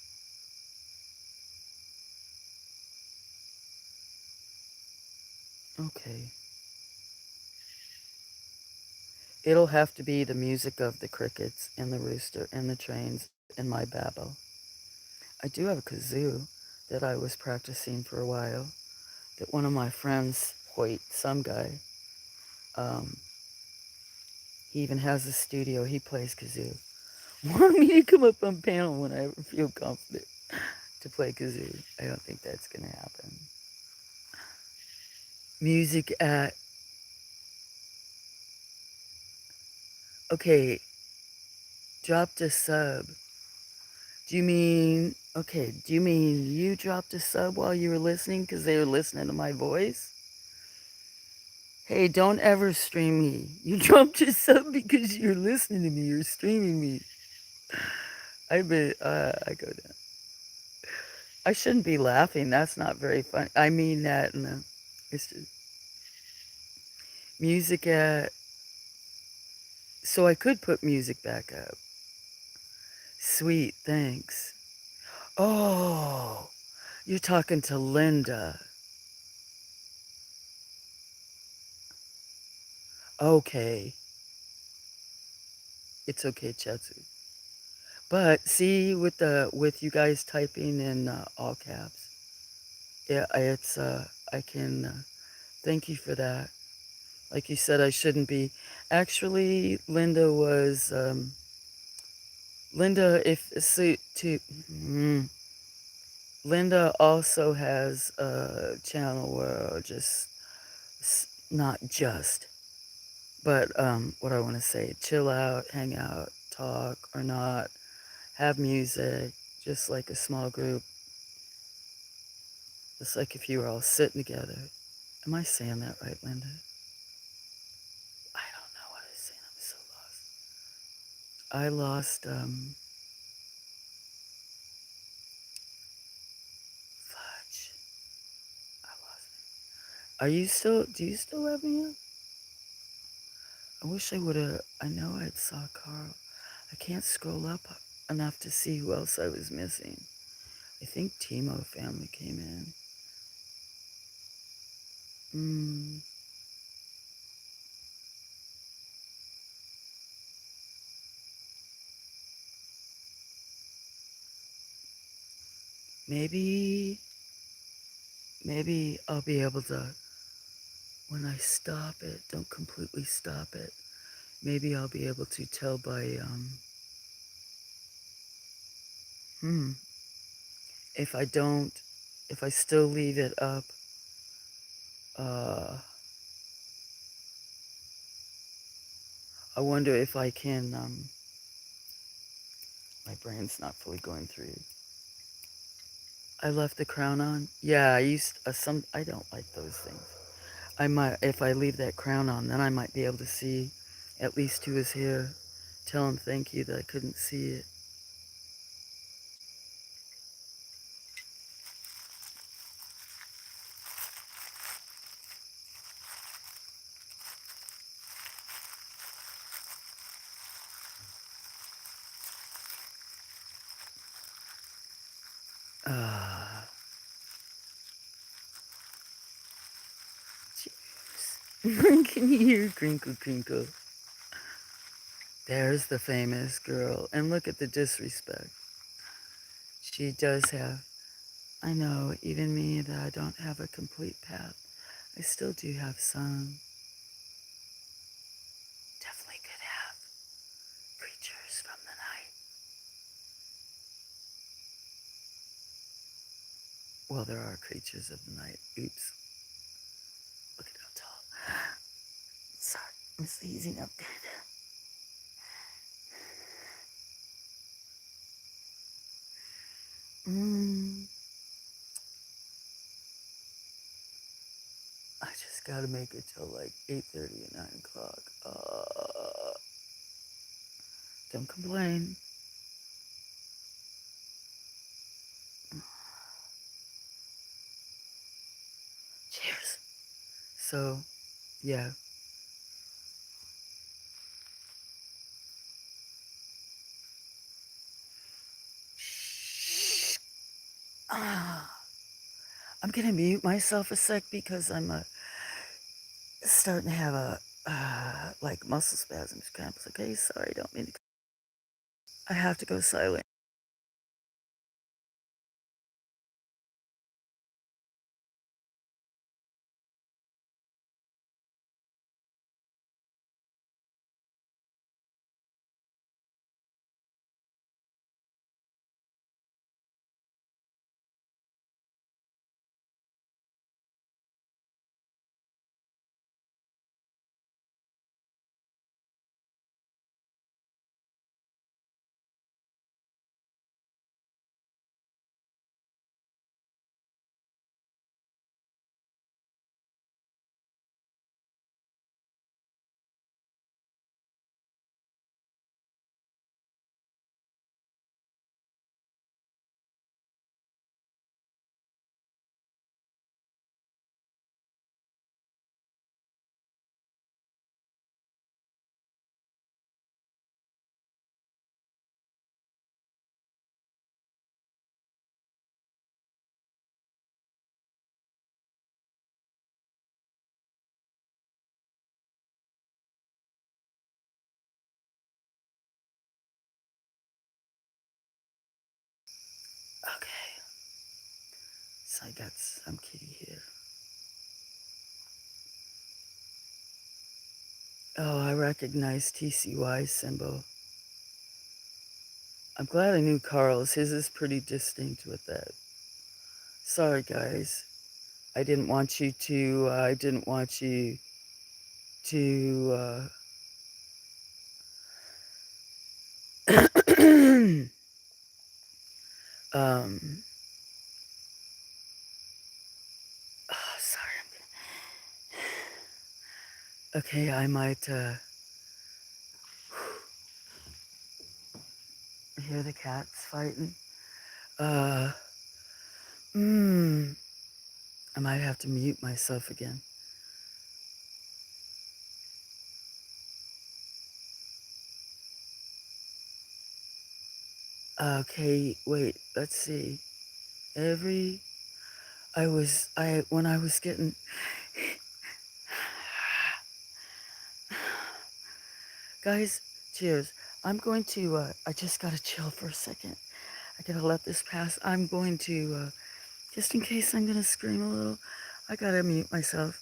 Okay. It'll have to be the music of the crickets and the rooster and the trains and my babble. I do have a kazoo that I was practicing for a while that one of my friends, Hoyt, some guy, um, he even has a studio. He plays kazoo. Want me to come up on panel when I ever feel confident to play kazoo. I don't think that's going to happen. Music at... Okay, dropped a sub. Do you mean... Okay, do you mean you dropped a sub while you were listening because they were listening to my voice? Hey, don't ever stream me. You dropped a sub because you're listening to me. You're streaming me. I go down. I shouldn't be laughing. That's not very funny. I mean that. No, it's just music at. So I could put music back up. Sweet, thanks. Oh, you're talking to Linda. Okay, it's okay, Chetsu. But see, with you guys typing in all caps, yeah, it's I can thank you for that. Like you said, I shouldn't be. Actually, Linda, if so, to Linda also has a channel where just not just, but what I want to say, chill out, hang out, talk or not, have music, just like a small group, just like if you were all sitting together. Am I saying that right, Linda? I don't know what I was saying. I'm so lost. I lost fudge. I lost it. Do you still have me? I wish I would have. I know I saw Carl. I can't scroll up enough to see who else I was missing. I think Timo family came in. Maybe, maybe I'll be able to, when I stop it, don't completely stop it. Maybe I'll be able to tell by, if I don't if I still leave it up, uh, I wonder if I can, my brain's not fully going through. I left the crown on. Yeah, I used I don't like those things. I might, if I leave that crown on, then I might be able to see at least who is here. Tell him thank you that I couldn't see it. Ah, cheers. Can you hear crinkle crinkle? There's the famous girl. And look at the disrespect. She does have, I know, even me, that I don't have a complete path. I still do have some. Definitely could have creatures from the night. Well, there are creatures of the night. Oops. Look at how tall. Sorry, I'm sneezing up there. Mm, I just gotta make it till like 8:30 or 9 o'clock. Don't complain. Cheers. So, yeah. Ah, I'm gonna mute myself a sec because I'm starting to have a like muscle spasms, cramps. Okay, sorry, don't mean to. I have to go silent. Okay, so I got some kitty here. Oh, I recognize TCY symbol. I'm glad I knew Carl's. His is pretty distinct with that. Sorry, guys. I didn't want you to, I didn't want you to, um, oh, sorry. Okay, I might, hear the cats fighting. Uh, mm, I might have to mute myself again. Okay, wait, let's see. When I was getting, guys, cheers. I'm going to, I just gotta chill for a second. I gotta let this pass. I'm going to, just in case I'm gonna scream a little, I gotta mute myself.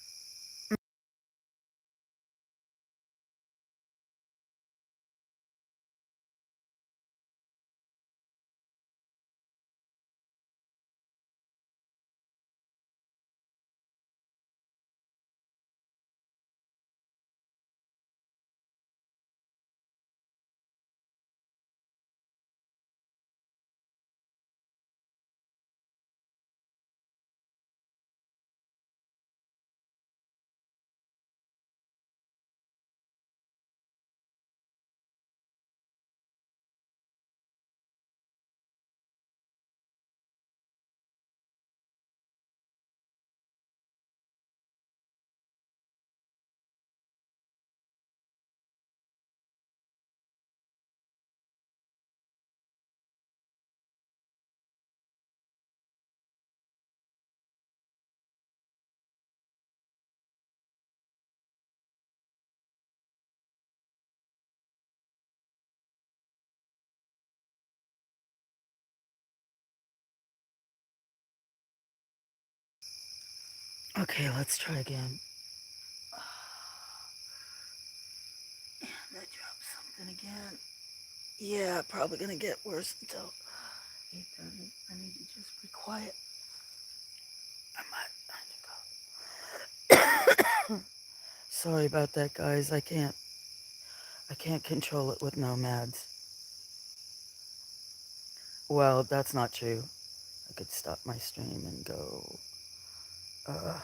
Okay, let's try again. And I dropped something again. Yeah, probably gonna get worse until 8:30. I need to just be quiet. I might go. Sorry about that, guys. I can't control it with nomads. Well, that's not true. I could stop my stream and go uh,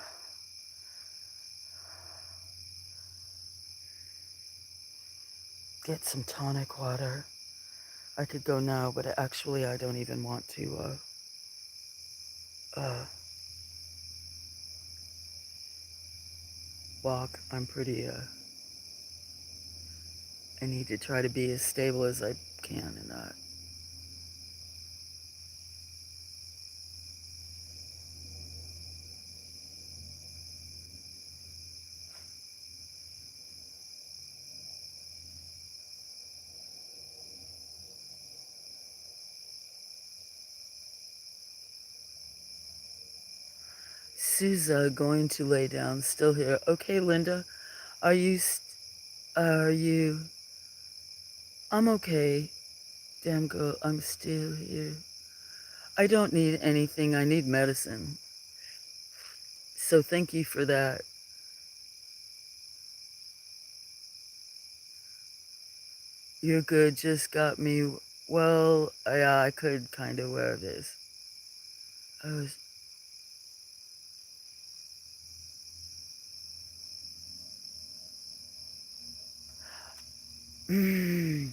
get some tonic water. I could go now, but actually I don't even want to uh, walk. I need to try to be as stable as I can in that. Sousa going to lay down, still here. Okay, Linda, are you, are you, I'm okay. Damn girl, I'm still here. I don't need anything, I need medicine. So thank you for that. You're good, just got me, well, yeah, I could kind of wear this. I was, I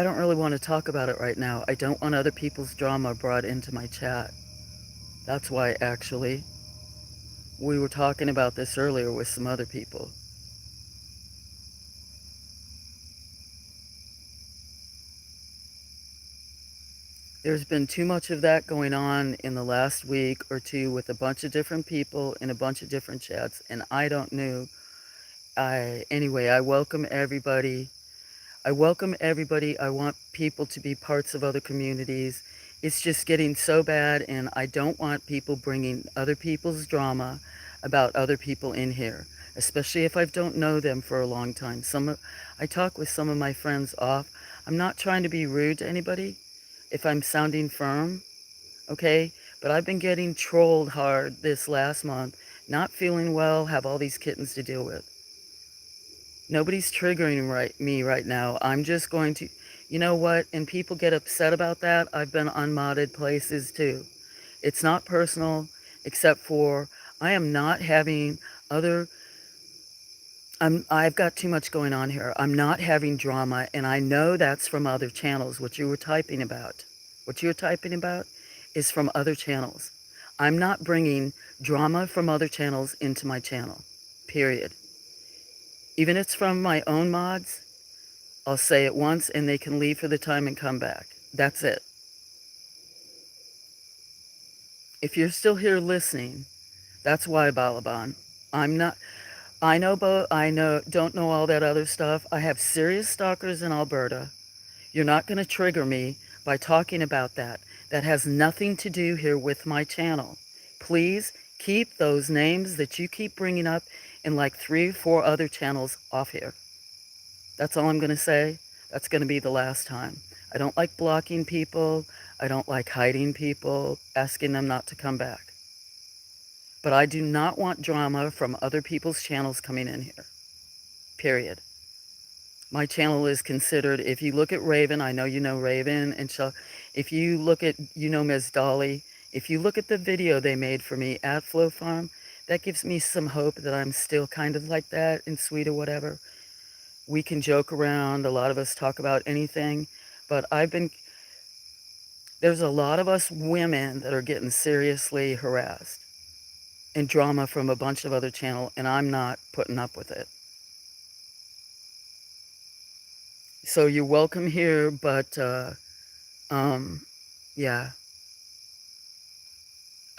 don't really want to talk about it right now. I don't want other people's drama brought into my chat. That's why, actually, we were talking about this earlier with some other people. There's been too much of that going on in the last week or two with a bunch of different people in a bunch of different chats, and I don't know. Anyway, I welcome everybody. I welcome everybody. I want people to be parts of other communities. It's just getting so bad, and I don't want people bringing other people's drama about other people in here, especially if I don't know them for a long time. I talk with some of my friends off. I'm not trying to be rude to anybody if I'm sounding firm, okay? But I've been getting trolled hard this last month, not feeling well, have all these kittens to deal with. Nobody's triggering me right now. I'm just going to, you know what? And people get upset about that. I've been unmodded places too. It's not personal, except for I am not having other. I've got too much going on here. I'm not having drama, and I know that's from other channels. What you were typing about, what you're typing about, is from other channels. I'm not bringing drama from other channels into my channel. Period. Even if it's from my own mods, I'll say it once and they can leave for the time and come back. That's it. If you're still here listening, that's why, Balaban. I'm not, I know, don't know all that other stuff. I have serious stalkers in Alberta. You're not going to trigger me by talking about that. That has nothing to do here with my channel. Please keep those names that you keep bringing up in like 3 or 4 other channels off here. That's all I'm going to say. That's going to be the last time. I don't like blocking people. I don't like hiding people, asking them not to come back. But I do not want drama from other people's channels coming in here. Period. My channel is considered, if you look at Raven, I know you know Raven, and if you look at, you know Ms. Dolly, if you look at the video they made for me at Flow Farm, that gives me some hope that I'm still kind of like that and sweet or whatever. We can joke around. A lot of us talk about anything, but there's a lot of us women that are getting seriously harassed and drama from a bunch of other channels, and I'm not putting up with it. So you're welcome here, but yeah,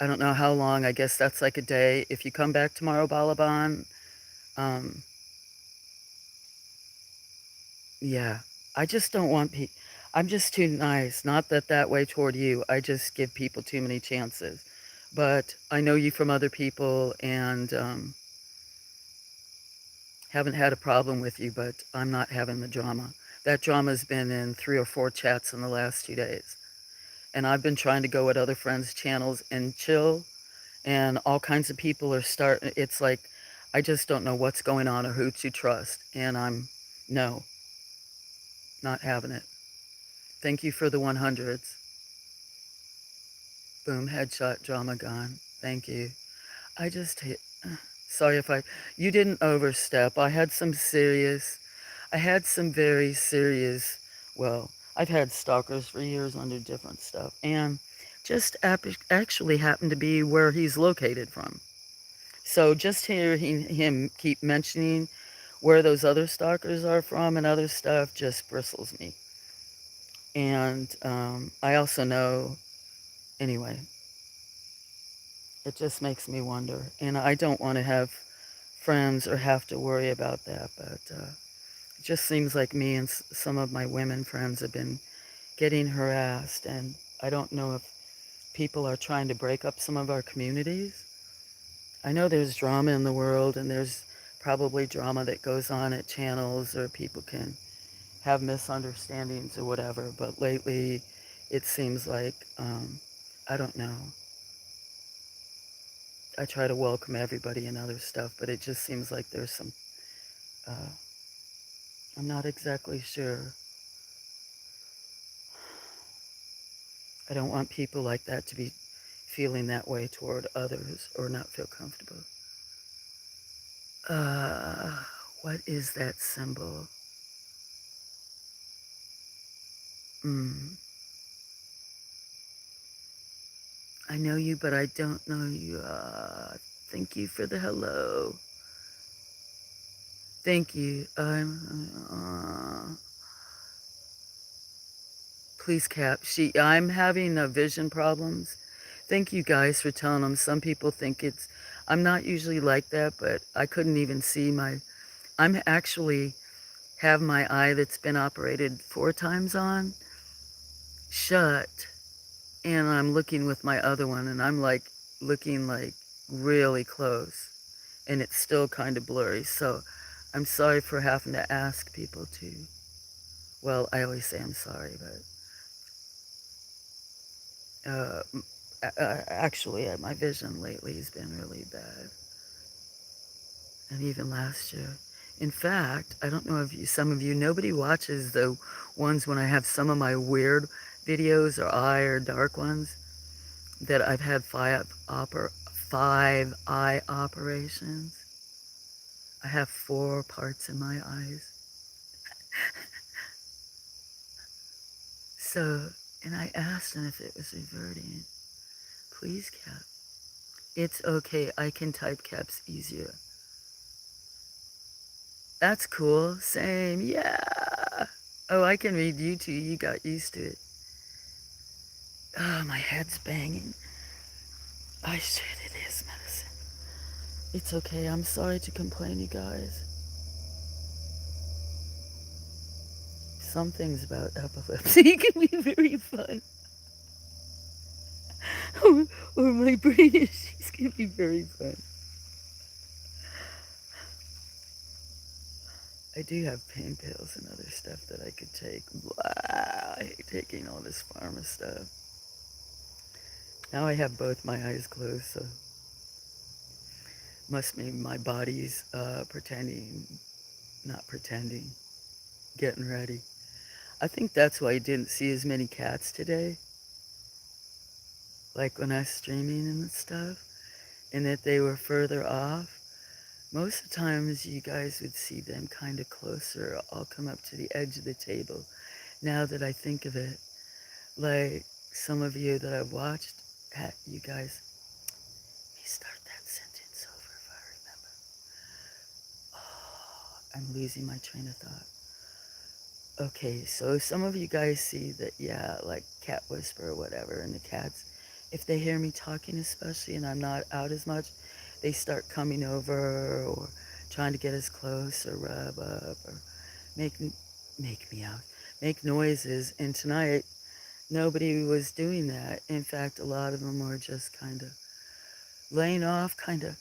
I don't know how long. I guess that's like a day. If you come back tomorrow, Balaban, um, yeah, I just don't want people. I'm just too nice. Not that way toward you. I just give people too many chances. But I know you from other people and haven't had a problem with you, but I'm not having the drama. That drama's been in 3 or 4 chats in the last 2 days. And I've been trying to go at other friends' channels and chill, and all kinds of people are starting. It's like, I just don't know what's going on or who to trust. And no, not having it. Thank you for the 100s. Boom, headshot, drama gone. Thank you. I just hate. Sorry if you didn't overstep. I had some very serious, well, I've had stalkers for years under different stuff, and just actually happened to be where he's located from. So just hearing him keep mentioning where those other stalkers are from and other stuff just bristles me. And I also know, anyway, it just makes me wonder. And I don't want to have friends or have to worry about that, but it just seems like me and some of my women friends have been getting harassed, and I don't know if people are trying to break up some of our communities. I know there's drama in the world, and there's probably drama that goes on at channels, or people can have misunderstandings or whatever, but lately it seems like, I don't know. I try to welcome everybody and other stuff, but it just seems like there's some, uh, I'm not exactly sure. I don't want people like that to be feeling that way toward others or not feel comfortable. Uh, what is that symbol? Mm. I know you, but I don't know you. Thank you for the hello. Thank you. Please cap. I'm having vision problems. Thank you guys for telling them. Some people think I'm not usually like that, but I couldn't even see I'm actually have my eye that's been operated 4 times on shut, and I'm looking with my other one, and I'm like looking like really close, and it's still kind of blurry. So I'm sorry for having to ask people to. Well, I always say I'm sorry, but actually, my vision lately has been really bad, and even last year. In fact, I don't know if some of you, nobody watches the ones when I have some of my weird videos or eye or dark ones that I've had 5 eye operations. I have 4 parts in my eyes. So, and I asked him if it was reverting. Please, Cap. It's okay. I can type caps easier. That's cool. Same. Yeah. Oh, I can read you too. You got used to it. Oh, my head's banging. I said it is medicine. It's okay. I'm sorry to complain, you guys. Some things about epilepsy can be very fun. or my brain issues can be very fun. I do have pain pills and other stuff that I could take. Blah, I hate taking all this pharma stuff. Now I have both my eyes closed, so must mean my body's pretending, not pretending, getting ready. I think that's why I didn't see as many cats today, like when I was streaming and stuff, and that they were further off. Most of the times you guys would see them kind of closer. I'll come up to the edge of the table. Now that I think of it, like some of you that I've watched, you guys, let me start that sentence over if I remember. Oh, I'm losing my train of thought. Okay, so some of you guys see that, yeah, like cat whisper or whatever, and the cats, if they hear me talking especially and I'm not out as much, they start coming over or trying to get as close or rub up or make make me out, make noises. And tonight, nobody was doing that. In fact, a lot of them were just kind of laying off, kind of.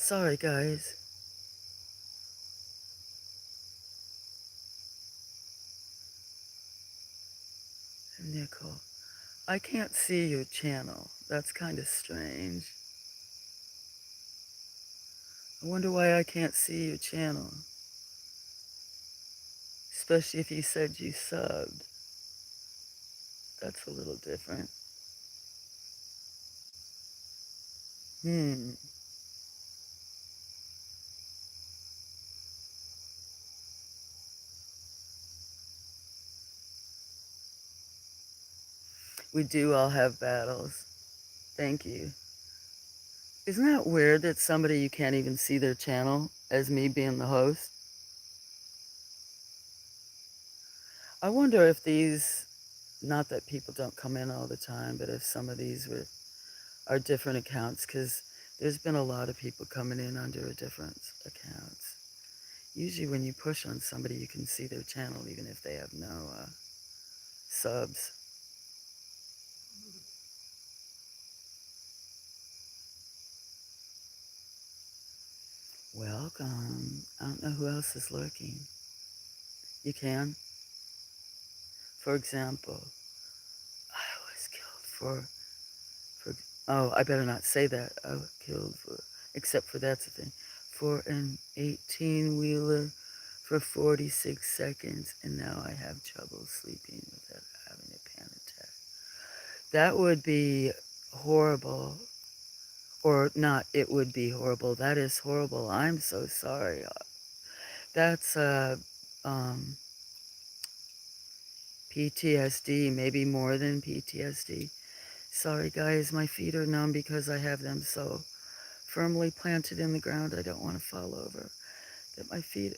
Sorry, guys. Nickel. I can't see your channel. That's kind of strange. I wonder why I can't see your channel. Especially if you said you subbed. That's a little different. Hmm. We do all have battles. Thank you. Isn't that weird that somebody you can't even see their channel as me being the host? I wonder if these, not that people don't come in all the time, but if some of these are different accounts, because there's been a lot of people coming in under different accounts. Usually when you push on somebody, you can see their channel even if they have no subs. Welcome. I don't know who else is lurking. You can. For example, I was killed for oh, I better not say that. I was killed for, except for that's the thing, for an 18-wheeler for 46 seconds, and now I have trouble sleeping without having a panic attack. That would be horrible. Or not, it would be horrible. That is horrible. I'm so sorry. That's um, PTSD, maybe more than PTSD. Sorry, guys, my feet are numb because I have them so firmly planted in the ground. I don't want to fall over. That my feet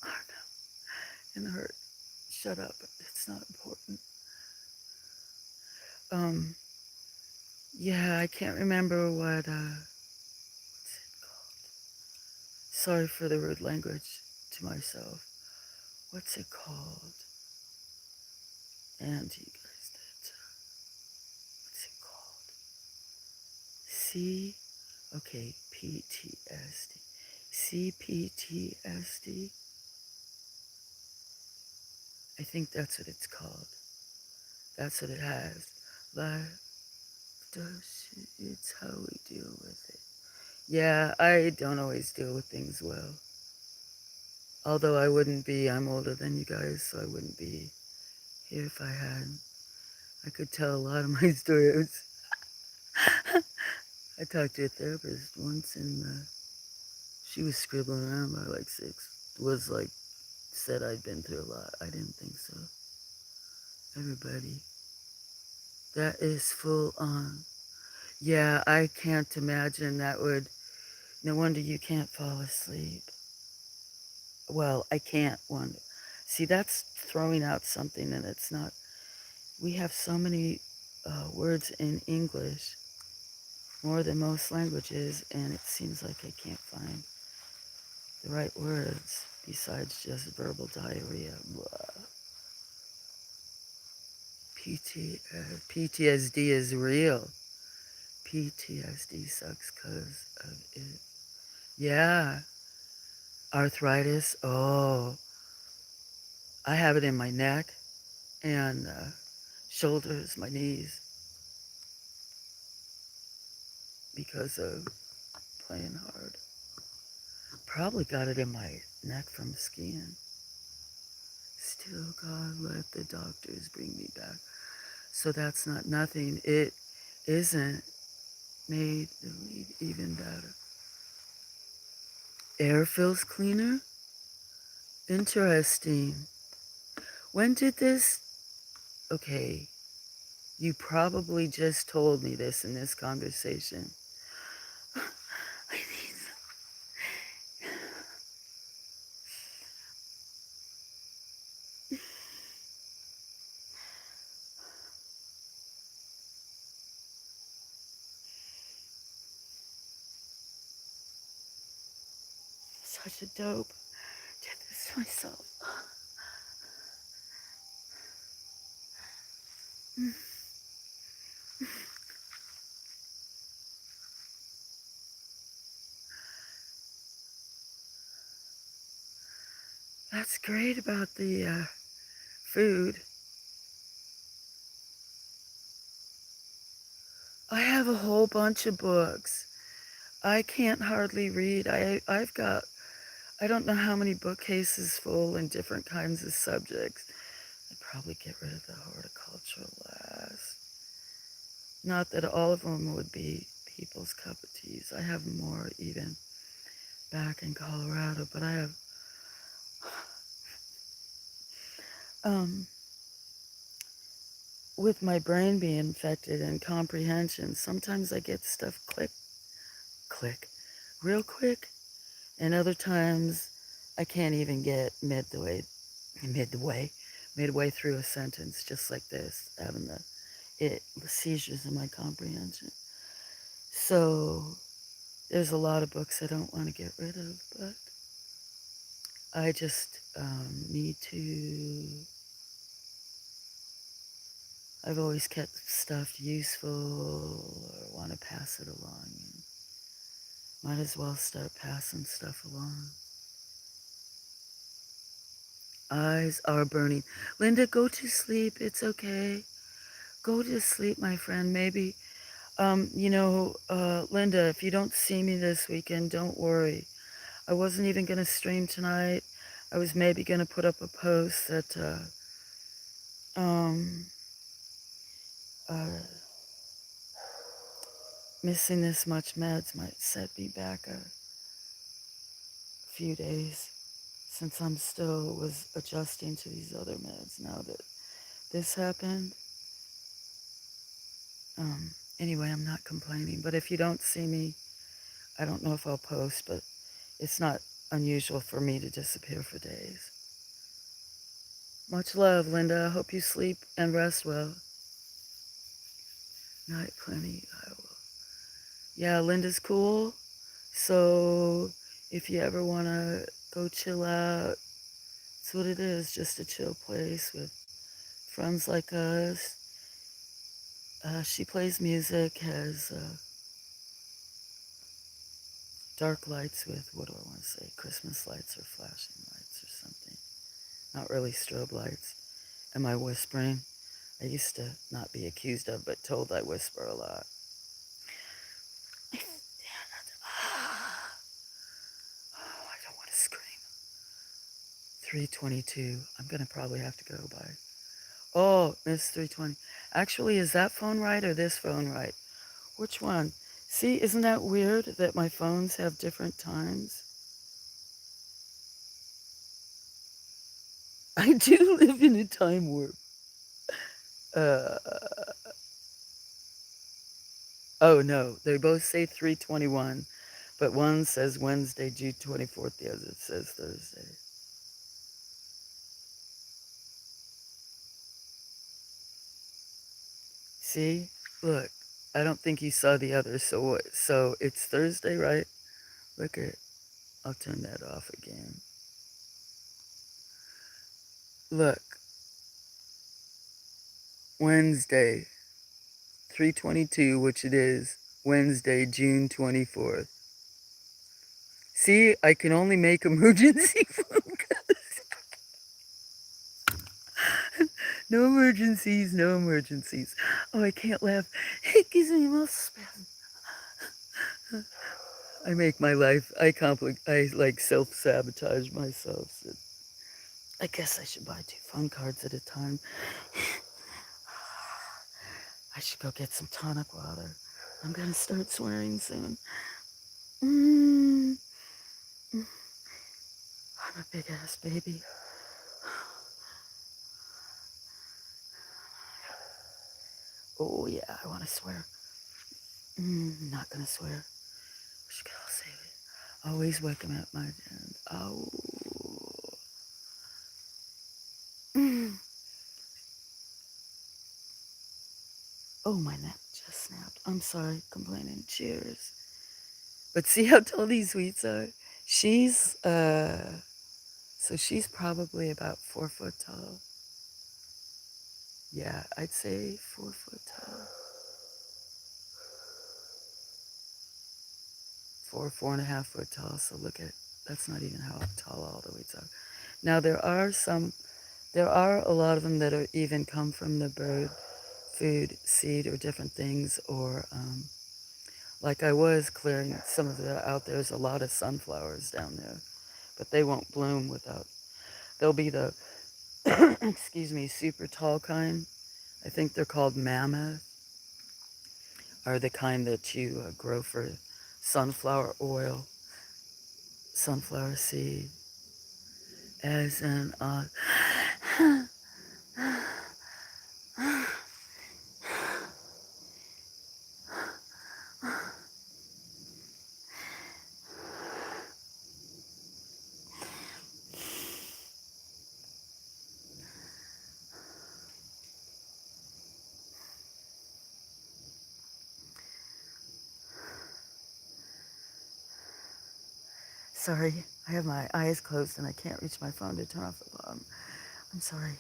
are numb and hurt. Shut up. It's not important. Um, yeah, I can't remember what, what's it called? Sorry for the rude language to myself. What's it called? And you guys, that, what's it called? C, okay, PTSD. CPTSD? I think that's what it's called. That's what it has. Life does, it's how we deal with it. Yeah, I don't always deal with things well. Although I wouldn't be, I'm older than you guys, so I wouldn't be here if I had. I could tell a lot of my stories. I talked to a therapist once and she was scribbling around by like 6. Was like, said I'd been through a lot. I didn't think so. Everybody. That is full on. Yeah, I can't imagine that would. No wonder you can't fall asleep. Well, I can't wonder. See, that's throwing out something and it's not. We have so many words in English, more than most languages, and it seems like I can't find the right words besides just verbal diarrhea. Blah. PTSD is real. PTSD sucks because of it. Yeah. Arthritis. Oh, I have it in my neck and shoulders, my knees, because of playing hard. Probably got it in my neck from skiing. Still, God, let the doctors bring me back. So that's not nothing. It isn't made even better. Air feels cleaner? Interesting. When did this? Okay, you probably just told me this in this conversation. I need such a dope. Did this to myself. That's great about the food. I have a whole bunch of books. I can't hardly read. I've got, I don't know how many bookcases full in different kinds of subjects. I'd probably get rid of the horticultural last. Not that all of them would be people's cup of teas. I have more even back in Colorado, but I have, um, with my brain being infected and comprehension, sometimes I get stuff click, real quick, and other times I can't even get midway through a sentence, just like this, having the seizures in my comprehension. So there's a lot of books I don't want to get rid of, but I just need to. I've always kept stuff useful or want to pass it along. And might as well start passing stuff along. Eyes are burning. Linda, go to sleep. It's okay. Go to sleep, my friend. Maybe, Linda, if you don't see me this weekend, don't worry. I wasn't even going to stream tonight. I was maybe going to put up a post that, um, uh, missing this much meds might set me back a few days, since I'm still was adjusting to these other meds now that this happened. Anyway, I'm not complaining, but if you don't see me, I don't know if I'll post, but it's not unusual for me to disappear for days. Much love, Linda. I hope you sleep and rest well. Night plenty. I will. Yeah, Linda's cool. So if you ever want to go chill out, that's what it is, just a chill place with friends like us. She plays music, has dark lights with, what do I want to say, Christmas lights or flashing lights or something. Not really strobe lights. Am I whispering? I used to not be accused of, but told I whisper a lot. Oh, I don't want to scream. 322. I'm going to probably have to go by. Oh, Miss 320. Actually, is that phone right or this phone right? Which one? See, isn't that weird that my phones have different times? I do live in a time warp. Uh, oh no, they both say 321, but one says Wednesday, June 24th, the other says Thursday. See? Look, I don't think you saw the other, so it's Thursday, right? Look at, I'll turn that off again. Look, Wednesday, 322, which it is, Wednesday, June 24th. See, I can only make emergency phone calls. No emergencies, no emergencies. Oh, I can't laugh. It gives me mouth spasm. I make my life, I like self-sabotage myself. So I guess I should buy 2 phone cards at a time. I should go get some tonic water. I'm gonna start swearing soon. I'm a big ass baby. Oh yeah, I want to swear. Not gonna swear. Wish I could all save it. Always welcome at my end. Oh. Oh, my neck just snapped. I'm sorry, complaining. Cheers. But see how tall these sweets are? She's, so she's probably about 4 foot tall. Yeah, I'd say 4 foot tall. 4.5 foot tall. So look at, that's not even how tall all the weights are. Now there are a lot of them that are even come from the bird food, seed, or different things, or like I was clearing some of that out. There's a lot of sunflowers down there, but they won't bloom without, they'll be the, excuse me, super tall kind. I think they're called mammoth, are the kind that you grow for sunflower oil, sunflower seed, as an sorry, I have my eyes closed and I can't reach my phone to turn off the alarm. I'm sorry.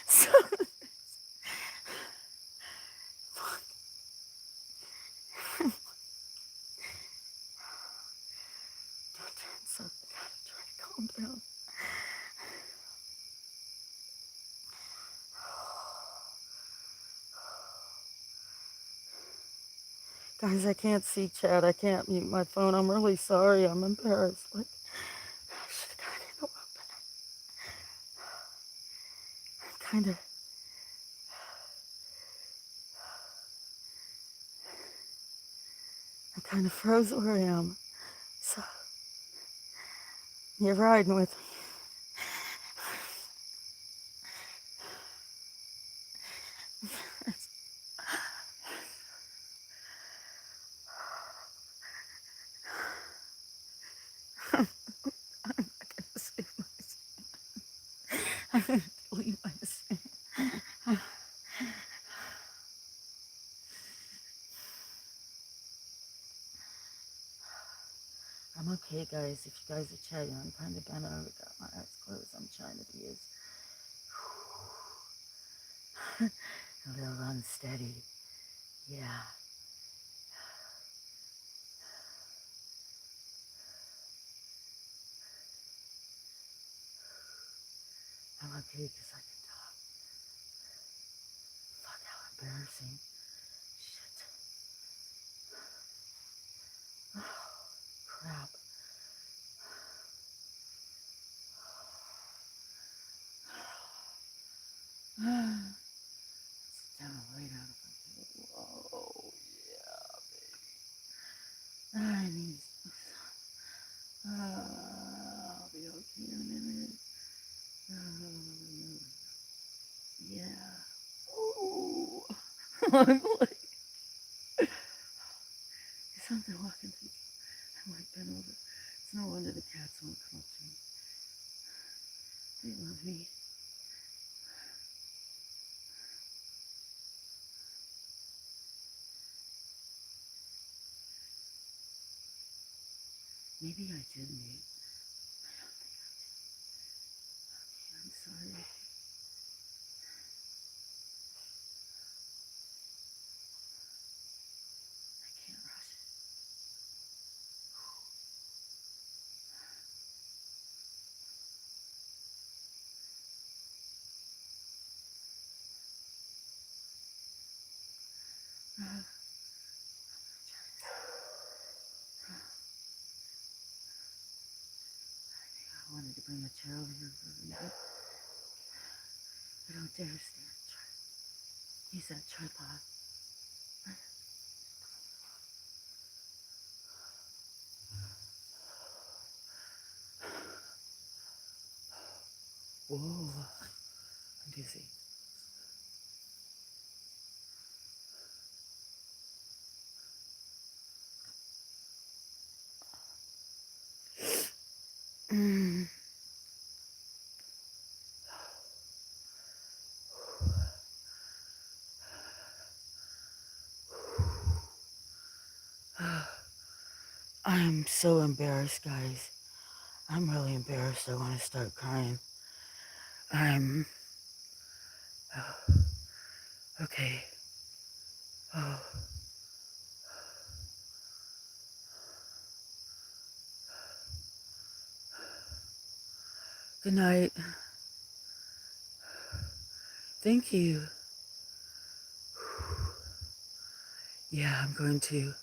So, so try to calm down. Guys, I can't see chat. I can't mute my phone. I'm really sorry. I'm embarrassed. Like, I should have got it open. I kind of froze where I am. So, you're riding with me. I'm not going to save myself. I'm going to delete myself. I'm okay, guys. If you guys are chatting, I'm kind of bent over, got my eyes closed. I'm trying to be as a little unsteady. Yeah. I'm okay because I can talk. Fuck, how embarrassing. crap. Sit down and lay down. Whoa, yeah, baby. I need. I'll be okay in a minute. Yeah. Ooh. I'm like, there's something walking through. I'm like bent over. It's no wonder the cats won't come up to me. They love me. Maybe I didn't. I'm sorry. I can't rush it. I wanted to bring the chair over here for a minute. I don't dare stand. Use that tripod. Whoa. I'm dizzy. I'm so embarrassed, guys. I'm really embarrassed. I want to start crying. I'm. Okay. Oh. Good night. Thank you. Yeah, I'm going to.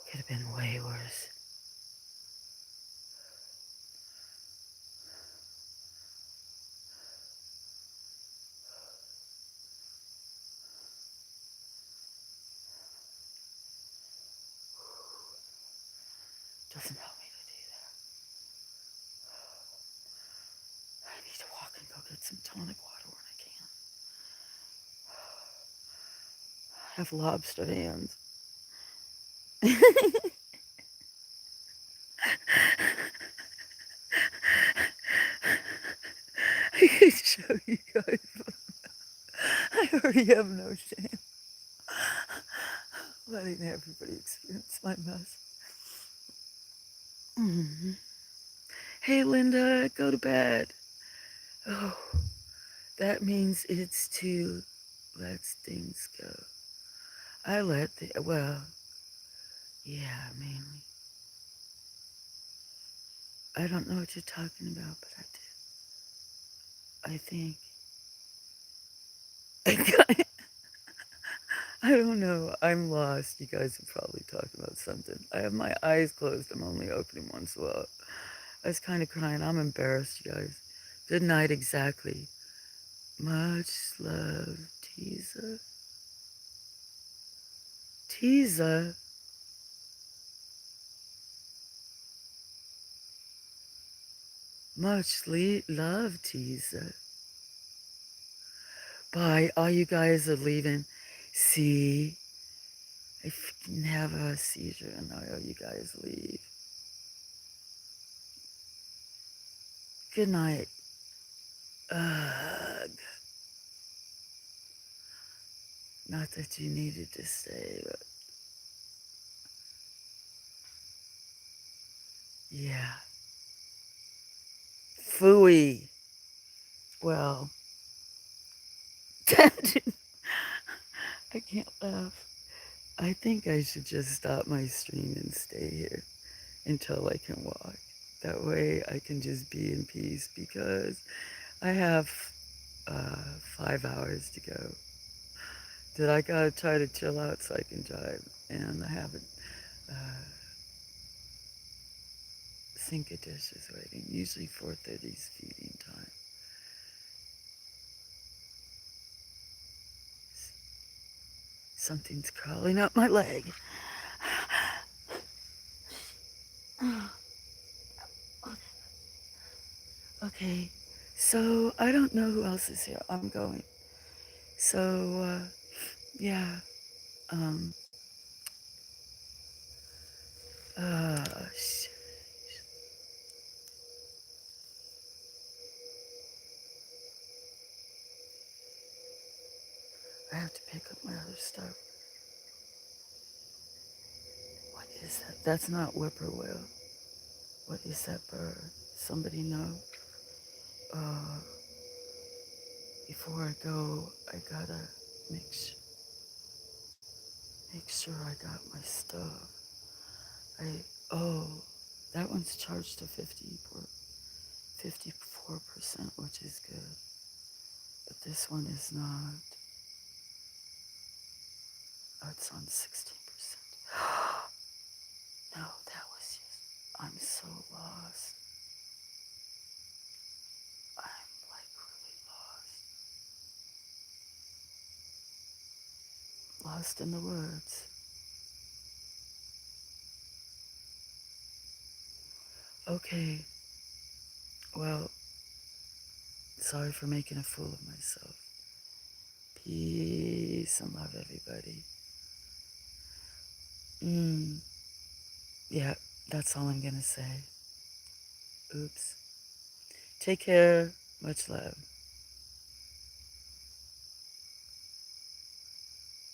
Could have been way worse. Doesn't help me to do that. I need to walk and go get some tonic water when I can. I have lobster hands. I could show you guys. I already have no shame. Letting everybody experience my mess. Mm-hmm. Hey, Linda, go to bed. Oh, that means it's to let things go. I let the, well, yeah, mainly. I don't know what you're talking about, but I do. I think. I don't know. I'm lost. You guys are probably talking about something. I have my eyes closed. I'm only opening one, so I was kind of crying. I'm embarrassed, you guys. Good night, exactly. Much love, teaser. Teaser. Much love, teaser. Bye. All you guys are leaving. See, I freaking have a seizure and all you guys leave. Good night. Ugh. Not that you needed to stay, but Yeah. Phooey. Well, I can't laugh. I think I should just stop my stream and stay here until I can walk. That way I can just be in peace because I have 5 hours to go. That I gotta try to chill out so I can drive. And I haven't uh, sink of dishes waiting. Usually 4:30 is feeding time. Something's crawling up my leg. Okay, so I don't know who else is here. I'm going. So, yeah. Um, uh, sh- I have to pick up my other stuff. What is that? That's not whippoorwill. What is that bird? Somebody know? Uh, Before I go, I gotta make sh- make sure I got my stuff. Oh, that one's charged to 54%, which is good. But this one is not. Oh, it's on 16%. No, that was just. I'm so lost. I'm like really lost. Lost in the woods. Okay, well, sorry for making a fool of myself. Peace and love, everybody. Yeah, that's all I'm gonna say. Oops. Take care. Much love.